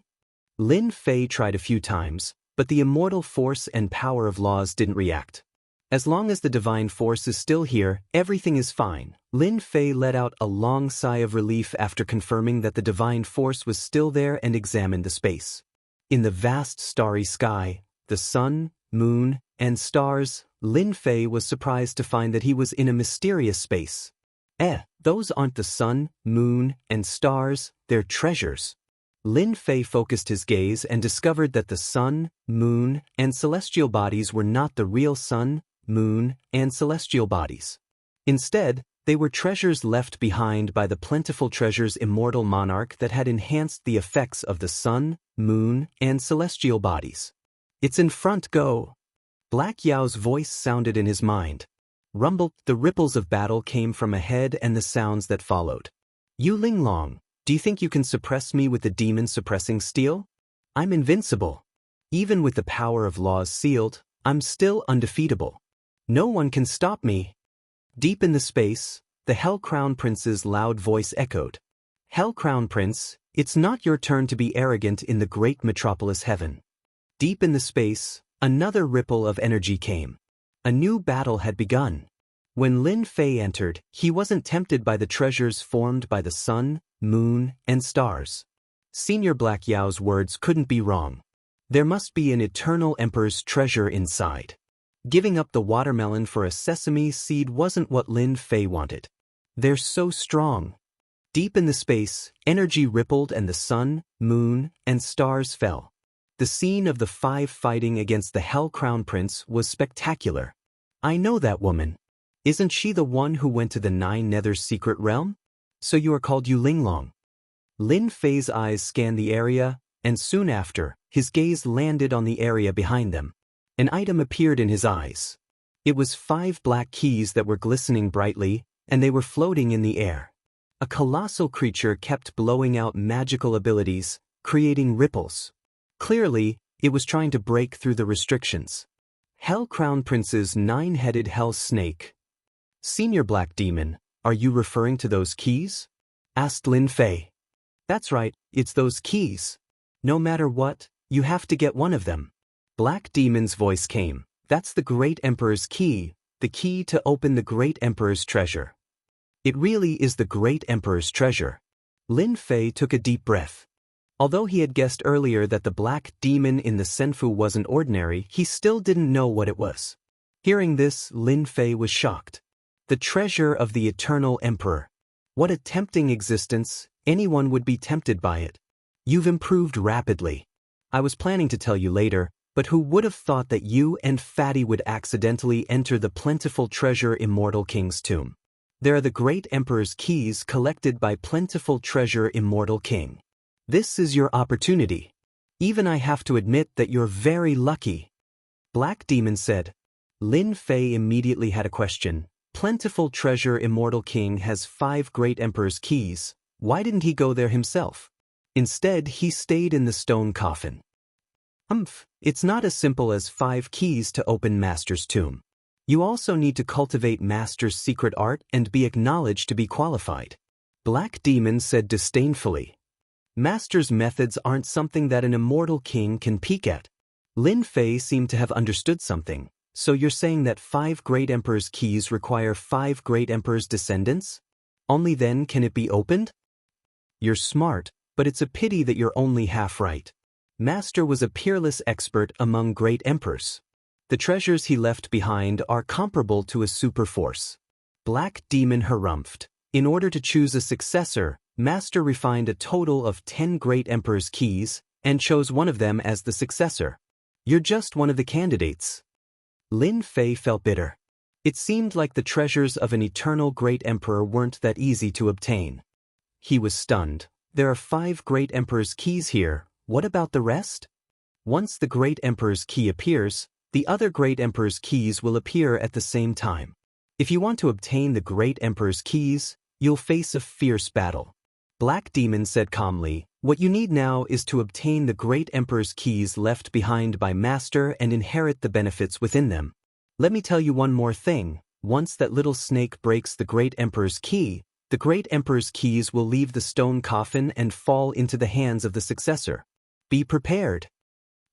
Lin Fei tried a few times, but the immortal force and power of laws didn't react. As long as the divine force is still here, everything is fine. Lin Fei let out a long sigh of relief after confirming that the divine force was still there and examined the space. In the vast starry sky, the sun, moon, and stars, Lin Fei was surprised to find that he was in a mysterious space. Those aren't the sun, moon, and stars, they're treasures. Lin Fei focused his gaze and discovered that the sun, moon, and celestial bodies were not the real sun, moon, and celestial bodies. Instead, they were treasures left behind by the plentiful treasure's immortal monarch that had enhanced the effects of the sun, moon, and celestial bodies. It's in front, go. Black Yao's voice sounded in his mind. Rumble, the ripples of battle came from ahead and the sounds that followed. You Linglong, do you think you can suppress me with the demon-suppressing steel? I'm invincible. Even with the power of laws sealed, I'm still undefeatable. No one can stop me. Deep in the space, the Hell Crown Prince's loud voice echoed. Hell Crown Prince, it's not your turn to be arrogant in the great metropolis heaven. Deep in the space, another ripple of energy came. A new battle had begun. When Lin Fei entered, he wasn't tempted by the treasures formed by the sun, moon, and stars. Senior Black Yao's words couldn't be wrong. There must be an eternal emperor's treasure inside. Giving up the watermelon for a sesame seed wasn't what Lin Fei wanted. They're so strong. Deep in the space, energy rippled and the sun, moon, and stars fell. The scene of the 5 fighting against the Hell Crown Prince was spectacular. I know that woman. Isn't she the one who went to the 9 Nether's secret realm? So you are called Yu Linglong. Lin Fei's eyes scanned the area, and soon after, his gaze landed on the area behind them. An item appeared in his eyes. It was 5 black keys that were glistening brightly, and they were floating in the air. A colossal creature kept blowing out magical abilities, creating ripples. Clearly, it was trying to break through the restrictions. Hell Crown Prince's 9-headed hell snake. Senior Black Demon, are you referring to those keys? Asked Lin Fei. That's right, it's those keys. No matter what, you have to get one of them. Black Demon's voice came. That's the Great Emperor's key, the key to open the Great Emperor's treasure. It really is the Great Emperor's treasure. Lin Fei took a deep breath. Although he had guessed earlier that the Black Demon in the Senfu wasn't ordinary, he still didn't know what it was. Hearing this, Lin Fei was shocked. The treasure of the Eternal Emperor. What a tempting existence, anyone would be tempted by it. You've improved rapidly. I was planning to tell you later, but who would have thought that you and Fatty would accidentally enter the plentiful treasure Immortal King's tomb? There are the Great Emperor's keys collected by plentiful treasure Immortal King. This is your opportunity. Even I have to admit that you're very lucky. Black Demon said. Lin Fei immediately had a question. Plentiful treasure Immortal King has 5 Great Emperor's keys. Why didn't he go there himself? Instead, he stayed in the stone coffin. It's not as simple as 5 keys to open Master's tomb. You also need to cultivate Master's secret art and be acknowledged to be qualified. Black Demon said disdainfully. Master's methods aren't something that an immortal king can peek at. Lin Fei seemed to have understood something. So you're saying that 5 Great Emperor's keys require 5 Great Emperor's descendants? Only then can it be opened? You're smart, but it's a pity that you're only half right. Master was a peerless expert among Great Emperors. The treasures he left behind are comparable to a super force. Black Demon harumphed. In order to choose a successor, Master refined a total of 10 Great Emperor's keys and chose one of them as the successor. You're just one of the candidates. Lin Fei felt bitter. It seemed like the treasures of an eternal Great Emperor weren't that easy to obtain. He was stunned. There are 5 Great Emperor's keys here. What about the rest? Once the Great Emperor's key appears, the other Great Emperor's keys will appear at the same time. If you want to obtain the Great Emperor's keys, you'll face a fierce battle. Black Demon said calmly, what you need now is to obtain the Great Emperor's keys left behind by Master and inherit the benefits within them. Let me tell you one more thing. Once that little snake breaks the Great Emperor's key, the Great Emperor's keys will leave the stone coffin and fall into the hands of the successor. Be prepared.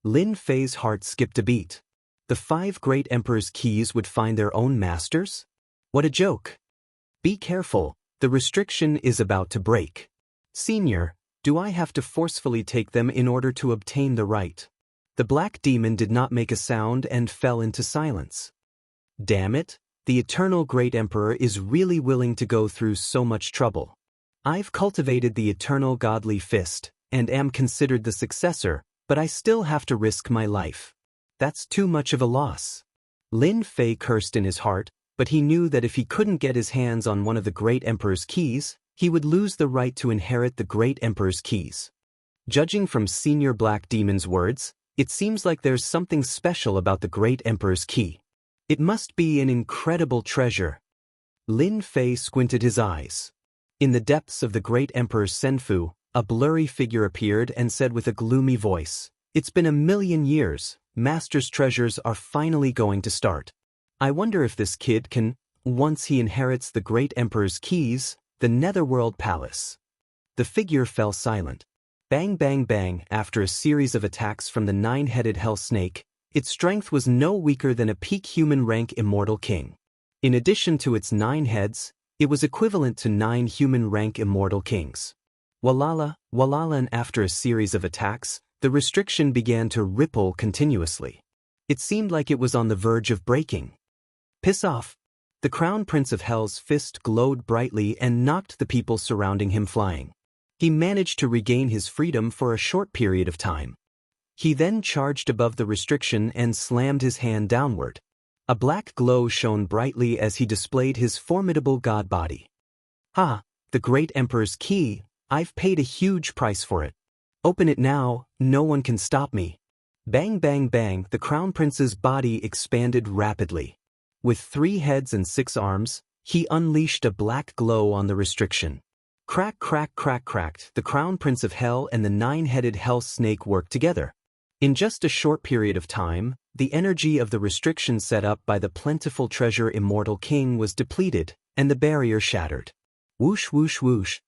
Lin Fei's heart skipped a beat. The 5 Great Emperor's keys would find their own masters? What a joke. Be careful, the restriction is about to break. Senior, do I have to forcefully take them in order to obtain the right? The Black Demon did not make a sound and fell into silence. Damn it, the Eternal Great Emperor is really willing to go through so much trouble. I've cultivated the Eternal Godly Fist, and am considered the successor, but I still have to risk my life. That's too much of a loss. Lin Fei cursed in his heart, but he knew that if he couldn't get his hands on one of the Great Emperor's keys, he would lose the right to inherit the Great Emperor's keys. Judging from Senior Black Demon's words, it seems like there's something special about the Great Emperor's key. It must be an incredible treasure. Lin Fei squinted his eyes. In the depths of the Great Emperor's Senfu, a blurry figure appeared and said with a gloomy voice, "It's been 1,000,000 years, Master's treasures are finally going to start. I wonder if this kid can, once he inherits the Great Emperor's keys, the Netherworld Palace." The figure fell silent. Bang bang bang, after a series of attacks from the 9-headed hell snake, its strength was no weaker than a peak human rank Immortal King. In addition to its 9 heads, it was equivalent to 9 human rank Immortal Kings. Walala, and after a series of attacks, the restriction began to ripple continuously. It seemed like it was on the verge of breaking. Piss off. The Crown Prince of Hell's fist glowed brightly and knocked the people surrounding him flying. He managed to regain his freedom for a short period of time. He then charged above the restriction and slammed his hand downward. A black glow shone brightly as he displayed his formidable god body. "Ha, the Great Emperor's key, I've paid a huge price for it. Open it now, no one can stop me." Bang bang bang, the Crown Prince's body expanded rapidly. With 3 heads and 6 arms, He unleashed a black glow on the restriction. Crack, crack, crack, cracked. The Crown Prince of Hell and the nine-headed hell snake worked together. In just a short period of time, the energy of the restriction set up by the plentiful treasure Immortal King was depleted, and the barrier shattered. Whoosh, whoosh, whoosh.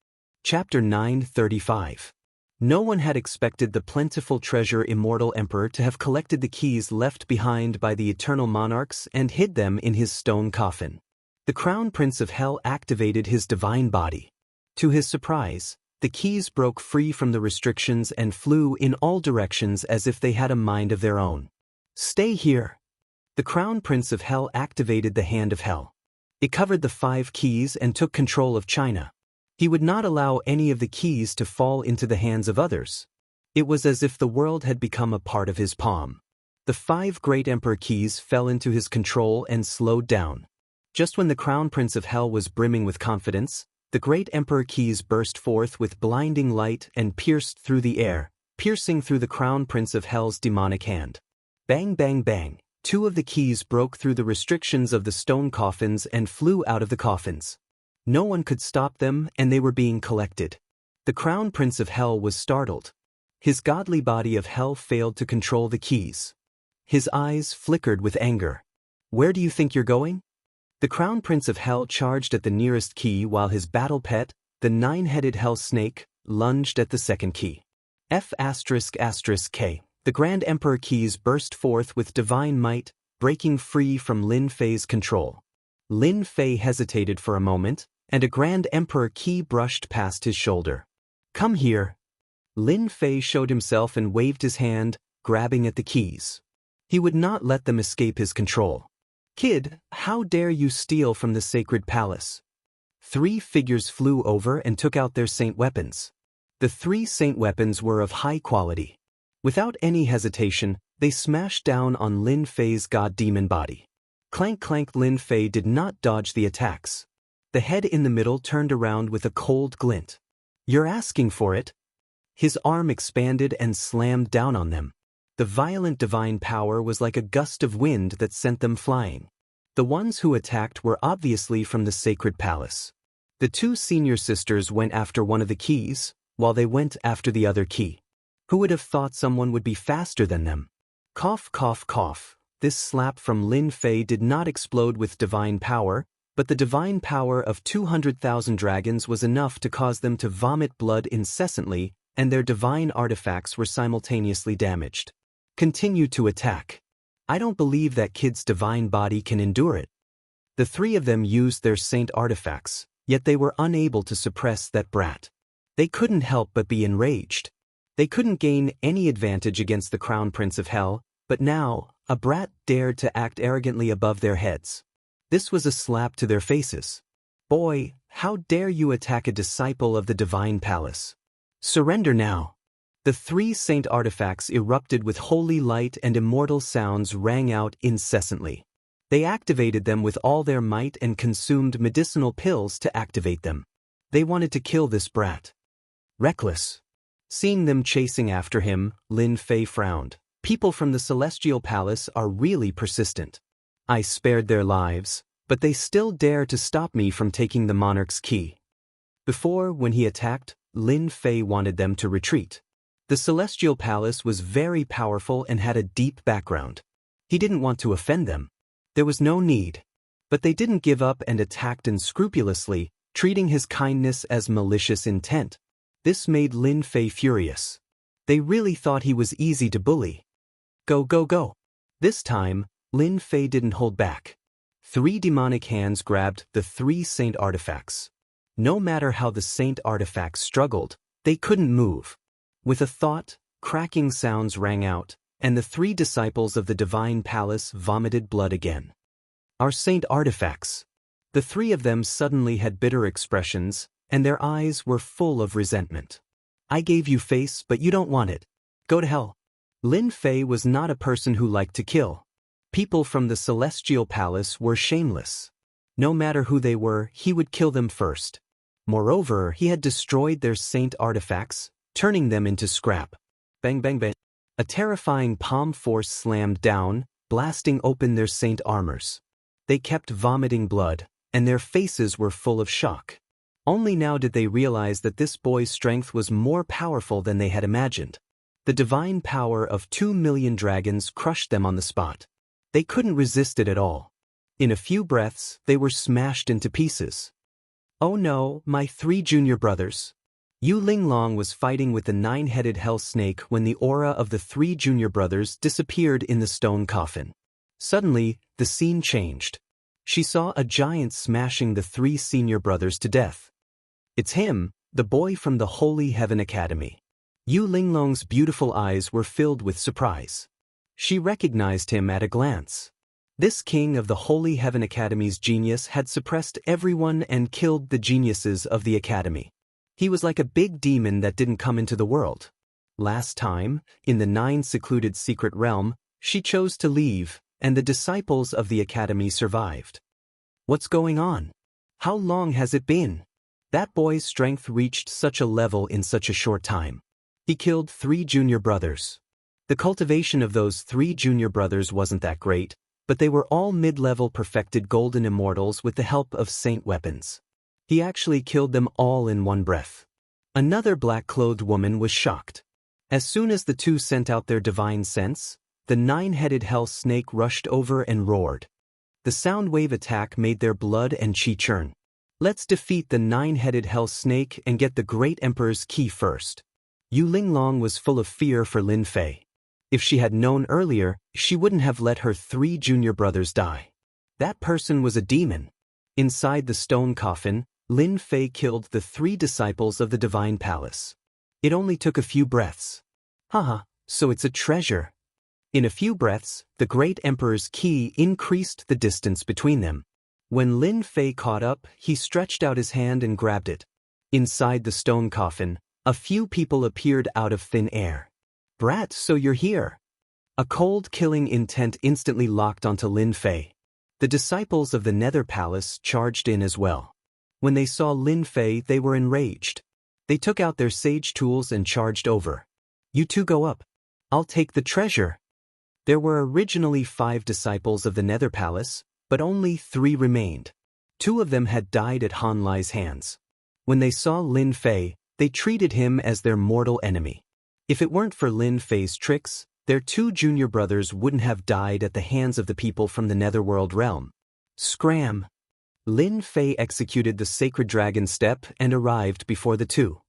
Chapter 935. No one had expected the plentiful treasure Immortal Emperor to have collected the keys left behind by the eternal monarchs and hid them in his stone coffin. The Crown Prince of Hell activated his divine body. To his surprise, the keys broke free from the restrictions and flew in all directions as if they had a mind of their own. Stay here. The Crown Prince of Hell activated the Hand of Hell. It covered the 5 keys and took control of China. He would not allow any of the keys to fall into the hands of others. It was as if the world had become a part of his palm. The 5 great Emperor keys fell into his control and slowed down. Just when the Crown Prince of Hell was brimming with confidence, the great Emperor keys burst forth with blinding light and pierced through the air, piercing through the Crown Prince of Hell's demonic hand. Bang, bang, bang. 2 of the keys broke through the restrictions of the stone coffins and flew out of the coffins. No one could stop them, and they were being collected. The Crown Prince of Hell was startled. His godly body of hell failed to control the keys. His eyes flickered with anger. Where do you think you're going? The Crown Prince of Hell charged at the nearest key while his battle pet, the 9-headed hell snake, lunged at the second key. F***K. The Grand Emperor keys burst forth with divine might, breaking free from Lin Fei's control. Lin Fei hesitated for a moment, and a Grand Emperor key brushed past his shoulder. Come here. Lin Fei showed himself and waved his hand, grabbing at the keys. He would not let them escape his control. Kid, how dare you steal from the sacred palace? 3 figures flew over and took out their saint weapons. The 3 saint weapons were of high quality. Without any hesitation, they smashed down on Lin Fei's god-demon body. Clank, clank. Lin Fei did not dodge the attacks. The head in the middle turned around with a cold glint. You're asking for it? His arm expanded and slammed down on them. The violent divine power was like a gust of wind that sent them flying. The ones who attacked were obviously from the sacred palace. The 2 senior sisters went after one of the keys, while they went after the other key. Who would have thought someone would be faster than them? Cough, cough, cough. This slap from Lin Fei did not explode with divine power, but the divine power of 200,000 dragons was enough to cause them to vomit blood incessantly, and their divine artifacts were simultaneously damaged. Continue to attack. I don't believe that kid's divine body can endure it. The 3 of them used their saint artifacts, yet they were unable to suppress that brat. They couldn't help but be enraged. They couldn't gain any advantage against the Crown Prince of Hell, but now, a brat dared to act arrogantly above their heads. This was a slap to their faces. Boy, how dare you attack a disciple of the divine palace? Surrender now. The 3 saint artifacts erupted with holy light and immortal sounds rang out incessantly. They activated them with all their might and consumed medicinal pills to activate them. They wanted to kill this brat. Reckless. Seeing them chasing after him, Lin Fei frowned. People from the Celestial Palace are really persistent. I spared their lives, but they still dare to stop me from taking the monarch's key. Before, when he attacked, Lin Fei wanted them to retreat. The Celestial Palace was very powerful and had a deep background. He didn't want to offend them. There was no need. But they didn't give up and attacked unscrupulously, treating his kindness as malicious intent. This made Lin Fei furious. They really thought he was easy to bully. Go, go, go. This time, Lin Fei didn't hold back. 3 demonic hands grabbed the 3 saint artifacts. No matter how the saint artifacts struggled, they couldn't move. With a thought, cracking sounds rang out, and the 3 disciples of the divine palace vomited blood again. Our saint artifacts. The 3 of them suddenly had bitter expressions, and their eyes were full of resentment. I gave you face, but you don't want it. Go to hell. Lin Fei was not a person who liked to kill. People from the Celestial Palace were shameless. No matter who they were, he would kill them first. Moreover, he had destroyed their saint artifacts, turning them into scrap. Bang, bang, bang. A terrifying palm force slammed down, blasting open their saint armors. They kept vomiting blood, and their faces were full of shock. Only now did they realize that this boy's strength was more powerful than they had imagined. The divine power of 2,000,000 dragons crushed them on the spot. They couldn't resist it at all. In a few breaths, they were smashed into pieces. "Oh no, my 3 junior brothers." Yu Linglong was fighting with the 9-headed hell snake when the aura of the 3 junior brothers disappeared in the stone coffin. Suddenly, the scene changed. She saw a giant smashing the 3 senior brothers to death. "It's him, the boy from the Holy Heaven Academy." Yu Linglong's beautiful eyes were filled with surprise. She recognized him at a glance. This king of the Holy Heaven Academy's genius had suppressed everyone and killed the geniuses of the academy. He was like a big demon that didn't come into the world. Last time, in the 9 secluded secret realm, she chose to leave, and the disciples of the academy survived. What's going on? How long has it been? That boy's strength reached such a level in such a short time. He killed 3 junior brothers. The cultivation of those 3 junior brothers wasn't that great, but they were all mid-level perfected golden immortals with the help of saint weapons. He actually killed them all in one breath. Another black-clothed woman was shocked. As soon as the 2 sent out their divine sense, the 9-headed hell snake rushed over and roared. The sound wave attack made their blood and chi churn. "Let's defeat the 9-headed hell snake and get the great emperor's key first." Yu Linglong was full of fear for Lin Fei. If she had known earlier, she wouldn't have let her 3 junior brothers die. That person was a demon. Inside the stone coffin, Lin Fei killed the 3 disciples of the divine palace. It only took a few breaths. Haha, so it's a treasure. In a few breaths, the great emperor's key increased the distance between them. When Lin Fei caught up, he stretched out his hand and grabbed it. Inside the stone coffin, a few people appeared out of thin air. "Brat, so you're here." A cold killing intent instantly locked onto Lin Fei. The disciples of the Nether Palace charged in as well. When they saw Lin Fei, they were enraged. They took out their sage tools and charged over. "You 2 go up. I'll take the treasure." There were originally 5 disciples of the Nether Palace, but only 3 remained. 2 of them had died at Han Lai's hands. When they saw Lin Fei, they treated him as their mortal enemy. If it weren't for Lin Fei's tricks, their 2 junior brothers wouldn't have died at the hands of the people from the Netherworld realm. Scram! Lin Fei executed the sacred dragon step and arrived before the 2.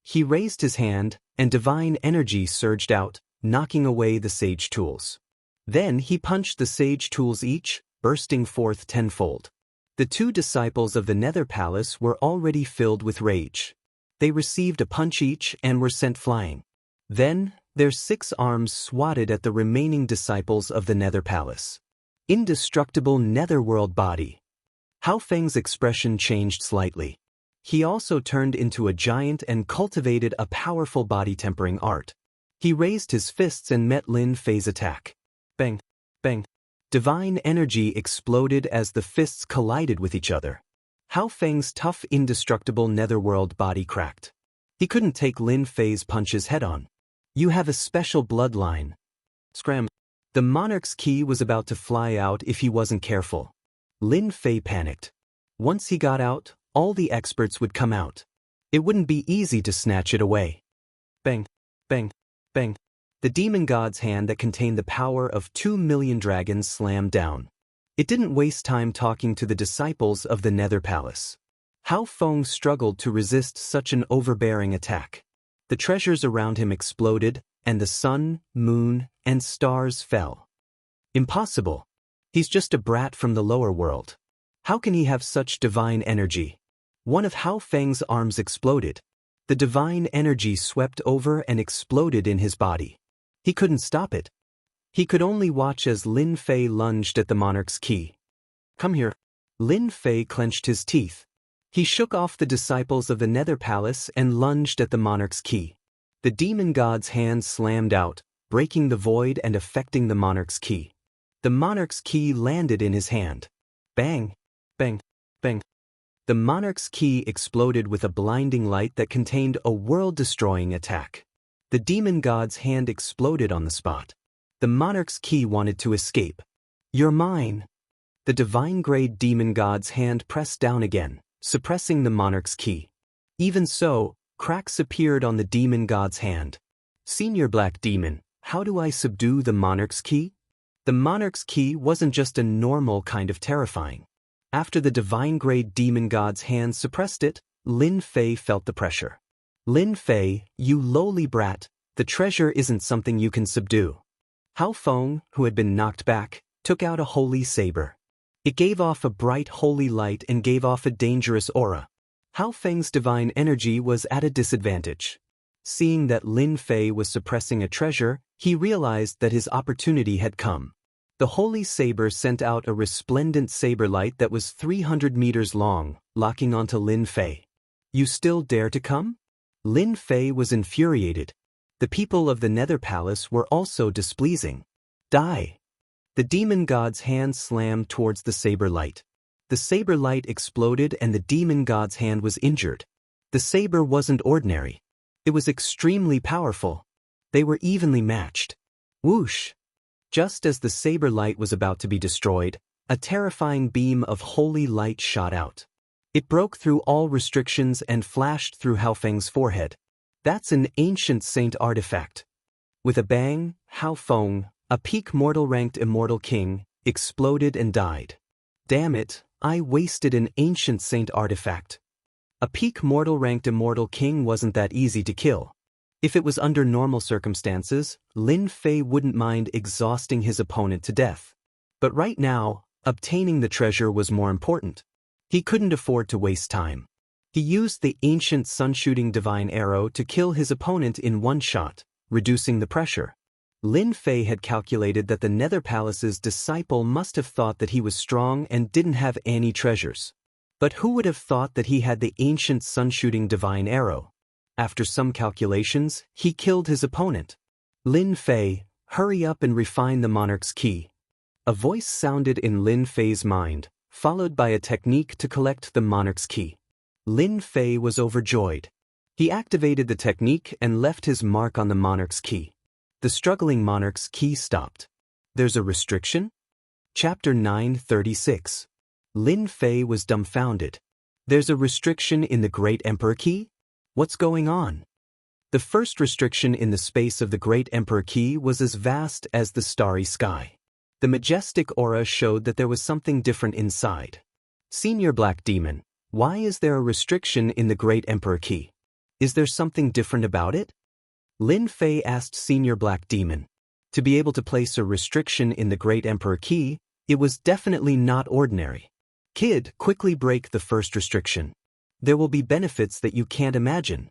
He raised his hand, and divine energy surged out, knocking away the sage tools. Then he punched the sage tools each, bursting forth tenfold. The 2 disciples of the Nether Palace were already filled with rage. They received a punch each and were sent flying. Then, their 6 arms swatted at the remaining disciples of the Nether Palace. Indestructible netherworld body. Hao Feng's expression changed slightly. He also turned into a giant and cultivated a powerful body-tempering art. He raised his fists and met Lin Fei's attack. Bang! Bang! Divine energy exploded as the fists collided with each other. Hao Feng's tough, indestructible netherworld body cracked. He couldn't take Lin Fei's punches head-on. "You have a special bloodline." Scram! The monarch's key was about to fly out if he wasn't careful. Lin Fei panicked. Once he got out, all the experts would come out. It wouldn't be easy to snatch it away. Bang! Bang! Bang! The demon god's hand that contained the power of 2,000,000 dragons slammed down. It didn't waste time talking to the disciples of the Nether Palace. Hao Feng struggled to resist such an overbearing attack. The treasures around him exploded, and the sun, moon, and stars fell. Impossible. He's just a brat from the lower world. How can he have such divine energy? One of Hao Feng's arms exploded. The divine energy swept over and exploded in his body. He couldn't stop it. He could only watch as Lin Fei lunged at the monarch's key. "Come here." Lin Fei clenched his teeth. He shook off the disciples of the Nether Palace and lunged at the monarch's key. The demon god's hand slammed out, breaking the void and affecting the monarch's key. The monarch's key landed in his hand. Bang! Bang! Bang! The monarch's key exploded with a blinding light that contained a world-destroying attack. The demon god's hand exploded on the spot. The monarch's key wanted to escape. "You're mine." The divine-grade demon god's hand pressed down again, suppressing the monarch's ki. Even so, cracks appeared on the demon god's hand. Senior Black Demon, how do I subdue the monarch's ki? The monarch's ki wasn't just a normal kind of terrifying. After the divine-grade demon god's hand suppressed it, Lin Fei felt the pressure. Lin Fei, you lowly brat, the treasure isn't something you can subdue. Hao Feng, who had been knocked back, took out a holy saber. It gave off a bright holy light and gave off a dangerous aura. Hao Feng's divine energy was at a disadvantage. Seeing that Lin Fei was suppressing a treasure, he realized that his opportunity had come. The holy saber sent out a resplendent saber light that was 300 meters long, locking onto Lin Fei. You still dare to come? Lin Fei was infuriated. The people of the Nether Palace were also displeasing. Die! The demon god's hand slammed towards the saber light. The saber light exploded and the demon god's hand was injured. The saber wasn't ordinary. It was extremely powerful. They were evenly matched. Whoosh! Just as the saber light was about to be destroyed, a terrifying beam of holy light shot out. It broke through all restrictions and flashed through Hao Feng's forehead. That's an ancient saint artifact. With a bang, Hao Feng, a peak mortal-ranked immortal king, exploded and died. Damn it, I wasted an ancient saint artifact. A peak mortal-ranked immortal king wasn't that easy to kill. If it was under normal circumstances, Lin Fei wouldn't mind exhausting his opponent to death. But right now, obtaining the treasure was more important. He couldn't afford to waste time. He used the ancient sun-shooting divine arrow to kill his opponent in one shot, reducing the pressure. Lin Fei had calculated that the Nether Palace's disciple must have thought that he was strong and didn't have any treasures. But who would have thought that he had the ancient sun-shooting divine arrow? After some calculations, he killed his opponent. Lin Fei, hurry up and refine the monarch's ki. A voice sounded in Lin Fei's mind, followed by a technique to collect the monarch's ki. Lin Fei was overjoyed. He activated the technique and left his mark on the monarch's ki. The struggling monarch's ki stopped. There's a restriction? Chapter 936. Lin Fei was dumbfounded. There's a restriction in the Great Emperor Ki? What's going on? The first restriction in the space of the Great Emperor Ki was as vast as the starry sky. The majestic aura showed that there was something different inside. Senior Black Demon, why is there a restriction in the Great Emperor Ki? Is there something different about it? Lin Fei asked Senior Black Demon. To be able to place a restriction in the Great Emperor Ki, it was definitely not ordinary. Kid, quickly break the first restriction. There will be benefits that you can't imagine.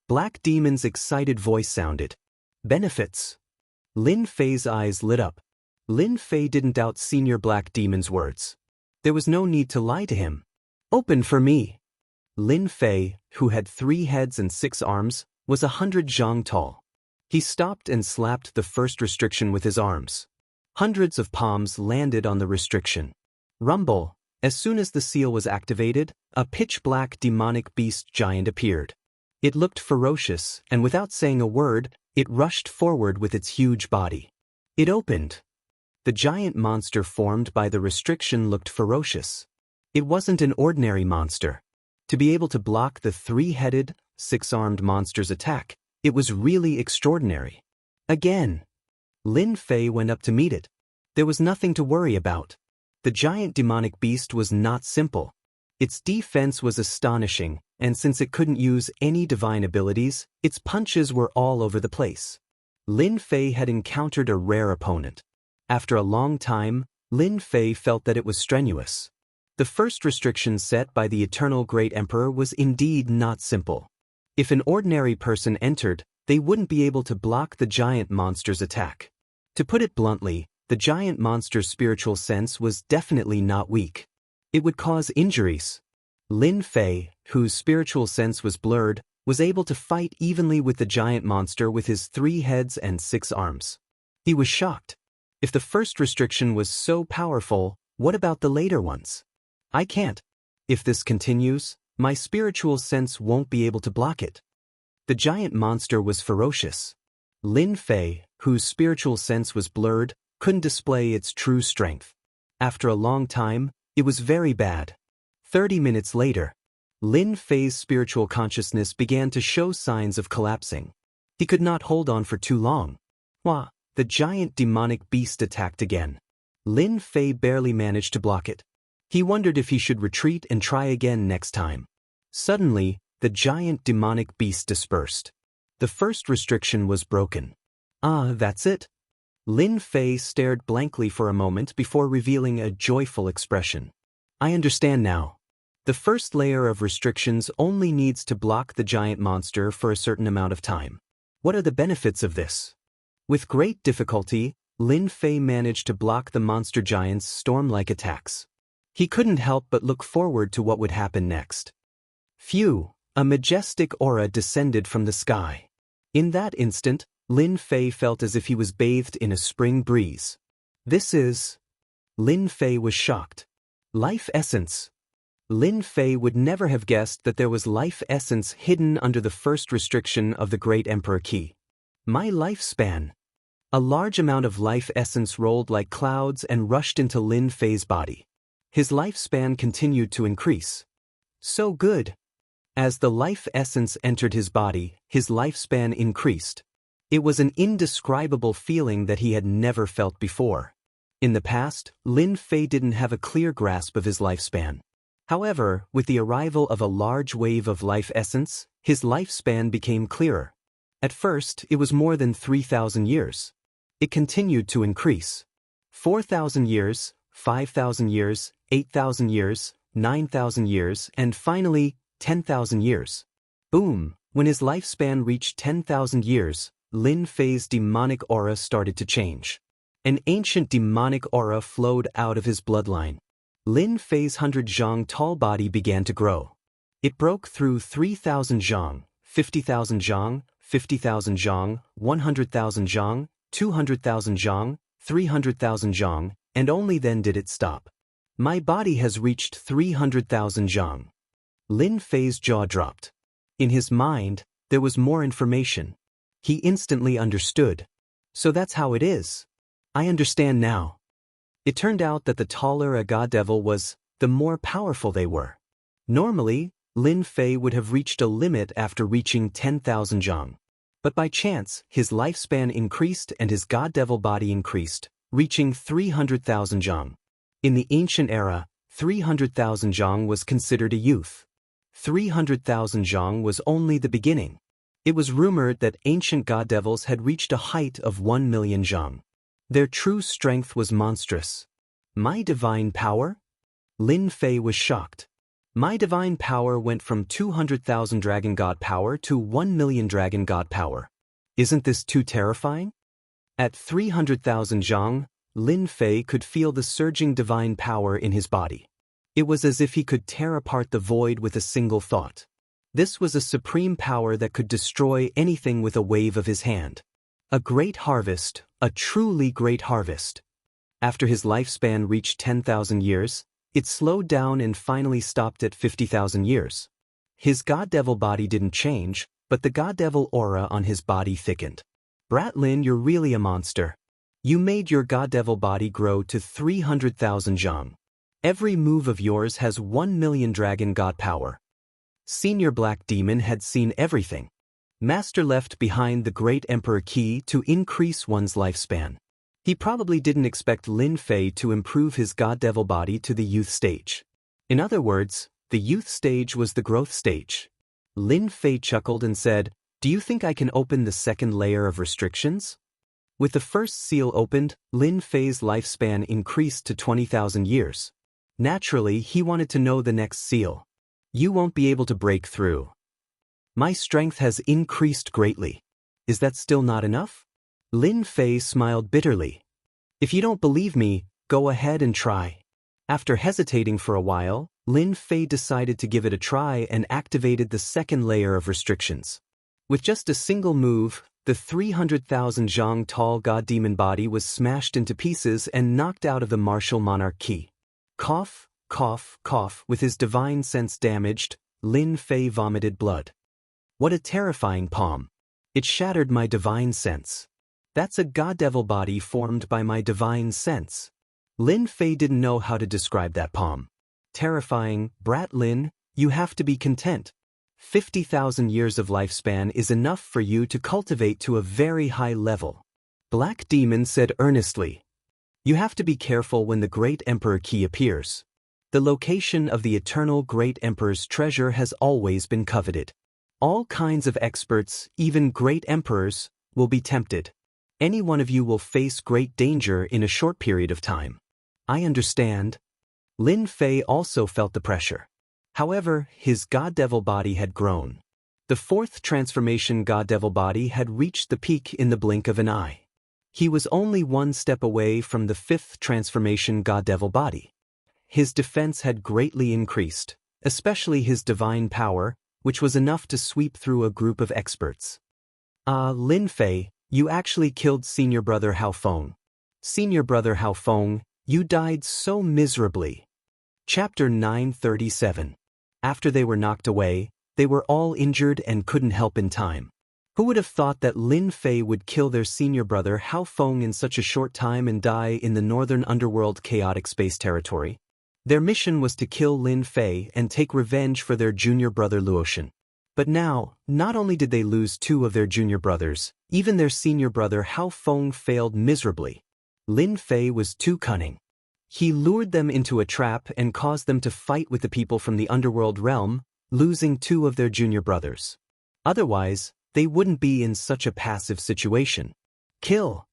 Black Demon's excited voice sounded. Benefits? Lin Fei's eyes lit up. Lin Fei didn't doubt Senior Black Demon's words. There was no need to lie to him. Open for me. Lin Fei, who had 3 heads and 6 arms, was 100 zhang tall. He stopped and slapped the first restriction with his arms. Hundreds of palms landed on the restriction. Rumble. As soon as the seal was activated, a pitch-black demonic beast giant appeared. It looked ferocious, and without saying a word, it rushed forward with its huge body. It opened. The giant monster formed by the restriction looked ferocious. It wasn't an ordinary monster. To be able to block the 3-headed, 6-armed monster's attack, it was really extraordinary. Again. Lin Fei went up to meet it. There was nothing to worry about. The giant demonic beast was not simple. Its defense was astonishing, and since it couldn't use any divine abilities, its punches were all over the place. Lin Fei had encountered a rare opponent. After a long time, Lin Fei felt that it was strenuous. The first restriction set by the Eternal Great Emperor was indeed not simple. If an ordinary person entered, they wouldn't be able to block the giant monster's attack. To put it bluntly, the giant monster's spiritual sense was definitely not weak. It would cause injuries. Lin Fei, whose spiritual sense was blurred, was able to fight evenly with the giant monster with his 3 heads and 6 arms. He was shocked. If the first restriction was so powerful, what about the later ones? I can't. If this continues, my spiritual sense won't be able to block it. The giant monster was ferocious. Lin Fei, whose spiritual sense was blurred, couldn't display its true strength. After a long time, it was very bad. 30 minutes later, Lin Fei's spiritual consciousness began to show signs of collapsing. He could not hold on for too long. Wah! The giant demonic beast attacked again. Lin Fei barely managed to block it. He wondered if he should retreat and try again next time. Suddenly, the giant demonic beast dispersed. The first restriction was broken. Ah, that's it? Lin Fei stared blankly for a moment before revealing a joyful expression. I understand now. The first layer of restrictions only needs to block the giant monster for a certain amount of time. What are the benefits of this? With great difficulty, Lin Fei managed to block the monster giant's storm-like attacks. He couldn't help but look forward to what would happen next. Phew! A majestic aura descended from the sky. In that instant, Lin Fei felt as if he was bathed in a spring breeze. This is... Lin Fei was shocked. Life essence. Lin Fei would never have guessed that there was life essence hidden under the first restriction of the Great Emperor Key. My lifespan. A large amount of life essence rolled like clouds and rushed into Lin Fei's body. His lifespan continued to increase. So good. As the life essence entered his body, his lifespan increased. It was an indescribable feeling that he had never felt before. In the past, Lin Fei didn't have a clear grasp of his lifespan. However, with the arrival of a large wave of life essence, his lifespan became clearer. At first, it was more than 3,000 years. It continued to increase. 4,000 years, 5,000 years, 8,000 years, 9,000 years, and finally, 10,000 years. Boom! When his lifespan reached 10,000 years, Lin Fei's demonic aura started to change. An ancient demonic aura flowed out of his bloodline. Lin Fei's 100 zhang tall body began to grow. It broke through 3,000 zhang, 50,000 zhang, 50,000 zhang, 100,000 zhang, 200,000 zhang, 300,000 zhang, and only then did it stop. My body has reached 300,000 zhang. Lin Fei's jaw dropped. In his mind, there was more information. He instantly understood. So that's how it is. I understand now. It turned out that the taller a god devil was, the more powerful they were. Normally, Lin Fei would have reached a limit after reaching 10,000 zhang. But by chance, his lifespan increased and his god devil body increased, reaching 300,000 zhang. In the ancient era, 300,000 zhang was considered a youth. 300,000 zhang was only the beginning. It was rumored that ancient god devils had reached a height of 1 million zhang. Their true strength was monstrous. My divine power? Lin Fei was shocked. My divine power went from 200,000 dragon god power to 1 million dragon god power. Isn't this too terrifying? At 300,000 zhang, Lin Fei could feel the surging divine power in his body. It was as if he could tear apart the void with a single thought. This was a supreme power that could destroy anything with a wave of his hand. A great harvest, a truly great harvest. After his lifespan reached 10,000 years, it slowed down and finally stopped at 50,000 years. His god devil body didn't change, but the god devil aura on his body thickened. Brat Lin, you're really a monster. You made your god devil body grow to 300,000 zhang. Every move of yours has 1 million dragon god power. Senior Black Demon had seen everything. Master left behind the Great Emperor Key to increase one's lifespan. He probably didn't expect Lin Fei to improve his god devil body to the youth stage. In other words, the youth stage was the growth stage. Lin Fei chuckled and said, "Do you think I can open the second layer of restrictions?" With the first seal opened, Lin Fei's lifespan increased to 20,000 years. Naturally, he wanted to know the next seal. You won't be able to break through. My strength has increased greatly. Is that still not enough? Lin Fei smiled bitterly. If you don't believe me, go ahead and try. After hesitating for a while, Lin Fei decided to give it a try and activated the second layer of restrictions. With just a single move, the 300,000 zhang tall god demon body was smashed into pieces and knocked out of the martial monarch key. Cough, cough, cough. With his divine sense damaged, Lin Fei vomited blood. What a terrifying palm. It shattered my divine sense. That's a god devil body formed by my divine sense. Lin Fei didn't know how to describe that palm. Terrifying. Brat Lin, you have to be content. 50,000 years of lifespan is enough for you to cultivate to a very high level. Black Demon said earnestly. You have to be careful when the Great Emperor key appears. The location of the eternal Great Emperor's treasure has always been coveted. All kinds of experts, even great emperors, will be tempted. Any one of you will face great danger in a short period of time. I understand. Lin Fei also felt the pressure. However, his God-Devil body had grown. The fourth transformation God-Devil body had reached the peak in the blink of an eye. He was only one step away from the fifth transformation God-Devil body. His defense had greatly increased, especially his divine power, which was enough to sweep through a group of experts. Lin Fei, you actually killed senior brother Hao Feng. Senior brother Hao Feng, you died so miserably. Chapter 937. After they were knocked away, they were all injured and couldn't help in time. Who would have thought that Lin Fei would kill their senior brother Hao Feng in such a short time and die in the northern underworld chaotic space territory? Their mission was to kill Lin Fei and take revenge for their junior brother Luotian. But now, not only did they lose two of their junior brothers, even their senior brother Hao Feng failed miserably. Lin Fei was too cunning. He lured them into a trap and caused them to fight with the people from the underworld realm, losing two of their junior brothers. Otherwise, they wouldn't be in such a passive situation. Kill!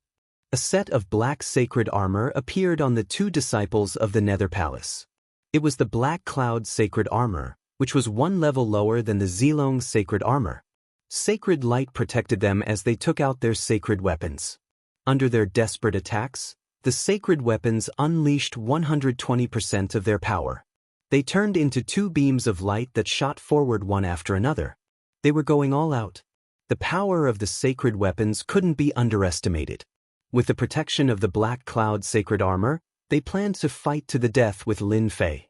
A set of black sacred armor appeared on the two disciples of the Nether Palace. It was the Black Cloud sacred armor, which was one level lower than the Zilong sacred armor. Sacred light protected them as they took out their sacred weapons. Under their desperate attacks, the sacred weapons unleashed 120% of their power. They turned into two beams of light that shot forward one after another. They were going all out. The power of the sacred weapons couldn't be underestimated. With the protection of the Black Cloud sacred armor, they planned to fight to the death with Lin Fei.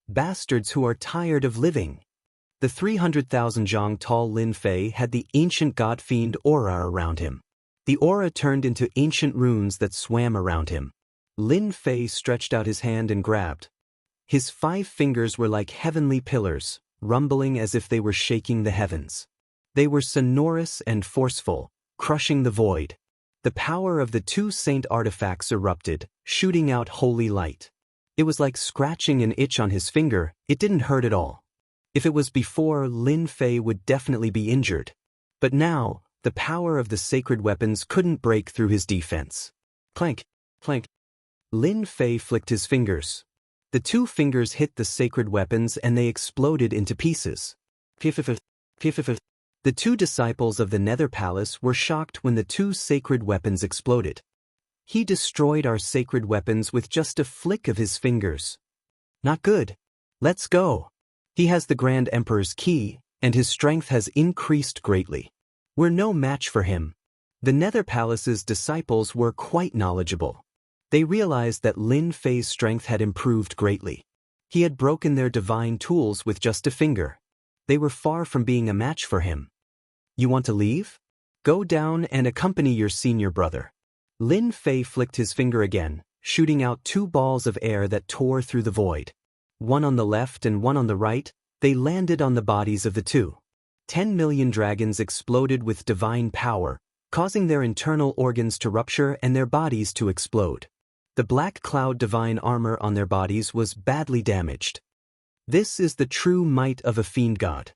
Bastards who are tired of living. The 300,000 zhang tall Lin Fei had the ancient god-fiend aura around him. The aura turned into ancient runes that swam around him. Lin Fei stretched out his hand and grabbed. His 5 fingers were like heavenly pillars, rumbling as if they were shaking the heavens. They were sonorous and forceful, crushing the void. The power of the 2 saint artifacts erupted, shooting out holy light. It was like scratching an itch on his finger. It didn't hurt at all. If it was before, Lin Fei would definitely be injured. But now, the power of the sacred weapons couldn't break through his defense. Clank, clank. Lin Fei flicked his fingers. The 2 fingers hit the sacred weapons and they exploded into pieces. The 2 disciples of the Nether Palace were shocked when the 2 sacred weapons exploded. He destroyed our sacred weapons with just a flick of his fingers. Not good. Let's go. He has the Grand Emperor's key, and his strength has increased greatly. We're no match for him. The Nether Palace's disciples were quite knowledgeable. They realized that Lin Fei's strength had improved greatly. He had broken their divine tools with just a finger. They were far from being a match for him. You want to leave? Go down and accompany your senior brother. Lin Fei flicked his finger again, shooting out 2 balls of air that tore through the void. One on the left and one on the right, they landed on the bodies of the 2. 10 million dragons exploded with divine power, causing their internal organs to rupture and their bodies to explode. The Black Cloud divine armor on their bodies was badly damaged. This is the true might of a fiend god.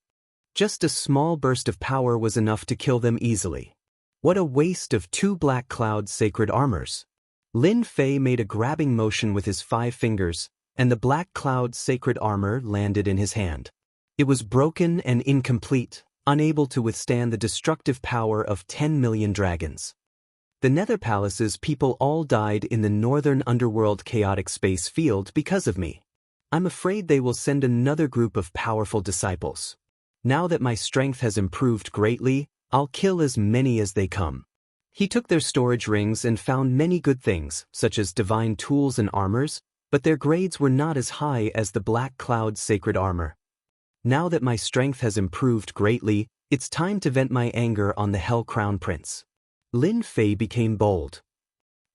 Just a small burst of power was enough to kill them easily. What a waste of 2 Black Cloud sacred armors. Lin Fei made a grabbing motion with his 5 fingers, and the Black Cloud sacred armor landed in his hand. It was broken and incomplete, unable to withstand the destructive power of 10 million dragons. The Nether Palace's people all died in the northern underworld chaotic space field because of me. I'm afraid they will send another group of powerful disciples. Now that my strength has improved greatly, I'll kill as many as they come. He took their storage rings and found many good things, such as divine tools and armors, but their grades were not as high as the Black Cloud sacred armor. Now that my strength has improved greatly, it's time to vent my anger on the Hell Crown Prince. Lin Fei became bold.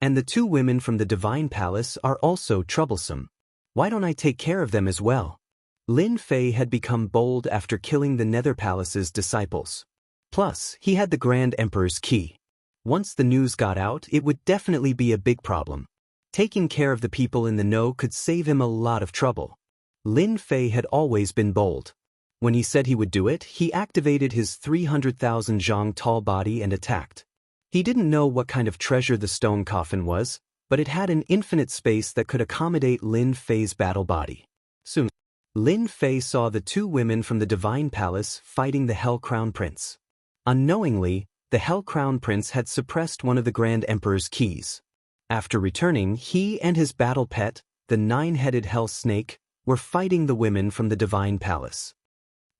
And the two women from the Divine Palace are also troublesome. Why don't I take care of them as well? Lin Fei had become bold after killing the Nether Palace's disciples. Plus, he had the Grand Emperor's key. Once the news got out, it would definitely be a big problem. Taking care of the people in the know could save him a lot of trouble. Lin Fei had always been bold. When he said he would do it, he activated his 300,000 zhang tall body and attacked. He didn't know what kind of treasure the stone coffin was, but it had an infinite space that could accommodate Lin Fei's battle body. Soon, Lin Fei saw the two women from the Divine Palace fighting the Hell Crown Prince. Unknowingly, the Hell Crown Prince had suppressed one of the Grand Emperor's keys. After returning, he and his battle pet, the nine-headed Hell Snake, were fighting the women from the Divine Palace.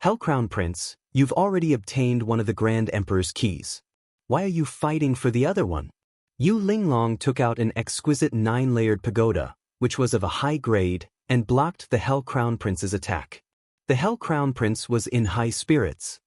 Hell Crown Prince, you've already obtained one of the Grand Emperor's keys. Why are you fighting for the other one? Yu Linglong took out an exquisite 9-layered pagoda, which was of a high grade, and blocked the Hell Crown Prince's attack. The Hell Crown Prince was in high spirits.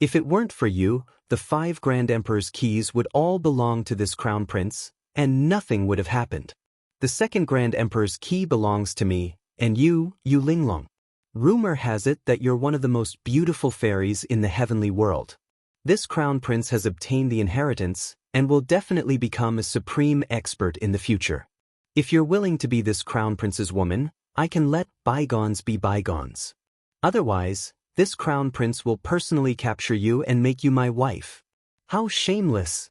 If it weren't for you, the 5 Grand Emperor's keys would all belong to this Crown Prince, and nothing would have happened. The second Grand Emperor's key belongs to me, and Yu Linglong. Rumor has it that you're one of the most beautiful fairies in the heavenly world. This Crown Prince has obtained the inheritance, and will definitely become a supreme expert in the future. If you're willing to be this Crown Prince's woman, I can let bygones be bygones. Otherwise, this Crown Prince will personally capture you and make you my wife. How shameless!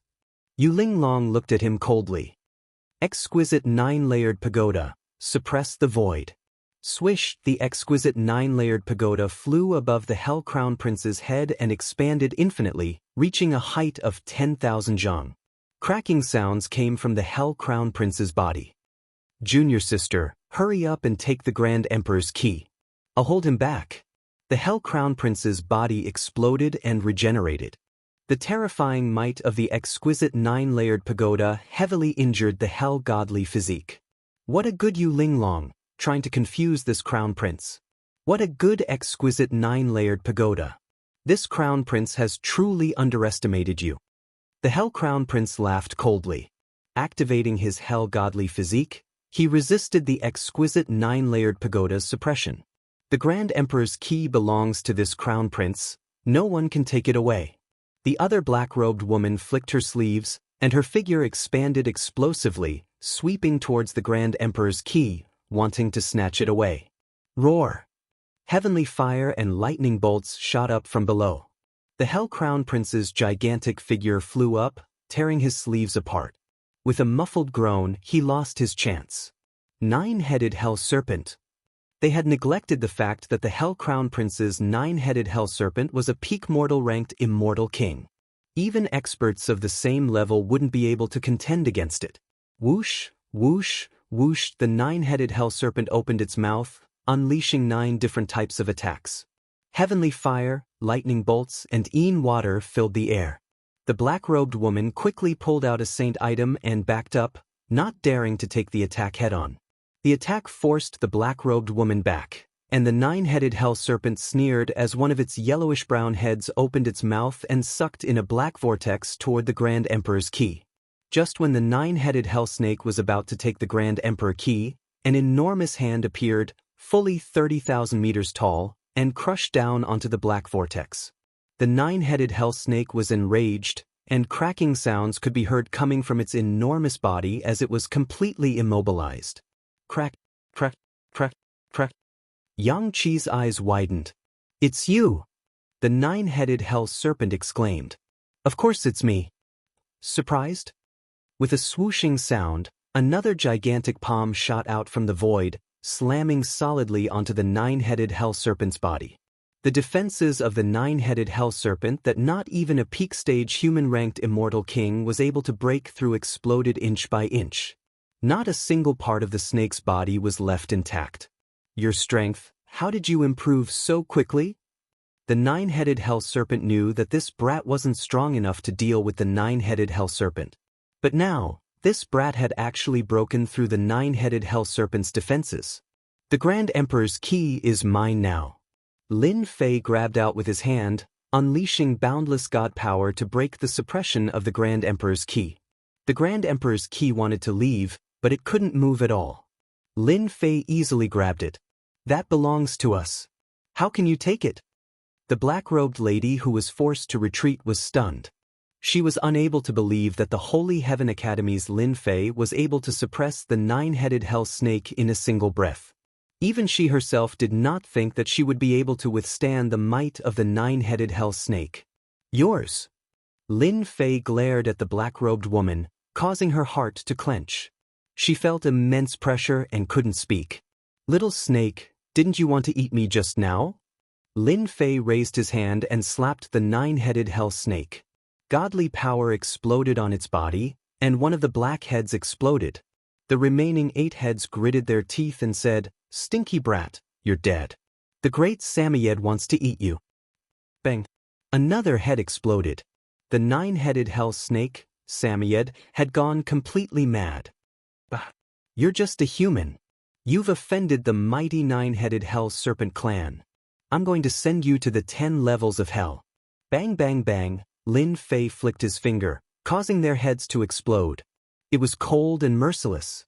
Yu Linglong looked at him coldly. Exquisite 9-layered pagoda, suppress the void. Swish, the exquisite 9-layered pagoda flew above the Hell Crown Prince's head and expanded infinitely, reaching a height of 10,000 zhang. Cracking sounds came from the Hell Crown Prince's body. Junior sister, hurry up and take the Grand Emperor's key. I'll hold him back. The Hell Crown Prince's body exploded and regenerated. The terrifying might of the exquisite 9-layered pagoda heavily injured the Hell Godly physique. What a good Yu Linglong, trying to confuse this Crown Prince. What a good exquisite 9-layered pagoda. This Crown Prince has truly underestimated you. The Hell Crown Prince laughed coldly. Activating his Hell Godly physique, he resisted the exquisite 9-layered pagoda's suppression. The Grand Emperor's key belongs to this Crown Prince. No one can take it away. The other black-robed woman flicked her sleeves, and her figure expanded explosively, sweeping towards the Grand Emperor's key, wanting to snatch it away. Roar! Heavenly fire and lightning bolts shot up from below. The Hell Crown Prince's gigantic figure flew up, tearing his sleeves apart. With a muffled groan, he lost his chance. 9-headed Hell Serpent. They had neglected the fact that the Hell Crown Prince's 9-headed Hell Serpent was a peak mortal-ranked immortal king. Even experts of the same level wouldn't be able to contend against it. Whoosh, whoosh, whoosh, the 9-headed Hell Serpent opened its mouth, unleashing 9 different types of attacks. Heavenly fire, lightning bolts, and water filled the air. The black-robed woman quickly pulled out a saint item and backed up, not daring to take the attack head-on. The attack forced the black-robed woman back, and the 9-headed Hell Serpent sneered as one of its yellowish-brown heads opened its mouth and sucked in a black vortex toward the Grand Emperor's key. Just when the 9-headed Hell Snake was about to take the Grand Emperor key, an enormous hand appeared, fully 30,000 meters tall, and crushed down onto the black vortex. The 9-headed Hell Snake was enraged, and cracking sounds could be heard coming from its enormous body as it was completely immobilized. Crack, crack, crack, crack. Yang Qi's eyes widened. It's you! The 9-headed Hell Serpent exclaimed. Of course it's me. Surprised? With a swooshing sound, another gigantic palm shot out from the void, slamming solidly onto the 9-headed Hell Serpent's body. The defenses of the 9-headed Hell Serpent that not even a peak-stage human-ranked immortal king was able to break through exploded inch by inch. Not a single part of the snake's body was left intact. Your strength, how did you improve so quickly? The 9-headed Hell Serpent knew that this brat wasn't strong enough to deal with the 9-headed Hell Serpent. But now, this brat had actually broken through the 9-headed Hell Serpent's defenses. The Grand Emperor's key is mine now. Lin Fei grabbed out with his hand, unleashing boundless god power to break the suppression of the Grand Emperor's key. The Grand Emperor's key wanted to leave, but it couldn't move at all. Lin Fei easily grabbed it. That belongs to us. How can you take it? The black-robed lady who was forced to retreat was stunned. She was unable to believe that the Holy Heaven Academy's Lin Fei was able to suppress the nine-headed hell snake in a single breath. Even she herself did not think that she would be able to withstand the might of the nine-headed hell snake. Yours. Lin Fei glared at the black-robed woman, causing her heart to clench. She felt immense pressure and couldn't speak. Little snake, didn't you want to eat me just now? Lin Fei raised his hand and slapped the nine-headed hell snake. Godly power exploded on its body, and one of the black heads exploded. The remaining 8 heads gritted their teeth and said, "Stinky brat, you're dead. The great Samoyed wants to eat you." Bang! Another head exploded. The 9-headed hell snake, Samoyed, had gone completely mad. Bah! You're just a human. You've offended the mighty 9-headed hell serpent clan. I'm going to send you to the 10 levels of hell. Bang bang bang, Lin Fei flicked his finger, causing their heads to explode. It was cold and merciless.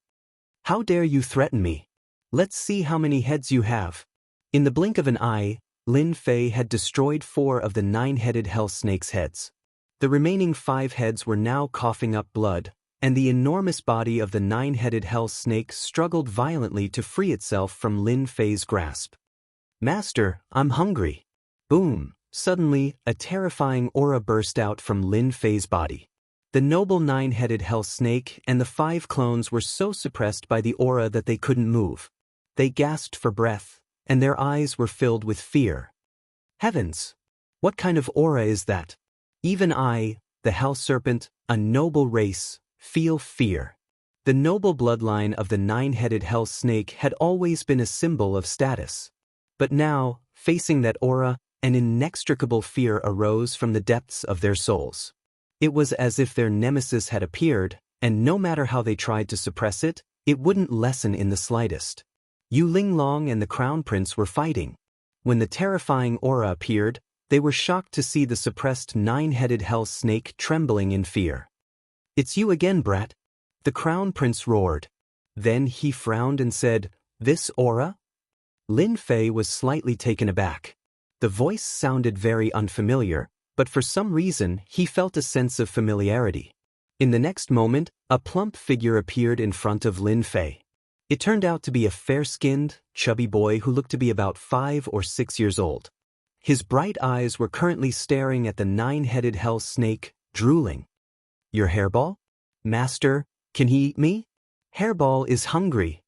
How dare you threaten me? Let's see how many heads you have. In the blink of an eye, Lin Fei had destroyed 4 of the 9-headed hell snake's heads. The remaining 5 heads were now coughing up blood, and the enormous body of the 9-headed hell snake struggled violently to free itself from Lin Fei's grasp. Master, I'm hungry. Boom! Suddenly, a terrifying aura burst out from Lin Fei's body. The noble 9-headed hell snake and the 5 clones were so suppressed by the aura that they couldn't move. They gasped for breath, and their eyes were filled with fear. Heavens! What kind of aura is that? Even I, the hell serpent, a noble race, feel fear. The noble bloodline of the 9-headed hell snake had always been a symbol of status. But now, facing that aura, an inextricable fear arose from the depths of their souls. It was as if their nemesis had appeared, and no matter how they tried to suppress it, it wouldn't lessen in the slightest. Yu Linglong and the Crown Prince were fighting. When the terrifying aura appeared, they were shocked to see the suppressed 9-headed hell snake trembling in fear. "It's you again, brat," the Crown Prince roared. Then he frowned and said, "This aura?" Lin Fei was slightly taken aback. The voice sounded very unfamiliar, but for some reason he felt a sense of familiarity. In the next moment, a plump figure appeared in front of Lin Fei. It turned out to be a fair-skinned, chubby boy who looked to be about 5 or 6 years old. His bright eyes were currently staring at the 9-headed hell snake, drooling. "Your hairball? Master, can he eat me? Hairball is hungry."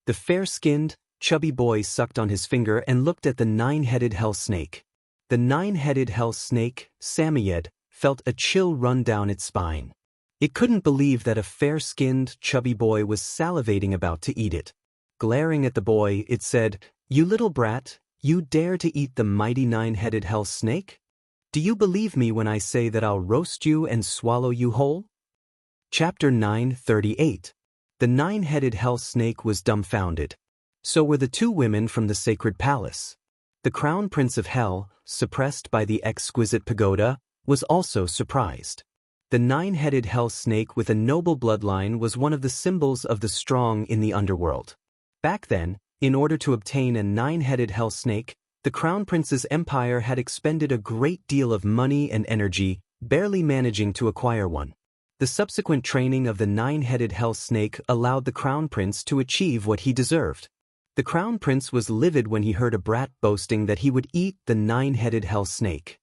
The fair-skinned, chubby boy sucked on his finger and looked at the 9-headed hell snake. The 9-headed hell snake, Samoyed, felt a chill run down its spine. It couldn't believe that a fair-skinned, chubby boy was salivating about to eat it. Glaring at the boy, it said, "You little brat, you dare to eat the mighty 9-headed hell snake? Do you believe me when I say that I'll roast you and swallow you whole?" Chapter 938. The 9-headed hell snake was dumbfounded. So were the 2 women from the sacred palace. The Crown Prince of Hell, suppressed by the exquisite pagoda, was also surprised. The 9-headed hell snake with a noble bloodline was one of the symbols of the strong in the underworld. Back then, in order to obtain a 9-headed hell snake, the Crown Prince's empire had expended a great deal of money and energy, barely managing to acquire one. The subsequent training of the 9-headed hell snake allowed the Crown Prince to achieve what he deserved. The Crown Prince was livid when he heard a brat boasting that he would eat the 9-headed hell snake.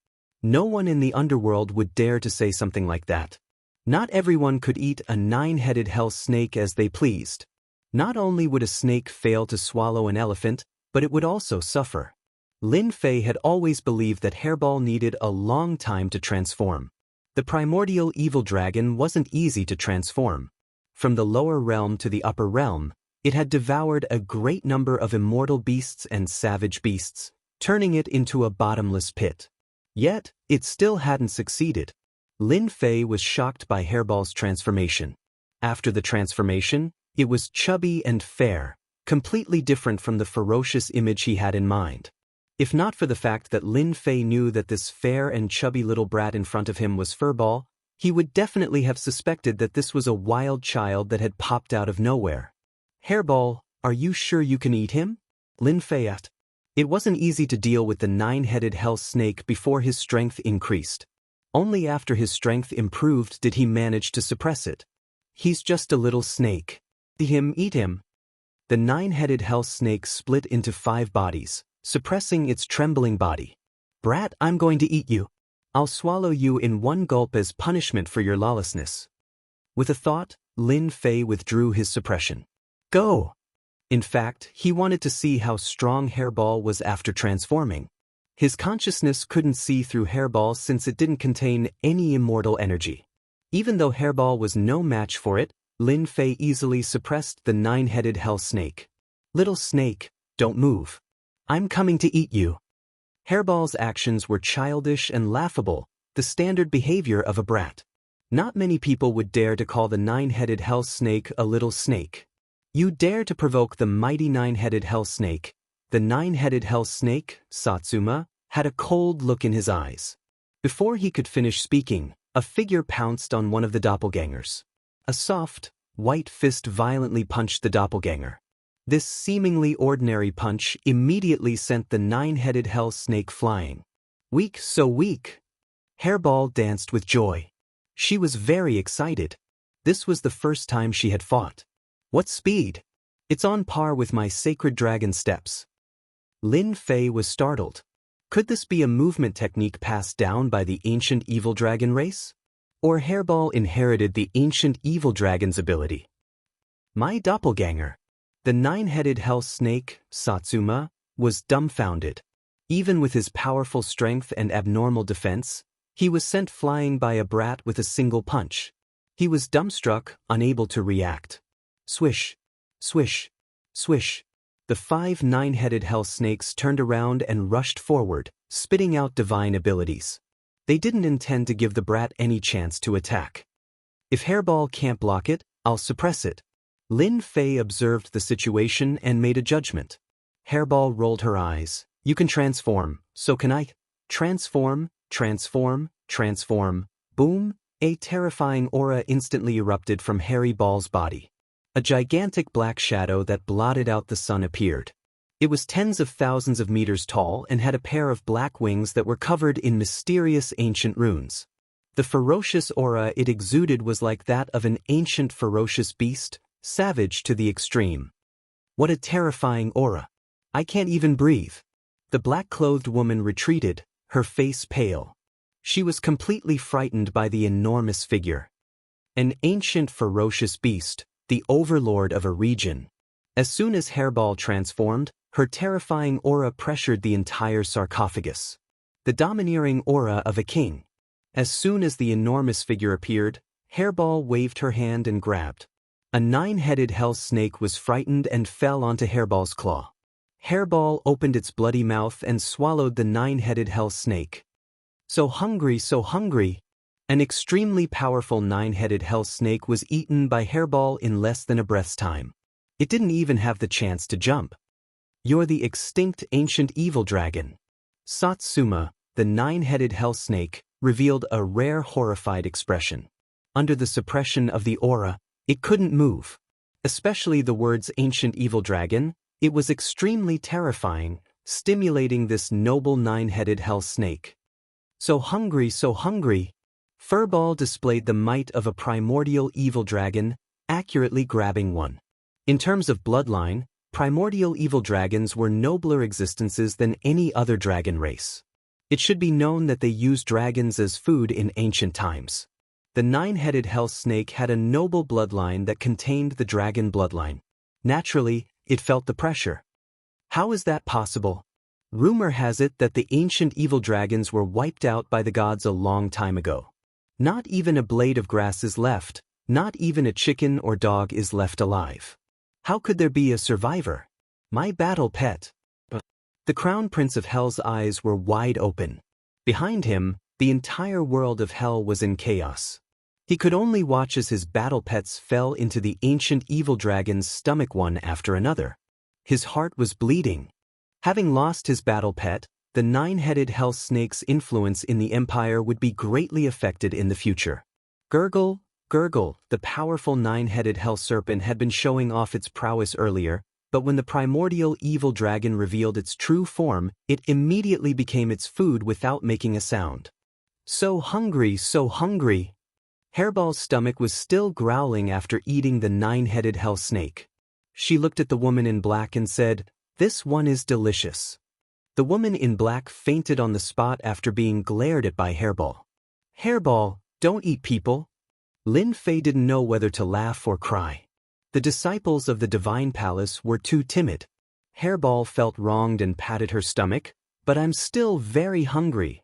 No one in the underworld would dare to say something like that. Not everyone could eat a 9-headed hell snake as they pleased. Not only would a snake fail to swallow an elephant, but it would also suffer. Lin Fei had always believed that Hairball needed a long time to transform. The primordial evil dragon wasn't easy to transform. From the lower realm to the upper realm, it had devoured a great number of immortal beasts and savage beasts, turning it into a bottomless pit. Yet, it still hadn't succeeded. Lin Fei was shocked by Hairball's transformation. After the transformation, it was chubby and fair, completely different from the ferocious image he had in mind. If not for the fact that Lin Fei knew that this fair and chubby little brat in front of him was Furball, He would definitely have suspected that this was a wild child that had popped out of nowhere. Hairball, are you sure you can eat him? Lin Fei asked. It wasn't easy to deal with the nine-headed hell snake before his strength increased. Only after his strength improved did he manage to suppress it. He's just a little snake. Eat him. The nine-headed hell snake split into 5 bodies, suppressing its trembling body. Brat, I'm going to eat you. I'll swallow you in one gulp as punishment for your lawlessness. With a thought, Lin Fei withdrew his suppression. Go! In fact, he wanted to see how strong Hairball was after transforming. His consciousness couldn't see through Hairball since it didn't contain any immortal energy. Even though Hairball was no match for it, Lin Fei easily suppressed the nine-headed hell snake. Little snake, don't move. I'm coming to eat you. Hairball's actions were childish and laughable, the standard behavior of a brat. Not many people would dare to call the nine-headed hell snake a little snake. You dare to provoke the mighty nine-headed hell snake. The nine-headed hell snake, Satsuma, had a cold look in his eyes. Before he could finish speaking, a figure pounced on one of the doppelgangers. A soft, white fist violently punched the doppelganger. This seemingly ordinary punch immediately sent the nine-headed hell snake flying. Weak, so weak. Hairball danced with joy. She was very excited. This was the first time she had fought. What speed! It's on par with my sacred dragon steps. Lin Fei was startled. Could this be a movement technique passed down by the ancient evil dragon race? Or Hairball inherited the ancient evil dragon's ability? My doppelganger. The nine-headed hell snake, Satsuma, was dumbfounded. Even with his powerful strength and abnormal defense, he was sent flying by a brat with a single punch. He was dumbstruck, unable to react. Swish, swish, swish. The 5 nine-headed hell snakes turned around and rushed forward, spitting out divine abilities. They didn't intend to give the brat any chance to attack. If Hairball can't block it, I'll suppress it. Lin Fei observed the situation and made a judgment. Hairball rolled her eyes. You can transform, so can I. Transform, transform, transform. Boom! A terrifying aura instantly erupted from Hairball's body. A gigantic black shadow that blotted out the sun appeared. It was tens of thousands of meters tall and had a pair of black wings that were covered in mysterious ancient runes. The ferocious aura it exuded was like that of an ancient ferocious beast, savage to the extreme. What a terrifying aura! I can't even breathe. The black-clothed woman retreated, her face pale. She was completely frightened by the enormous figure. An ancient ferocious beast, the overlord of a region. As soon as Hairball transformed, her terrifying aura pressured the entire sarcophagus. The domineering aura of a king. As soon as the enormous figure appeared, Hairball waved her hand and grabbed. A nine-headed hell snake was frightened and fell onto Hairball's claw. Hairball opened its bloody mouth and swallowed the nine-headed hell snake. So hungry, so hungry. An extremely powerful nine-headed hell snake was eaten by Hairball in less than a breath's time. It didn't even have the chance to jump. You're the extinct ancient evil dragon. Satsuma, the nine-headed hell snake, revealed a rare horrified expression. Under the suppression of the aura, it couldn't move. Especially the words ancient evil dragon, it was extremely terrifying, stimulating this noble nine-headed hell snake. So hungry, so hungry. Furball displayed the might of a primordial evil dragon, accurately grabbing one. In terms of bloodline, primordial evil dragons were nobler existences than any other dragon race. It should be known that they used dragons as food in ancient times. The nine-headed hell snake had a noble bloodline that contained the dragon bloodline. Naturally, it felt the pressure. How is that possible? Rumor has it that the ancient evil dragons were wiped out by the gods a long time ago. Not even a blade of grass is left, not even a chicken or dog is left alive. How could there be a survivor? My battle pet. The Crown Prince of Hell's eyes were wide open. Behind him, the entire world of Hell was in chaos. He could only watch as his battle pets fell into the ancient evil dragon's stomach one after another. His heart was bleeding. Having lost his battle pet, the nine-headed hell snake's influence in the empire would be greatly affected in the future. Gurgle, gurgle, the powerful nine-headed hell serpent had been showing off its prowess earlier, but when the primordial evil dragon revealed its true form, it immediately became its food without making a sound. So hungry, so hungry. Hairball's stomach was still growling after eating the nine-headed hell snake. She looked at the woman in black and said, "This one is delicious." The woman in black fainted on the spot after being glared at by Hairball. "Hairball, don't eat people." Lin Fei didn't know whether to laugh or cry. The disciples of the Divine Palace were too timid. Hairball felt wronged and patted her stomach, "But I'm still very hungry."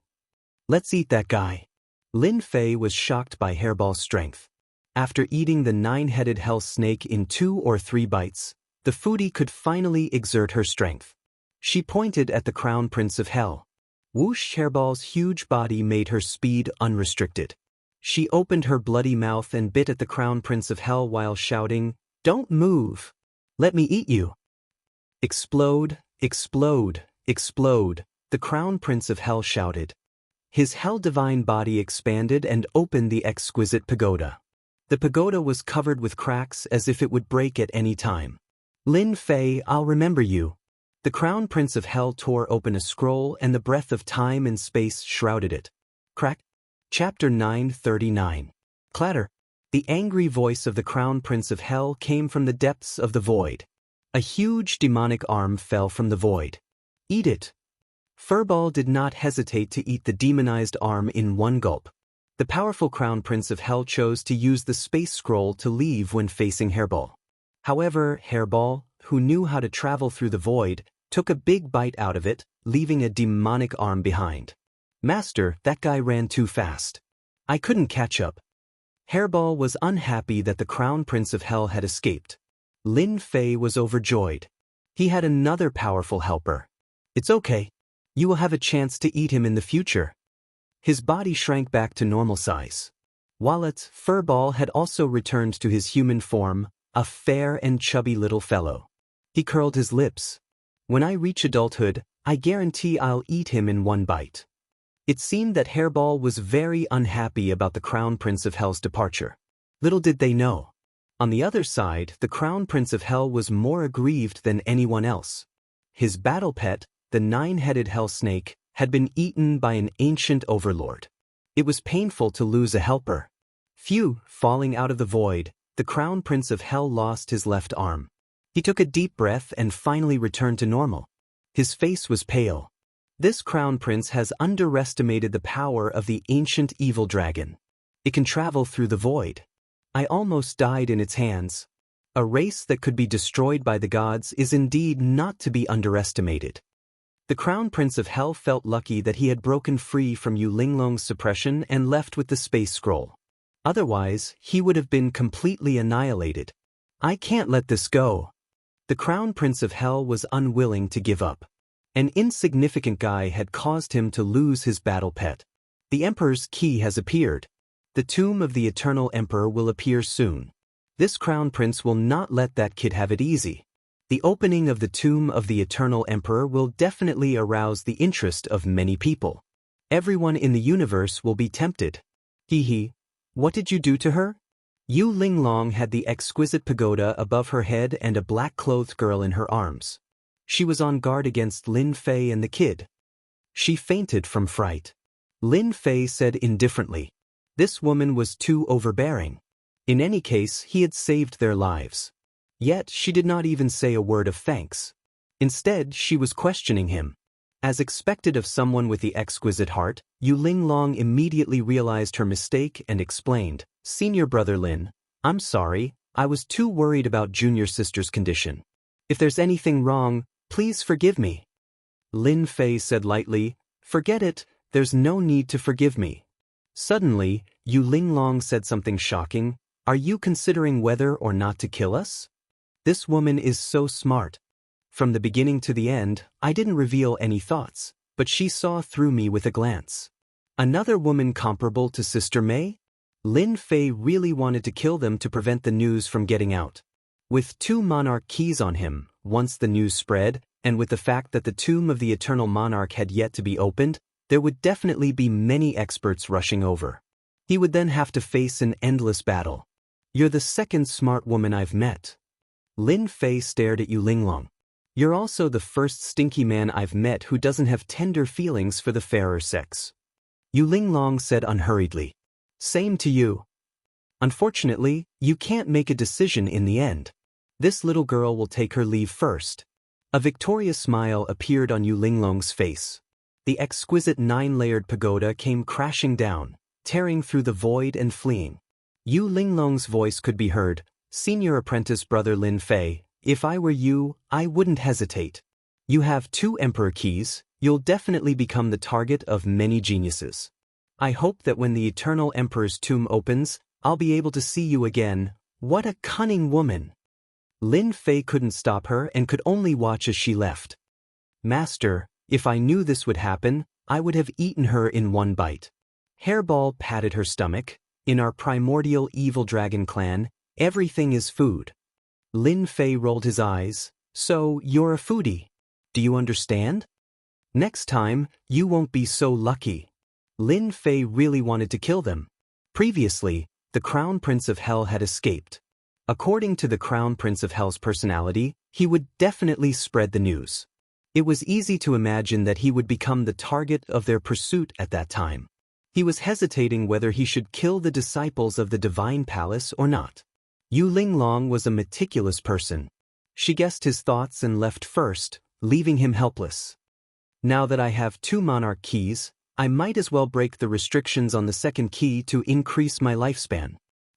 "Let's eat that guy." Lin Fei was shocked by Hairball's strength. After eating the nine-headed hell snake in 2 or 3 bites, the foodie could finally exert her strength. She pointed at the Crown Prince of Hell. Whoosh! Hairball's huge body made her speed unrestricted. She opened her bloody mouth and bit at the Crown Prince of Hell while shouting, "Don't move! Let me eat you!" Explode, explode, explode, the Crown Prince of Hell shouted. His hell-divine body expanded and opened the exquisite pagoda. The pagoda was covered with cracks as if it would break at any time. "Lin Fei, I'll remember you." The Crown Prince of Hell tore open a scroll and the breath of time and space shrouded it. Crack. Chapter 939. Clatter. The angry voice of the Crown Prince of Hell came from the depths of the void. A huge demonic arm fell from the void. "Eat it." Furball did not hesitate to eat the demonized arm in one gulp. The powerful Crown Prince of Hell chose to use the space scroll to leave when facing Hairball. However, Hairball, who knew how to travel through the void, took a big bite out of it, leaving a demonic arm behind. "Master, that guy ran too fast. I couldn't catch up." Hairball was unhappy that the Crown Prince of Hell had escaped. Lin Fei was overjoyed. He had another powerful helper. "It's okay. You will have a chance to eat him in the future." His body shrank back to normal size. Wallet, Furball had also returned to his human form, a fair and chubby little fellow. He curled his lips. "When I reach adulthood, I guarantee I'll eat him in one bite." It seemed that Hairball was very unhappy about the Crown Prince of Hell's departure. Little did they know. On the other side, the Crown Prince of Hell was more aggrieved than anyone else. His battle pet, the nine-headed hell snake, had been eaten by an ancient overlord. It was painful to lose a helper. Phew! Falling out of the void, the Crown Prince of Hell lost his left arm. He took a deep breath and finally returned to normal. His face was pale. This Crown Prince has underestimated the power of the ancient evil dragon. It can travel through the void. I almost died in its hands. A race that could be destroyed by the gods is indeed not to be underestimated. The Crown Prince of Hell felt lucky that he had broken free from Yu Linglong's suppression and left with the space scroll. Otherwise, he would have been completely annihilated. "I can't let this go." The Crown Prince of Hell was unwilling to give up. An insignificant guy had caused him to lose his battle pet. The Emperor's key has appeared. The tomb of the Eternal Emperor will appear soon. This Crown Prince will not let that kid have it easy. The opening of the tomb of the Eternal Emperor will definitely arouse the interest of many people. Everyone in the universe will be tempted. Hee. What did you do to her? Yu Linglong had the exquisite pagoda above her head and a black-clothed girl in her arms. She was on guard against Lin Fei and the kid. She fainted from fright. Lin Fei said indifferently, "This woman was too overbearing." In any case, he had saved their lives. Yet she did not even say a word of thanks. Instead, she was questioning him. As expected of someone with the exquisite heart, Yu Linglong immediately realized her mistake and explained, "Senior brother Lin, I'm sorry, I was too worried about junior sister's condition. If there's anything wrong, please forgive me." Lin Fei said lightly, "Forget it, there's no need to forgive me." Suddenly, Yu Linglong said something shocking, "Are you considering whether or not to kill us? This woman is so smart. From the beginning to the end, I didn't reveal any thoughts, but she saw through me with a glance. Another woman comparable to Sister Mei?" Lin Fei really wanted to kill them to prevent the news from getting out. With 2 monarch keys on him, once the news spread, and with the fact that the tomb of the Eternal Monarch had yet to be opened, there would definitely be many experts rushing over. He would then have to face an endless battle. You're the second smart woman I've met. Lin Fei stared at Yu Linglong. You're also the first stinky man I've met who doesn't have tender feelings for the fairer sex. Yu Linglong said unhurriedly. Same to you. Unfortunately, you can't make a decision in the end. This little girl will take her leave first. A victorious smile appeared on Yu Linglong's face. The exquisite 9-layered pagoda came crashing down, tearing through the void and fleeing. Yu Linglong's voice could be heard. Senior apprentice brother Lin Fei, if I were you, I wouldn't hesitate. You have 2 emperor keys, you'll definitely become the target of many geniuses. I hope that when the eternal emperor's tomb opens, I'll be able to see you again. What a cunning woman! Lin Fei couldn't stop her and could only watch as she left. Master, if I knew this would happen, I would have eaten her in one bite. Hairball patted her stomach. In our primordial evil dragon clan, everything is food. Lin Fei rolled his eyes. So, you're a foodie. Do you understand? Next time, you won't be so lucky. Lin Fei really wanted to kill them. Previously, the Crown Prince of Hell had escaped. According to the Crown Prince of Hell's personality, he would definitely spread the news. It was easy to imagine that he would become the target of their pursuit at that time. He was hesitating whether he should kill the disciples of the Divine Palace or not. Yu Linglong was a meticulous person. She guessed his thoughts and left first, leaving him helpless. Now that I have 2 monarch keys, I might as well break the restrictions on the second key to increase my lifespan.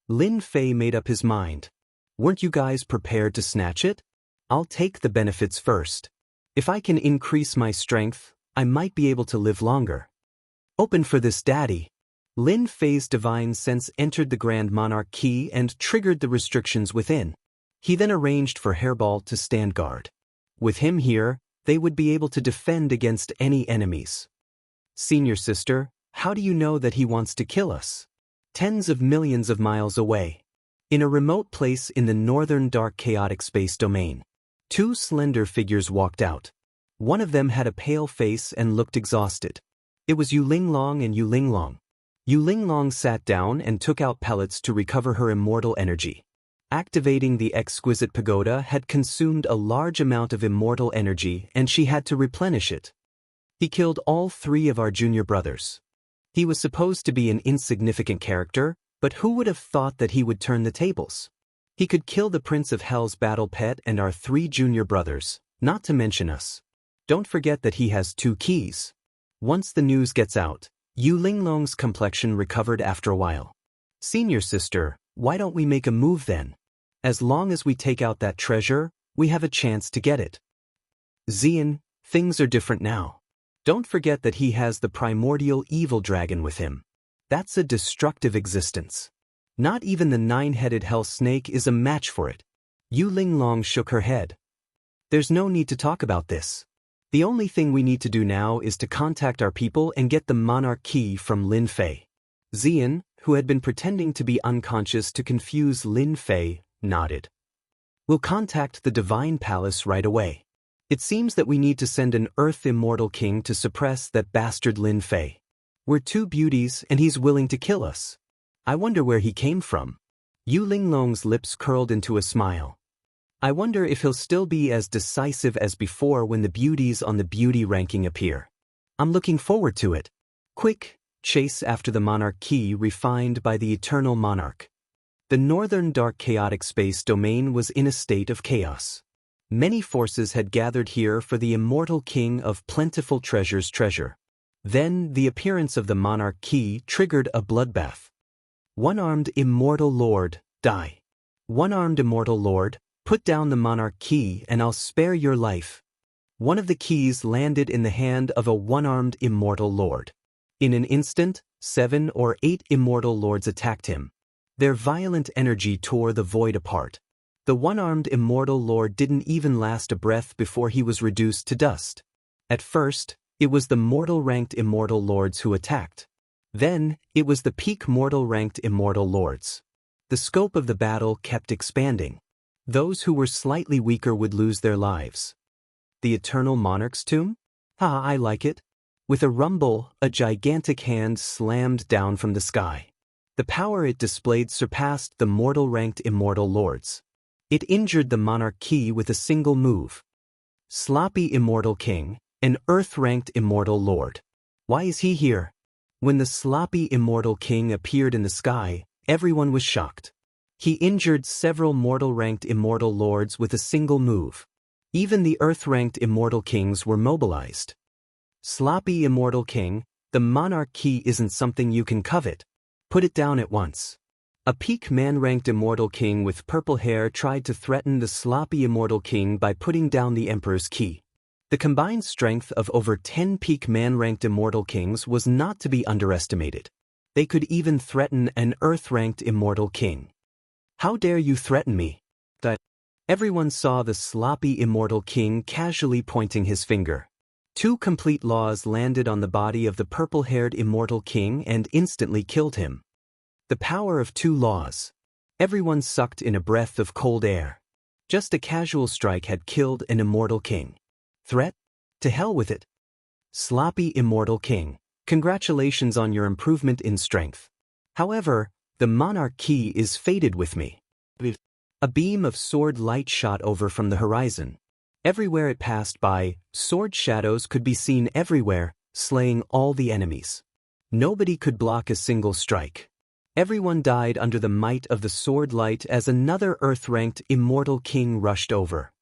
Lin Fei made up his mind. Weren't you guys prepared to snatch it? I'll take the benefits first. If I can increase my strength, I might be able to live longer. Open for this, Daddy. Lin Fei's divine sense entered the Grand Monarch key and triggered the restrictions within. He then arranged for Hairball to stand guard. With him here, they would be able to defend against any enemies. Senior sister, how do you know that he wants to kill us? Tens of millions of miles away. In a remote place in the northern dark chaotic space domain. 2 slender figures walked out. One of them had a pale face and looked exhausted. It was Yu Linglong and Yu Linglong. Yu Linglong sat down and took out pellets to recover her immortal energy. Activating the exquisite pagoda had consumed a large amount of immortal energy and she had to replenish it. He killed all 3 of our junior brothers. He was supposed to be an insignificant character, but who would have thought that he would turn the tables? He could kill the Prince of Hell's battle pet and our 3 junior brothers, not to mention us. Don't forget that he has 2 keys. Once the news gets out, Yu Linglong's complexion recovered after a while. Senior sister, why don't we make a move then? As long as we take out that treasure, we have a chance to get it. Xian, things are different now. Don't forget that he has the primordial evil dragon with him. That's a destructive existence. Not even the 9-headed hell snake is a match for it. Yu Linglong shook her head. There's no need to talk about this. The only thing we need to do now is to contact our people and get the monarch key from Lin Fei. Xian, who had been pretending to be unconscious to confuse Lin Fei, nodded. We'll contact the Divine Palace right away. It seems that we need to send an Earth Immortal King to suppress that bastard Lin Fei. We're 2 beauties and he's willing to kill us. I wonder where he came from. Yu Linglong's lips curled into a smile. I wonder if he'll still be as decisive as before when the beauties on the beauty ranking appear. I'm looking forward to it. Quick, chase after the monarch key refined by the eternal monarch. The northern dark chaotic space domain was in a state of chaos. Many forces had gathered here for the immortal king of plentiful treasures treasure. Then the appearance of the monarch key triggered a bloodbath. One-armed immortal lord, die. One-armed immortal lord, put down the monarch key and I'll spare your life. One of the keys landed in the hand of a one-armed immortal lord. In an instant, 7 or 8 immortal lords attacked him. Their violent energy tore the void apart. The one-armed immortal lord didn't even last a breath before he was reduced to dust. At first, it was the mortal-ranked immortal lords who attacked. Then, it was the peak mortal-ranked immortal lords. The scope of the battle kept expanding. Those who were slightly weaker would lose their lives. The Eternal Monarch's tomb? I like it. With a rumble, a gigantic hand slammed down from the sky. The power it displayed surpassed the mortal-ranked immortal lords. It injured the monarch Qi with a single move. Sloppy immortal king, an earth-ranked immortal lord. Why is he here? When the sloppy immortal king appeared in the sky, everyone was shocked. He injured several mortal-ranked immortal lords with a single move. Even the earth-ranked immortal kings were mobilized. Sloppy immortal king, the monarch Qi isn't something you can covet. Put it down at once. A peak man-ranked immortal king with purple hair tried to threaten the sloppy immortal king by putting down the emperor's Qi. The combined strength of over 10 peak man-ranked immortal kings was not to be underestimated. They could even threaten an earth-ranked immortal king. How dare you threaten me? Everyone saw the sloppy immortal king casually pointing his finger. 2 complete laws landed on the body of the purple-haired immortal king and instantly killed him. The power of 2 laws. Everyone sucked in a breath of cold air. Just a casual strike had killed an immortal king. Threat? To hell with it. Sloppy immortal king, congratulations on your improvement in strength. However, the monarch Qi is fated with me. A beam of sword light shot over from the horizon. Everywhere it passed by, sword shadows could be seen everywhere, slaying all the enemies. Nobody could block a single strike. Everyone died under the might of the sword light as another earth-ranked immortal king rushed over.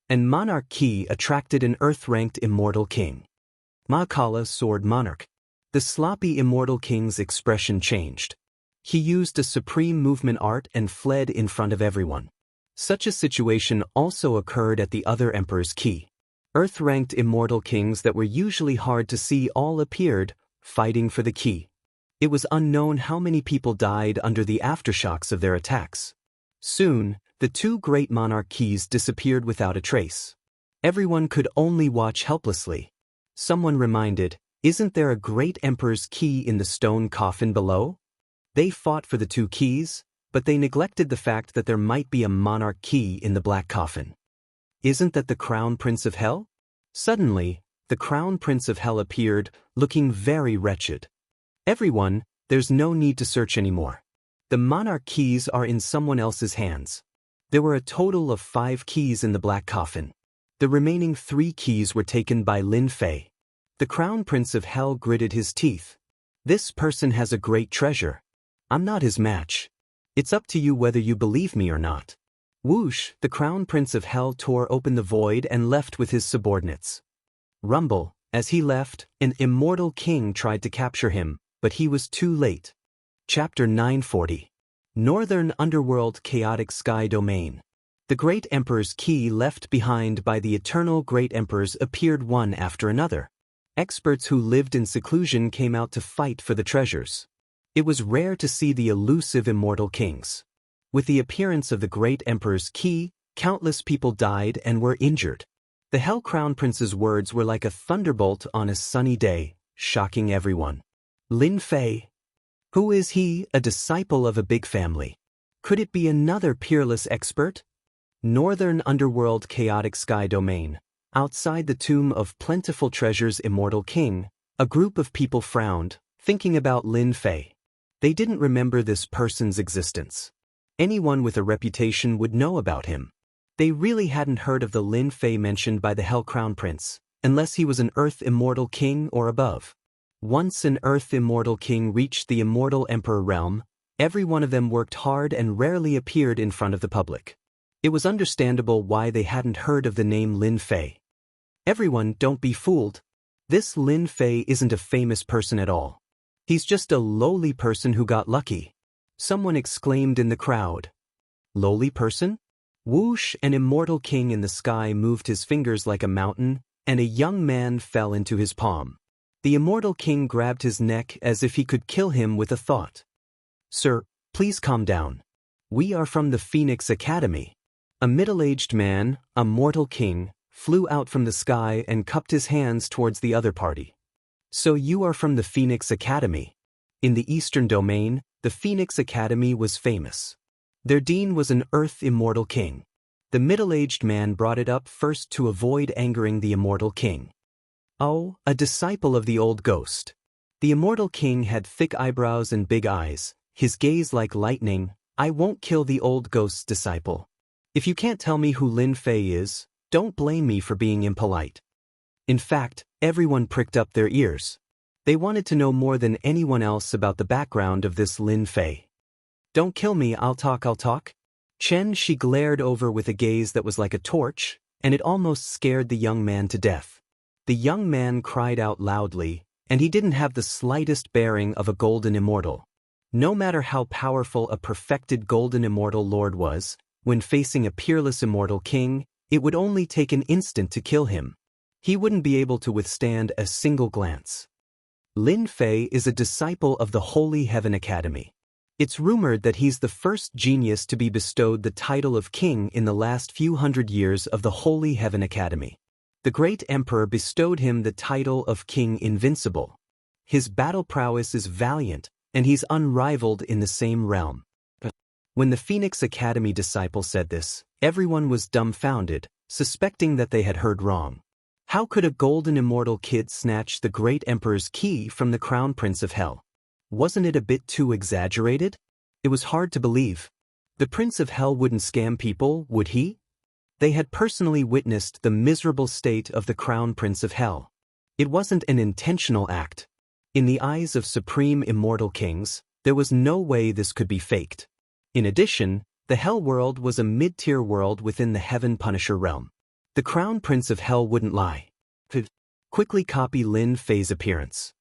And monarch Qi attracted an earth-ranked immortal king. Makala sword monarch. The sloppy immortal king's expression changed. He used a supreme movement art and fled in front of everyone. Such a situation also occurred at the other emperor's Qi. Earth-ranked immortal kings that were usually hard to see all appeared, fighting for the Qi. It was unknown how many people died under the aftershocks of their attacks. Soon, the 2 great monarch Qis disappeared without a trace. Everyone could only watch helplessly. Someone reminded, isn't there a great emperor's Qi in the stone coffin below? They fought for the 2 Qis, but they neglected the fact that there might be a monarch Qi in the black coffin. Isn't that the crown prince of hell? Suddenly, the crown prince of hell appeared, looking very wretched. Everyone, there's no need to search anymore. The monarch Qis are in someone else's hands. There were a total of 5 Qis in the black coffin. The remaining 3 Qis were taken by Lin Fei. The crown prince of hell gritted his teeth. This person has a great treasure. I'm not his match. It's up to you whether you believe me or not. Whoosh, the crown prince of hell tore open the void and left with his subordinates. Rumble, as he left, an immortal king tried to capture him, but he was too late. Chapter 940. Northern Underworld Chaotic Sky Domain. The great emperor's Qi left behind by the eternal great emperors appeared one after another. Experts who lived in seclusion came out to fight for the treasures. It was rare to see the elusive immortal kings. With the appearance of the great emperor's Qi, countless people died and were injured. The Hell Crown Prince's words were like a thunderbolt on a sunny day, shocking everyone. Lin Fei. Who is he, a disciple of a big family? Could it be another peerless expert? Northern Underworld Chaotic Sky Domain. Outside the tomb of Plentiful Treasure's immortal king, a group of people frowned, thinking about Lin Fei. They didn't remember this person's existence. Anyone with a reputation would know about him. They really hadn't heard of the Lin Fei mentioned by the Hell Crown Prince, unless he was an Earth Immortal King or above. Once an Earth Immortal King reached the Immortal Emperor realm, every one of them worked hard and rarely appeared in front of the public. It was understandable why they hadn't heard of the name Lin Fei. Everyone, don't be fooled. This Lin Fei isn't a famous person at all. He's just a lowly person who got lucky. Someone exclaimed in the crowd. Lowly person? Whoosh, an immortal king in the sky moved his fingers like a mountain, and a young man fell into his palm. The immortal king grabbed his neck as if he could kill him with a thought. Sir, please calm down. We are from the Phoenix Academy. A middle-aged man, a mortal king, flew out from the sky and cupped his hands towards the other party. So you are from the Phoenix Academy. In the Eastern Domain, the Phoenix Academy was famous. Their dean was an Earth Immortal King. The middle-aged man brought it up first to avoid angering the Immortal King. Oh, a disciple of the old ghost. The Immortal King had thick eyebrows and big eyes. his gaze like lightning. "I won't kill the old ghost's disciple. If you can't tell me who Lin Fei is, don't blame me for being impolite." In fact, everyone pricked up their ears. They wanted to know more than anyone else about the background of this Lin Fei. "Don't kill me, I'll talk. She glared over with a gaze that was like a torch, and it almost scared the young man to death. The young man cried out loudly, and he didn't have the slightest bearing of a golden immortal. No matter how powerful a perfected golden immortal lord was, when facing a peerless immortal king, it would only take an instant to kill him. He wouldn't be able to withstand a single glance. Lin Fei is a disciple of the Holy Heaven Academy. It's rumored that he's the first genius to be bestowed the title of king in the last few hundred years of the Holy Heaven Academy. The great emperor bestowed him the title of King Invincible. His battle prowess is valiant, and he's unrivaled in the same realm. When the Phoenix Academy disciple said this, everyone was dumbfounded, suspecting that they had heard wrong. How could a golden immortal kid snatch the great emperor's key from the crown prince of hell? Wasn't it a bit too exaggerated? It was hard to believe. The prince of hell wouldn't scam people, would he? They had personally witnessed the miserable state of the crown prince of hell. It wasn't an intentional act. In the eyes of supreme immortal kings, there was no way this could be faked. In addition, the hell world was a mid-tier world within the heaven punisher realm. The crown prince of hell wouldn't lie. Quickly copy Lin Fei's appearance.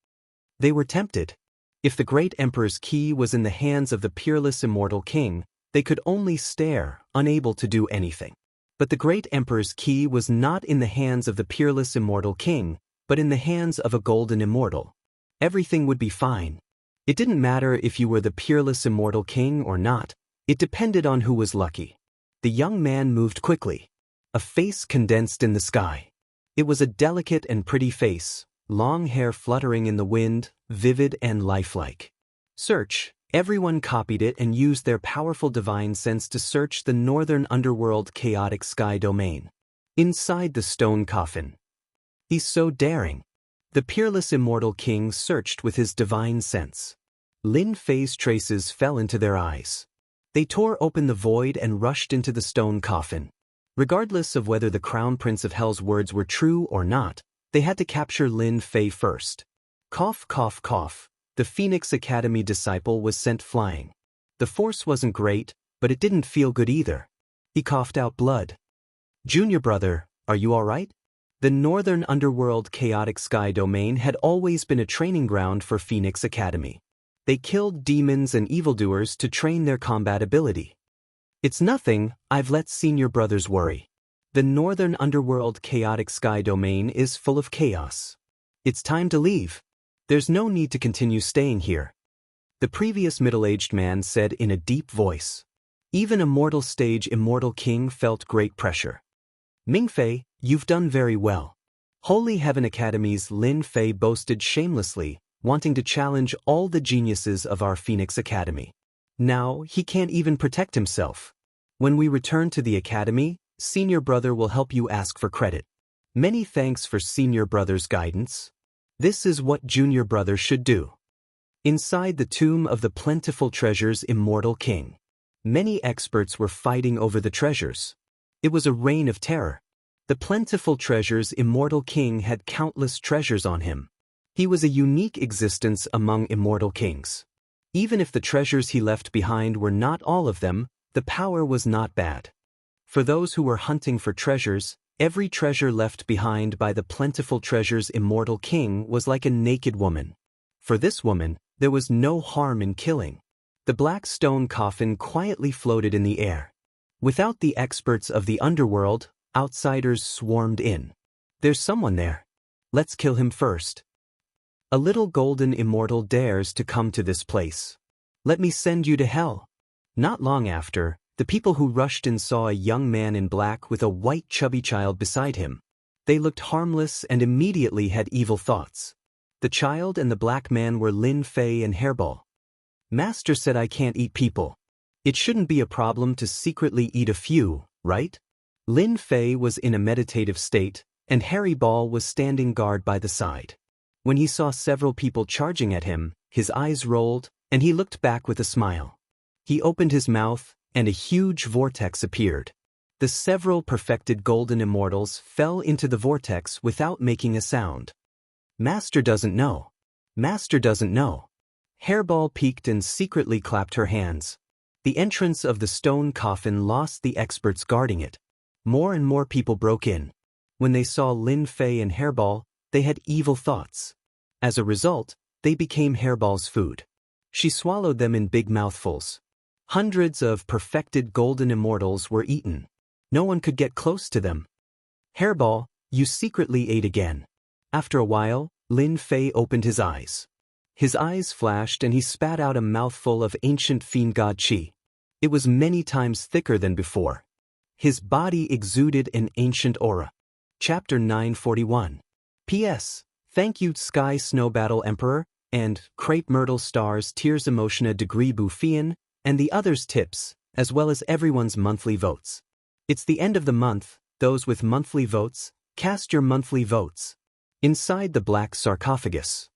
They were tempted. If the great emperor's key was in the hands of the peerless immortal king, they could only stare, unable to do anything. But the great emperor's key was not in the hands of the peerless immortal king, but in the hands of a golden immortal. Everything would be fine. It didn't matter if you were the peerless immortal king or not. It depended on who was lucky. The young man moved quickly. A face condensed in the sky. It was a delicate and pretty face, long hair fluttering in the wind, vivid and lifelike. Search. Everyone copied it and used their powerful divine sense to search the northern underworld chaotic sky domain. Inside the stone coffin. He's so daring. The peerless immortal king searched with his divine sense. Lin Fei's traces fell into their eyes. They tore open the void and rushed into the stone coffin. Regardless of whether the crown prince of hell's words were true or not, they had to capture Lin Fei first. Cough, cough, cough. The Phoenix Academy disciple was sent flying. The force wasn't great, but it didn't feel good either. He coughed out blood. "Junior brother, are you all right?" The northern underworld chaotic sky domain had always been a training ground for Phoenix Academy. They killed demons and evildoers to train their combat ability. "It's nothing, I've let senior brothers worry. The northern underworld chaotic sky domain is full of chaos. It's time to leave. There's no need to continue staying here," the previous middle-aged man said in a deep voice. Even a mortal stage immortal king felt great pressure. "Mingfei, you've done very well." Holy Heaven Academy's Lin Fei boasted shamelessly, wanting to challenge all the geniuses of our Phoenix Academy. Now, he can't even protect himself. "When we return to the academy, senior brother will help you ask for credit. Many thanks for senior brother's guidance. This is what junior brother should do." Inside the tomb of the plentiful treasures immortal king. Many experts were fighting over the treasures. It was a reign of terror. The plentiful treasures immortal king had countless treasures on him. He was a unique existence among immortal kings. Even if the treasures he left behind were not all of them, the power was not bad. For those who were hunting for treasures, every treasure left behind by the plentiful treasures immortal king was like a naked woman. For this woman, there was no harm in killing. The black stone coffin quietly floated in the air. Without the experts of the underworld, outsiders swarmed in. "There's someone there. Let's kill him first. A little golden immortal dares to come to this place. Let me send you to hell." Not long after, the people who rushed in saw a young man in black with a white chubby child beside him. They looked harmless and immediately had evil thoughts. The child and the black man were Lin Fei and Hairball. "Master said I can't eat people. It shouldn't be a problem to secretly eat a few, right?" Lin Fei was in a meditative state, and Hairball was standing guard by the side. When he saw several people charging at him, his eyes rolled, and he looked back with a smile. He opened his mouth, and a huge vortex appeared. The several perfected golden immortals fell into the vortex without making a sound. Master doesn't know. Master doesn't know. Hairball peeked and secretly clapped her hands. The entrance of the stone coffin lost the experts guarding it. More and more people broke in. When they saw Lin Fei and Hairball, they had evil thoughts. As a result, they became Hairball's food. She swallowed them in big mouthfuls. Hundreds of perfected golden immortals were eaten. No one could get close to them. Hairball, you secretly ate again. After a while, Lin Fei opened his eyes. His eyes flashed and he spat out a mouthful of ancient fiend god qi. It was many times thicker than before. His body exuded an ancient aura. Chapter 941. P.S. Thank you Sky Snow Battle Emperor, and Crepe Myrtle Stars Tears Emotiona Degree Buffian, and the others tips, as well as everyone's monthly votes. It's the end of the month, those with monthly votes, cast your monthly votes. Inside the black sarcophagus,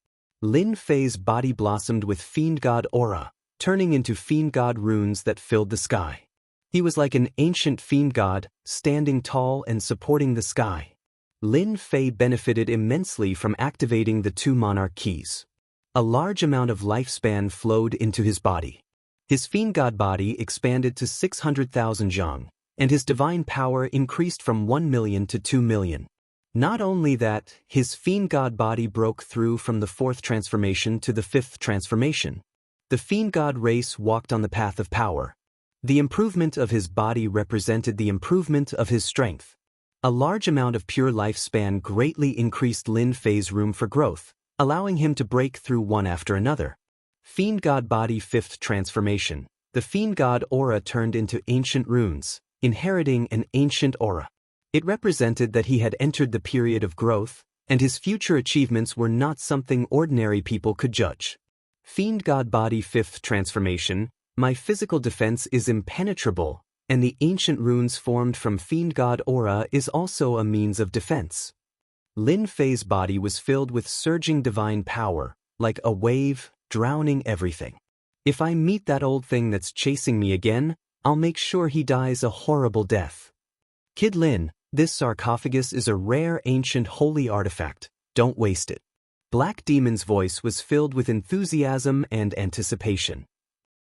Lin Fei's body blossomed with fiend god aura, turning into fiend god runes that filled the sky. He was like an ancient fiend god, standing tall and supporting the sky. Lin Fei benefited immensely from activating the two monarch keys. A large amount of lifespan flowed into his body. His fiend god body expanded to 600,000 zhang, and his divine power increased from 1 million to 2 million. Not only that, his fiend god body broke through from the 4th transformation to the 5th transformation. The fiend god race walked on the path of power. The improvement of his body represented the improvement of his strength. A large amount of pure lifespan greatly increased Lin Fei's room for growth, allowing him to break through one after another. Fiend god body 5th transformation. The fiend god aura turned into ancient runes, inheriting an ancient aura. It represented that he had entered the period of growth, and his future achievements were not something ordinary people could judge. Fiend god body 5th transformation. My physical defense is impenetrable, and the ancient runes formed from fiend god aura is also a means of defense. Lin Fei's body was filled with surging divine power, like a wave, drowning everything. If I meet that old thing that's chasing me again, I'll make sure he dies a horrible death. Kid Lin, this sarcophagus is a rare ancient holy artifact, don't waste it. Black Demon's voice was filled with enthusiasm and anticipation.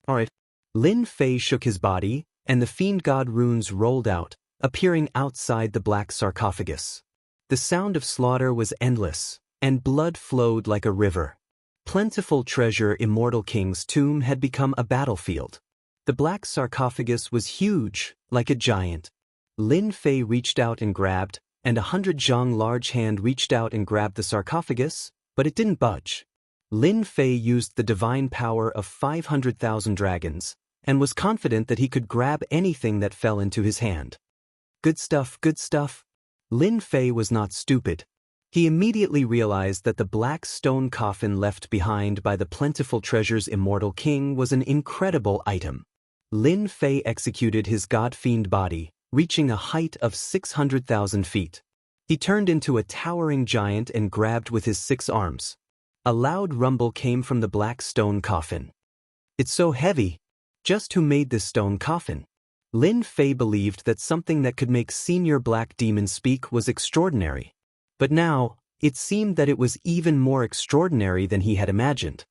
Alright. Lin Fei shook his body, and the fiend god runes rolled out, appearing outside the black sarcophagus. The sound of slaughter was endless, and blood flowed like a river. Plentiful treasure Immortal King's tomb had become a battlefield. The black sarcophagus was huge, like a giant. Lin Fei reached out and grabbed, and 100 zhang large hand reached out and grabbed the sarcophagus, but it didn't budge. Lin Fei used the divine power of 500,000 dragons, and was confident that he could grab anything that fell into his hand. Good stuff, good stuff. Lin Fei was not stupid. He immediately realized that the black stone coffin left behind by the plentiful treasures Immortal King was an incredible item. Lin Fei executed his god-fiend body, reaching a height of 600,000 feet. He turned into a towering giant and grabbed with his 6 arms. A loud rumble came from the black stone coffin. It's so heavy. Just who made this stone coffin? Lin Fei believed that something that could make Senior Black Demon speak was extraordinary. But now, it seemed that it was even more extraordinary than he had imagined.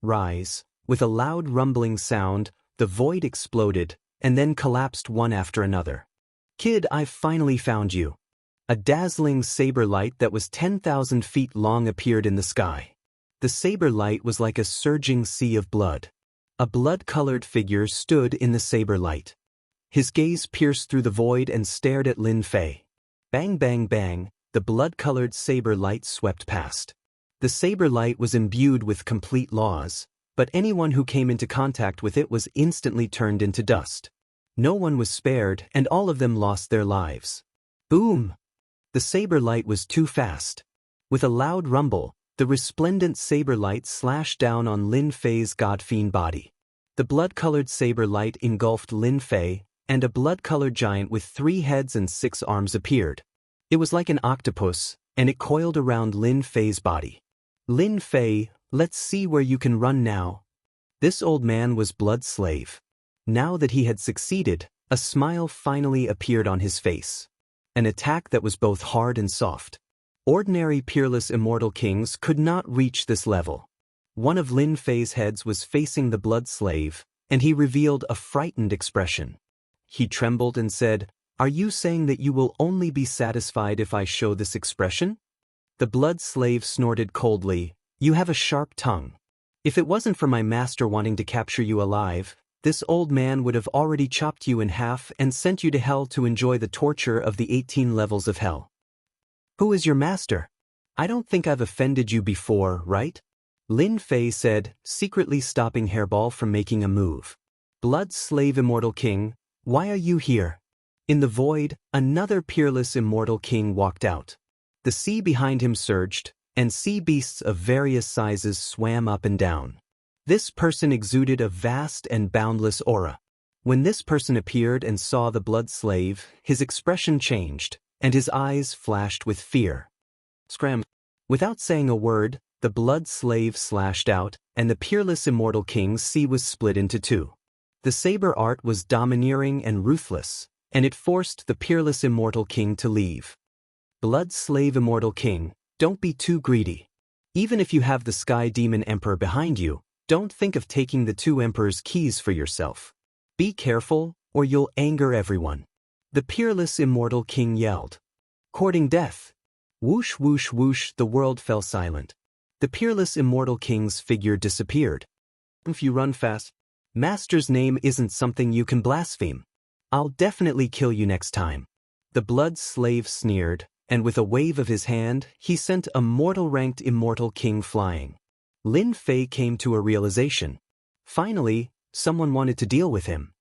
Rise. With a loud rumbling sound, the void exploded, and then collapsed one after another. Kid, I've finally found you. A dazzling saber light that was 10,000 feet long appeared in the sky. The saber light was like a surging sea of blood. A blood-colored figure stood in the saber light. His gaze pierced through the void and stared at Lin Fei. Bang bang bang, the blood-colored saber light swept past. The saber light was imbued with complete laws, but anyone who came into contact with it was instantly turned into dust. No one was spared, and all of them lost their lives. Boom! The saber light was too fast. With a loud rumble, the resplendent saber light slashed down on Lin Fei's god-fiend body. The blood-colored saber light engulfed Lin Fei, and a blood-colored giant with 3 heads and 6 arms appeared. It was like an octopus, and it coiled around Lin Fei's body. Lin Fei, let's see where you can run now. This old man was Blood's slave. Now that he had succeeded, a smile finally appeared on his face. An attack that was both hard and soft. Ordinary peerless immortal kings could not reach this level. One of Lin Fei's heads was facing the Blood slave, and he revealed a frightened expression. He trembled and said, "Are you saying that you will only be satisfied if I show this expression?" The Blood slave snorted coldly, "You have a sharp tongue. If it wasn't for my master wanting to capture you alive, this old man would have already chopped you in half and sent you to hell to enjoy the torture of the 18 levels of hell. Who is your master? I don't think I've offended you before, right?" Lin Fei said, secretly stopping Hairball from making a move. "Blood's slave immortal king, why are you here?" In the void, another peerless immortal king walked out. The sea behind him surged, and sea beasts of various sizes swam up and down. This person exuded a vast and boundless aura. When this person appeared and saw the Blood slave, his expression changed, and his eyes flashed with fear. Scram! Without saying a word, the Blood slave slashed out, and the peerless immortal king's sea was split into two. The saber art was domineering and ruthless, and it forced the peerless immortal king to leave. Blood slave immortal king, don't be too greedy. Even if you have the Sky Demon Emperor behind you, don't think of taking the two Emperor's keys for yourself. Be careful, or you'll anger everyone. The peerless immortal king yelled. Courting death. Whoosh whoosh whoosh, the world fell silent. The peerless immortal king's figure disappeared. If you run fast, Master's name isn't something you can blaspheme. I'll definitely kill you next time. The Blood slave sneered, and with a wave of his hand, he sent a mortal-ranked immortal king flying. Lin Fei came to a realization. Finally, someone wanted to deal with him.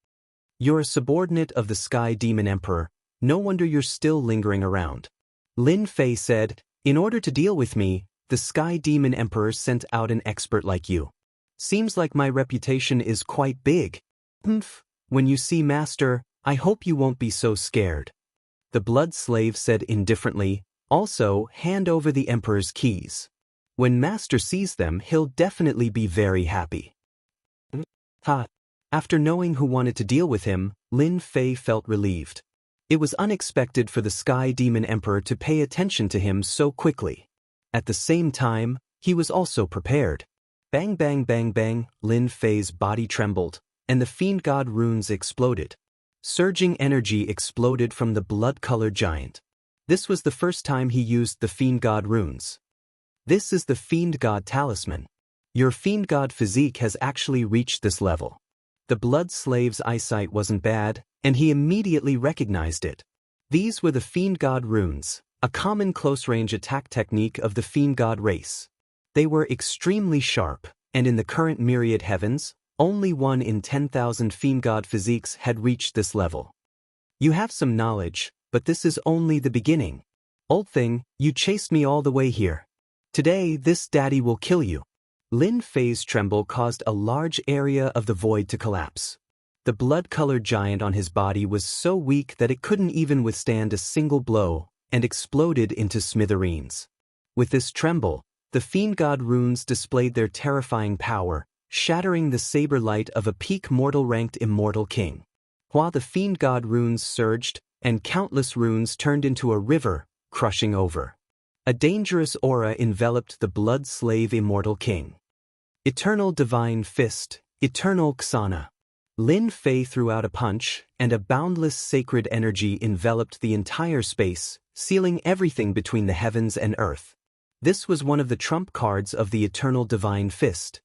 You're a subordinate of the Sky Demon Emperor, no wonder you're still lingering around. Lin Fei said, in order to deal with me, the Sky Demon Emperor sent out an expert like you. Seems like my reputation is quite big. When you see Master, I hope you won't be so scared. The Blood slave said indifferently, also, hand over the Emperor's keys. When Master sees them, he'll definitely be very happy. After knowing who wanted to deal with him, Lin Fei felt relieved. It was unexpected for the Sky Demon Emperor to pay attention to him so quickly. At the same time, he was also prepared. Bang bang bang bang, Lin Fei's body trembled, and the Fiend God runes exploded. Surging energy exploded from the blood-colored giant. This was the first time he used the Fiend God runes. This is the Fiend God talisman. Your Fiend God physique has actually reached this level. The Blood slave's eyesight wasn't bad, and he immediately recognized it. These were the Fiend God runes, a common close-range attack technique of the Fiend God race. They were extremely sharp, and in the current myriad heavens, only 1 in 10,000 Fiend God physiques had reached this level. You have some knowledge, but this is only the beginning. Old thing, you chased me all the way here. Today, this daddy will kill you. Lin Fei's tremble caused a large area of the void to collapse. The blood-colored giant on his body was so weak that it couldn't even withstand a single blow, and exploded into smithereens. With this tremble, the Fiend God runes displayed their terrifying power, shattering the saber light of a peak mortal-ranked immortal king. While the Fiend God runes surged, and countless runes turned into a river, crushing over. A dangerous aura enveloped the Blood slave immortal king. Eternal Divine Fist, Eternal Xana. Lin Fei threw out a punch, and a boundless sacred energy enveloped the entire space, sealing everything between the heavens and earth. This was one of the trump cards of the Eternal Divine Fist.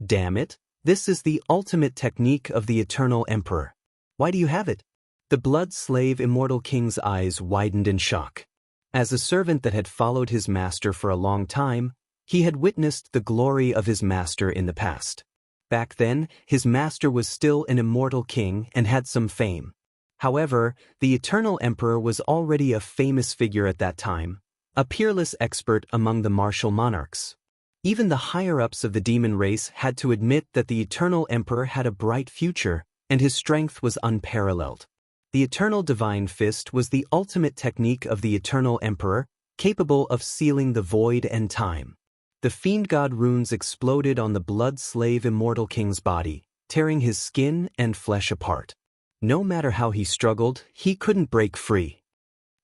Damn it, this is the ultimate technique of the Eternal Emperor. Why do you have it? The Blood slave immortal king's eyes widened in shock. As a servant that had followed his master for a long time, he had witnessed the glory of his master in the past. Back then, his master was still an immortal king and had some fame. However, the Eternal Emperor was already a famous figure at that time, a peerless expert among the martial monarchs. Even the higher-ups of the demon race had to admit that the Eternal Emperor had a bright future, and his strength was unparalleled. The Eternal Divine Fist was the ultimate technique of the Eternal Emperor, capable of sealing the void and time. The fiend god runes exploded on the blood slave Immortal King's body, tearing his skin and flesh apart. No matter how he struggled, he couldn't break free.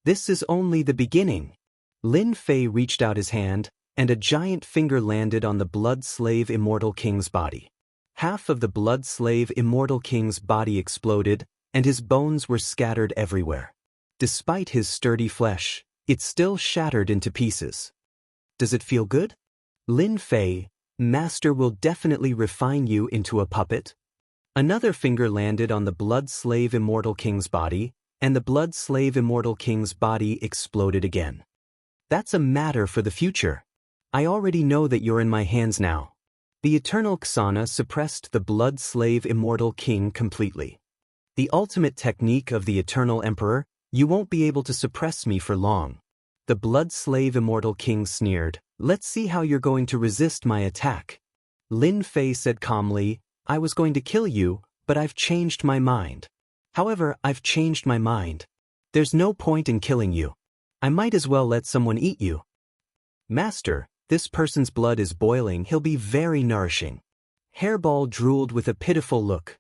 This is only the beginning. Lin Fei reached out his hand, and a giant finger landed on the blood slave Immortal King's body. Half of the blood slave Immortal King's body exploded, and his bones were scattered everywhere. Despite his sturdy flesh, it still shattered into pieces. Does it feel good? Lin Fei, Master will definitely refine you into a puppet. Another finger landed on the blood slave Immortal King's body, and the blood slave Immortal King's body exploded again. That's a matter for the future. I already know that you're in my hands now. The eternal Xana suppressed the blood slave Immortal King completely. The ultimate technique of the eternal emperor, you won't be able to suppress me for long. The blood slave Immortal King sneered, let's see how you're going to resist my attack. Lin Fei said calmly, I was going to kill you, but I've changed my mind. However, I've changed my mind. There's no point in killing you. I might as well let someone eat you. Master, this person's blood is boiling, he'll be very nourishing. Hairball drooled with a pitiful look.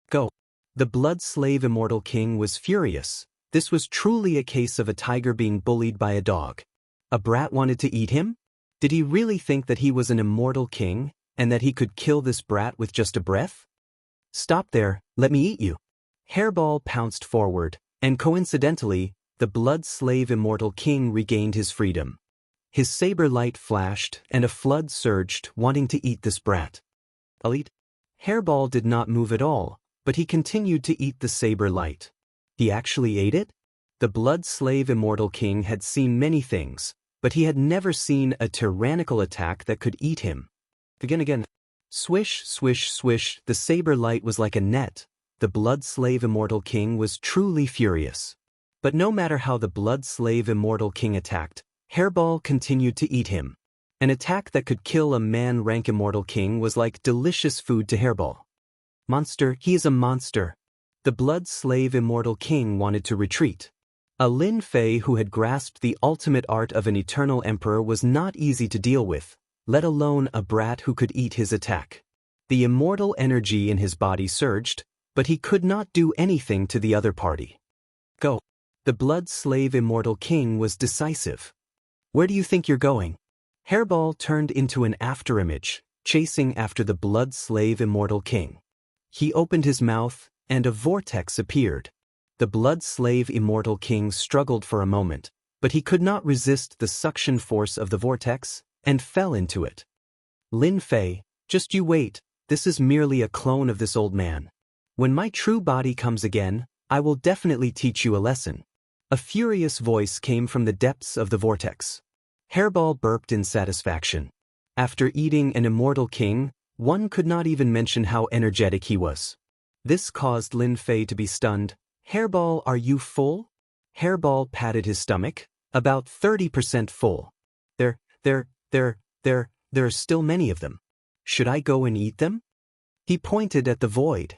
Go. The blood slave Immortal King was furious. This was truly a case of a tiger being bullied by a dog. A brat wanted to eat him? Did he really think that he was an immortal king, and that he could kill this brat with just a breath? Stop there, let me eat you. Hairball pounced forward, and coincidentally, the blood slave Immortal King regained his freedom. His saber light flashed, and a flood surged, wanting to eat this brat. I'll eat. Hairball did not move at all, but he continued to eat the saber light. He actually ate it? The blood slave Immortal King had seen many things, but he had never seen a tyrannical attack that could eat him. Again. Swish, swish, swish, the saber light was like a net. The blood slave Immortal King was truly furious. But no matter how the blood slave Immortal King attacked, Hairball continued to eat him. An attack that could kill a man-rank Immortal King was like delicious food to Hairball. Monster, he is a monster. The blood slave Immortal King wanted to retreat. A Lin Fei who had grasped the ultimate art of an eternal emperor was not easy to deal with, let alone a brat who could eat his attack. The immortal energy in his body surged, but he could not do anything to the other party. Go. The blood slave Immortal King was decisive. Where do you think you're going? Hairball turned into an afterimage, chasing after the blood slave Immortal King. He opened his mouth, and a vortex appeared. The blood slave Immortal King struggled for a moment, but he could not resist the suction force of the vortex, and fell into it. Lin Fei, just you wait, this is merely a clone of this old man. When my true body comes again, I will definitely teach you a lesson. A furious voice came from the depths of the vortex. Hairball burped in satisfaction. After eating an immortal king, one could not even mention how energetic he was. This caused Lin Fei to be stunned. Hairball, are you full? Hairball patted his stomach. About 30% full. There are still many of them. Should I go and eat them? He pointed at the void.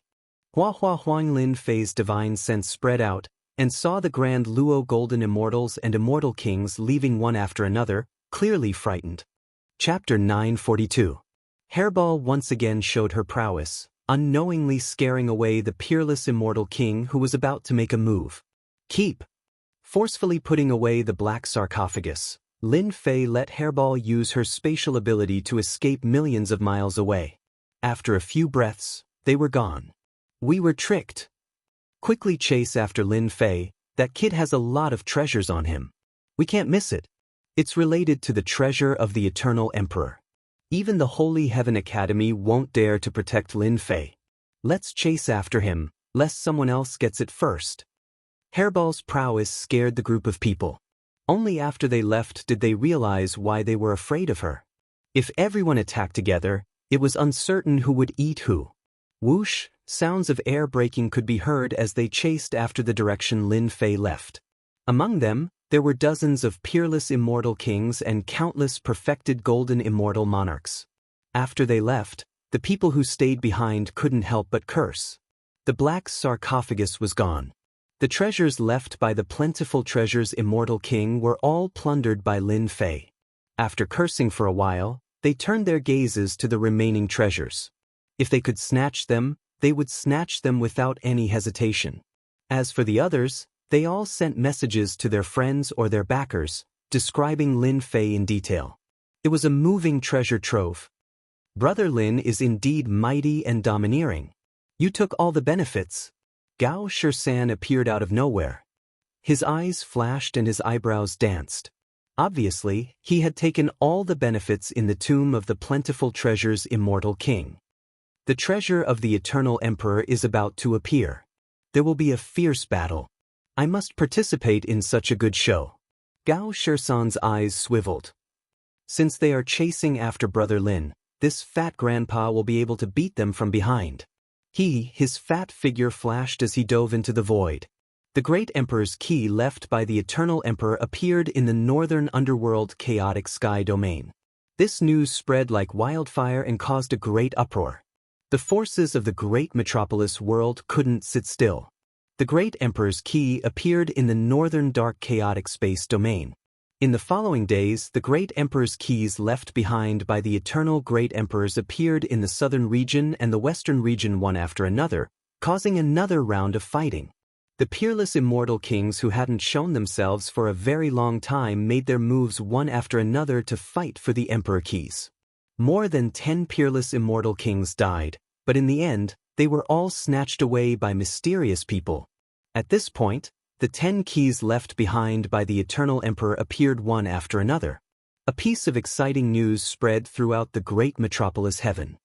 Wang Lin Fei's divine sense spread out, and saw the grand Luo golden immortals and immortal kings leaving one after another, clearly frightened. Chapter 942. Hairball once again showed her prowess, unknowingly scaring away the peerless immortal king who was about to make a move. Keep! Forcefully putting away the black sarcophagus, Lin Fei let Hairball use her spatial ability to escape millions of miles away. After a few breaths, they were gone. We were tricked. Quickly chase after Lin Fei, that kid has a lot of treasures on him. We can't miss it. It's related to the treasure of the Eternal Emperor. Even the Holy Heaven Academy won't dare to protect Lin Fei. Let's chase after him, lest someone else gets it first. Hairball's prowess scared the group of people. Only after they left did they realize why they were afraid of her. If everyone attacked together, it was uncertain who would eat who. Whoosh, sounds of air breaking could be heard as they chased after the direction Lin Fei left. Among them, there were dozens of peerless immortal kings and countless perfected golden immortal monarchs. After they left, the people who stayed behind couldn't help but curse. The black sarcophagus was gone. The treasures left by the plentiful treasures immortal king were all plundered by Lin Fei. After cursing for a while, They turned their gazes to the remaining treasures. If they could snatch them, they would snatch them without any hesitation. As for the others, they all sent messages to their friends or their backers, describing Lin Fei in detail. It was a moving treasure trove. Brother Lin is indeed mighty and domineering. You took all the benefits. Gao Shisan appeared out of nowhere. His eyes flashed and his eyebrows danced. Obviously, he had taken all the benefits in the tomb of the plentiful treasure's immortal king. The treasure of the eternal emperor is about to appear. There will be a fierce battle. I must participate in such a good show. Gao Shisan's eyes swiveled. Since they are chasing after Brother Lin, this fat grandpa will be able to beat them from behind. His fat figure flashed as he dove into the void. The great emperor's key left by the eternal emperor appeared in the northern underworld chaotic sky domain. This news spread like wildfire and caused a great uproar. The forces of the great metropolis world couldn't sit still. The great emperor's key appeared in the northern dark chaotic space domain. In the following days, the great emperor's keys left behind by the eternal great emperors appeared in the southern region and the western region one after another, causing another round of fighting. The peerless immortal kings who hadn't shown themselves for a very long time made their moves one after another to fight for the emperor keys. More than 10 peerless immortal kings died, but in the end, they were all snatched away by mysterious people. At this point, the 10 keys left behind by the eternal emperor appeared one after another. A piece of exciting news spread throughout the great metropolis heaven.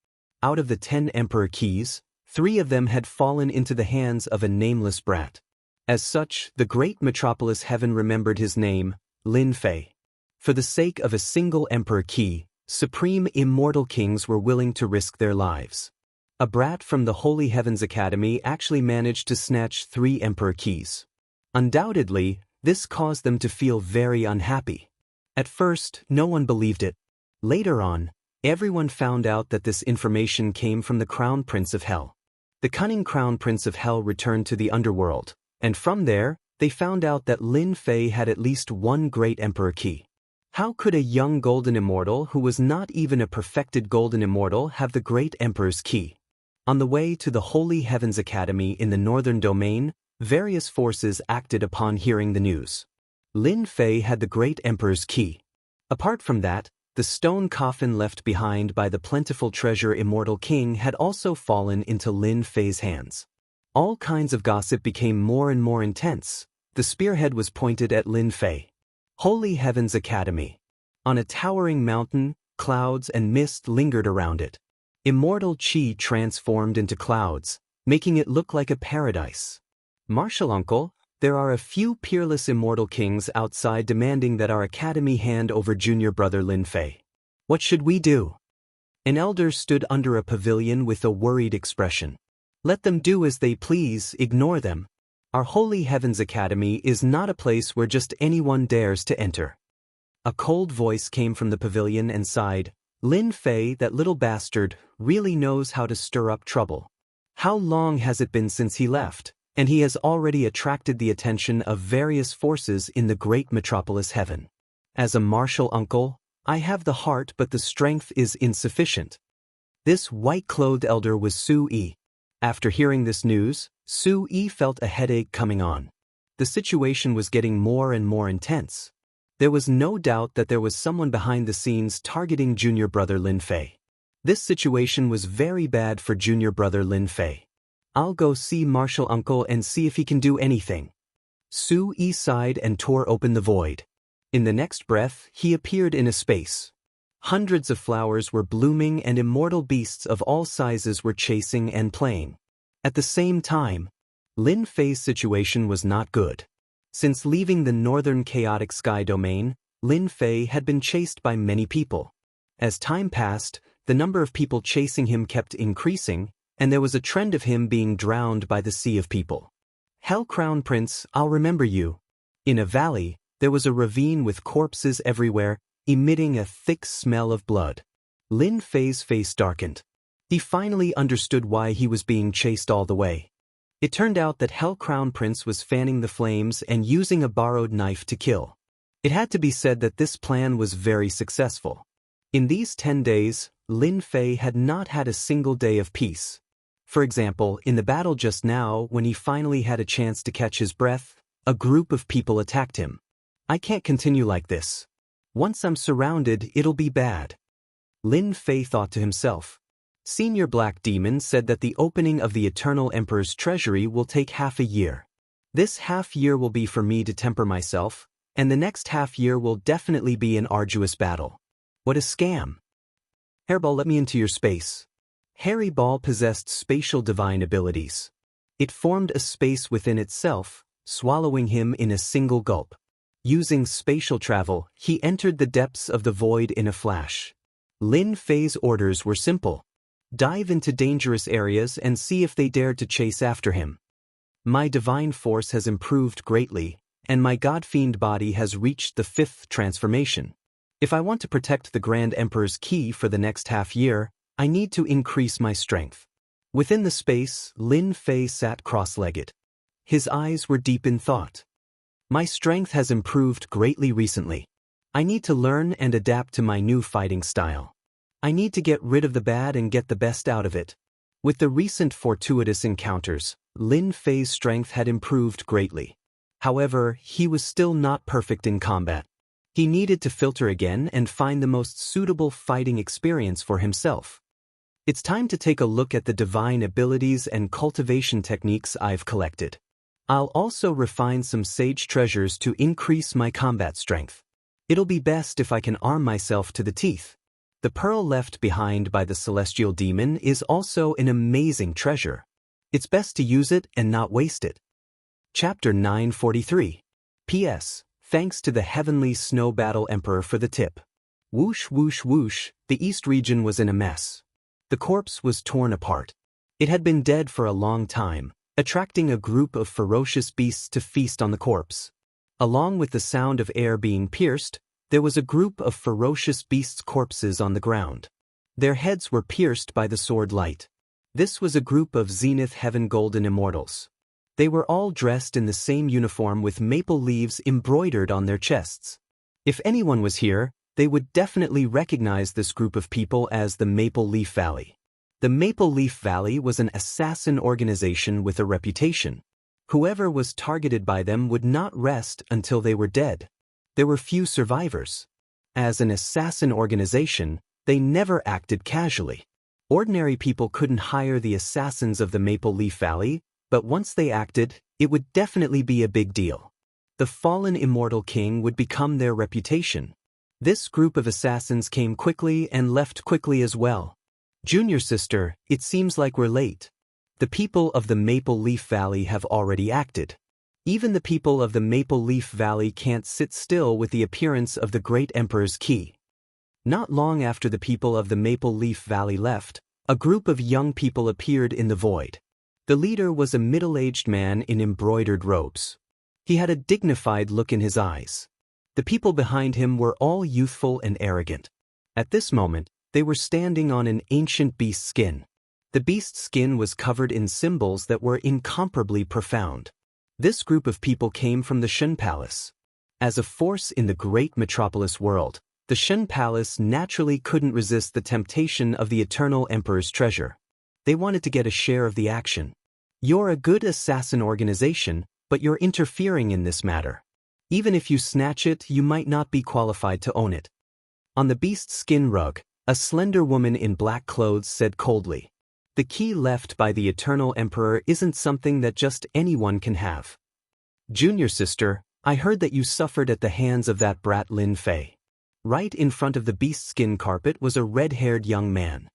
Out of the 10 emperor keys, 3 of them had fallen into the hands of a nameless brat. As such, the great metropolis heaven remembered his name, Lin Fei. For the sake of a single emperor key, supreme immortal kings were willing to risk their lives. A brat from the Holy Heavens Academy actually managed to snatch 3 emperor keys. Undoubtedly, this caused them to feel very unhappy. At first, no one believed it. Later on, everyone found out that this information came from the Crown Prince of Hell. The cunning Crown Prince of Hell returned to the underworld, and from there, they found out that Lin Fei had at least one great emperor key. How could a young golden immortal who was not even a perfected golden immortal have the great emperor's key? On the way to the Holy Heavens Academy in the northern domain, various forces acted upon hearing the news. Lin Fei had the great emperor's key. Apart from that, the stone coffin left behind by the plentiful treasure immortal king had also fallen into Lin Fei's hands. All kinds of gossip became more and more intense. The spearhead was pointed at Lin Fei. Holy Heavens Academy. On a towering mountain, clouds and mist lingered around it. Immortal chi transformed into clouds, making it look like a paradise. Martial uncle, there are a few peerless immortal kings outside demanding that our academy hand over junior brother Lin Fei. What should we do? An elder stood under a pavilion with a worried expression. Let them do as they please, ignore them. Our Holy Heavens Academy is not a place where just anyone dares to enter. A cold voice came from the pavilion and sighed, Lin Fei, that little bastard, really knows how to stir up trouble. How long has it been since he left? And he has already attracted the attention of various forces in the great metropolis heaven. As a martial uncle, I have the heart but the strength is insufficient. This white-clothed elder was Su Yi. After hearing this news, Su Yi felt a headache coming on. The situation was getting more and more intense. There was no doubt that there was someone behind the scenes targeting junior brother Lin Fei. This situation was very bad for junior brother Lin Fei. I'll go see martial uncle and see if he can do anything. Su Yi sighed and tore open the void. In the next breath, he appeared in a space. Hundreds of flowers were blooming and immortal beasts of all sizes were chasing and playing. At the same time, Lin Fei's situation was not good. Since leaving the northern chaotic sky domain, Lin Fei had been chased by many people. As time passed, the number of people chasing him kept increasing, and there was a trend of him being drowned by the sea of people. Hell Crown Prince, I'll remember you. In a valley, there was a ravine with corpses everywhere, emitting a thick smell of blood. Lin Fei's face darkened. He finally understood why he was being chased all the way. It turned out that Hell Crown Prince was fanning the flames and using a borrowed knife to kill. It had to be said that this plan was very successful. In these 10 days, Lin Fei had not had a single day of peace. For example, in the battle just now, when he finally had a chance to catch his breath, a group of people attacked him. I can't continue like this. Once I'm surrounded, it'll be bad. Lin Fei thought to himself. Senior Black Demon said that the opening of the Eternal Emperor's treasury will take half a year. This half year will be for me to temper myself, and the next half year will definitely be an arduous battle. What a scam. Hairball, let me into your space. Hairy Ball possessed spatial divine abilities. It formed a space within itself, swallowing him in a single gulp. Using spatial travel, he entered the depths of the void in a flash. Lin Fei's orders were simple. Dive into dangerous areas and see if they dared to chase after him. My divine force has improved greatly, and my God-fiend body has reached the 5th transformation. If I want to protect the Grand Emperor's key for the next half year, I need to increase my strength. Within the space, Lin Fei sat cross-legged. His eyes were deep in thought. My strength has improved greatly recently. I need to learn and adapt to my new fighting style. I need to get rid of the bad and get the best out of it. With the recent fortuitous encounters, Lin Fei's strength had improved greatly. However, he was still not perfect in combat. He needed to filter again and find the most suitable fighting experience for himself. It's time to take a look at the divine abilities and cultivation techniques I've collected. I'll also refine some sage treasures to increase my combat strength. It'll be best if I can arm myself to the teeth. The pearl left behind by the celestial demon is also an amazing treasure. It's best to use it and not waste it. Chapter 943. P.S. Thanks to the Heavenly Snow Battle Emperor for the tip. Whoosh whoosh whoosh, the East region was in a mess. The corpse was torn apart. It had been dead for a long time, attracting a group of ferocious beasts to feast on the corpse. Along with the sound of air being pierced, there was a group of ferocious beasts' corpses on the ground. Their heads were pierced by the sword light. This was a group of Zenith Heaven Golden Immortals. They were all dressed in the same uniform with maple leaves embroidered on their chests. If anyone was here, they would definitely recognize this group of people as the Maple Leaf Valley. The Maple Leaf Valley was an assassin organization with a reputation. Whoever was targeted by them would not rest until they were dead. There were few survivors. As an assassin organization, they never acted casually. Ordinary people couldn't hire the assassins of the Maple Leaf Valley, but once they acted, it would definitely be a big deal. The fallen Immortal King would become their reputation. This group of assassins came quickly and left quickly as well. Junior sister, it seems like we're late. The people of the Maple Leaf Valley have already acted. Even the people of the Maple Leaf Valley can't sit still with the appearance of the Great Emperor's key. Not long after the people of the Maple Leaf Valley left, a group of young people appeared in the void. The leader was a middle-aged man in embroidered robes. He had a dignified look in his eyes. The people behind him were all youthful and arrogant. At this moment, they were standing on an ancient beast skin. The beast's skin was covered in symbols that were incomparably profound. This group of people came from the Shen Palace. As a force in the great metropolis world, the Shen Palace naturally couldn't resist the temptation of the Eternal Emperor's treasure. They wanted to get a share of the action. You're a good assassin organization, but you're interfering in this matter. Even if you snatch it, you might not be qualified to own it. On the beast skin rug, a slender woman in black clothes said coldly, "The key left by the Eternal Emperor isn't something that just anyone can have." Junior sister, I heard that you suffered at the hands of that brat Lin Fei. Right in front of the beast skin carpet was a red-haired young man.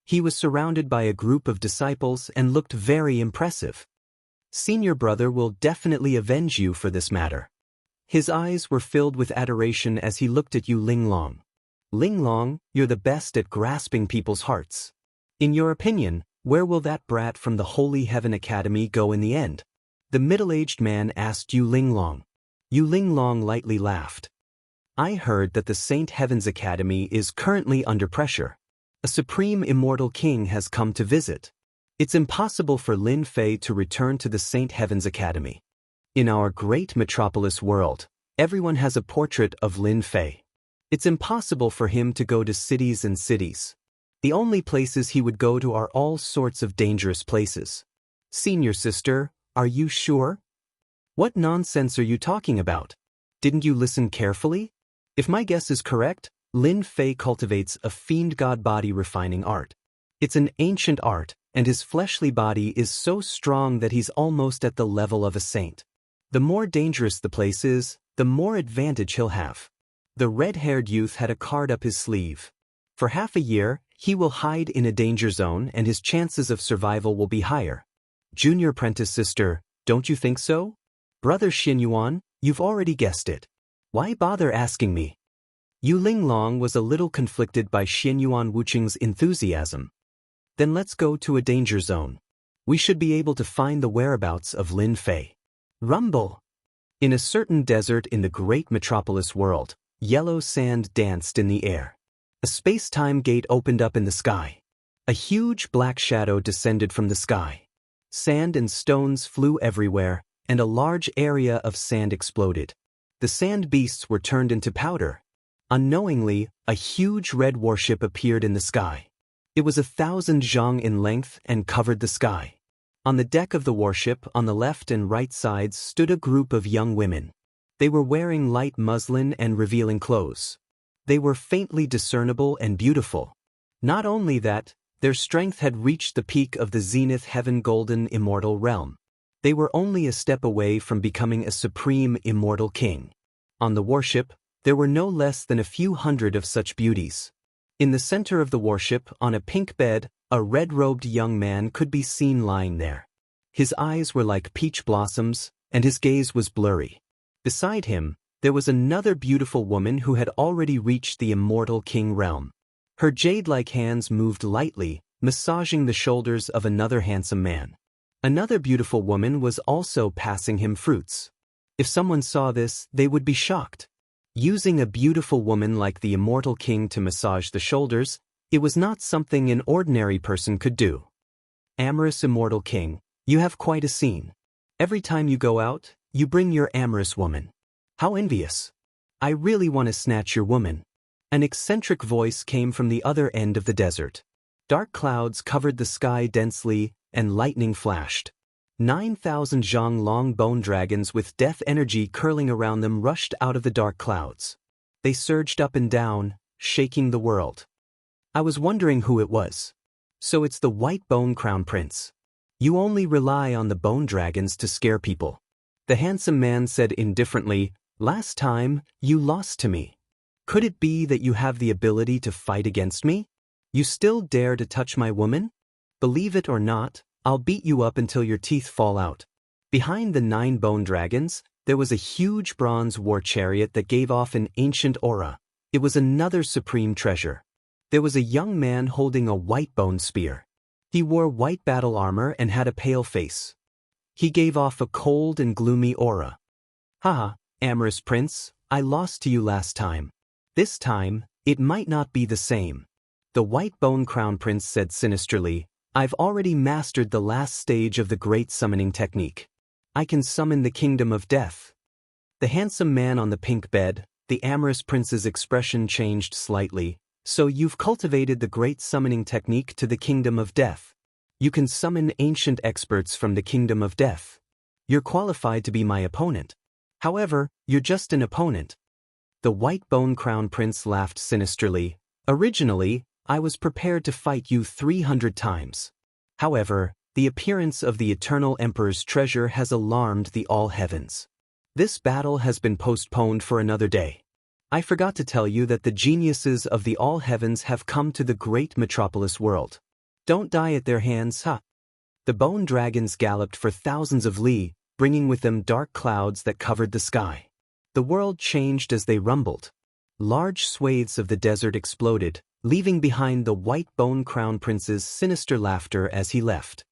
He was surrounded by a group of disciples and looked very impressive. Senior brother will definitely avenge you for this matter. His eyes were filled with adoration as he looked at you, Linglong. Linglong, you're the best at grasping people's hearts. In your opinion, where will that brat from the Holy Heaven Academy go in the end? The middle-aged man asked Yu Linglong. Yu Linglong lightly laughed. I heard that the Saint Heaven's Academy is currently under pressure. A supreme immortal king has come to visit. It's impossible for Lin Fei to return to the Saint Heaven's Academy. In our great metropolis world, everyone has a portrait of Lin Fei. It's impossible for him to go to cities and cities. The only places he would go to are all sorts of dangerous places. Senior sister, are you sure? What nonsense are you talking about? Didn't you listen carefully? If my guess is correct, Lin Fei cultivates a fiend god body refining art. It's an ancient art, and his fleshly body is so strong that he's almost at the level of a saint. The more dangerous the place is, the more advantage he'll have. The red-haired youth had a card up his sleeve. For half a year, he will hide in a danger zone and his chances of survival will be higher. Junior apprentice sister, don't you think so? Brother Xinyuan, you've already guessed it. Why bother asking me? Yu Linglong was a little conflicted by Xinyuan Wuqing's enthusiasm. Then let's go to a danger zone. We should be able to find the whereabouts of Lin Fei. Rumble! In a certain desert in the great metropolis world, yellow sand danced in the air. A space-time gate opened up in the sky. A huge black shadow descended from the sky. Sand and stones flew everywhere, and a large area of sand exploded. The sand beasts were turned into powder. Unknowingly, a huge red warship appeared in the sky. It was 1,000 zhang in length and covered the sky. On the deck of the warship, on the left and right sides, stood a group of young women. They were wearing light muslin and revealing clothes. They were faintly discernible and beautiful. Not only that, their strength had reached the peak of the zenith heaven golden immortal realm. They were only a step away from becoming a supreme immortal king. On the warship, there were no less than a few hundred of such beauties. In the center of the warship, on a pink bed, a red-robed young man could be seen lying there. His eyes were like peach blossoms, and his gaze was blurry. Beside him, there was another beautiful woman who had already reached the immortal king realm. Her jade-like hands moved lightly, massaging the shoulders of another handsome man. Another beautiful woman was also passing him fruits. If someone saw this, they would be shocked. Using a beautiful woman like the immortal king to massage the shoulders, it was not something an ordinary person could do. Amorous immortal king, you have quite a scene. Every time you go out, you bring your amorous woman. How envious. I really want to snatch your woman. An eccentric voice came from the other end of the desert. Dark clouds covered the sky densely, and lightning flashed. 9,000 zhang long bone dragons with death energy curling around them rushed out of the dark clouds. They surged up and down, shaking the world. I was wondering who it was. So it's the white bone crown prince. You only rely on the bone dragons to scare people. The handsome man said indifferently, last time, you lost to me. Could it be that you have the ability to fight against me? You still dare to touch my woman? Believe it or not, I'll beat you up until your teeth fall out. Behind the 9 bone dragons, there was a huge bronze war chariot that gave off an ancient aura. It was another supreme treasure. There was a young man holding a white bone spear. He wore white battle armor and had a pale face. He gave off a cold and gloomy aura. Haha, amorous prince, I lost to you last time. This time, it might not be the same. The white bone crown prince said sinisterly, I've already mastered the last stage of the great summoning technique. I can summon the kingdom of death. The handsome man on the pink bed, the amorous prince's expression changed slightly. So you've cultivated the great summoning technique to the kingdom of death. You can summon ancient experts from the kingdom of death. You're qualified to be my opponent. However, you're just an opponent. The white bone crown prince laughed sinisterly. Originally, I was prepared to fight you 300 times. However, the appearance of the eternal emperor's treasure has alarmed the all heavens. This battle has been postponed for another day. I forgot to tell you that the geniuses of the all heavens have come to the great metropolis world. Don't die at their hands, huh? The bone dragons galloped for thousands of li, bringing with them dark clouds that covered the sky. The world changed as they rumbled. Large swathes of the desert exploded, leaving behind the white bone crown prince's sinister laughter as he left.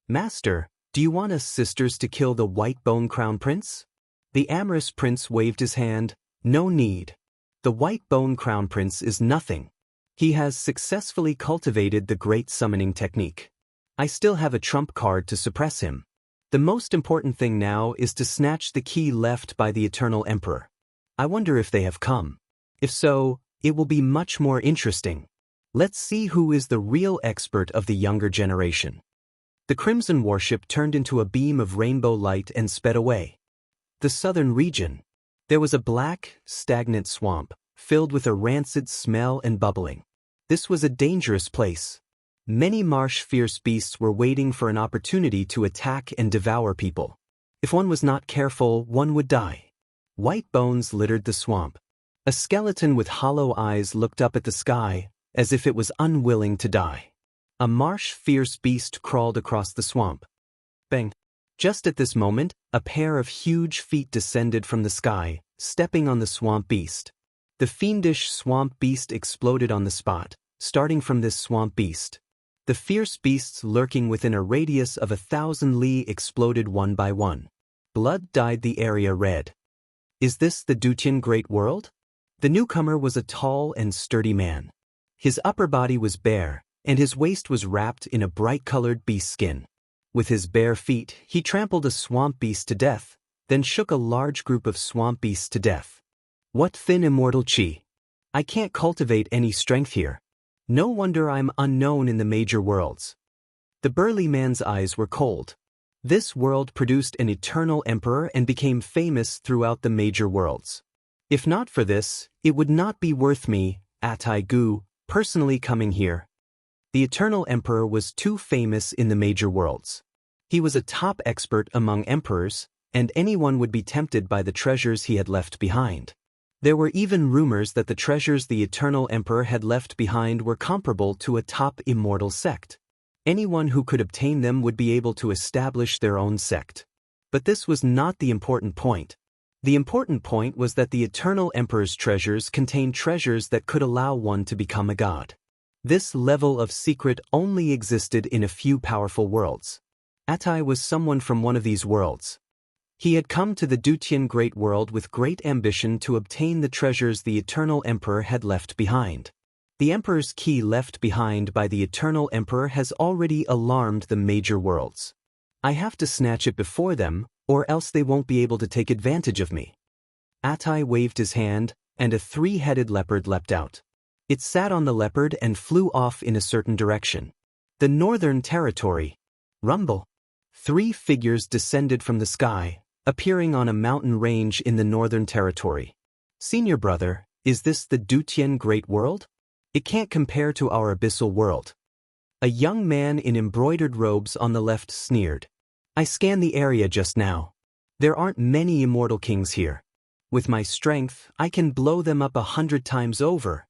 Master, do you want us sisters to kill the white bone crown prince? The amorous prince waved his hand. No need. The white bone crown prince is nothing. He has successfully cultivated the great summoning technique. I still have a trump card to suppress him. The most important thing now is to snatch the key left by the eternal emperor. I wonder if they have come. If so, it will be much more interesting. Let's see who is the real expert of the younger generation. The crimson warship turned into a beam of rainbow light and sped away. The southern region. There was a black, stagnant swamp, filled with a rancid smell and bubbling. This was a dangerous place. Many marsh fierce beasts were waiting for an opportunity to attack and devour people. If one was not careful, one would die. White bones littered the swamp. A skeleton with hollow eyes looked up at the sky, as if it was unwilling to die. A marsh fierce beast crawled across the swamp. Bang! Just at this moment, a pair of huge feet descended from the sky, stepping on the swamp beast. The fiendish swamp beast exploded on the spot, starting from this swamp beast. The fierce beasts lurking within a radius of 1,000 li exploded one by one. Blood dyed the area red. Is this the Dutian Great World? The newcomer was a tall and sturdy man. His upper body was bare, and his waist was wrapped in a bright-colored beast skin. With his bare feet, he trampled a swamp beast to death, then shook a large group of swamp beasts to death. What thin immortal chi! I can't cultivate any strength here. No wonder I'm unknown in the major worlds. The burly man's eyes were cold. This world produced an eternal emperor and became famous throughout the major worlds. If not for this, it would not be worth me, Atai Gu, personally coming here. The eternal emperor was too famous in the major worlds. He was a top expert among emperors, and anyone would be tempted by the treasures he had left behind. There were even rumors that the treasures the eternal emperor had left behind were comparable to a top immortal sect. Anyone who could obtain them would be able to establish their own sect. But this was not the important point. The important point was that the eternal emperor's treasures contained treasures that could allow one to become a god. This level of secret only existed in a few powerful worlds. Atai was someone from one of these worlds. He had come to the Dutian Great World with great ambition to obtain the treasures the eternal emperor had left behind. The emperor's key left behind by the eternal emperor has already alarmed the major worlds. I have to snatch it before them, or else they won't be able to take advantage of me. Atai waved his hand, and a three-headed leopard leapt out. It sat on the leopard and flew off in a certain direction. The northern territory. Rumble. 3 figures descended from the sky, appearing on a mountain range in the northern territory. Senior brother, is this the Dutian Great World? It can't compare to our abyssal world. A young man in embroidered robes on the left sneered. I scanned the area just now. There aren't many immortal kings here. With my strength, I can blow them up 100 times over.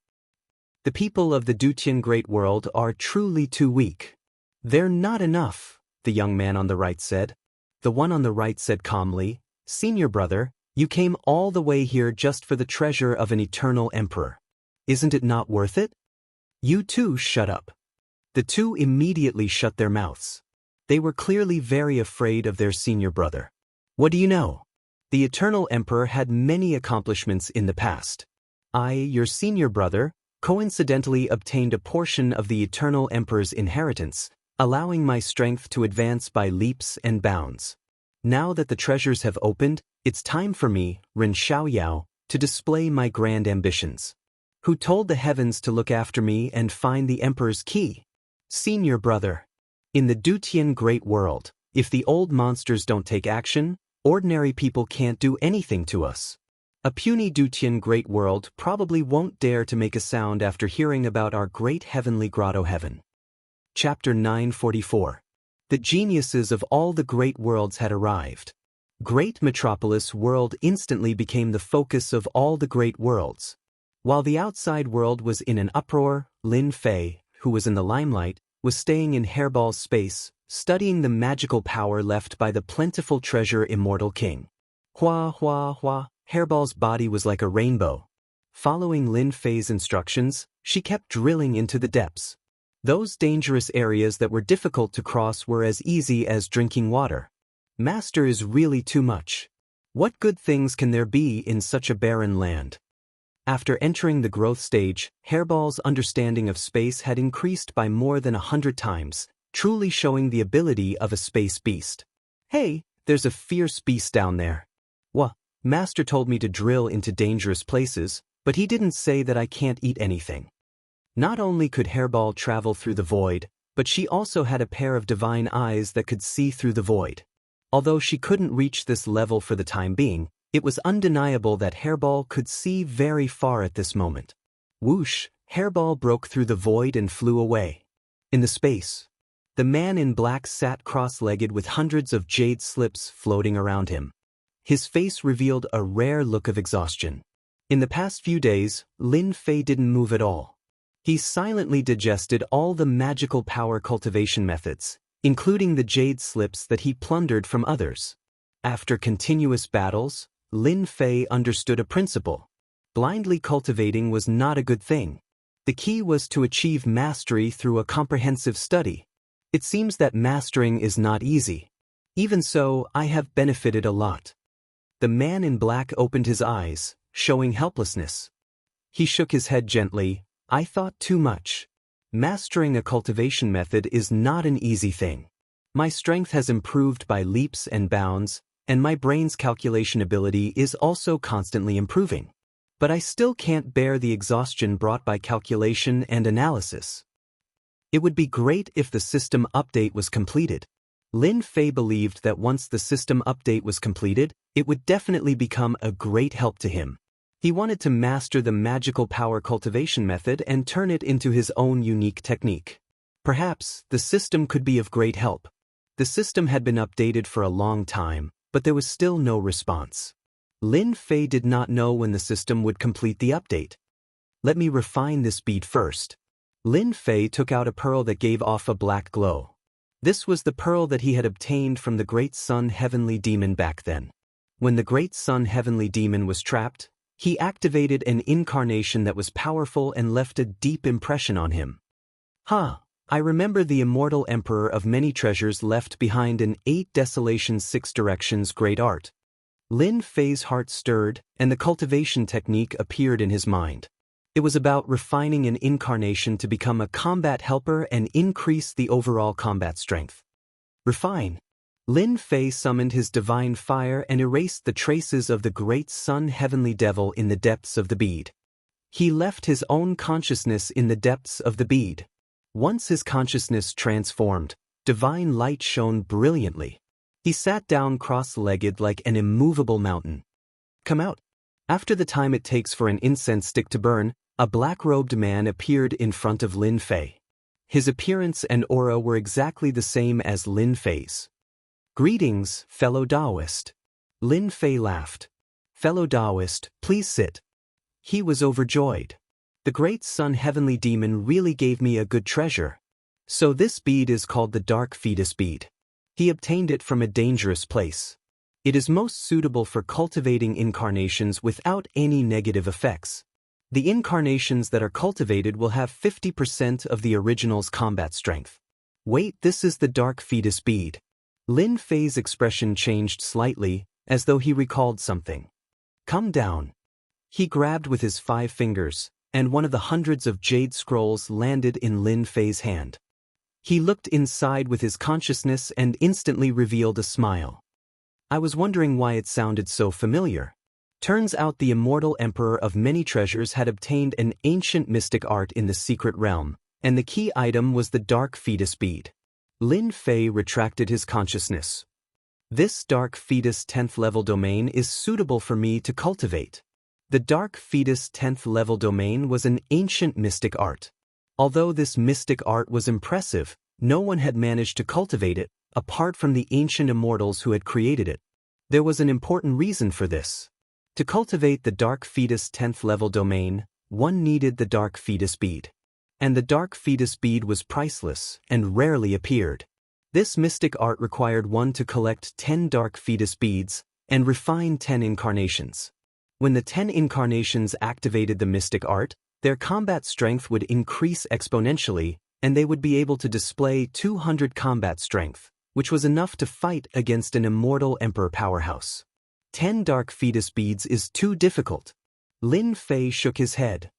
The people of the Dutian Great World are truly too weak. They're not enough, the young man on the right said. The one on the right said calmly, Senior brother, you came all the way here just for the treasure of an eternal emperor. Isn't it not worth it? You too shut up. The two immediately shut their mouths. They were clearly very afraid of their senior brother. What do you know? The eternal emperor had many accomplishments in the past. I, your senior brother, coincidentally obtained a portion of the eternal emperor's inheritance, allowing my strength to advance by leaps and bounds. Now that the treasures have opened, it's time for me, Ren Xiaoyao, to display my grand ambitions. Who told the heavens to look after me and find the emperor's key? Senior brother. In the Dutian Great World, if the old monsters don't take action, ordinary people can't do anything to us. A puny Dutian Great World probably won't dare to make a sound after hearing about our great heavenly grotto heaven. Chapter 944. The geniuses of all the great worlds had arrived. Great Metropolis World instantly became the focus of all the great worlds. While the outside world was in an uproar, Lin Fei, who was in the limelight, was staying in Hairball's space, studying the magical power left by the plentiful treasure Immortal King. Hua hua hua, Hairball's body was like a rainbow. Following Lin Fei's instructions, she kept drilling into the depths. Those dangerous areas that were difficult to cross were as easy as drinking water. Master is really too much. What good things can there be in such a barren land? After entering the growth stage, Hairball's understanding of space had increased by more than 100 times, truly showing the ability of a space beast. Hey, there's a fierce beast down there. Master told me to drill into dangerous places, But he didn't say that I can't eat anything. Not only could Hairball travel through the void, but she also had a pair of divine eyes that could see through the void. Although she couldn't reach this level for the time being, it was undeniable that Hairball could see very far at this moment. Whoosh, Hairball broke through the void and flew away. In the space, the man in black sat cross-legged with hundreds of jade slips floating around him. His face revealed a rare look of exhaustion. In the past few days, Lin Fei didn't move at all. He silently digested all the magical power cultivation methods, including the jade slips that he plundered from others. After continuous battles, Lin Fei understood a principle. Blindly cultivating was not a good thing. The key was to achieve mastery through a comprehensive study. It seems that mastering is not easy. Even so, I have benefited a lot. The man in black opened his eyes, showing helplessness. He shook his head gently. I thought too much. Mastering a cultivation method is not an easy thing. My strength has improved by leaps and bounds, and my brain's calculation ability is also constantly improving. But I still can't bear the exhaustion brought by calculation and analysis. It would be great if the system update was completed. Lin Fei believed that once the system update was completed, it would definitely become a great help to him. He wanted to master the magical power cultivation method and turn it into his own unique technique. Perhaps the system could be of great help. The system had been updated for a long time, but there was still no response. Lin Fei did not know when the system would complete the update. Let me refine this bead first. Lin Fei took out a pearl that gave off a black glow. This was the pearl that he had obtained from the Great Sun Heavenly Demon back then. When the Great Sun Heavenly Demon was trapped, he activated an incarnation that was powerful and left a deep impression on him. I remember the immortal emperor of many treasures left behind an 8 desolations 6 directions great art. Lin Fei's heart stirred, and the cultivation technique appeared in his mind. It was about refining an incarnation to become a combat helper and increase the overall combat strength. Refine. Lin Fei summoned his divine fire and erased the traces of the Great Sun Heavenly Devil in the depths of the bead. He left his own consciousness in the depths of the bead. Once his consciousness transformed, divine light shone brilliantly. He sat down cross-legged like an immovable mountain. Come out. After the time it takes for an incense stick to burn, a black-robed man appeared in front of Lin Fei. His appearance and aura were exactly the same as Lin Fei's. Greetings, fellow Daoist. Lin Fei laughed. Fellow Daoist, please sit. He was overjoyed. The Great Sun Heavenly Demon really gave me a good treasure. So this bead is called the Dark Fetus Bead. He obtained it from a dangerous place. It is most suitable for cultivating incarnations without any negative effects. The incarnations that are cultivated will have 50% of the original's combat strength. Wait, this is the Dark Fetus Bead. Lin Fei's expression changed slightly, as though he recalled something. Come down. He grabbed with his 5 fingers, and one of the hundreds of jade scrolls landed in Lin Fei's hand. He looked inside with his consciousness and instantly revealed a smile. I was wondering why it sounded so familiar. Turns out the immortal emperor of many treasures had obtained an ancient mystic art in the secret realm, and the key item was the Dark Fetus Bead. Lin Fei retracted his consciousness. This Dark Fetus 10th level domain is suitable for me to cultivate. The Dark Fetus 10th level domain was an ancient mystic art. Although this mystic art was impressive, no one had managed to cultivate it, apart from the ancient immortals who had created it. There was an important reason for this. To cultivate the Dark Fetus 10th level domain, one needed the Dark Fetus Bead. And the Dark Fetus Bead was priceless and rarely appeared. This mystic art required one to collect 10 Dark Fetus Beads and refine 10 incarnations. When the 10 incarnations activated the mystic art, their combat strength would increase exponentially, and they would be able to display 200 combat strength, which was enough to fight against an immortal emperor powerhouse. 10 Dark Fetus Beads is too difficult. Lin Fei shook his head.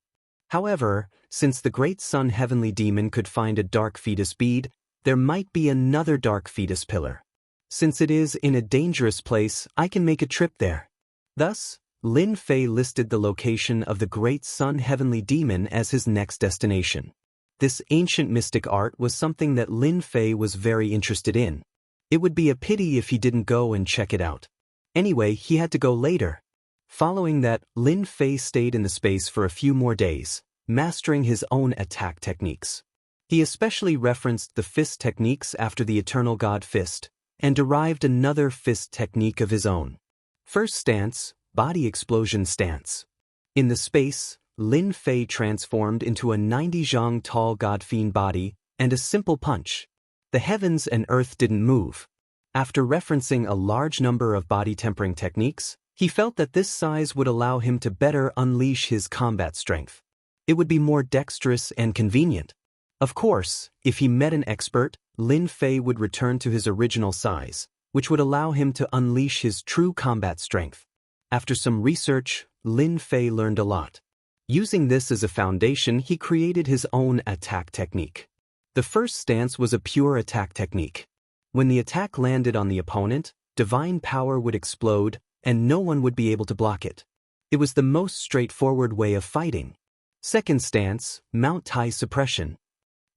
However, since the Great Sun Heavenly Demon could find a Dark Fetus Bead, there might be another Dark Fetus Pillar. Since it is in a dangerous place, I can make a trip there. Thus, Lin Fei listed the location of the Great Sun Heavenly Demon as his next destination. This ancient mystic art was something that Lin Fei was very interested in. It would be a pity if he didn't go and check it out. Anyway, he had to go later. Following that, Lin Fei stayed in the space for a few more days, mastering his own attack techniques. He especially referenced the fist techniques after the Eternal God Fist, and derived another fist technique of his own. First stance, body explosion stance. In the space, Lin Fei transformed into a 90 zhang tall god-fiend body and a simple punch. The heavens and earth didn't move. After referencing a large number of body tempering techniques, he felt that this size would allow him to better unleash his combat strength. It would be more dexterous and convenient. Of course, if he met an expert, Lin Fei would return to his original size, which would allow him to unleash his true combat strength. After some research, Lin Fei learned a lot. Using this as a foundation, he created his own attack technique. The first stance was a pure attack technique. When the attack landed on the opponent, divine power would explode, and no one would be able to block it. It was the most straightforward way of fighting. Second stance, Mount Tai suppression.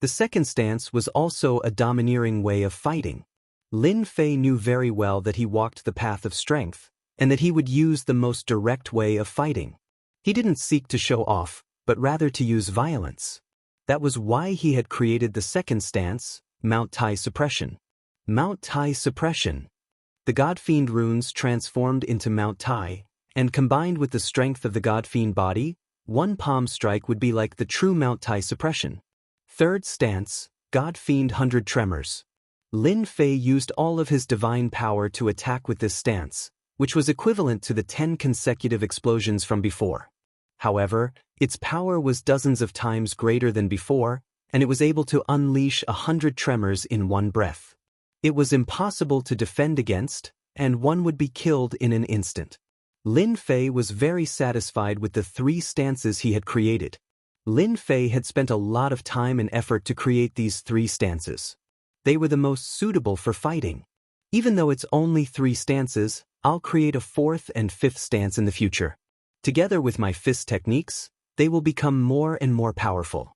The second stance was also a domineering way of fighting. Lin Fei knew very well that he walked the path of strength, and that he would use the most direct way of fighting. He didn't seek to show off, but rather to use violence. That was why he had created the second stance, Mount Tai suppression. Mount Tai suppression. The God-Fiend runes transformed into Mount Tai, and combined with the strength of the God-Fiend body, one palm strike would be like the true Mount Tai suppression. Third stance, God-Fiend 100 tremors. Lin Fei used all of his divine power to attack with this stance, which was equivalent to the 10 consecutive explosions from before. However, its power was dozens of times greater than before, and it was able to unleash 100 tremors in one breath. It was impossible to defend against, and one would be killed in an instant. Lin Fei was very satisfied with the 3 stances he had created. Lin Fei had spent a lot of time and effort to create these 3 stances. They were the most suitable for fighting. Even though it's only 3 stances, I'll create a 4th and 5th stance in the future. Together with my fist techniques, they will become more and more powerful.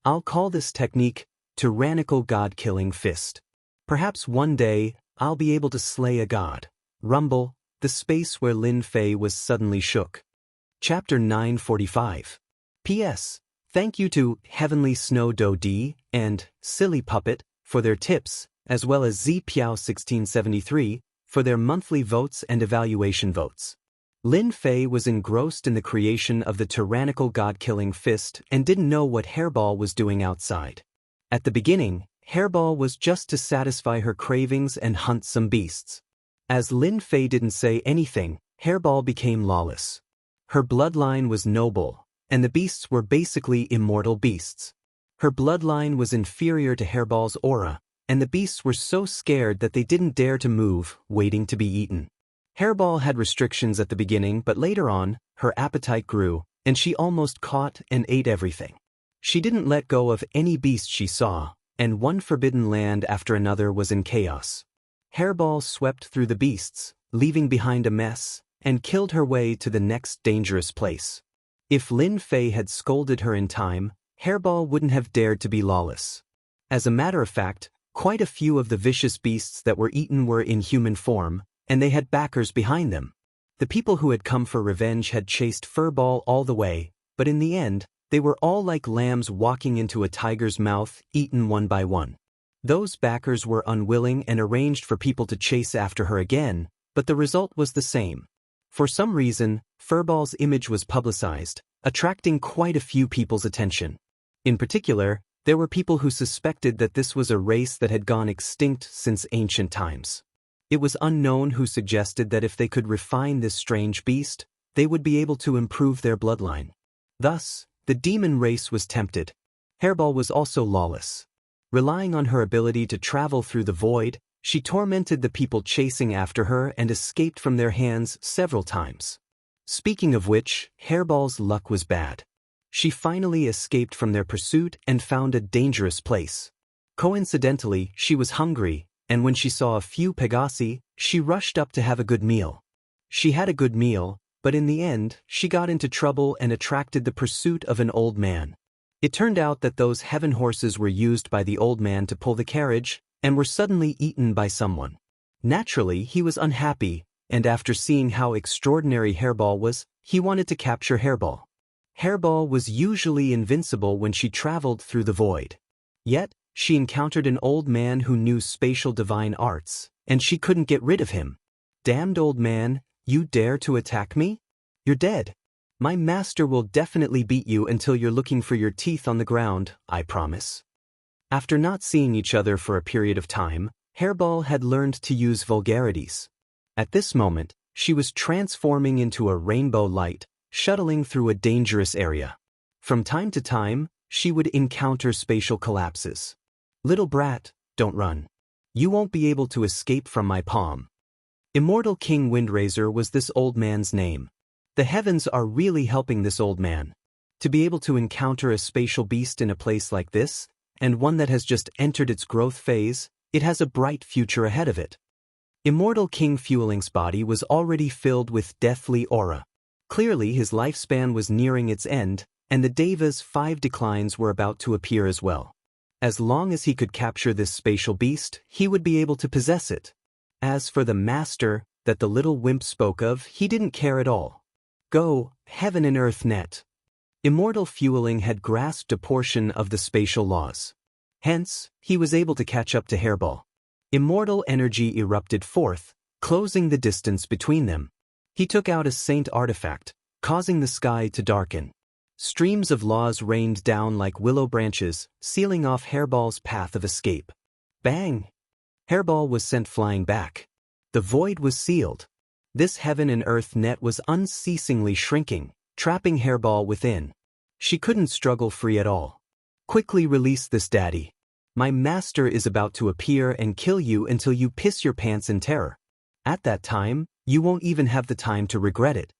I'll call this technique Tyrannical God-Killing Fist. Perhaps one day, I'll be able to slay a god. Rumble, the space where Lin Fei was suddenly shook. Chapter 945. P.S. Thank you to Heavenly Snow Do D and Silly Puppet for their tips, as well as Zpiao 1673 for their monthly votes and evaluation votes. Lin Fei was engrossed in the creation of the tyrannical god-killing fist and didn't know what Hairball was doing outside. At the beginning, Hairball was just to satisfy her cravings and hunt some beasts. As Lin Fei didn't say anything, Hairball became lawless. Her bloodline was noble, and the beasts were basically immortal beasts. Her bloodline was inferior to Hairball's aura, and the beasts were so scared that they didn't dare to move, waiting to be eaten. Hairball had restrictions at the beginning, but later on, her appetite grew, and she almost caught and ate everything. She didn't let go of any beast she saw, and one forbidden land after another was in chaos. Hairball swept through the beasts, leaving behind a mess, and killed her way to the next dangerous place. If Lin Fei had scolded her in time, Hairball wouldn't have dared to be lawless. As a matter of fact, quite a few of the vicious beasts that were eaten were in human form, and they had backers behind them. The people who had come for revenge had chased Furball all the way, but in the end, they were all like lambs walking into a tiger's mouth, eaten one by one. Those backers were unwilling and arranged for people to chase after her again, but the result was the same. For some reason, Furball's image was publicized, attracting quite a few people's attention. In particular, there were people who suspected that this was a race that had gone extinct since ancient times. It was unknown who suggested that if they could refine this strange beast, they would be able to improve their bloodline. Thus, the demon race was tempted. Hairball was also lawless. Relying on her ability to travel through the void, she tormented the people chasing after her and escaped from their hands several times. Speaking of which, Hairball's luck was bad. She finally escaped from their pursuit and found a dangerous place. Coincidentally, she was hungry, and when she saw a few Pegasi, she rushed up to have a good meal. She had a good meal, But in the end, she got into trouble and attracted the pursuit of an old man. It turned out that those heaven horses were used by the old man to pull the carriage, and were suddenly eaten by someone. Naturally, he was unhappy, and after seeing how extraordinary Hairball was, he wanted to capture Hairball. Hairball was usually invincible when she traveled through the void. Yet, she encountered an old man who knew spatial divine arts, and she couldn't get rid of him. "Damned old man, you dare to attack me? You're dead. My master will definitely beat you until you're looking for your teeth on the ground, I promise." After not seeing each other for a period of time, Hairball had learned to use vulgarities. At this moment, she was transforming into a rainbow light, shuttling through a dangerous area. From time to time, she would encounter spatial collapses. "Little brat, don't run. You won't be able to escape from my palm." Immortal King Windraiser was this old man's name. The heavens are really helping this old man. To be able to encounter a spatial beast in a place like this, and one that has just entered its growth phase, it has a bright future ahead of it. Immortal King Fueling's body was already filled with deathly aura. Clearly his lifespan was nearing its end, and the Deva's 5 declines were about to appear as well. As long as he could capture this spatial beast, he would be able to possess it. As for the master that the little wimp spoke of, he didn't care at all. Go, heaven and earth net. Immortal Fueling had grasped a portion of the spatial laws. Hence, he was able to catch up to Hairball. Immortal energy erupted forth, closing the distance between them. He took out a saint artifact, causing the sky to darken. Streams of laws rained down like willow branches, sealing off Hairball's path of escape. Bang! Hairball was sent flying back. The void was sealed. This heaven and earth net was unceasingly shrinking, trapping Hairball within. She couldn't struggle free at all. "Quickly release this, daddy. My master is about to appear and kill you until you piss your pants in terror. At that time, you won't even have the time to regret it."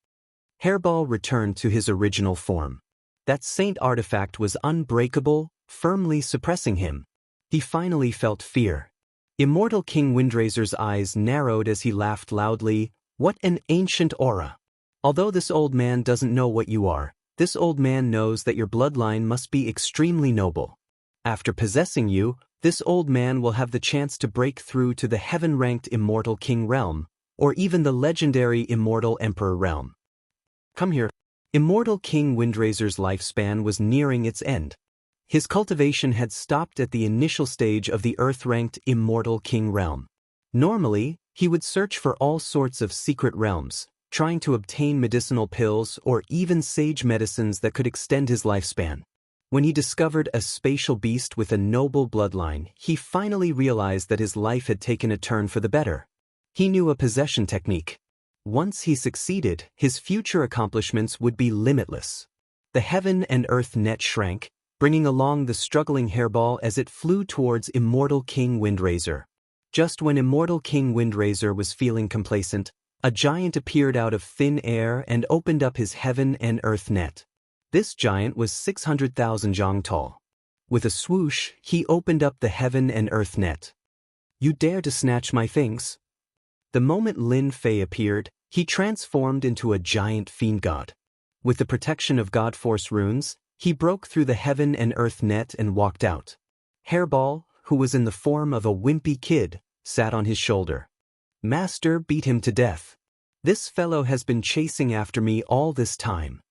Hairball returned to his original form. That saint artifact was unbreakable, firmly suppressing him. He finally felt fear. Immortal King Windraiser's eyes narrowed as he laughed loudly. "What an ancient aura! Although this old man doesn't know what you are, this old man knows that your bloodline must be extremely noble. After possessing you, this old man will have the chance to break through to the heaven-ranked Immortal King realm, or even the legendary Immortal Emperor realm. Come here." Immortal King Windraiser's lifespan was nearing its end. His cultivation had stopped at the initial stage of the earth-ranked Immortal King realm. Normally, he would search for all sorts of secret realms, trying to obtain medicinal pills or even sage medicines that could extend his lifespan. When he discovered a spatial beast with a noble bloodline, he finally realized that his life had taken a turn for the better. He knew a possession technique. Once he succeeded, his future accomplishments would be limitless. The heaven and earth net shrank, bringing along the struggling Hairball as it flew towards Immortal King Windraiser. Just when Immortal King Windraiser was feeling complacent, a giant appeared out of thin air and opened up his heaven and earth net. This giant was 600,000 zhang tall. With a swoosh, he opened up the heaven and earth net. "You dare to snatch my things?" The moment Lin Fei appeared, he transformed into a giant fiend god. With the protection of God Force runes, he broke through the heaven and earth net and walked out. Hairball, who was in the form of a wimpy kid, sat on his shoulder. "Master beat him to death. This fellow has been chasing after me all this time."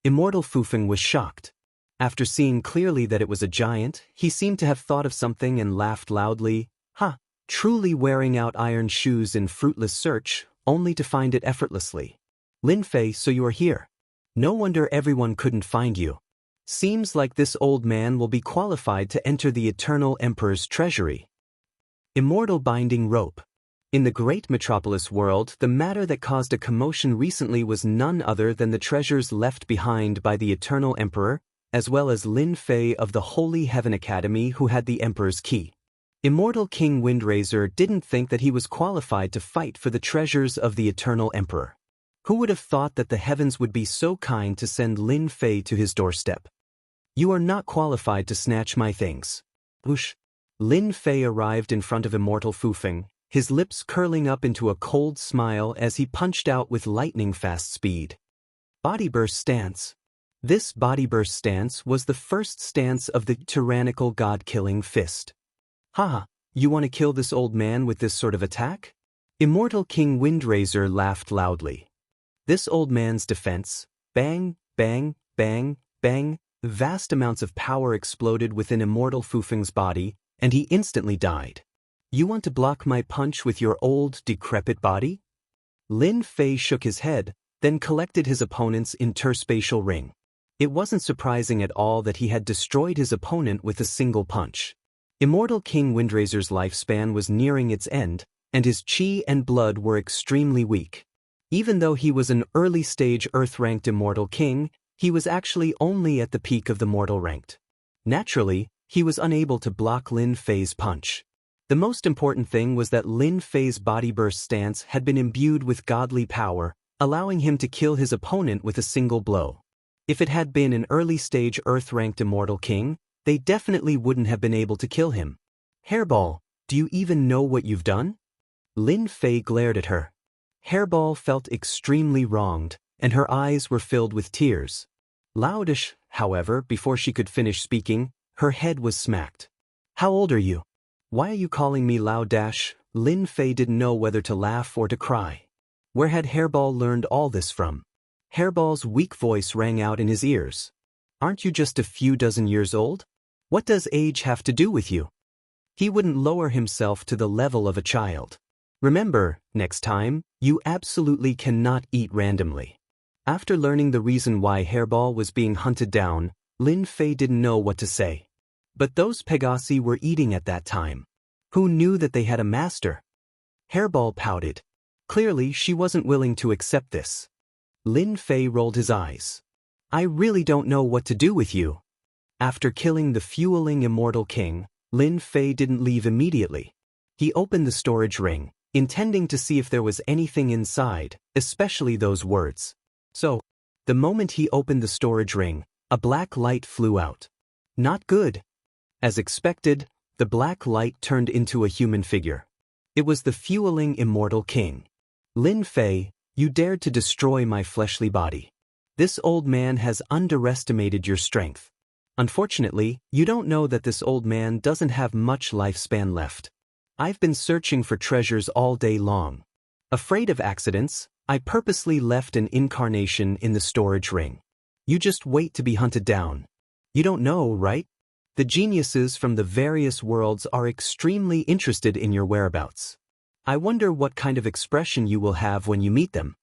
Immortal Fufeng was shocked. After seeing clearly that it was a giant, he seemed to have thought of something and laughed loudly. "Ha! Truly wearing out iron shoes in fruitless search, only to find it effortlessly. Lin Fei, so you are here. No wonder everyone couldn't find you. Seems like this old man will be qualified to enter the Eternal Emperor's treasury." Immortal Binding Rope. In the great metropolis world, the matter that caused a commotion recently was none other than the treasures left behind by the Eternal Emperor, as well as Lin Fei of the Holy Heaven Academy who had the Emperor's key. Immortal King Windraiser didn't think that he was qualified to fight for the treasures of the Eternal Emperor. Who would have thought that the heavens would be so kind to send Lin Fei to his doorstep? "You are not qualified to snatch my things." Whoosh! Lin Fei arrived in front of Immortal Fufeng, his lips curling up into a cold smile as he punched out with lightning-fast speed. Body burst stance. This body burst stance was the first stance of the tyrannical god-killing fist. Haha, you want to kill this old man with this sort of attack? Immortal King Windraiser laughed loudly. This old man's defense, bang, bang, bang, bang, vast amounts of power exploded within Immortal Fufeng's body, and he instantly died. You want to block my punch with your old, decrepit body? Lin Fei shook his head, then collected his opponent's interspatial ring. It wasn't surprising at all that he had destroyed his opponent with a single punch. Immortal King Windraiser's lifespan was nearing its end, and his chi and blood were extremely weak. Even though he was an early-stage Earth-ranked Immortal King, he was actually only at the peak of the Mortal ranked. Naturally, he was unable to block Lin Fei's punch. The most important thing was that Lin Fei's body burst stance had been imbued with godly power, allowing him to kill his opponent with a single blow. If it had been an early-stage Earth-ranked Immortal King, they definitely wouldn't have been able to kill him. Hairball, do you even know what you've done? Lin Fei glared at her. Hairball felt extremely wronged, and her eyes were filled with tears. Loudish, however, before she could finish speaking, her head was smacked. How old are you? Why are you calling me Loudash? Lin Fei didn't know whether to laugh or to cry. Where had Hairball learned all this from? Hairball's weak voice rang out in his ears. Aren't you just a few dozen years old? What does age have to do with you? He wouldn't lower himself to the level of a child. Remember, next time, you absolutely cannot eat randomly. After learning the reason why Hairball was being hunted down, Lin Fei didn't know what to say. But those Pegasi were eating at that time. Who knew that they had a master? Hairball pouted. Clearly, she wasn't willing to accept this. Lin Fei rolled his eyes. I really don't know what to do with you. After killing the fueling Immortal King, Lin Fei didn't leave immediately. He opened the storage ring, intending to see if there was anything inside, especially those words. So, the moment he opened the storage ring, a black light flew out. Not good. As expected, the black light turned into a human figure. It was the fueling Immortal King. Lin Fei, you dared to destroy my fleshly body. This old man has underestimated your strength. Unfortunately, you don't know that this old man doesn't have much lifespan left. I've been searching for treasures all day long. Afraid of accidents, I purposely left an incarnation in the storage ring. You just wait to be hunted down. You don't know, right? The geniuses from the various worlds are extremely interested in your whereabouts. I wonder what kind of expression you will have when you meet them.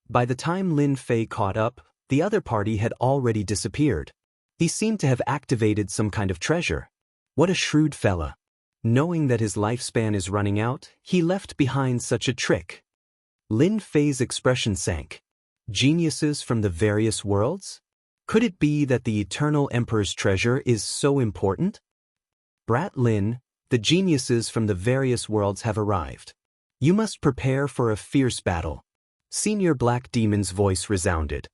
By the time Lin Fei caught up, the other party had already disappeared. He seemed to have activated some kind of treasure. What a shrewd fella. Knowing that his lifespan is running out, he left behind such a trick. Lin Fei's expression sank. Geniuses from the various worlds? Could it be that the Eternal Emperor's treasure is so important? Brat Lin, the geniuses from the various worlds have arrived. You must prepare for a fierce battle. Senior Black Demon's voice resounded.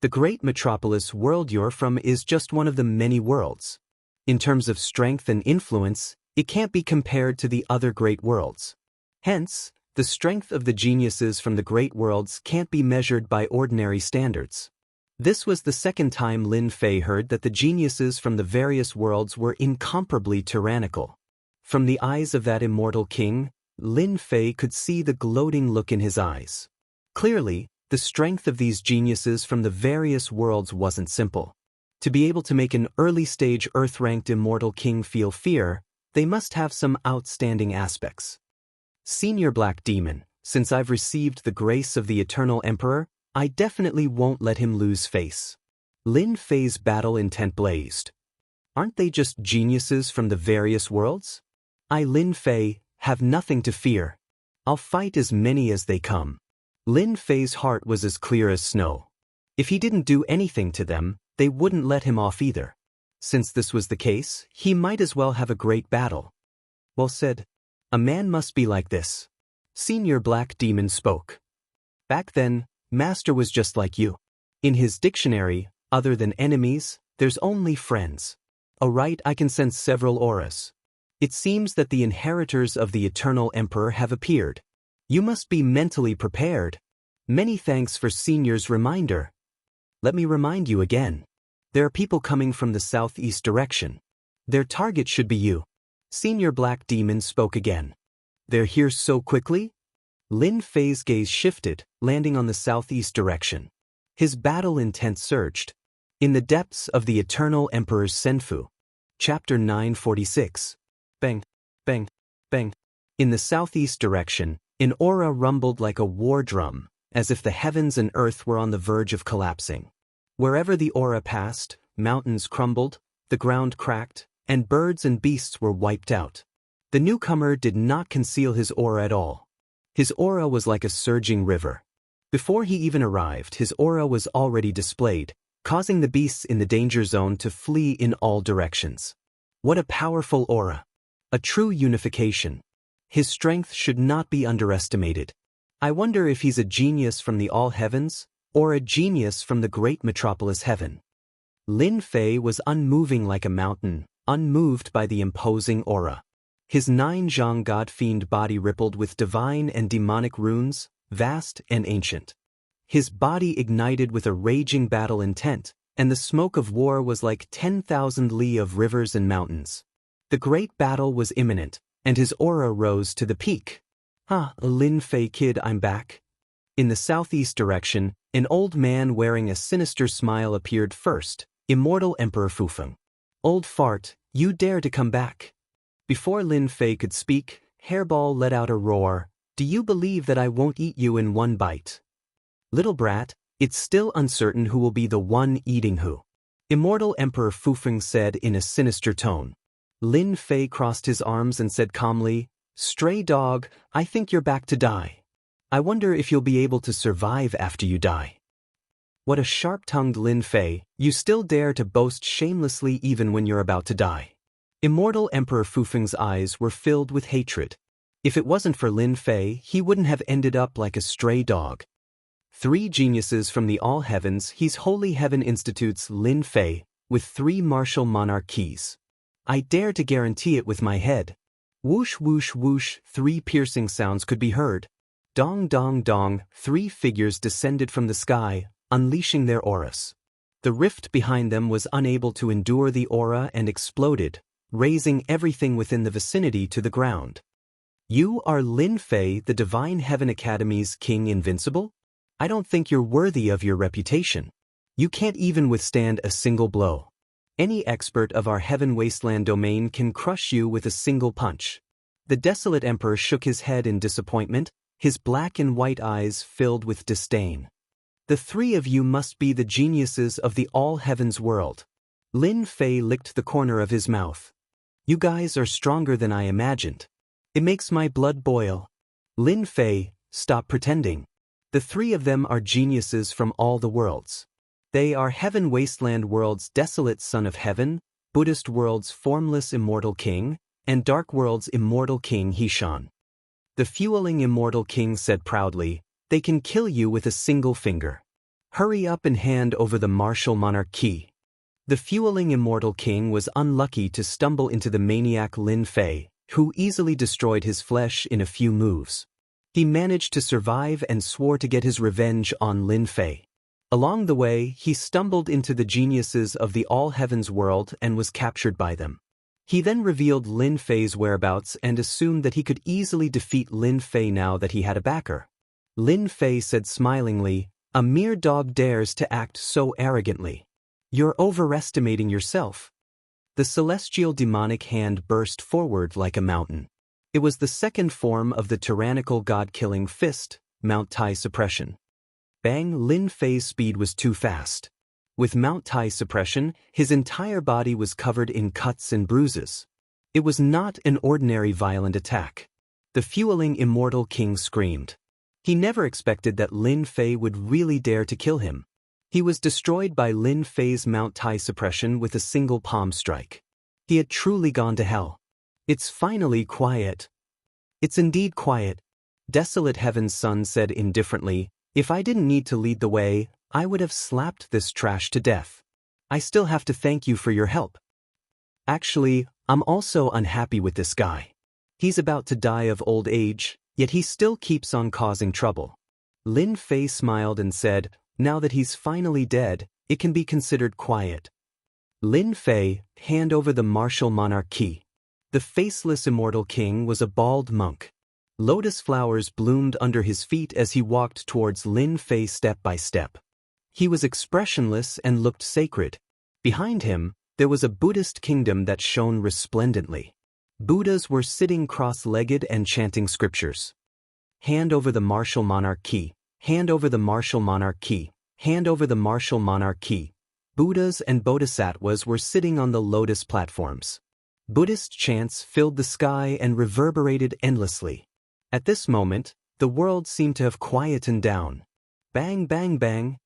The great metropolis world you're from is just one of the many worlds. In terms of strength and influence, it can't be compared to the other great worlds. Hence, the strength of the geniuses from the great worlds can't be measured by ordinary standards. This was the second time Lin Fei heard that the geniuses from the various worlds were incomparably tyrannical. From the eyes of that immortal king, Lin Fei could see the gloating look in his eyes. Clearly, the strength of these geniuses from the various worlds wasn't simple. To be able to make an early-stage Earth-ranked immortal king feel fear, they must have some outstanding aspects. Senior Black Demon, since I've received the grace of the Eternal Emperor, I definitely won't let him lose face. Lin Fei's battle intent blazed. Aren't they just geniuses from the various worlds? I, Lin Fei, have nothing to fear. I'll fight as many as they come. Lin Fei's heart was as clear as snow. If he didn't do anything to them, they wouldn't let him off either. Since this was the case, he might as well have a great battle. Well said. A man must be like this. Senior Black Demon spoke. Back then, Master was just like you. In his dictionary, other than enemies, there's only friends. Oh right, I can sense several auras. It seems that the inheritors of the eternal emperor have appeared. You must be mentally prepared. Many thanks for Senior's reminder. Let me remind you again. There are people coming from the southeast direction. Their target should be you. Senior Black Demon spoke again. They're here so quickly? Lin Fei's gaze shifted, landing on the southeast direction. His battle intent surged. In the depths of the Eternal Emperor's Senfu. Chapter 946. Bang, bang, bang. In the southeast direction, an aura rumbled like a war drum, as if the heavens and earth were on the verge of collapsing. Wherever the aura passed, mountains crumbled, the ground cracked, and birds and beasts were wiped out. The newcomer did not conceal his aura at all. His aura was like a surging river. Before he even arrived, his aura was already displayed, causing the beasts in the danger zone to flee in all directions. What a powerful aura! A true unification. His strength should not be underestimated. I wonder if he's a genius from the all heavens, or a genius from the great metropolis heaven. Lin Fei was unmoving like a mountain, unmoved by the imposing aura. His 9 god-fiend body rippled with divine and demonic runes, vast and ancient. His body ignited with a raging battle intent, and the smoke of war was like 10,000 li of rivers and mountains. The great battle was imminent, and his aura rose to the peak. Lin Fei kid, I'm back. In the southeast direction, an old man wearing a sinister smile appeared first, Immortal Emperor Fufeng. Old fart, you dare to come back? Before Lin Fei could speak, Hairball let out a roar. Do you believe that I won't eat you in one bite? Little brat, it's still uncertain who will be the one eating who. Immortal Emperor Fufeng said in a sinister tone. Lin Fei crossed his arms and said calmly, Stray dog, I think you're back to die. I wonder if you'll be able to survive after you die. What a sharp-tongued Lin Fei, you still dare to boast shamelessly even when you're about to die. Immortal Emperor Fufeng's eyes were filled with hatred. If it wasn't for Lin Fei, he wouldn't have ended up like a stray dog. 3 geniuses from the all heavens, His Holy Heaven Institute's Lin Fei, with 3 martial monarchies. I dare to guarantee it with my head. Whoosh whoosh whoosh, 3 piercing sounds could be heard. Dong dong dong, 3 figures descended from the sky, unleashing their auras. The rift behind them was unable to endure the aura and exploded, raising everything within the vicinity to the ground. You are Lin Fei, the Divine Heaven Academy's King Invincible? I don't think you're worthy of your reputation. You can't even withstand a single blow. Any expert of our Heaven Wasteland domain can crush you with a single punch. The desolate emperor shook his head in disappointment, his black and white eyes filled with disdain. The 3 of you must be the geniuses of the all heavens world. Lin Fei licked the corner of his mouth. You guys are stronger than I imagined. It makes my blood boil. Lin Fei, stop pretending. The 3 of them are geniuses from all the worlds. They are Heaven Wasteland World's desolate son of heaven, Buddhist World's formless immortal king, and Dark World's immortal king Hishan. The fueling immortal king said proudly, they can kill you with a single finger. Hurry up and hand over the martial monarch key. The fueling immortal king was unlucky to stumble into the maniac Lin Fei, who easily destroyed his flesh in a few moves. He managed to survive and swore to get his revenge on Lin Fei. Along the way, he stumbled into the geniuses of the all heavens world and was captured by them. He then revealed Lin Fei's whereabouts and assumed that he could easily defeat Lin Fei now that he had a backer. Lin Fei said smilingly, a mere dog dares to act so arrogantly. You're overestimating yourself. The celestial demonic hand burst forward like a mountain. It was the second form of the tyrannical god-killing fist, Mount Tai Suppression. Bang! Lin Fei's speed was too fast. With Mount Tai Suppression, his entire body was covered in cuts and bruises. It was not an ordinary violent attack. The fueling immortal king screamed. He never expected that Lin Fei would really dare to kill him. He was destroyed by Lin Fei's Mount Tai Suppression with a single palm strike. He had truly gone to hell. It's finally quiet. It's indeed quiet. Desolate Heaven's Son said indifferently, if I didn't need to lead the way, I would have slapped this trash to death. I still have to thank you for your help. Actually, I'm also unhappy with this guy. He's about to die of old age, yet he still keeps on causing trouble. Lin Fei smiled and said, now that he's finally dead, it can be considered quiet. Lin Fei, hand over the martial monarch key. The faceless immortal king was a bald monk. Lotus flowers bloomed under his feet as he walked towards Lin Fei step by step. He was expressionless and looked sacred. Behind him, there was a Buddhist kingdom that shone resplendently. Buddhas were sitting cross-legged and chanting scriptures. Hand over the martial monarch key. Hand over the martial monarch key. Hand over the martial monarch key. Buddhas and bodhisattvas were sitting on the lotus platforms. Buddhist chants filled the sky and reverberated endlessly. At this moment, the world seemed to have quietened down. Bang, bang, bang.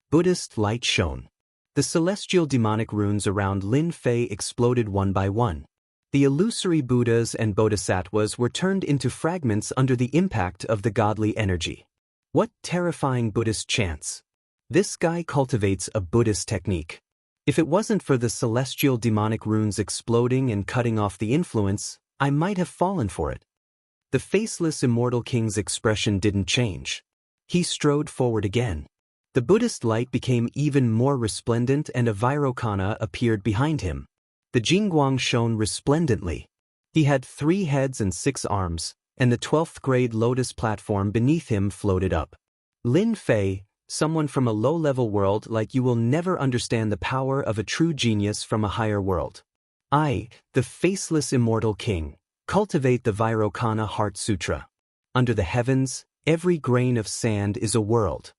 Buddhist light shone. The celestial demonic runes around Lin Fei exploded one by one. The illusory Buddhas and bodhisattvas were turned into fragments under the impact of the godly energy. What terrifying Buddhist chants! This guy cultivates a Buddhist technique. If it wasn't for the celestial demonic runes exploding and cutting off the influence, I might have fallen for it. The faceless immortal king's expression didn't change. He strode forward again. The Buddhist light became even more resplendent and a Vairocana appeared behind him. The Jingguang shone resplendently. He had 3 heads and 6 arms, and the 12th grade lotus platform beneath him floated up. Lin Fei, someone from a low-level world like you will never understand the power of a true genius from a higher world. I, the faceless immortal king, cultivate the Vairocana Heart Sutra. Under the heavens, every grain of sand is a world.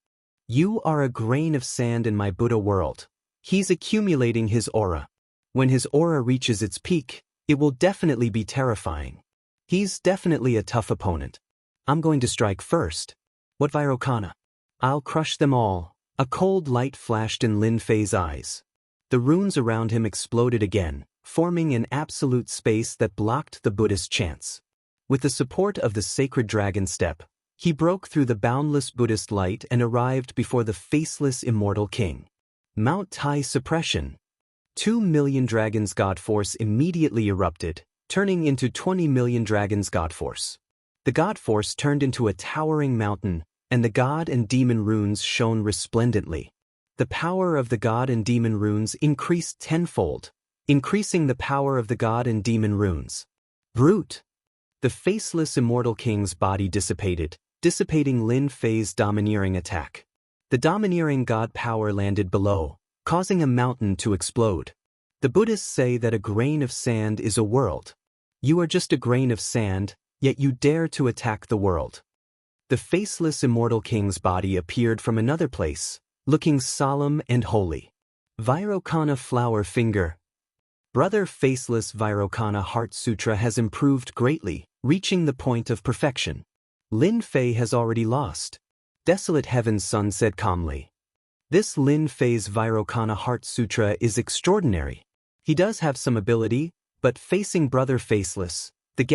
You are a grain of sand in my Buddha world. He's accumulating his aura. When his aura reaches its peak, it will definitely be terrifying. He's definitely a tough opponent. I'm going to strike first. What Vairocana? I'll crush them all. A cold light flashed in Lin Fei's eyes. The runes around him exploded again, forming an absolute space that blocked the Buddhist chants. With the support of the sacred dragon step, he broke through the boundless Buddhist light and arrived before the faceless immortal king. Mount Tai suppression. 2 million dragons God force immediately erupted, turning into 20 million dragons God force. The God force turned into a towering mountain, and the God and demon runes shone resplendently. The power of the God and demon runes increased tenfold, increasing the power of the God and demon runes. Brute! The faceless immortal king's body dissipated, dissipating Lin Fei's domineering attack. The domineering God power landed below, causing a mountain to explode. The Buddhists say that a grain of sand is a world. You are just a grain of sand, yet you dare to attack the world. The faceless immortal king's body appeared from another place, looking solemn and holy. Vairocana flower finger. Brother faceless Vairocana Heart Sutra has improved greatly, reaching the point of perfection. Lin Fei has already lost. Desolate Heaven's Son said calmly. This Lin Fei's Vairocana Heart Sutra is extraordinary. He does have some ability, but facing Brother Faceless,